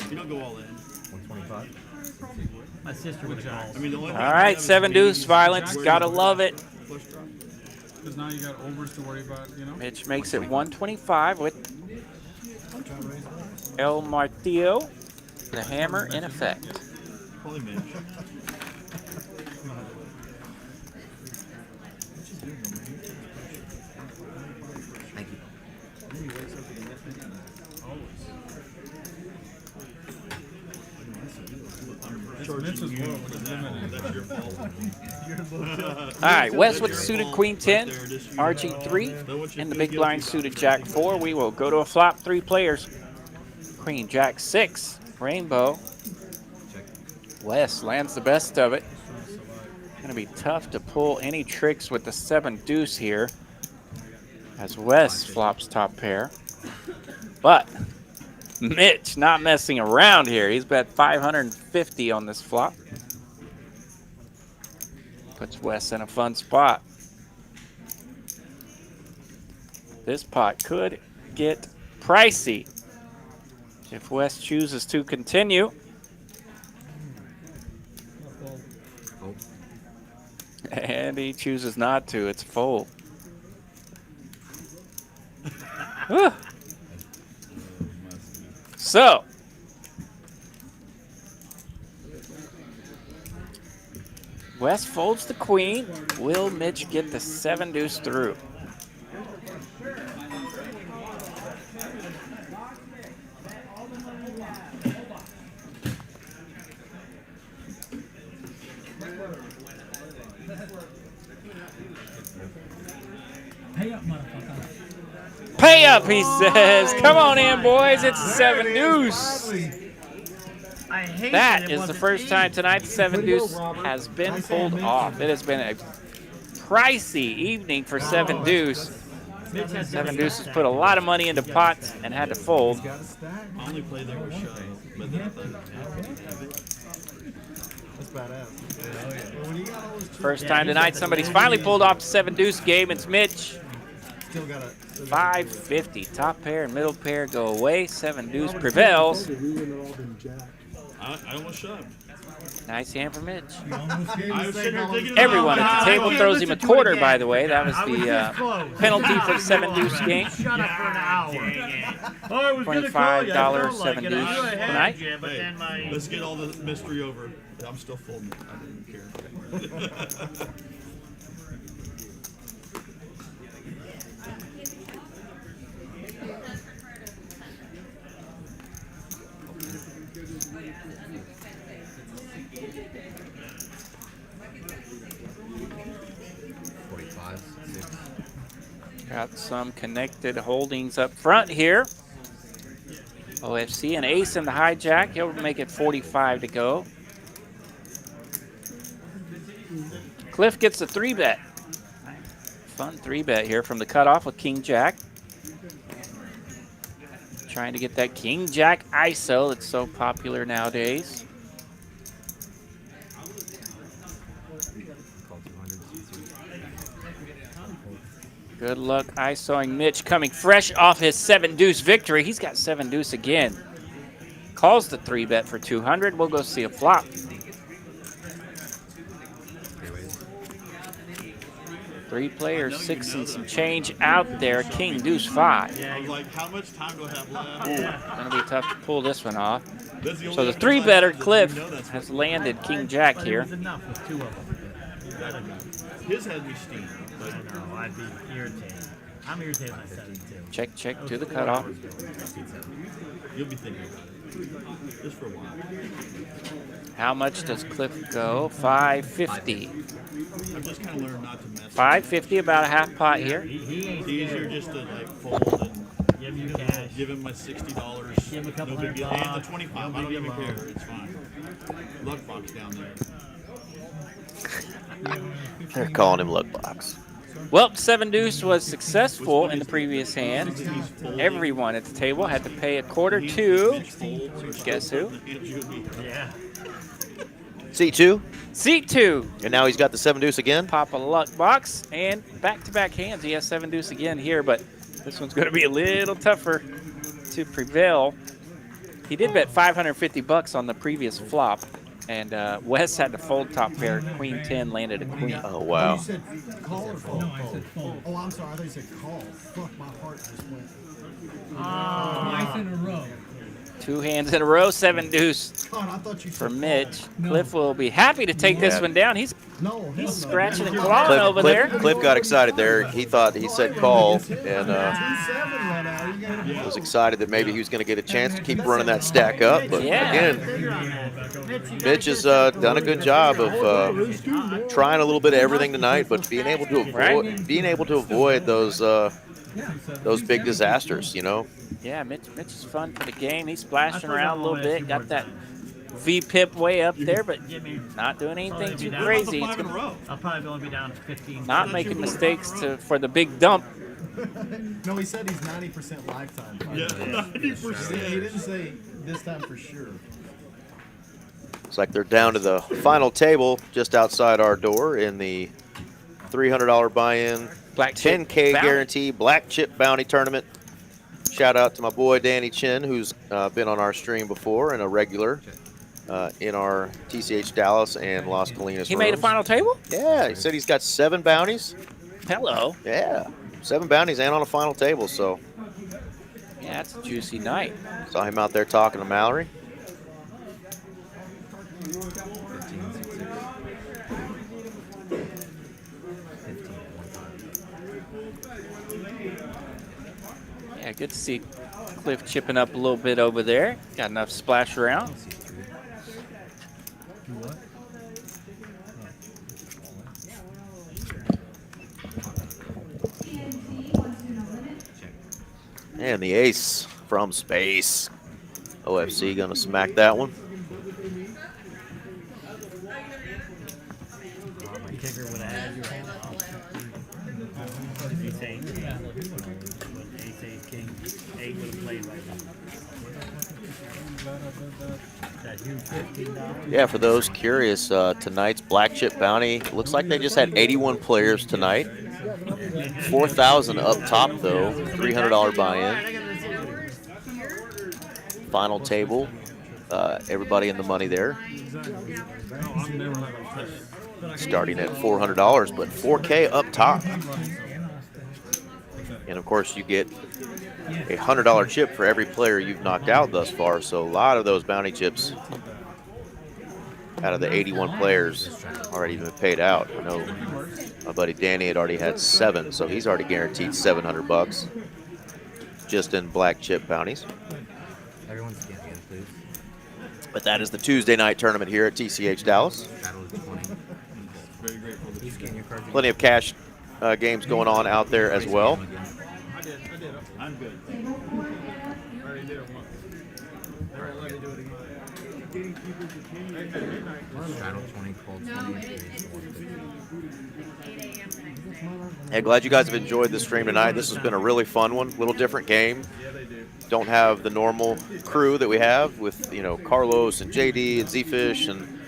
You don't go all in. 125. My sister would have. I mean, the only All right, 7 deuce violence. Gotta love it. Because now you got overs to worry about, Mitch makes it 125 with El Martillo, the hammer in effect. Holy man. Thank you. All right, West with the suited Queen 10, RG3, and the big blind suited Jack 4. We will go to a flop, 3 players. Queen, Jack 6, Rainbow. West lands the best of it. Gonna be tough to pull any tricks with the 7 deuce here, as West flops top pair. But Mitch not messing around here. He's bet 550 on this flop. Puts West in a fun spot. This pot could get pricey if West chooses to continue. And he chooses not to. It's fold. So, West folds the queen. Will Mitch get the 7 deuce through? Pay up, motherfucker. Pay up, he says. Come on in, boys. It's a 7 deuce. I hate That it is the wasn't first time easy. tonight 7 deuce has been pulled off. It has been a pricey evening for 7 deuce. 7 deuce has put a lot of money into pots and had to fold. I only played there with Show, but then I thought That's badass. When you got all this First time tonight somebody's finally pulled off the 7 deuce game. It's Mitch. still got 550. Top pair and middle pair go away. 7 deuce prevails. I almost shoved. Nice hand for Mitch. I was sitting there thinking Everyone about at the it. table throws him a quarter, by the way. That was the penalty for the 7 deuce game. Shut up for an hour. Oh, I was gonna call you. I $25 felt like 7 it. deuce I knew I had tonight. you, but then my Let's get all the mystery over. I'm still folding. I didn't care. Got some connected holdings up front here. OFC, an ace in the hijack. He'll make it 45 to go. Cliff gets a 3-bet. Fun 3-bet here from the cutoff with King Jack. Trying to get that King Jack ISO that's so popular nowadays. Good luck ISOing Mitch, coming fresh off his 7 deuce victory. He's got 7 deuce again. Calls the 3-bet for 200. We'll go see a flop. Three players, 6 and some change out there. King deuce 5. I was like, how much time do I have left? Gonna be tough to pull this one off. So the 3-better Cliff has landed King Jack here. enough with 2 of them. His had me steamed. I know, I'd be irritated. I'm irritated by 7 too. Check, check to the cutoff. You'll be thinking about it. Just for a while. How much does Cliff go? 550. I've just kind of learned not to mess. 550, about a half pot here. He ain't It's easier scared. just to like fold and Give him your cash. give him my $60. Give him a couple no big deal. $100 And the 25. I don't even care. It's fine. Luck box down there. They're calling him luck box. Well, 7 deuce was successful in the previous hand. Everyone at the table had to pay a quarter to, guess who? Yeah. C2, Seat 2. and now he's got the 7 deuce again. Pop a luck box, and back-to-back hands. He has 7 deuce again here, but this one's going to be a little tougher to prevail. He did bet 550 bucks on the previous flop, And Wes had to fold top pair. Queen 10 landed a queen. Oh, Oh, wow. you said call or fold? No, I said fold. Oh, I'm sorry. I thought you said call. Fuck, my heart just went. Twice in a row. 2 hands in a row, 7 deuce God, I thought you said for call. Mitch. No. Cliff will be happy to take this Yeah. one down. He's No, hell no. scratching and Man, clawing over there. Cliff got excited there. He thought he said call, and 2-7 right now. You gotta was excited that maybe he was going to get a chance to keep running that stack up. But Yeah. again, Mitch has done a good job of trying a little bit of everything tonight, but being able to avoid those big disasters. You know. Yeah, Mitch is fun for the game. He's splashing around a little bit. Got that V-pip way up there, but not doing anything too crazy. He's gonna, I'll probably only be down 15. not making mistakes for the big dump. No, he said he's 90% lifetime. Yeah, He 90%. didn't say this time for sure. Looks like they're down to the final table just outside our door in the $300 buy-in, Black chip 10K bounty. guarantee black chip bounty tournament. Shout out to my boy Danny Chin, who's been on our stream before and a regular in our TCH Dallas and Las Colinas He made a rooms. final table? Yeah, he said he's got 7 bounties. Hello. Yeah, 7 bounties and on a final table. So Yeah, that's a juicy night. saw him out there talking to Mallory. Yeah, good to see Cliff chipping up a little bit over there. Got enough splash around. And the ace from space. OFC gonna smack that one. My kicker would have had your hand. Ace 8. Ace 8 king. 8 would have played right now. That huge $15. Yeah, for those curious, tonight's black chip bounty looks like they just had 81 players tonight. 4,000 up top though. $300 buy-in. Final table. Everybody in the money there. Starting at $400, but 4K up top. And of course, you get a $100 chip for every player you've knocked out thus far. So a lot of those bounty chips out of the 81 players already been paid out. I know my buddy Danny had already had 7, so he's already guaranteed $700 just in black chip bounties. Everyone's scanning in, please. But that is the Tuesday night tournament here at TCH Dallas. Battle of 20. You scan your cards. Plenty of cash games going on out there as well. I did. I'm good. I already did it once. All right, let me do it again. Battle 20, cold 20. Hey, glad you guys have enjoyed the stream tonight. This has been a really fun one, little different game. Don't have the normal crew that we have with, you know, Carlos and JD and Z-Fish and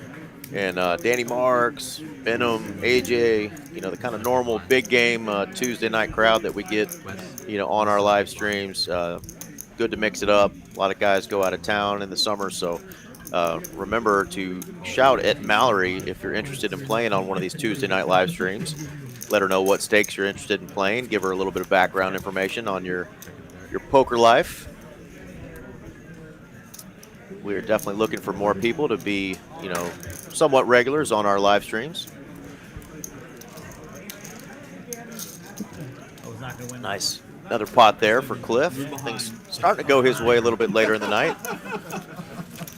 Danny Marx, Benham, AJ, you know, the kind of normal big game Tuesday night crowd that we get, you know, on our live streams. Good to mix it up. A lot of guys go out of town in the summer, so remember to shout at Mallory if you're interested in playing on one of these Tuesday night live streams. Let her know what stakes you're interested in playing. Give her a little bit of background information on your poker life. We're definitely looking for more people to be, you know, somewhat regulars on our live streams. Nice. Another pot there for Cliff. Things starting to go his way a little bit later in the night.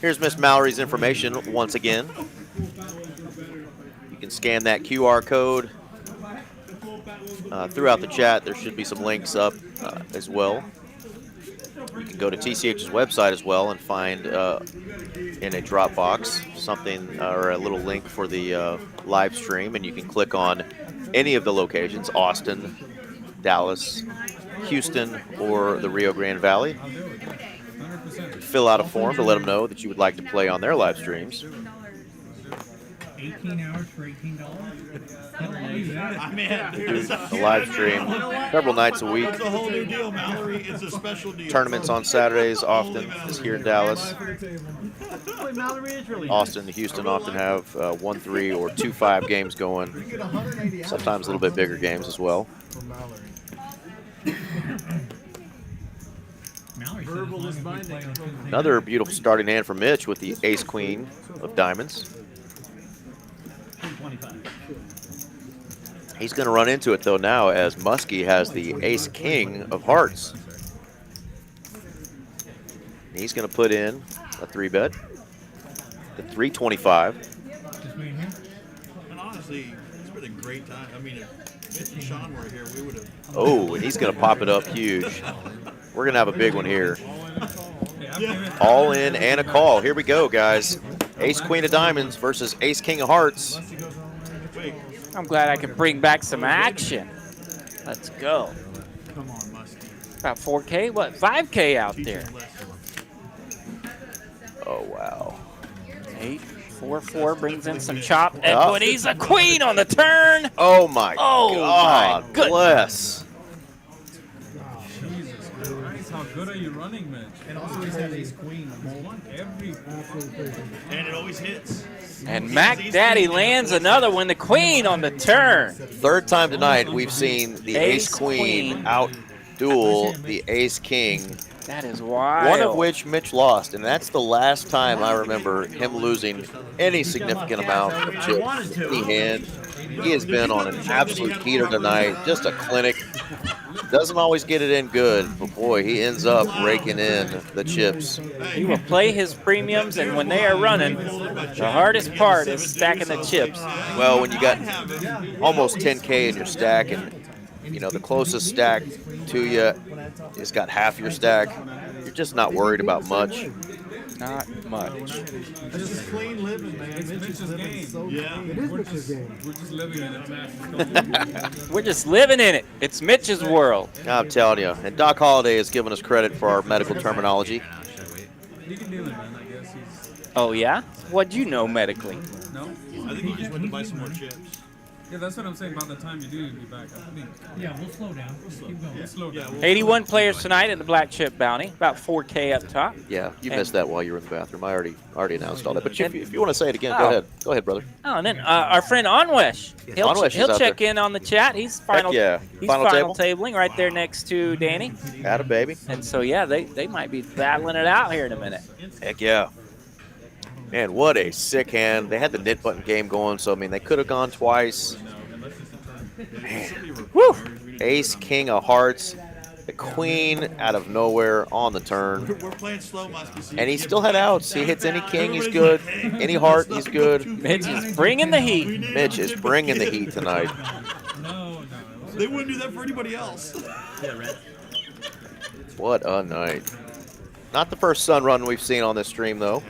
Here's Miss Mallory's information once again. You can scan that QR code throughout the chat. There should be some links up as well. You can go to TCH's website as well and find in a Dropbox something or a little link for the live stream, and you can click on any of the locations: Austin, Dallas, Houston, or the Rio Grande Valley. Fill out a form to let them know that you would like to play on their live streams. 18 hours for $18? Hell, I'll do that. I mean, Do the live stream several nights a week. It's a whole new deal, Mallory. It's a special deal. Tournaments on Saturdays often is here in Dallas. Boy, Mallory is really Austin and Houston often have 1-3 or 2-5 games going. Sometimes a little bit bigger games as well. Verbal is binding. Another beautiful starting hand for Mitch with the ace-queen of diamonds. 25. He's going to run into it, though, now as Muskie has the ace-king of hearts. And he's going to put in a 3-bet. The 325. And honestly, it's been a great time. I mean, if Mitch and Sean were here, we would have. Oh, and he's going to pop it up huge. We're going to have a big one here. All in and a call. Here we go, guys. Ace-queen of diamonds versus ace-king of hearts. I'm glad I can bring back some action. Let's go. Come on, Muskie. About 4K? What? 5K out there. Oh, wow. 8-4-4 brings in some chop equities. A queen on the turn. Oh, my Oh, God. my goodness. Bless. Jesus Christ, how good are you running, Mitch? And also he's had ace queen. Every And it always hits. And Mac Daddy lands another one. The queen on the turn. Third time tonight we've seen the ace-queen out-duel the ace-king. That is wild. One of which Mitch lost, and that's the last time I remember him losing any significant amount of chips in hand. He has been on an absolute heater tonight, just a clinic. Doesn't always get it in good, but boy, he ends up raking in the chips. He will play his premiums, and when they are running, the hardest part is stacking the chips. Well, when you got almost 10K in your stack, and you know the closest stack to you has got half your stack, you're just not worried about much. Not much. Just clean living, man. It's Mitch's game. So Yeah. We're just living in it, man. We're just living in it. It's Mitch's world. I'm telling you. And Doc Holliday has given us credit for our medical terminology. You can deal it, man. I guess he's Oh, yeah? What'd you know medically? no. I think he just went to buy some more chips. Yeah, that's what I'm saying. By the time you do, you'll be back. I think. Yeah, we'll slow down. Just keep going. We'll slow down. 81 players tonight in the black chip bounty. About 4K up top. Yeah, you And- missed that while you were in the bathroom. I already announced all that. But if you want to say it again, Oh. go ahead. Go ahead, brother. Oh, and then our friend Anwesh. Anwesh is He'll out check there. in on the chat. He's final. yeah. He's Final final tabling right there next to Danny. Atta baby. And so yeah, they might be battling it out here in a minute. Heck yeah. Man, what a sick hand. They had the knit button game going, so I mean they could have gone twice. Man. Woo! Ace, king of hearts, the queen out of nowhere on the turn. We're playing slow, Muskie. So And he still had outs. He hits any king, he's good. Any heart, he's good. Mitch is bringing the heat. Mitch is bringing the heat tonight. No. They wouldn't do that for anybody else. What a night. Not the first sun run we've seen on this stream, though.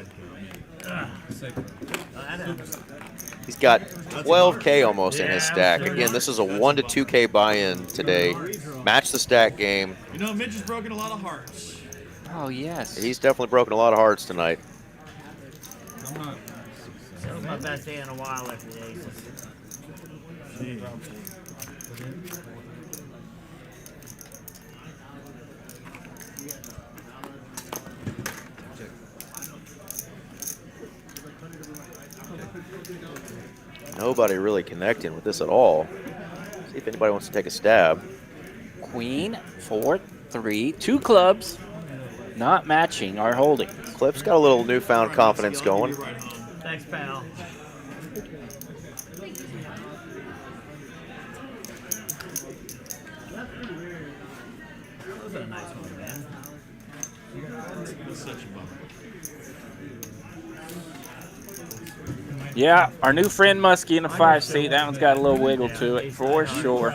He's got 12K almost in his stack. Again, this is a 1 to 2K buy-in today. Match the stack game. You know, Mitch has broken a lot of hearts. Oh yes. He's definitely broken a lot of hearts tonight. I'm not. That was my best day in a while after the aces. Nobody really connecting with this at all. See if anybody wants to take a stab. Queen, 4, 3, 2 clubs, not matching our holding. Cliff's got a little newfound confidence going. Thanks, pal. That was a nice one, man. That's such a bummer. Yeah, our new friend Muskie in the 5 seat. That one's got a little wiggle to it for sure.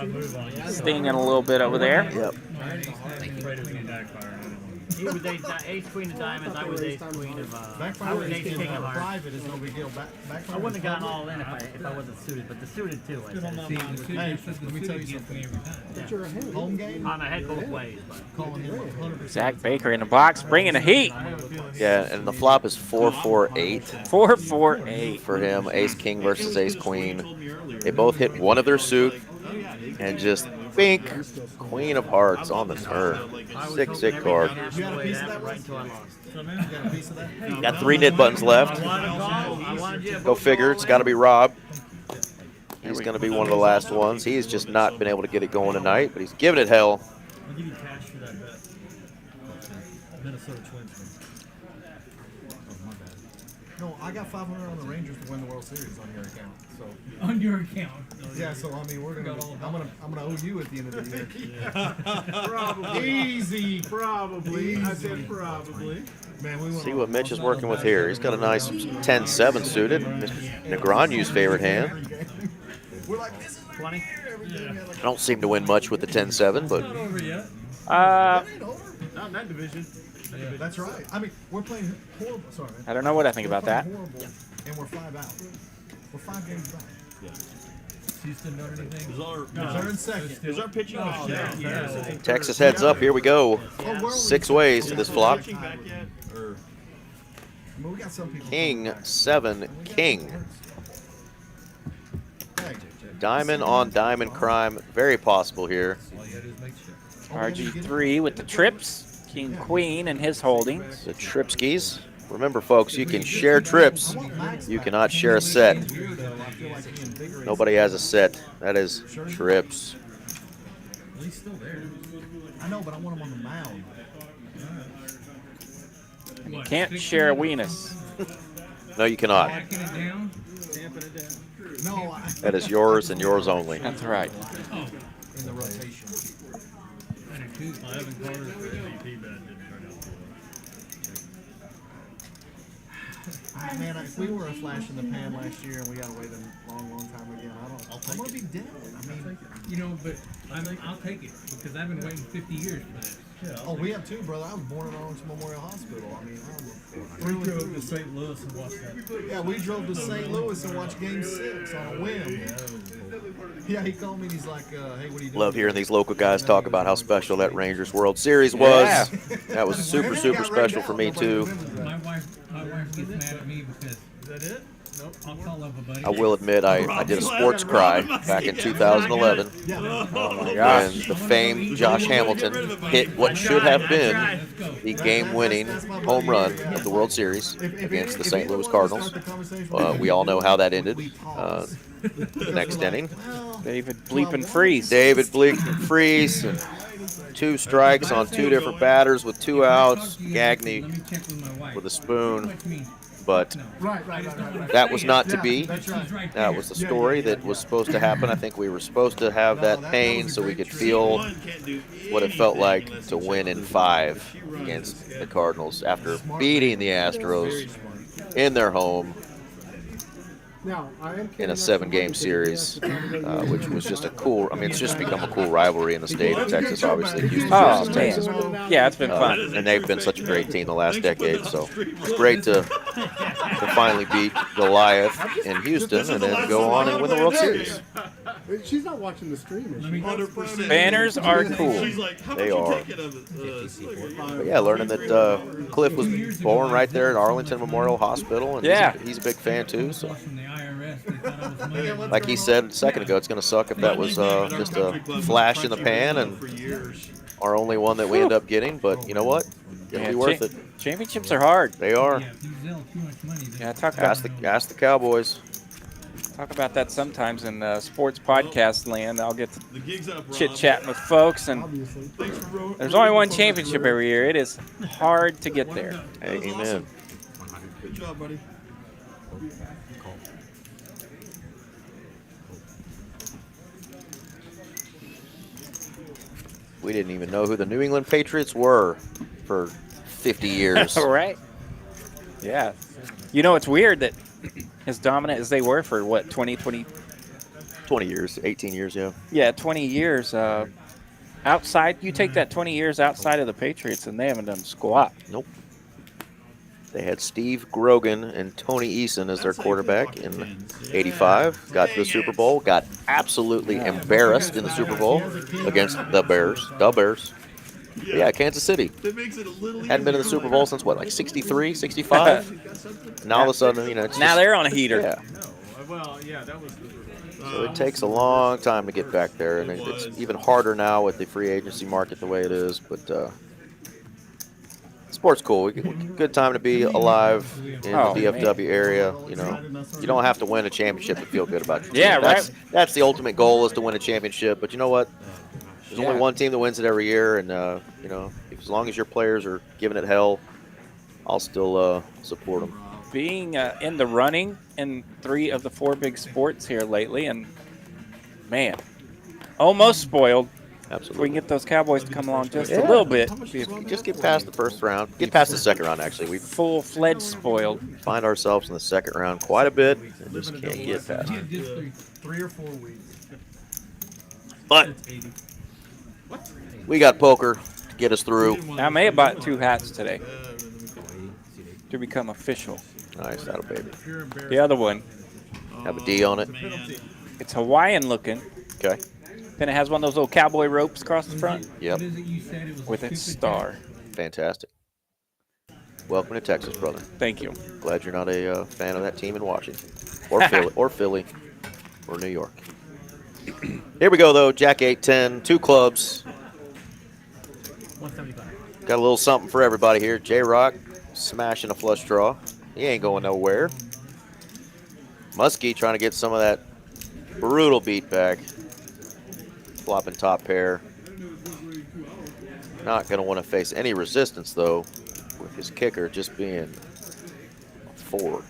Stinging a little bit over there. Yep. He was ace queen of diamonds. I was ace queen of. I Backfire was ace is king of hearts. private is no big deal. Backfire I wouldn't have gone public. all in if I wasn't suited, but the suited too. I said. See, the suited, Hey, the let me tell you suited gets me something. every time. Home game, I'm ahead both ways, but. calling him 100%. Zach Baker in the box, bringing the heat. Yeah, and the flop is 4-4-8 4-4-8. for him. Ace king versus ace queen. They both hit one of their suit and just bink. Queen of hearts on the turn. 6-6 card. You got a piece of that, right? You got a piece of that? Got 3 nit buttons left. Go figure. It's got to be Rob. He's going to be one of the last ones. He's just not been able to get it going tonight, but he's giving it hell. I'll give you cash for that bet. Minnesota Twins. Oh, my bad. No, I got 500 on the Rangers to win the World Series on your account. So On your account. yeah, so I mean, I'm gonna owe you at the end of the year. Probably. Easy. Probably. I said probably. Man, we went See on what Mitch is working with here. He's got a nice 10-7 suited. Negreanu's favorite hand. We're like, this is 20. I don't seem to win much with the 10-7, but Not over yet. ain't over. Not in that division. That's right. I mean, we're playing horrible. Sorry, man. I don't know what I think We're about that. playing horrible, and we're 5 out. We're 5 games back. Houston done anything? They're in second. Is our pitching back yet? Yeah. Texas heads up. Here we go. Oh, 6 ways to this flop. Pitching back yet? Or I mean, we got some people. King, 7, king. Hey, Diamond on diamond crime. Very possible here. All you gotta do is make sure. RG3 with the trips. King, queen, and his holdings. The Tripskis. Remember, folks, you can share trips. You cannot share a set. weird though. I feel like me and Bigger. Nobody has a set. That is trips. Well, he's still there. I know, but I want him on the mound. And you can't share a weenus. No, you cannot. Backing it down. No, That is yours and yours only. That's right. in the rotation. Evan Carter's MVP bet didn't turn out Ah, man, if we were a flash in the pan last year and we got away with a long, long time again, I'm gonna be dead. I mean, You know, but I'll take it because I've been waiting 50 years for this. oh, we have too, brother. I was born in Arlington Memorial Hospital. I mean, We drove to St. Louis and watched that. yeah, we drove to St. Louis and watched Game 6 on a whim. Yeah, he called me and he's like, "Hey, what are you doing?" Love hearing these local guys talk about how special that Rangers World Series was. Yeah. That was super, super special for me, too. My wife gets mad at me because Is that it? Nope. I'll call up a buddy. I will admit I did a sports cry back in 2011 when the famed Josh Hamilton hit what should have been the game-winning home run of the World Series against the St. Louis Cardinals. We all know how that ended. The next inning, David Bleepin' Freeze. David Bleepin' Freeze, 2 strikes on 2 different batters with 2 outs. Gagne Let me check with my wife. with a spoon, Watch me. but Right. that was not to be. That's right. She's right That there. was the story that was supposed to happen. I think we were supposed to have that pain so we could feel what it felt like to win in 5 against the Cardinals after beating the Astros in their home in a 7-game series, which was just a cool. I mean, it's just become a cool rivalry in the state of Texas. Obviously, Houston Oh, versus Texas, man. Yeah, it's been fun. and they've been such a great team the last decade. So it's great to finally beat Goliath in Houston and then go on and win the World Series. She's not watching the stream, is she? 100%. Banners are cool. She's like, how They much are. you take it of But yeah, learning that Cliff was born right there at Arlington Memorial Hospital, and Yeah. he's a big fan too. So, From the IRS, they thought I was money. like he said a second ago, it's going to suck if that was just a flash in the pan and for years. our only one that we end up getting. But you know what? It'll be worth it. Championships are hard. They are. Yeah, if you sell too much money, then Yeah, talk Ask the Cowboys. about that sometimes in sports podcast land. I'll get to The gig's up, Rob. chit-chatting with folks, and Obviously. Thanks for there's only one championship every year. It is hard to get there. Hey, amen. Good job, buddy. We didn't even know who the New England Patriots were for 50 years. All right. Yeah. You know, it's weird that as dominant as they were for, what, 20 20 years, 18 years, yeah. Yeah, 20 years. Outside, you take that 20 years outside of the Patriots, and they haven't done squat. Nope. They had Steve Grogan and Tony Eason as their quarterback in '85. Got to the Super Bowl. Got absolutely embarrassed in the Super Bowl against the Bears. The Bears. Yeah, Kansas City. That makes it a little Hadn't been in the Super Bowl since what, like 63, 65? Now all of a sudden, you know, it's Now just, they're on a heater. yeah. Well, yeah, that was. So it takes a long time to get back there, and it's even harder now with the free agency market the way it is. But sport's cool. Good time to be alive in the DFW area. You know, you don't have to win a championship to feel good about your team. Yeah, right. That's the ultimate goal, is to win a championship. But you know what? There's only one team that wins it every year, and you know, as long as your players are giving it hell, I'll still support them. Being in the running in 3 of the 4 big sports here lately, and man, almost spoiled. Absolutely. If we can get those Cowboys to come along just a little bit. Just get past the first round. Get past the second round, actually. We full-fledged spoiled. Find ourselves in the second round quite a bit and just can't get past it. 3 or 4 weeks. But we got poker to get us through. I may have bought 2 hats today to become official. Nice, that'll baby. The other one have a D on it. It's Hawaiian looking. Okay. Then it has one of those little cowboy ropes across the front. Yep. With a star. Fantastic. Welcome to Texas, brother. Thank you. Glad you're not a fan of that team in Washington, or Philly, or New York. Here we go though. Jack 8-10, 2 clubs. 175. Got a little something for everybody here. J-Rock smashing a flush draw. He ain't going nowhere. Muskie trying to get some of that brutal beat back. Flopping top pair. Not going to want to face any resistance, though, with his kicker just being a 4.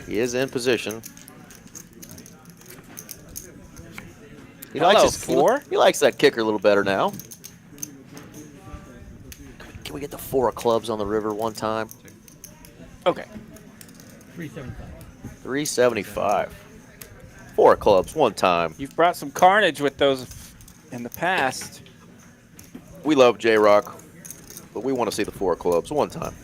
He is in position. He likes his 4. He likes that kicker a little better now. Can we get the 4 of clubs on the river one time? Okay. 375. 375. 4 of clubs one time. You've brought some carnage with those in the past. We love J-Rock, but we want to see the 4 of clubs one time.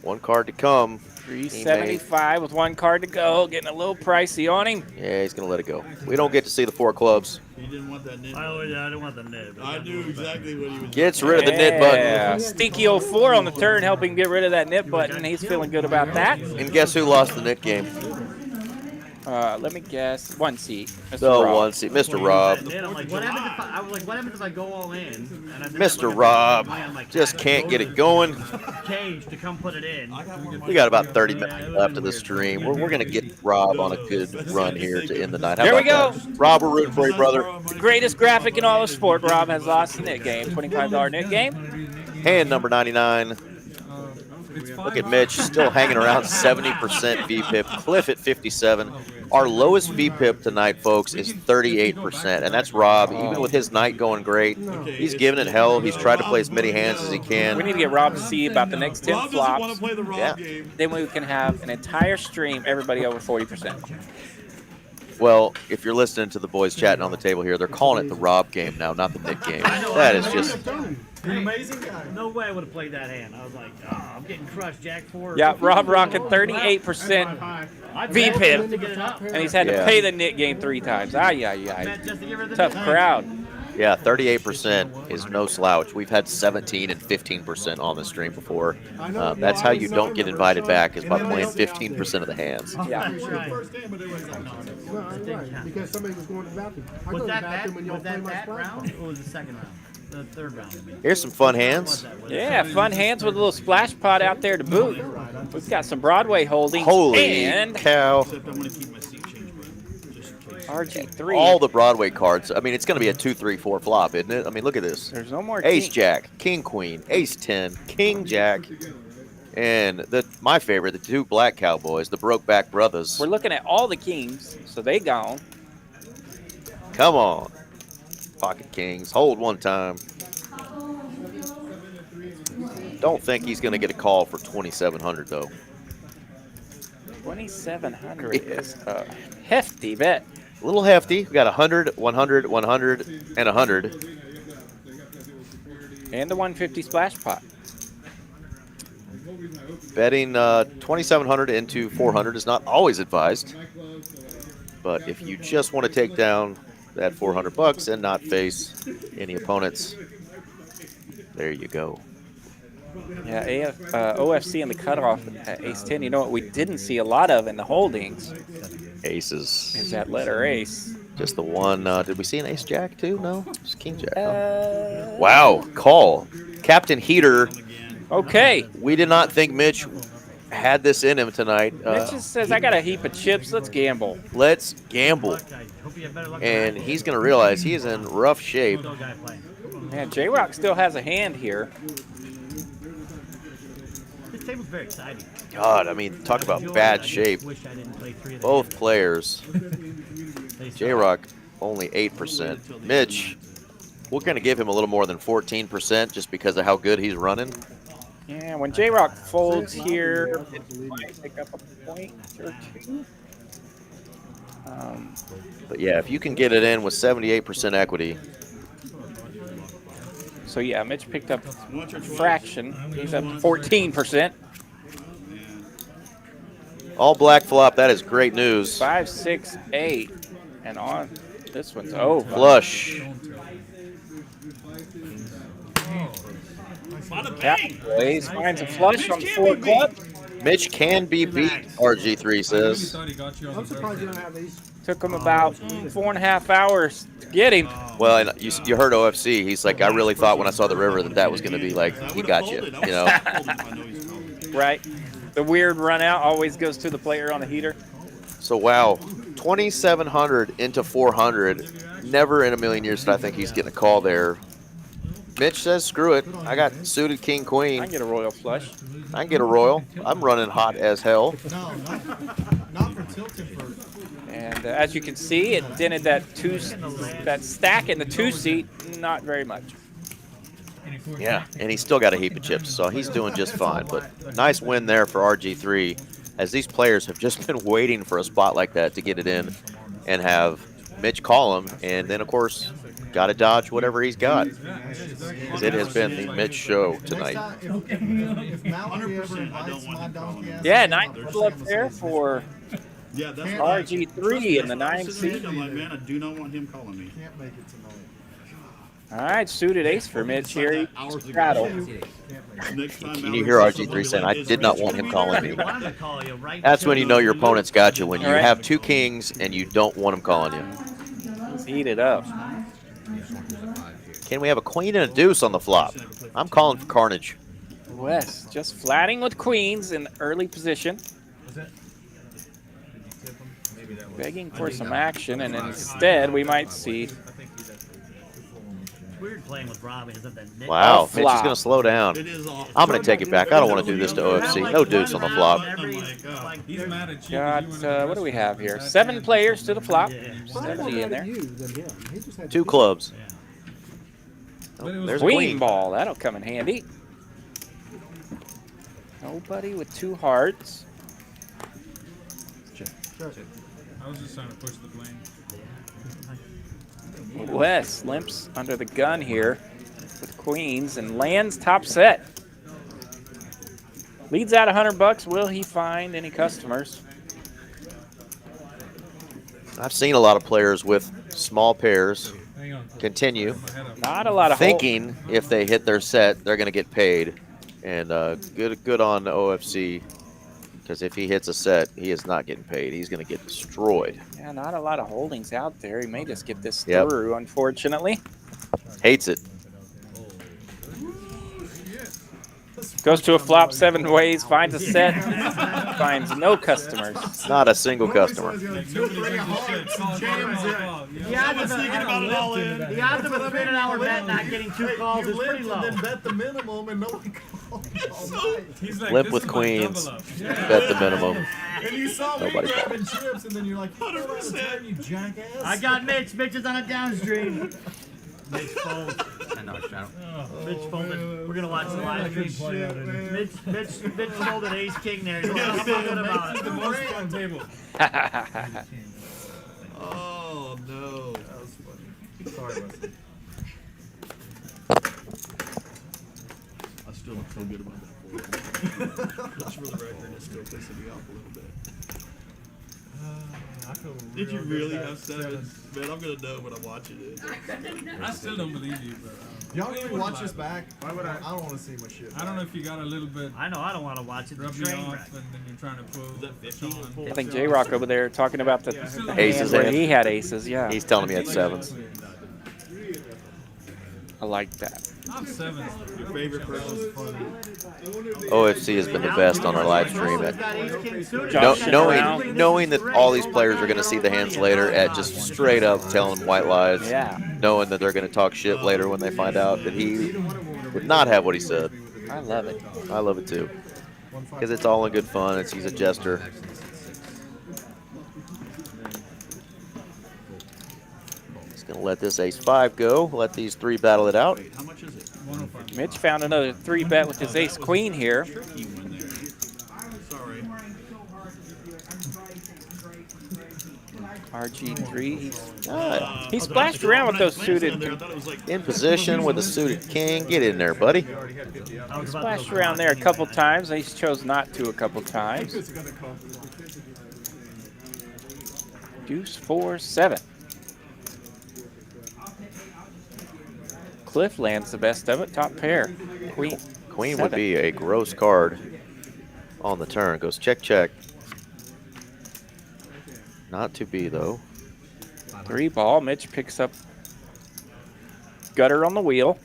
One card to come. 375 with 1 card to go. Getting a little pricey on him. Yeah, he's going to let it go. We don't get to see the 4 of clubs. You didn't want that nib. I didn't want the nib. I knew exactly what he was Gets rid of the nib button. Yeah, Stinky 04 on the turn, helping get rid of that nib button. He's feeling good about that. And guess who lost the nib game? Let me guess. 1 seat. The 1 seat, Mr. Rob. I'm like, what happens if I was like, what happens if I go all in? And I Mr. Rob just can't get it going. Cage to come put it in. We got about 30 minutes left of the stream. We're going to get Rob on a good run here to end the night. How There we about go. that? Rob, we're rooting for you, brother. The greatest graphic in all of sport. Rob has lost the net game. $25 net game. Hand number 99. Look at Mitch, still hanging around 70% VPIP. Cliff at 57. Our lowest VPIP tonight, folks, is 38%, and that's Rob. Even with his night going great, he's giving it hell. He's tried to play as many hands as he can. We need to get Rob to see about the next 10 flops. Yeah. Then we can have an entire stream, everybody over 40%. Well, if you're listening to the boys chatting on the table here, they're calling it the Rob game now, not the Nick game. That is just... You're an amazing guy. No way I would have played that hand. I was like, oh, I'm getting crushed, Jack 4. Yeah, Rob rocking 38% VPIP, and he's had to pay the net game 3 times. Tough crowd. Yeah, 38% is no slouch. We've had 17 and 15% on the stream before. That's how you don't get invited back, is by playing 15% of the hands. Yeah. Because somebody was going to the bathroom. I go Was to the that bathroom when y'all play my that splash round, pot. or was it the second round? The third round. Here's some fun hands. Yeah, fun hands with a little splash pot out there to boot. We've got some Broadway holdings. Holy and cow. RG3. All the Broadway cards. I mean, it's going to be a 2-3-4 flop, isn't it? I mean, look at this. There's no more Ace king. Jack, King Queen, Ace 10, King Jack, and my favorite, the 2 Black Cowboys, the Brokeback Brothers. We're looking at all the kings, so they gone. Come on. Pocket Kings. Hold one time. Don't think he's going to get a call for 2,700 though. 2,700 is a hefty bet. A little hefty. We got 100, 100, 100, and 100. And the 150 splash pot. Betting 2,700 into 400 is not always advised. But if you just want to take down that 400 bucks and not face any opponents, there you go. Yeah, OFC and the cutoff at ace-10. You know what we didn't see a lot of in the holdings? Aces. Is that letter ace. Just the one. Did we see an ace-jack too? No? Just king-jack. Huh? Wow. Call. Captain Heater. Okay. We did not think Mitch had this in him tonight. Mitch just says, I got a heap of chips. Let's gamble. Let's gamble. And he's going to realize he is in rough shape. Man, J-Rock still has a hand here. This table's very exciting. God, I mean, talk about bad shape. Both players. J-Rock only 8%. Mitch, we're going to give him a little more than 14% just because of how good he's running. Yeah, when J-Rock folds here, it might pick up a point or two. But yeah, if you can get it in with 78% equity. So yeah, Mitch picked up a fraction. He's up 14%. All black flop. That is great news. 5, 6, 8. And on. This one's over. Flush. Blaze finds a flush on 4 club. Mitch can be beat, RG3 says. I'm surprised you don't have these. Took him about 4.5 hours to get him. Well, and you heard OFC. He's like, I really thought when I saw the river that was going to be like, he got you, you know. Right. The weird run out always goes to the player on the heater. So, wow. 2,700 into 400. Never in a million years did I think he's getting a call there. Mitch says, screw it. I got suited king, queen. I can get a royal flush. I can get a royal. I'm running hot as hell. No, not for tilting for. And as you can see, it dented that stack in the 2-seat, not very much. Yeah, and he's still got a heap of chips, so he's doing just fine. But nice win there for RG3, as these players have just been waiting for a spot like that to get it in and have Mitch call him, and then, of course, got to dodge whatever he's got. Because it has been the Mitch show tonight. Yeah, 9 people up there for RG3 in the 9 seat. I'm like, man, I do not want him calling me. Can't make it tonight. All right, suited ace for Mitch here. Straddle. Can you hear RG3 saying, I did not want him calling me? That's when you know your opponent's got you, when you have 2 kings and you don't want him calling you. Let's heat it up. Can we have a queen and a deuce on the flop? I'm calling for carnage. Wes just flatting with queens in early position. Begging for some action, and instead we might see. Weird playing with Robbie. Wow, Mitch is going to slow down. I'm going to take it back. I don't want to do this to OFC. No deuce on the flop. Got, what do we have here? 7 players to the flop. 70 in there. 2 clubs. Oh, there's a queen ball. That'll come in handy. Nobody with 2 hearts. I was just trying to push the blame. Wes limps under the gun here with queens and lands top set. Leads out $100. Will he find any customers? I've seen a lot of players with small pairs continue. Not a lot of thinking if they hit their set, they're going to get paid. And good on OFC. Because if he hits a set, he is not getting paid. He's going to get destroyed. Yeah, not a lot of holdings out there. He may just get this through, unfortunately. Hates it. Goes to a flop 7 ways, finds a set, finds no customers. Not a single customer. The odds of a $3 bet not getting 2 calls is pretty low. Then bet the minimum and nobody calls. Flip with queens. Bet the minimum. And you saw me Nobody grabbing chips, and then you're like, 100%, you jackass. I got Mitch. Mitch is on a downstream. Mitch folds. $10 shadow. Mitch folded. We're gonna watch the live stream. Mitch folded ace king there. He's thinking about it. The most fun table. Oh no. That was funny. Sorry, Wesley. I still don't feel good about that. Just for the record, it's still pissing me off a little bit. I feel Did you real really good have sevens? Man, I'm gonna know when I'm watching it. I still don't believe you, but Y'all need to watch this back. Why would I don't want to see my shit. I don't know if you got a little bit. I know. I don't want to watch it. Rub The me train off, wreck. and then you're trying to pull. I think J-Rock over there talking about the Aces where in. he had aces. Yeah, He's telling me he had sevens. I like that. Not sevens. Your favorite person? OFC has been the best on our live stream at Josh knowing that all these players are going to see the hands later at just straight up telling white lies. Yeah. Knowing that they're going to talk shit later when they find out that he would not have what he said. I love it. I love it too. Because it's all in good fun. He's a jester. He's going to let this ace-5 go. Let these three battle it out. How much is it? Mitch found another 3-bet with his ace-queen here. Tricky one there. Sorry. RG3. He splashed around with those suited. In position with a suited king. Get in there, buddy. He splashed around there a couple times. Ace chose not to a couple times. Deuce 4-7. Cliff lands the best of it. Top pair. Queen. Queen would be a gross card on the turn. Goes check, check. Not to be, though. 3-ball. Mitch picks up gutter on the wheel.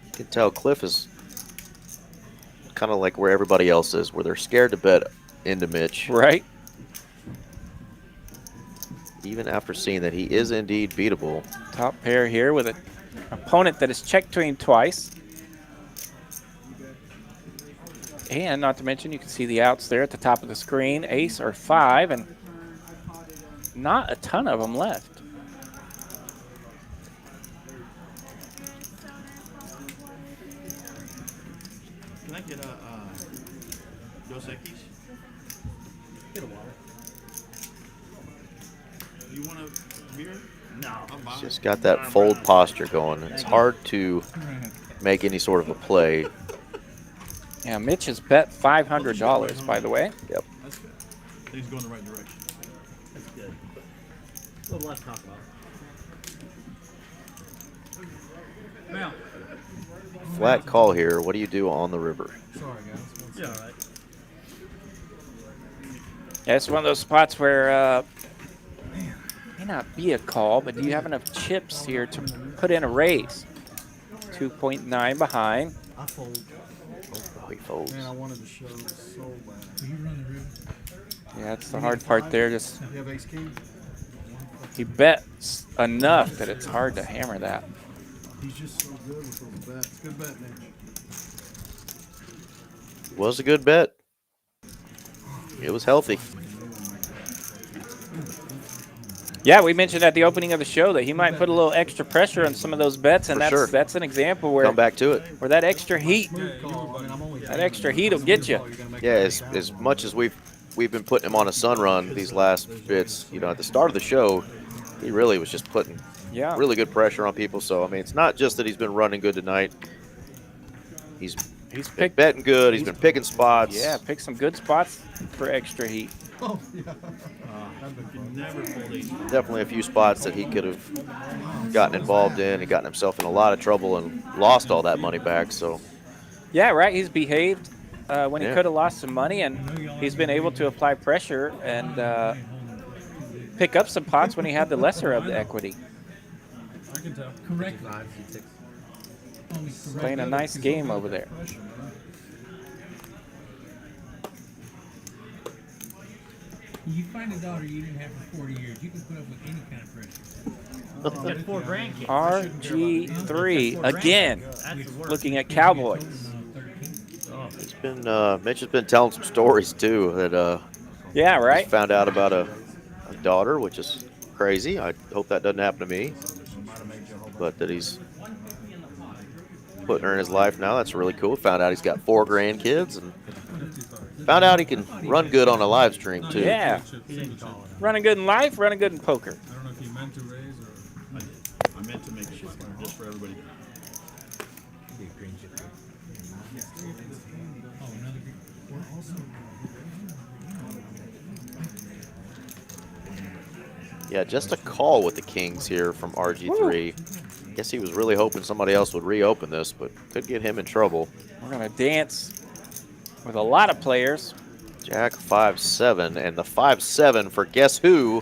You can tell Cliff is kind of like where everybody else is, where they're scared to bet into Mitch. Right. Even after seeing that he is indeed beatable. Top pair here with an opponent that has checked to him twice. And not to mention, you can see the outs there at the top of the screen. Ace or 5, and not a ton of them left. Can I get a Dos Equis? Get a water. You want a beer? No. He's just got that fold posture going. It's hard to make any sort of a play. Yeah, Mitch has bet $500, by the way. Yep. That's good. Things going the right direction. That's good. A little less to talk about. Now, Flat call here. What do you do on the river? Sorry, guys. Yeah, all right. Yeah, it's one of those spots where may not be a call, but do you have enough chips here to put in a raise? 2.9 behind. I fold. Oh, he folds. Man, I wanted to show so bad. You run the river. Yeah, that's the hard part there. Just You have ace king? he bets enough that it's hard to hammer that. He's just so good with those bets. Good bet, Mitch. Was a good bet. It was healthy. Yeah, we mentioned at the opening of the show that he might put a little extra pressure on some of those bets, and For sure. that's an example where Come back to it. where that extra heat will get you. Yeah, as much as we've been putting him on a sun run these last bits, you know, at the start of the show, he really was just putting really good pressure on people. So I mean, it's not just that he's been running good tonight. He's been betting good. He's been picking spots. Yeah, pick some good spots for extra heat. Oh, yeah. Definitely a few spots that he could have gotten involved in and gotten himself in a lot of trouble and lost all that money back. So yeah, right. He's behaved when he Yeah. could have lost some money, and he's been able to apply pressure and pick up some pots when he had the lesser of the equity. I can tell. Correct. Playing a nice game over there. You find a daughter you didn't have for 40 years, you can put up with any kind of pressure. Get 4 grandkids. RG3 again, looking at Cowboys. he's Mitch has been telling some stories too that Yeah, right. just found out about a daughter, which is crazy. I hope that doesn't happen to me. But that he's putting her in his life now. That's really cool. Found out he's got 4 grandkids and found out he can run good on a live stream too. Yeah. Running good in life, running good in poker. I don't know if you meant to raise or. I meant to make sure just for everybody. Yeah, just a call with the kings here from RG3. Guess he was really hoping somebody else would reopen this, but could get him in trouble. We're going to dance with a lot of players. Jack 5-7, and the 5-7 for guess who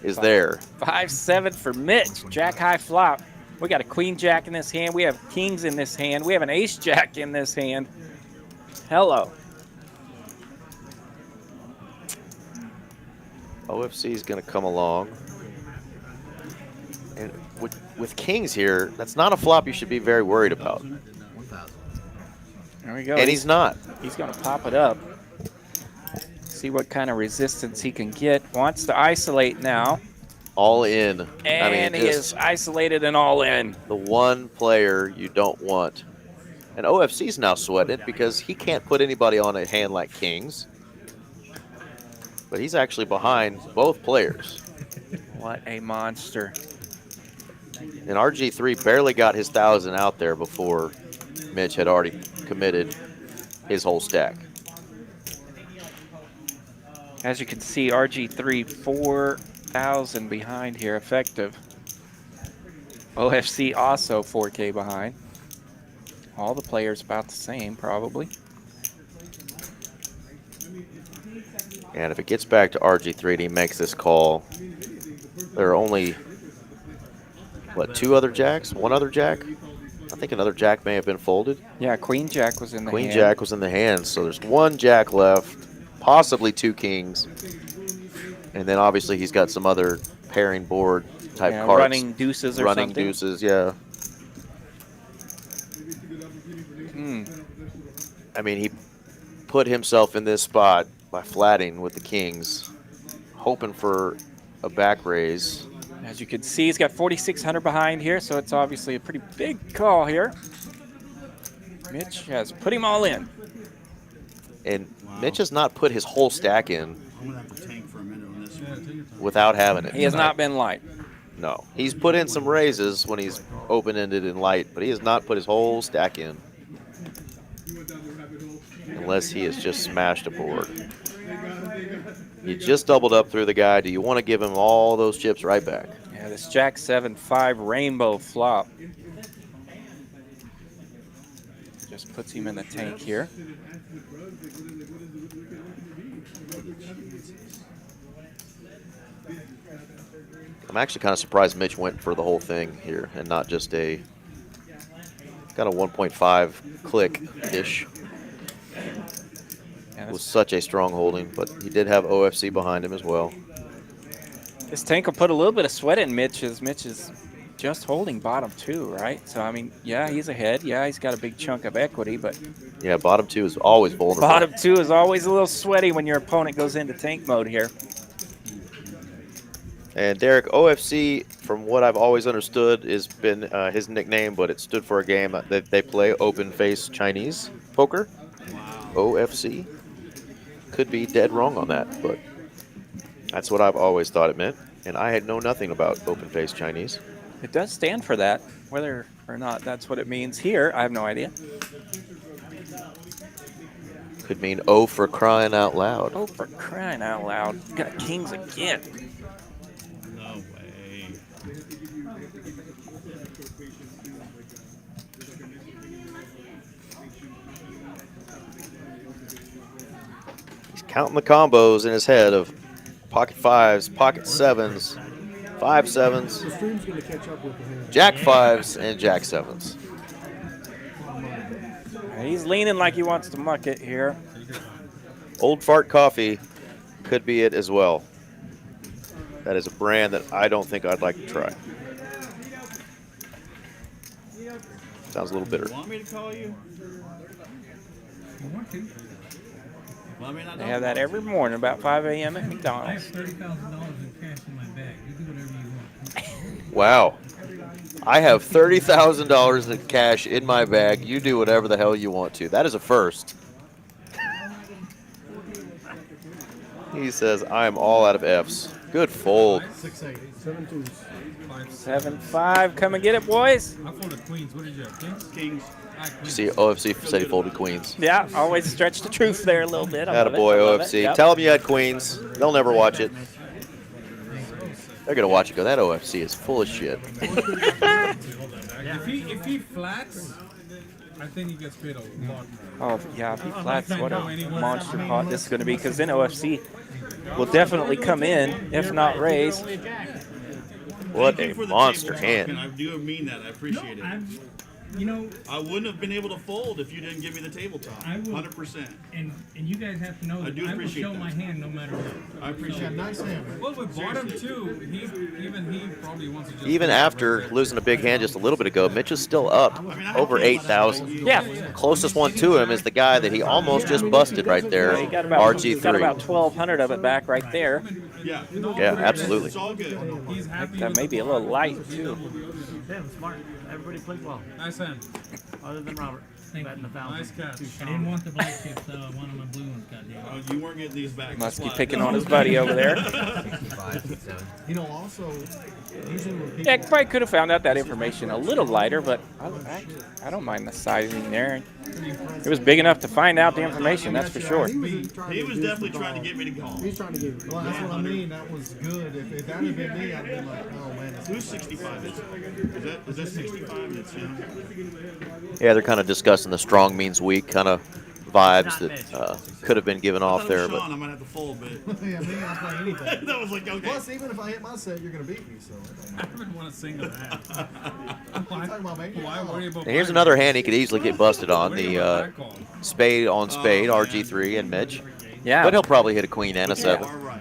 is there? 5-7 for Mitch. Jack high flop. We got a queen jack in this hand. We have kings in this hand. We have an ace jack in this hand. Hello. OFC is going to come along. And with kings here, that's not a flop you should be very worried about. There we go. And he's not. He's going to pop it up. See what kind of resistance he can get. Wants to isolate now. All in. And he is isolated and all in. The one player you don't want. And OFC's now sweating it because he can't put anybody on a hand like kings. But he's actually behind both players. What a monster. And RG3 barely got his 1,000 out there before Mitch had already committed his whole stack. As you can see, RG3 4,000 behind here, effective. OFC also 4K behind. All the players about the same, probably. And if it gets back to RG3 and he makes this call, there are only, what, 2 other jacks? 1 other jack? I think another jack may have been folded. Yeah, queen jack was in the hand. Queen jack was in the hand, so there's 1 jack left, possibly 2 kings. And then obviously he's got some other pairing board type cards. Running deuces or running something. Deuces, yeah. I mean, he put himself in this spot by flatting with the kings, hoping for a back raise. As you can see, he's got 4,600 behind here, so it's obviously a pretty big call here. Mitch has put him all in. And Mitch has not put his whole stack in I'm gonna have to tank for a minute on this one. without having it. He has not been light. No. He's put in some raises when he's open-ended in light, but he has not put his whole stack in. Unless he has just smashed a board. You just doubled up through the guy. Do you want to give him all those chips right back? Yeah, this Jack 7-5 rainbow flop just puts him in the tank here. I'm actually kind of surprised Mitch went for the whole thing here and not just a kind of 1.5 click-ish. Yeah, was such a strong holding, but he did have OFC behind him as well. This tank will put a little bit of sweat in Mitch as Mitch is just holding bottom 2, right? So, I mean, yeah, he's ahead. Yeah, he's got a big chunk of equity, but... Yeah, bottom 2 is always vulnerable. Bottom 2 is always a little sweaty when your opponent goes into tank mode here. And Derek, OFC, from what I've always understood, has been his nickname, but it stood for a game that they play, Open Face Chinese Poker. Wow. OFC. Could be dead wrong on that, but that's what I've always thought it meant. And I had known nothing about Open Face Chinese. It does stand for that. Whether or not that's what it means here, I have no idea. Could mean O for crying out loud. Oh, for crying out loud. Got kings again. No way. He's counting the combos in his head of pocket 5s, pocket 7s, 5-7s, The stream's going to catch up with the hand. Jack 5s, and Jack 7s. He's leaning like he wants to muck it here. Old Fart Coffee could be it as well. That is a brand that I don't think I'd like to try. Sounds a little bitter. You want me to call you? want to. Well, I mean, I They have that every morning about 5 a.m. at I have McDonald's. $30,000 in cash in my bag. You do whatever you want. Wow. I have $30,000 in cash in my bag. You do whatever the hell you want to. That is a first. He says, I am all out of Fs. Good fold. 6-8. 7 twos. 7-5. Come and get it, boys. I folded queens. What did you have? Kings? Kings. You see, OFC said he folded queens. Yeah, always stretch the truth there a little bit. Attaboy, OFC. Yep. Tell them you had queens. They'll never watch it. They're going to watch it go, that OFC is full of shit. If he flats, I think he gets paid a lot more. Oh, yeah, if he flats, what a monster pot this is going to be. Because then OFC will definitely come in, if not raise. What Thank you a for the monster table talk, and hand. I do mean that. I appreciate it. You know, I wouldn't have been able to fold if you didn't give me the tabletop. I will- 100%. and you guys have to know I that do I will appreciate show that. my hand no matter what. I appreciate it. Nice hand, man. Well, with bottom two, he probably wants to just. Even after losing a big hand just a little bit ago, Mitch is still up over 8,000. Yeah. Closest one to him is the guy that he almost just busted right there, He got about RG3. 1,200 of it back right there. Yeah. Yeah, absolutely. It's all good. He's happy. That may be a little light, too. Damn, smart. Everybody played well, Nice hand. other than Robert. Thank Batting you. 1,000. Nice catch. I didn't want the black chips, one of my blue ones got down. You weren't getting these back. Must be Slide. picking on his buddy over there. You know, also, usually when people... Yeah, probably could have found out that information a little lighter, but I don't mind the sizing there. It was big enough to find out the information, that's for sure. He was definitely trying to get me to call. He's trying to get me. Well, that's what I mean. That was good. If that had been me, I'd be like, oh, man. Who's 65? Is that 65? That's him. Yeah, they're kind of discussing the strong means weak kind of vibes that could have been given off there. Sean, But I might have to fold, but Yeah, me, I'll play anything. that was like, okay. Plus, even if I hit my set, you're going to beat me, so... I haven't won a single hand. Why worry about and here's another hand he could easily get busted on, the spade on spade, RG3 and Mitch. Yeah. But he'll probably hit a queen and a 7. All right.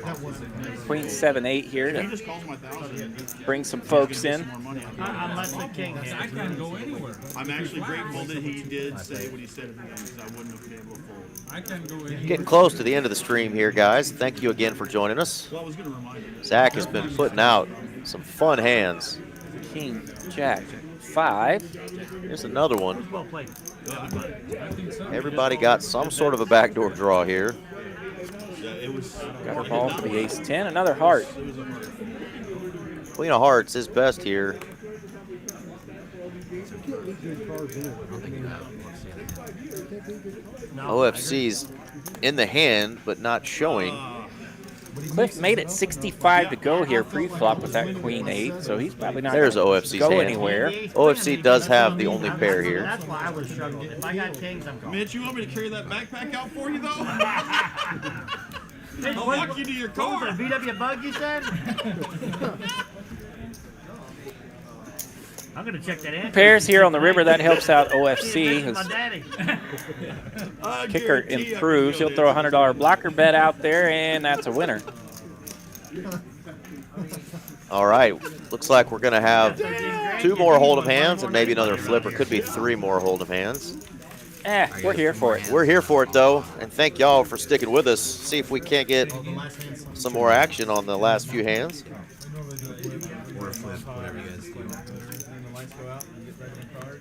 That wasn't me. Queen 7-8 here He to just calls my 1,000. bring some folks in. More money. Unless the king I hits. can't go anywhere. I'm actually grateful that he did say what he said at the end, because I wouldn't have been able to fold. I can't go anywhere. Getting close to the end of the stream here, guys. Thank you again for joining us. Well, I was going to remind him. Zach has been putting out some fun hands. King, Jack, 5. Here's another one. Well played. I think so. Everybody got some sort of a backdoor draw here. Yeah, it was. Got her ball for the ace-10. Another heart. Queen of Hearts is best here. OFC's in the hand, but not showing. Cliff made it 65 to go here pre-flop with that Queen 8, so he's probably not There's gonna OFC's go hand. anywhere. OFC does have the only pair here. That's why I was struggling. If I got kings, I'm going. Mitch, you want me to carry that backpack out for you, though? I'll walk you to your What was car. that, VW bug you said? I'm gonna check that in. Pairs here on the river, that helps out OFC. My His daddy. kicker improves. He'll throw a $100 blocker bet out there, and that's a winner. All right, looks like we're going to have 2 more hold'em hands and maybe another flip, or could be 3 more hold'em hands. We're here for it. We're here for it, though, and thank y'all for sticking with us. See if we can't get some more action on the last few hands. Or a flip, whatever you guys do.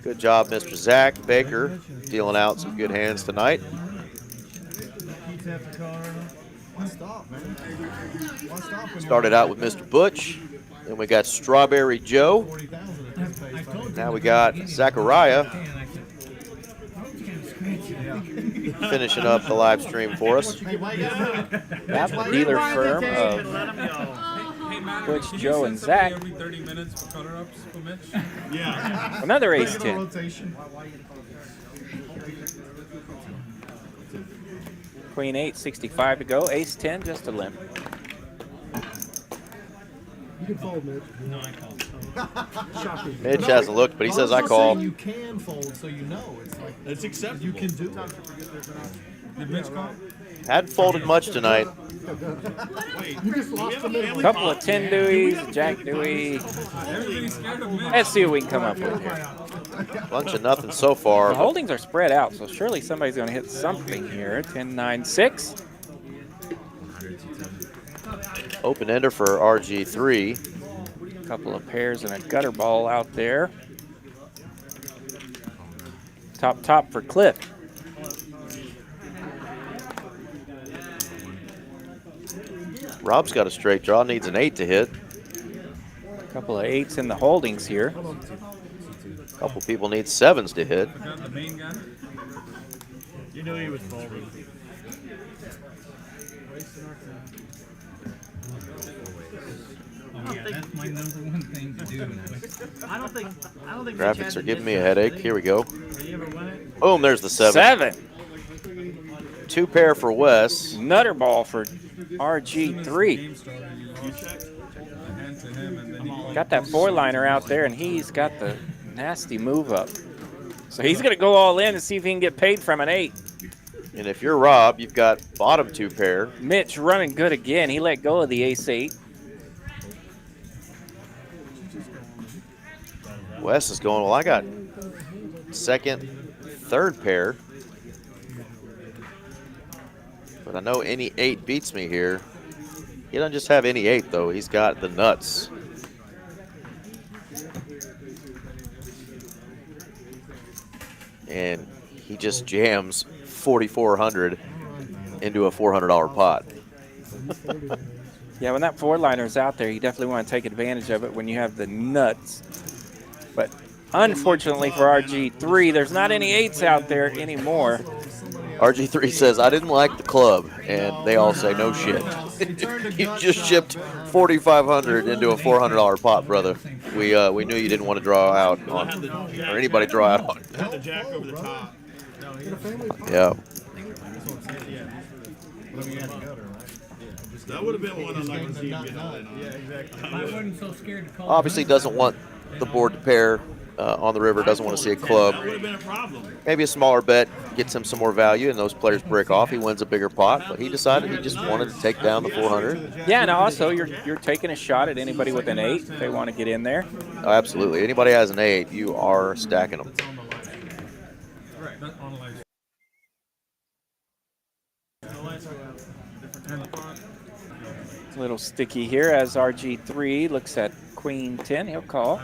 Good job, Mr. Zach Baker, dealing out some good hands tonight. Started out with Mr. Butch, then we got Strawberry Joe. Now we got Zachariah finishing up the live stream for us. That's the dealer firm of Hey, Matt, Butch, can you Joe, send and somebody Zach. every 30 minutes for color-ups for Mitch? Yeah. Another ace-10. Rotation. Queen 8, 65 to go. Ace-10, just a limp. You can fold, Mitch. No, I called. Shocking. Mitch hasn't looked, but he says I also called. saying you can fold, so you know. It's like It's acceptable. you can do it. Did Mitch call? Hadn't folded much tonight. You just lost the middle. Couple of 10 Deweys, Jack Dewey. Let's see what we can come up with here. Bunch of nothing so far. The holdings are spread out, so surely somebody's going to hit something here. 10, 9, 6. Open ender for RG3. A couple of pairs and a gutter ball out there. Top for Cliff. Rob's got a straight draw, needs an 8 to hit. A couple of 8s in the holdings here. A couple people need 7s to hit. The main guy. You knew he was folding. Oh, yeah, that's my #1 thing to do. I don't think Graphics are giving me a headache. Here we go. Did you ever win it? Boom, there's the 7. 7. 2 pair for Wes. Nutter ball for RG3. Got that 4-liner out there, and he's got the nasty move up. So he's going to go all in and see if he can get paid from an 8. And if you're Rob, you've got bottom 2 pair. Mitch running good again. He let go of the ace-8. Wes is going, well, I got second, 3rd pair. But I know any 8 beats me here. He doesn't just have any 8, though. He's got the nuts. And he just jams 4,400 into a $400 pot. Yeah, when that 4-liner's out there, you definitely want to take advantage of it when you have the nuts. But unfortunately for RG3, there's not any 8s out there anymore. RG3 says, I didn't like the club, and they all say, no shit. You just shipped 4,500 into a $400 pot, brother. We knew you didn't want to draw out on, or anybody draw out on. Put the jack over the top. Yeah. That would have been one I'd like to see him get all in on. Yeah, exactly. I wasn't so scared to call. Obviously doesn't want the board to pair on the river, doesn't want to see a club. That would have been a problem. Maybe a smaller bet gets him some more value, and those players break off. He wins a bigger pot, but he decided he just wanted to take down the 400. Yeah, and also you're taking a shot at anybody with an 8 if they want to get in there. Oh, absolutely. Anybody has an 8, you are stacking them. Right. Not online. It's a little sticky here as RG3 looks at Queen 10. He'll call.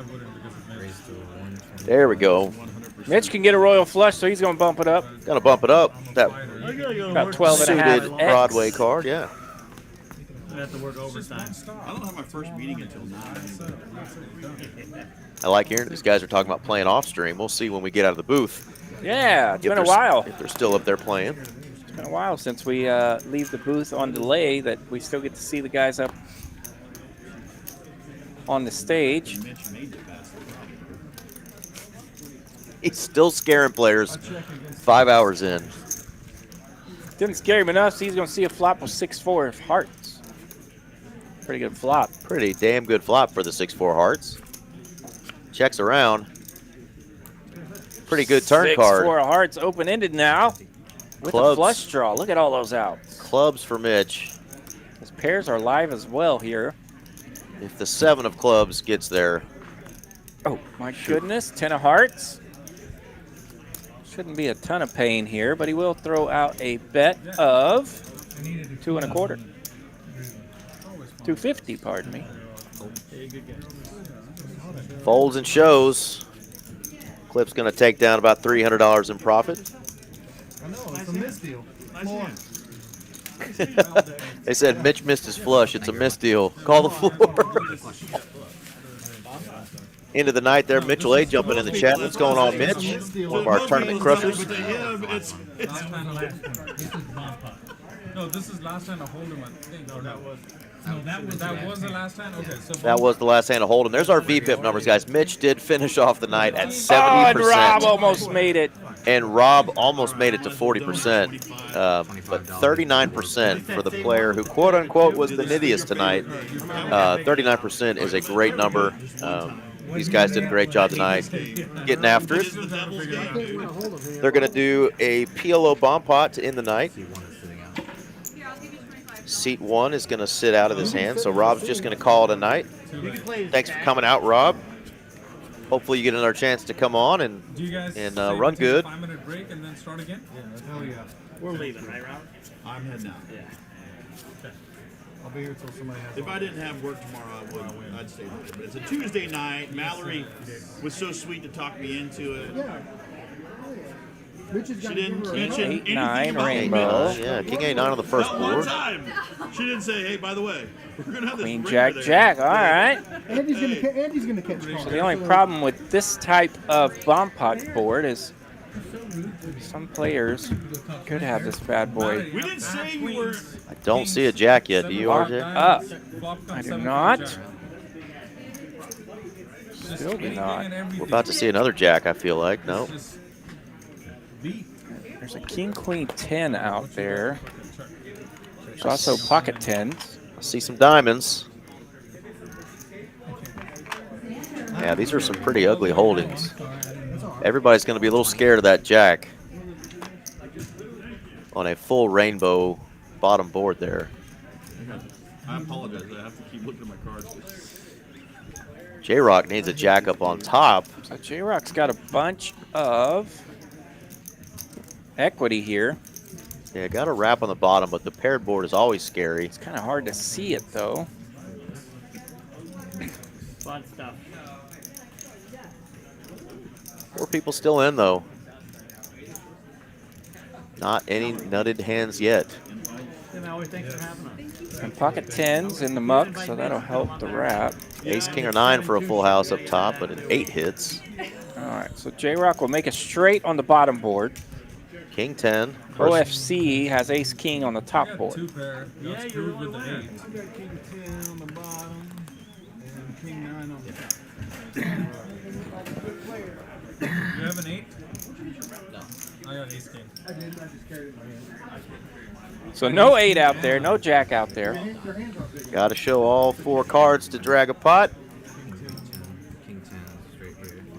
There we go. Mitch can get a royal flush, so he's going to bump it up. Gonna bump it up. That About 12 and a half suited X. Broadway card, yeah. I have to work overtime. I don't have my first meeting until 9. I like hearing these guys are talking about playing off stream. We'll see when we get out of the booth. Yeah, it's If been a they're- while. If they're still up there playing. It's been a while since we leave the booth on delay that we still get to see the guys up on the stage. Mitch made the best. He's still scaring players 5 hours in. Didn't scare him enough, so he's going to see a flop with 6-4 of hearts. Pretty good flop. Pretty damn good flop for the 6-4 hearts. Checks around. Pretty good turn 6-4 card. of hearts open-ended now with Clubs. a flush draw. Look at all those outs. Clubs for Mitch. His pairs are live as well here. If the 7 of clubs gets there, Oh, my goodness. 10 of hearts. Shouldn't be a ton of pain here, but he will throw out a bet of 2 1/4. 250, pardon me. folds and shows. Clip's going to take down about $300 in profit. I know, it's a misdeal. More. They said Mitch missed his flush. It's a misdeal. Call the floor. End of the night there. Mitchell A jumping in the chat. What's going on, Mitch? One of our tournament crushers. But to him, it's Last time, this is bomb pot. No, this is last time I hold him. I think. No, that was. No, that was the last time. Okay, so That was the last hand of Hold'em. There's our VPIP numbers, guys. Mitch did finish off the night at 70%. Oh, and Rob almost made it. And Rob almost made it to 40%, but 39% for the player who, quote unquote, was the nittiest tonight. 39% is a great number. These guys did a great job tonight getting after it. They're going to do a PLO bomb pot to end the night. Seat 1 is going to sit out of this hand, so Rob's just going to call it a night. Thanks for coming out, Rob. Hopefully you get another chance to come on and run good. 5-minute break and then start again? Yeah, hell yeah. We're leaving, right, Robert? I'm heading out. Yeah. I'll be here till somebody has. If I didn't have work tomorrow, I'd stay with it. It's a Tuesday night. Mallory was so sweet to talk me into it. Yeah. She didn't mention anything 8-9 about rainbow. Yeah, king 8-9 on the first Not one board. time. She didn't say, hey, by the way, we're gonna have this Queen, ringer Jack, there. Jack. All right. Andy's gonna catch calls. So the only problem with this type of bomb pot board is some players could have this bad boy. We didn't say we were. I don't see a jack yet. Do you, RJ? Up. I do not. Still do not. We're about to see another jack, I feel like. No. There's a king, queen, 10 out there. There's also pocket 10s. I see some diamonds. Yeah, these are some pretty ugly holdings. Everybody's going to be a little scared of that jack on a full rainbow bottom board there. I apologize. I have to keep looking at my cards. J-Rock needs a jack up on top. So J-Rock's got a bunch of equity here. Yeah, got a wrap on the bottom, but the paired board is always scary. It's kind of hard to see it, though. Fun stuff. 4 people still in, though. Not any nutted hands yet. Hey, Mallory, thanks for having us. And pocket 10s in the muck, so that'll help the wrap. Ace, king, or 9 for a full house up top, but an 8 hits. All right, so J-Rock will make a straight on the bottom board. King 10. OFC has ace, king on the top board. 2 pair. Got screwed with the 8. I got king 10 on the bottom and king 9 on the top. You have an 8? No. I got ace, king. I did. I just carried it in my hand. So no 8 out there, no jack out there. Got to show all 4 cards to drag a pot.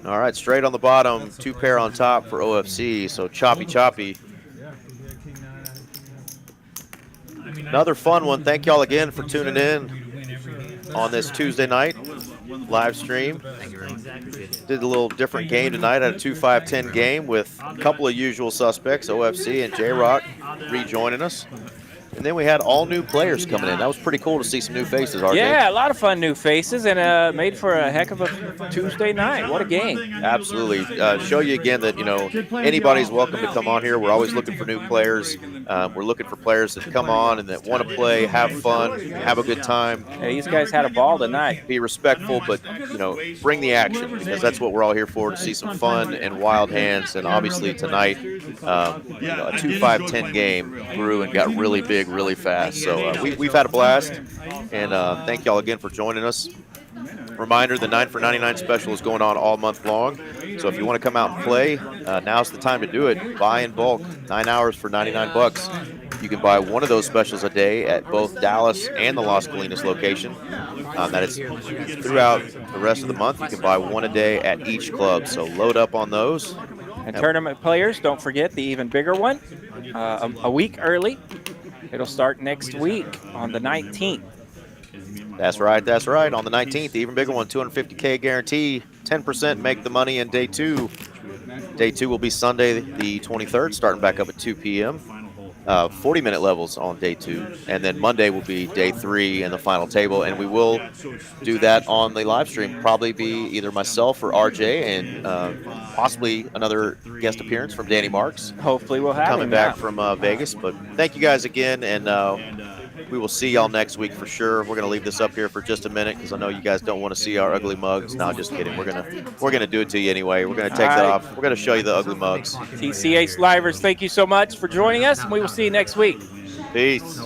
All right, straight on the bottom, 2 pair on top for OFC, so choppy. Another fun one. Thank y'all again for tuning in on this Tuesday night live stream. Did a little different game tonight. Had a 2-5-10 game with a couple of usual suspects, OFC and J-Rock rejoining us. And then we had all new players coming in. That was pretty cool to see some new faces, RJ. Yeah, a lot of fun new faces, and made for a heck of a Tuesday night. What a game. Absolutely. Show you again that, you know, anybody's welcome to come on here. We're always looking for new players. We're looking for players that come on and that want to play, have fun, have a good time. Yeah, these guys had a ball tonight. Be respectful, but, you know, bring the action, because that's what we're all here for, to see some fun and wild hands. And obviously tonight, you know, a 2-5-10 game grew and got really big really fast. So we've had a blast, and thank y'all again for joining us. Reminder, the 9 for 99 special is going on all month long. So if you want to come out and play, now's the time to do it. Buy in bulk, 9 hours for 99 bucks. You can buy one of those specials a day at both Dallas and the Las Colinas location. That is throughout the rest of the month. You can buy one a day at each club. So load up on those. And tournament players, don't forget the even bigger one, a week early. It'll start next week on the 19th. That's right. That's right. On the 19th, the even bigger one, 250K guarantee, 10% make the money in day 2. Day 2 will be Sunday the 23rd, starting back up at 2 p.m. 40-minute levels on day 2, and then Monday will be day 3 and the final table, and we will do that on the live stream. Probably be either myself or RJ, and possibly another guest appearance from Danny Marx. Hopefully we'll have coming him, back yeah. from Vegas. But thank you guys again, and we will see y'all next week for sure. We're gonna leave this up here for just a minute because I know you guys don't want to see our ugly mugs. No, just kidding. We're gonna do it to you anyway. We're gonna take that off. We're gonna show you the ugly mugs. TCH Livers, thank you so much for joining us, and we will see you next week. Peace.